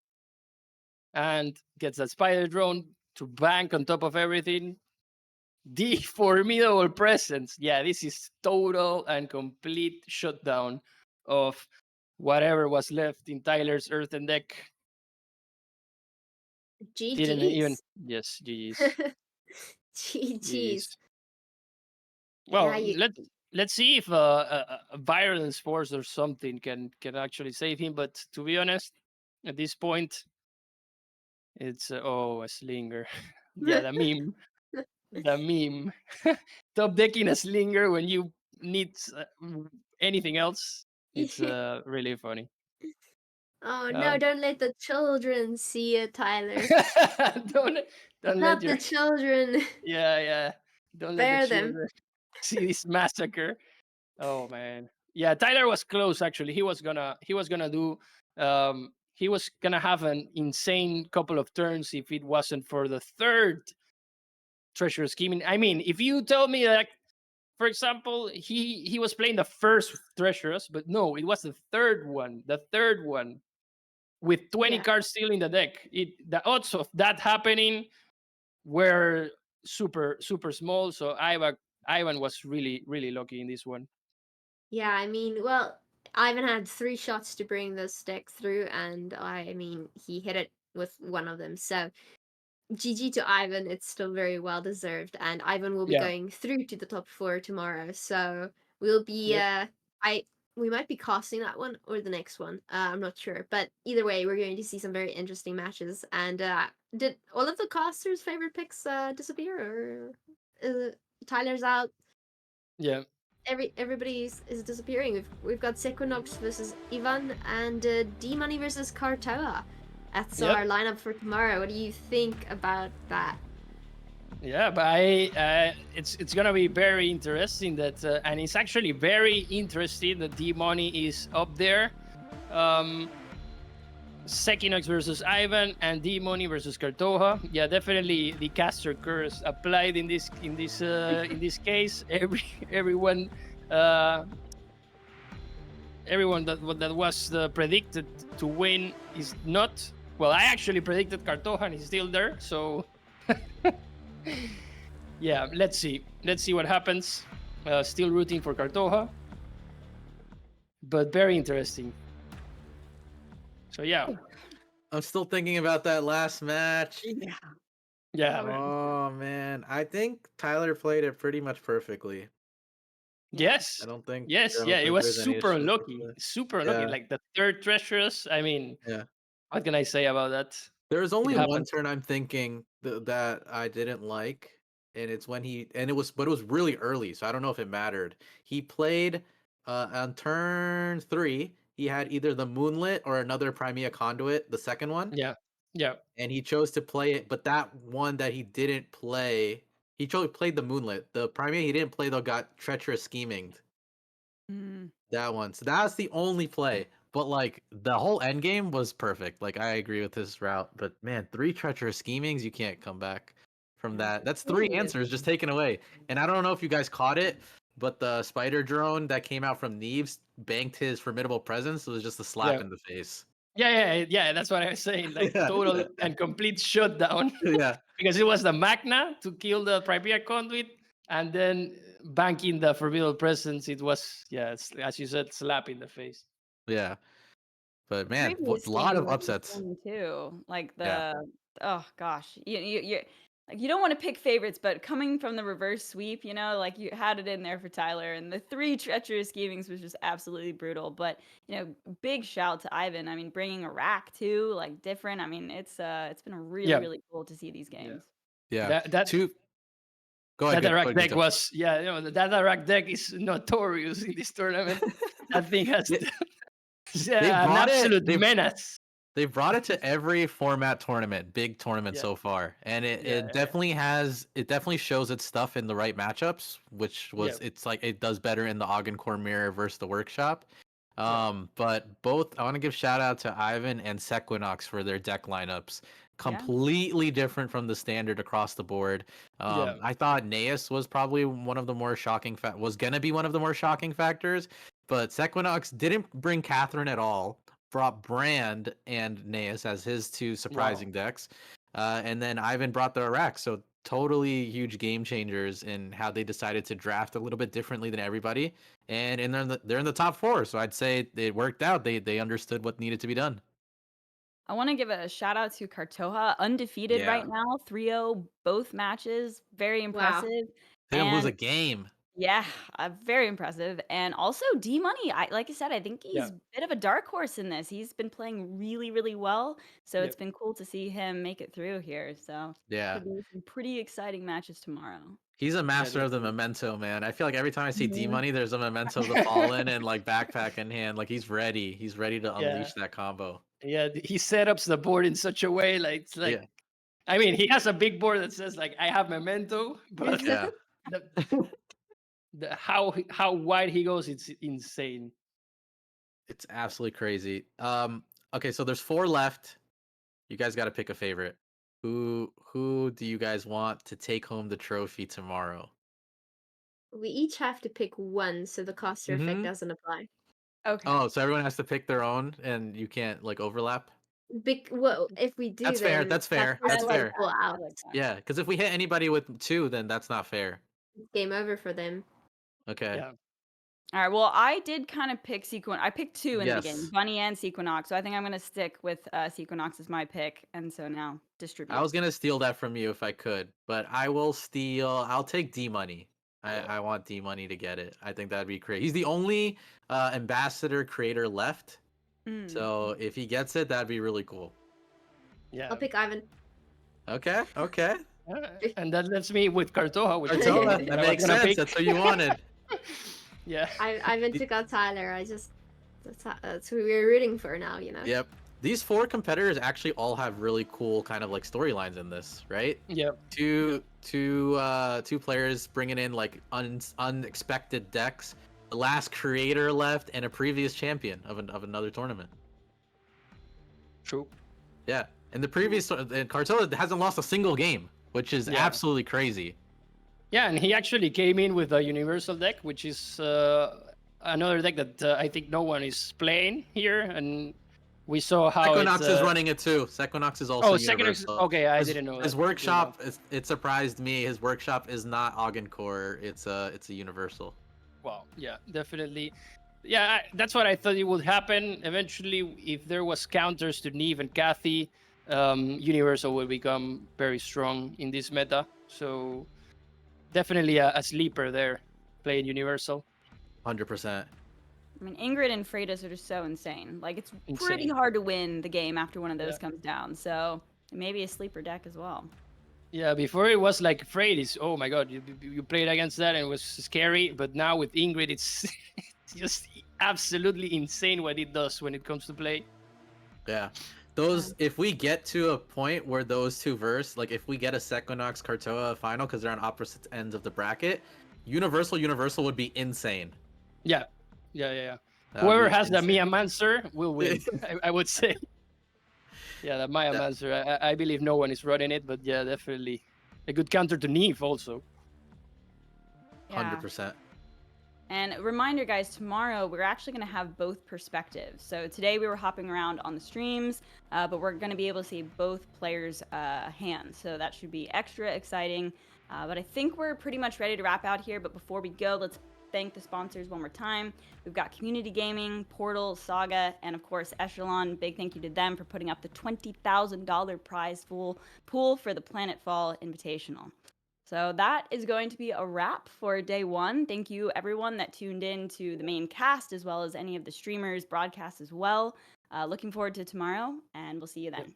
Speaker 4: And gets that spider drone to bank on top of everything. The formidable presence. Yeah, this is total and complete shutdown of whatever was left in Tyler's Earthen deck. Didn't even.
Speaker 3: GG's.
Speaker 4: Yes, GG's.
Speaker 3: GG's.
Speaker 4: Well,
Speaker 3: Yeah,
Speaker 4: let's see if a violence force or something can actually save him. But to be honest, at this point, it's a slinger. Yeah, the meme, the meme. Top decking a slinger when you need anything else. It's really funny.
Speaker 3: Oh no,
Speaker 4: Um,
Speaker 3: don't let the children see it, Tyler.
Speaker 4: don't let
Speaker 3: Not
Speaker 4: your
Speaker 3: the children.
Speaker 4: yeah don't let the
Speaker 3: Spare them.
Speaker 4: children see this massacre. Oh man, yeah. Tyler was close actually. He was gonna do. He was gonna have an insane couple of turns if it wasn't for the third treasure scheming. I mean, if you tell me that, for example, he was playing the first treasures, but no, it was the third one. The third one with 20
Speaker 3: Yeah.
Speaker 4: cards still in the deck. The odds of that happening were super small. So Ivan was really lucky in this one.
Speaker 3: Yeah, I mean, well, Ivan had 3 shots to bring this deck through, and I mean, he hit it with one of them. So, GG to Ivan. It's still very well deserved, and Ivan will be
Speaker 4: Yeah.
Speaker 3: going through to the top 4 tomorrow. So, we'll be we might be casting that one or the next one. I'm not sure, but either way, we're going to see some very interesting matches. And did all of the casters' favorite picks disappear, or Tyler's out?
Speaker 4: Yeah.
Speaker 3: Everybody is disappearing. We've got Sequinox versus Ivan and D-Money versus Kartoa. That's
Speaker 4: Yep.
Speaker 3: our lineup for tomorrow. What do you think about that?
Speaker 4: Yeah, but it's gonna be very interesting that, and it's actually very interesting that D-Money is up there. Sekinox versus Ivan and D-Money versus Kartoha. Yeah, definitely the caster curse applied in this case. Everyone that was predicted to win is not. Well, I actually predicted Kartoha and he's still there. So yeah, let's see what happens. Still rooting for Kartoha, but very interesting. So yeah,
Speaker 2: I'm still thinking about that last match.
Speaker 4: yeah.
Speaker 2: Oh man, I think Tyler played it pretty much perfectly.
Speaker 4: Yes.
Speaker 2: I don't think.
Speaker 4: Yes.
Speaker 2: I don't
Speaker 4: Yeah. It
Speaker 2: think
Speaker 4: was
Speaker 2: there's any
Speaker 4: super
Speaker 2: issues with
Speaker 4: unlucky.
Speaker 2: it.
Speaker 4: Super unlucky.
Speaker 2: Yeah.
Speaker 4: Like the third treacherous. I mean,
Speaker 2: Yeah.
Speaker 4: what can I say about that?
Speaker 2: There was only one
Speaker 4: happened.
Speaker 2: turn I'm thinking that I didn't like, and it's when it was really early, so I don't know if it mattered. He played on turn 3. He had either the Moonlit or another Primea Conduit, the second one.
Speaker 4: Yeah. Yeah.
Speaker 2: And he chose to play it, but that one that he didn't play, he played the Moonlit. The Primea he didn't play though got Treacherous Scheming. That one. So that's the only play. But like the whole end game was perfect. Like I agree with his route. But man, 3 Treacherous Schemings, you can't come back from that. That's 3 answers just taken away. And I don't know if you guys caught it, but the spider drone that came out from Neves banked his formidable presence. It was just a slap in the face.
Speaker 4: Yeah. That's what I was saying. Like total and complete shutdown.
Speaker 2: Yeah.
Speaker 4: Because it was the Magna to kill the Primea Conduit, and then banking the Formidable Presence. It was, as you said, slap in the face.
Speaker 2: Yeah. But man,
Speaker 1: Previous
Speaker 2: a lot of
Speaker 1: game was
Speaker 2: upsets.
Speaker 1: fun too. Like
Speaker 2: Yeah.
Speaker 1: oh gosh, you like you don't want to pick favorites, but coming from the reverse sweep, like you had it in there for Tyler, and the 3 treacherous schemings was just absolutely brutal. But big shout to Ivan. I mean, bringing a rack too, like different. I mean, it's been really cool to see these games.
Speaker 2: Yeah.
Speaker 4: That
Speaker 2: Go ahead.
Speaker 4: That Iraq deck was, that Iraq deck is notorious in this tournament. That thing has an absolute menace.
Speaker 2: They brought it to every big tournament so far, and it definitely shows its stuff in the right matchups, which was it's like it does better in the Augencore Mirror versus the Workshop. But both I want to give shout out to Ivan and Sequinox for their deck lineups. Completely different from the standard across the board. I thought Naeus was probably one of the more shocking was gonna be one of the more shocking factors, but Sequinox didn't bring Catherine at all. Brought Brand and Naeus as his 2 surprising decks, and then Ivan brought the Iraq. So totally huge game changers in how they decided to draft a little bit differently than everybody. And they're in the top 4, so I'd say it worked out. They understood what needed to be done.
Speaker 1: I want to give a shout out to Kartoha, undefeated
Speaker 2: Yeah.
Speaker 1: right now, 3-0 both matches, very
Speaker 3: Wow.
Speaker 1: impressive.
Speaker 2: They didn't lose a
Speaker 1: And
Speaker 2: game.
Speaker 1: yeah, very impressive. And also D Money, like I said, I think he's
Speaker 4: Yeah.
Speaker 1: a bit of a dark horse in this. He's been playing really, really well. So
Speaker 4: Yep.
Speaker 1: it's been cool to see him make it through here. So
Speaker 2: Yeah.
Speaker 1: could be some pretty exciting matches tomorrow.
Speaker 2: He's a master of the
Speaker 4: definitely.
Speaker 2: memento, man. I feel like every time I see D
Speaker 1: Mhm.
Speaker 2: Money, there's a memento of the fallen and like backpack in hand. Like he's ready. He's ready to
Speaker 4: Yeah.
Speaker 2: unleash that combo.
Speaker 4: Yeah, he set up the board in such a way, like it's like,
Speaker 2: Yeah.
Speaker 4: I mean, he has a big board that says like I have memento, but
Speaker 2: Yeah.
Speaker 4: how wide he goes, it's insane.
Speaker 2: It's absolutely crazy. Okay, so there's 4 left. You guys got to pick a favorite. Who do you guys want to take home the trophy tomorrow?
Speaker 3: We each have to pick one, so the caster effect
Speaker 2: Mhm.
Speaker 3: doesn't apply.
Speaker 1: Okay.
Speaker 2: Oh, so everyone has to pick their own, and you can't like overlap.
Speaker 3: Well, if we do,
Speaker 2: That's fair.
Speaker 3: then
Speaker 2: That's fair.
Speaker 1: I
Speaker 2: That's
Speaker 3: casters
Speaker 1: like
Speaker 2: fair.
Speaker 3: pull
Speaker 1: that. I
Speaker 3: out.
Speaker 1: like that.
Speaker 2: Yeah, because if we hit anybody with 2, then that's not fair.
Speaker 3: Game over for them.
Speaker 2: Okay.
Speaker 4: Yeah.
Speaker 1: All right. Well, I did kind of pick Sequinox. I picked 2 in the beginning,
Speaker 2: Yes.
Speaker 1: Bunny and Sequinox. So I think I'm going to stick with Sequinox as my pick. And so now distribute.
Speaker 2: I was gonna steal that from you if I could, but I will steal. I'll take D Money. I want D Money to get it. I think that'd be great. He's the only ambassador creator left,
Speaker 1: Mm.
Speaker 2: so if he gets it, that'd be really cool.
Speaker 4: Yeah.
Speaker 3: I'll pick Ivan.
Speaker 2: Okay. Okay.
Speaker 4: And that lets me with Kartoha, which
Speaker 2: Kartoha,
Speaker 4: I
Speaker 2: that
Speaker 4: was
Speaker 2: makes
Speaker 4: gonna
Speaker 2: sense.
Speaker 4: pick.
Speaker 2: That's what you wanted.
Speaker 4: Yeah.
Speaker 3: Ivan took out Tyler. That's who we're rooting for now, you know.
Speaker 2: Yep. These 4 competitors actually all have really cool kind of like storylines in this, right?
Speaker 4: Yep.
Speaker 2: Two players bringing in like unexpected decks. The last creator left and a previous champion of another tournament.
Speaker 4: True.
Speaker 2: Yeah, and the previous Kartoha hasn't lost a single game, which is
Speaker 4: Yeah.
Speaker 2: absolutely crazy.
Speaker 4: Yeah, and he actually came in with a universal deck, which is another deck that I think no one is playing here, and we saw how
Speaker 2: Equinox is running it too. Equinox is also universal.
Speaker 4: Okay, I
Speaker 2: His-
Speaker 4: didn't know.
Speaker 2: His
Speaker 4: that.
Speaker 2: workshop it surprised me. His workshop is not Augen Core. It's a universal.
Speaker 4: Wow. Yeah, definitely. Yeah, that's what I thought it would happen. Eventually, if there was counters to Neve and Kathy, Universal will become very strong in this meta. So definitely a sleeper there, playing Universal.
Speaker 2: 100%.
Speaker 1: I mean, Ingrid and Freitas are just so insane. Like, it's pretty
Speaker 4: Insane.
Speaker 1: hard to win the game after one of those
Speaker 4: Yeah.
Speaker 1: comes down. So maybe a sleeper deck as well.
Speaker 4: Yeah, before it was like Freitas. Oh my god, you played against that and it was scary. But now with Ingrid, it's just absolutely insane what it does when it comes to play.
Speaker 2: Yeah. If we get to a point where those 2 verse, like if we get a Equinox Kartoha final because they're on opposite ends of the bracket, Universal would be insane.
Speaker 4: Yeah.
Speaker 2: That would
Speaker 4: Whoever
Speaker 2: be
Speaker 4: has the
Speaker 2: insane.
Speaker 4: Mia Mancer will win. I would say. Yeah, the Maya Mancer. I believe no one is running it, but yeah, definitely a good counter to Neve also.
Speaker 1: Yeah.
Speaker 2: 100%.
Speaker 1: And a reminder, guys, tomorrow we're actually going to have both perspectives. So today we were hopping around on the streams, but we're going to be able to see both players' hands. So that should be extra exciting. But I think we're pretty much ready to wrap out here. But before we go, let's thank the sponsors one more time. We've got Community Gaming, Portal, Saga, and of course Echelon. Big thank you to them for putting up the $20,000 prize pool for the Planetfall Invitational. So that is going to be a wrap for day 1. Thank you everyone that tuned in to the main cast as well as any of the streamers broadcasts as well. Looking forward to tomorrow and we'll see you then.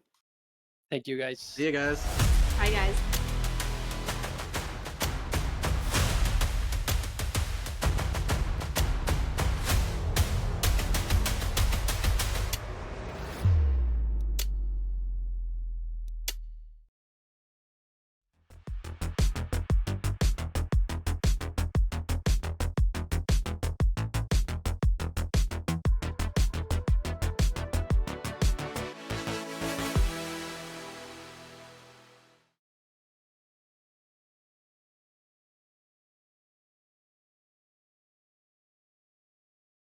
Speaker 4: Thank you guys.
Speaker 2: See you guys.
Speaker 3: Hi guys.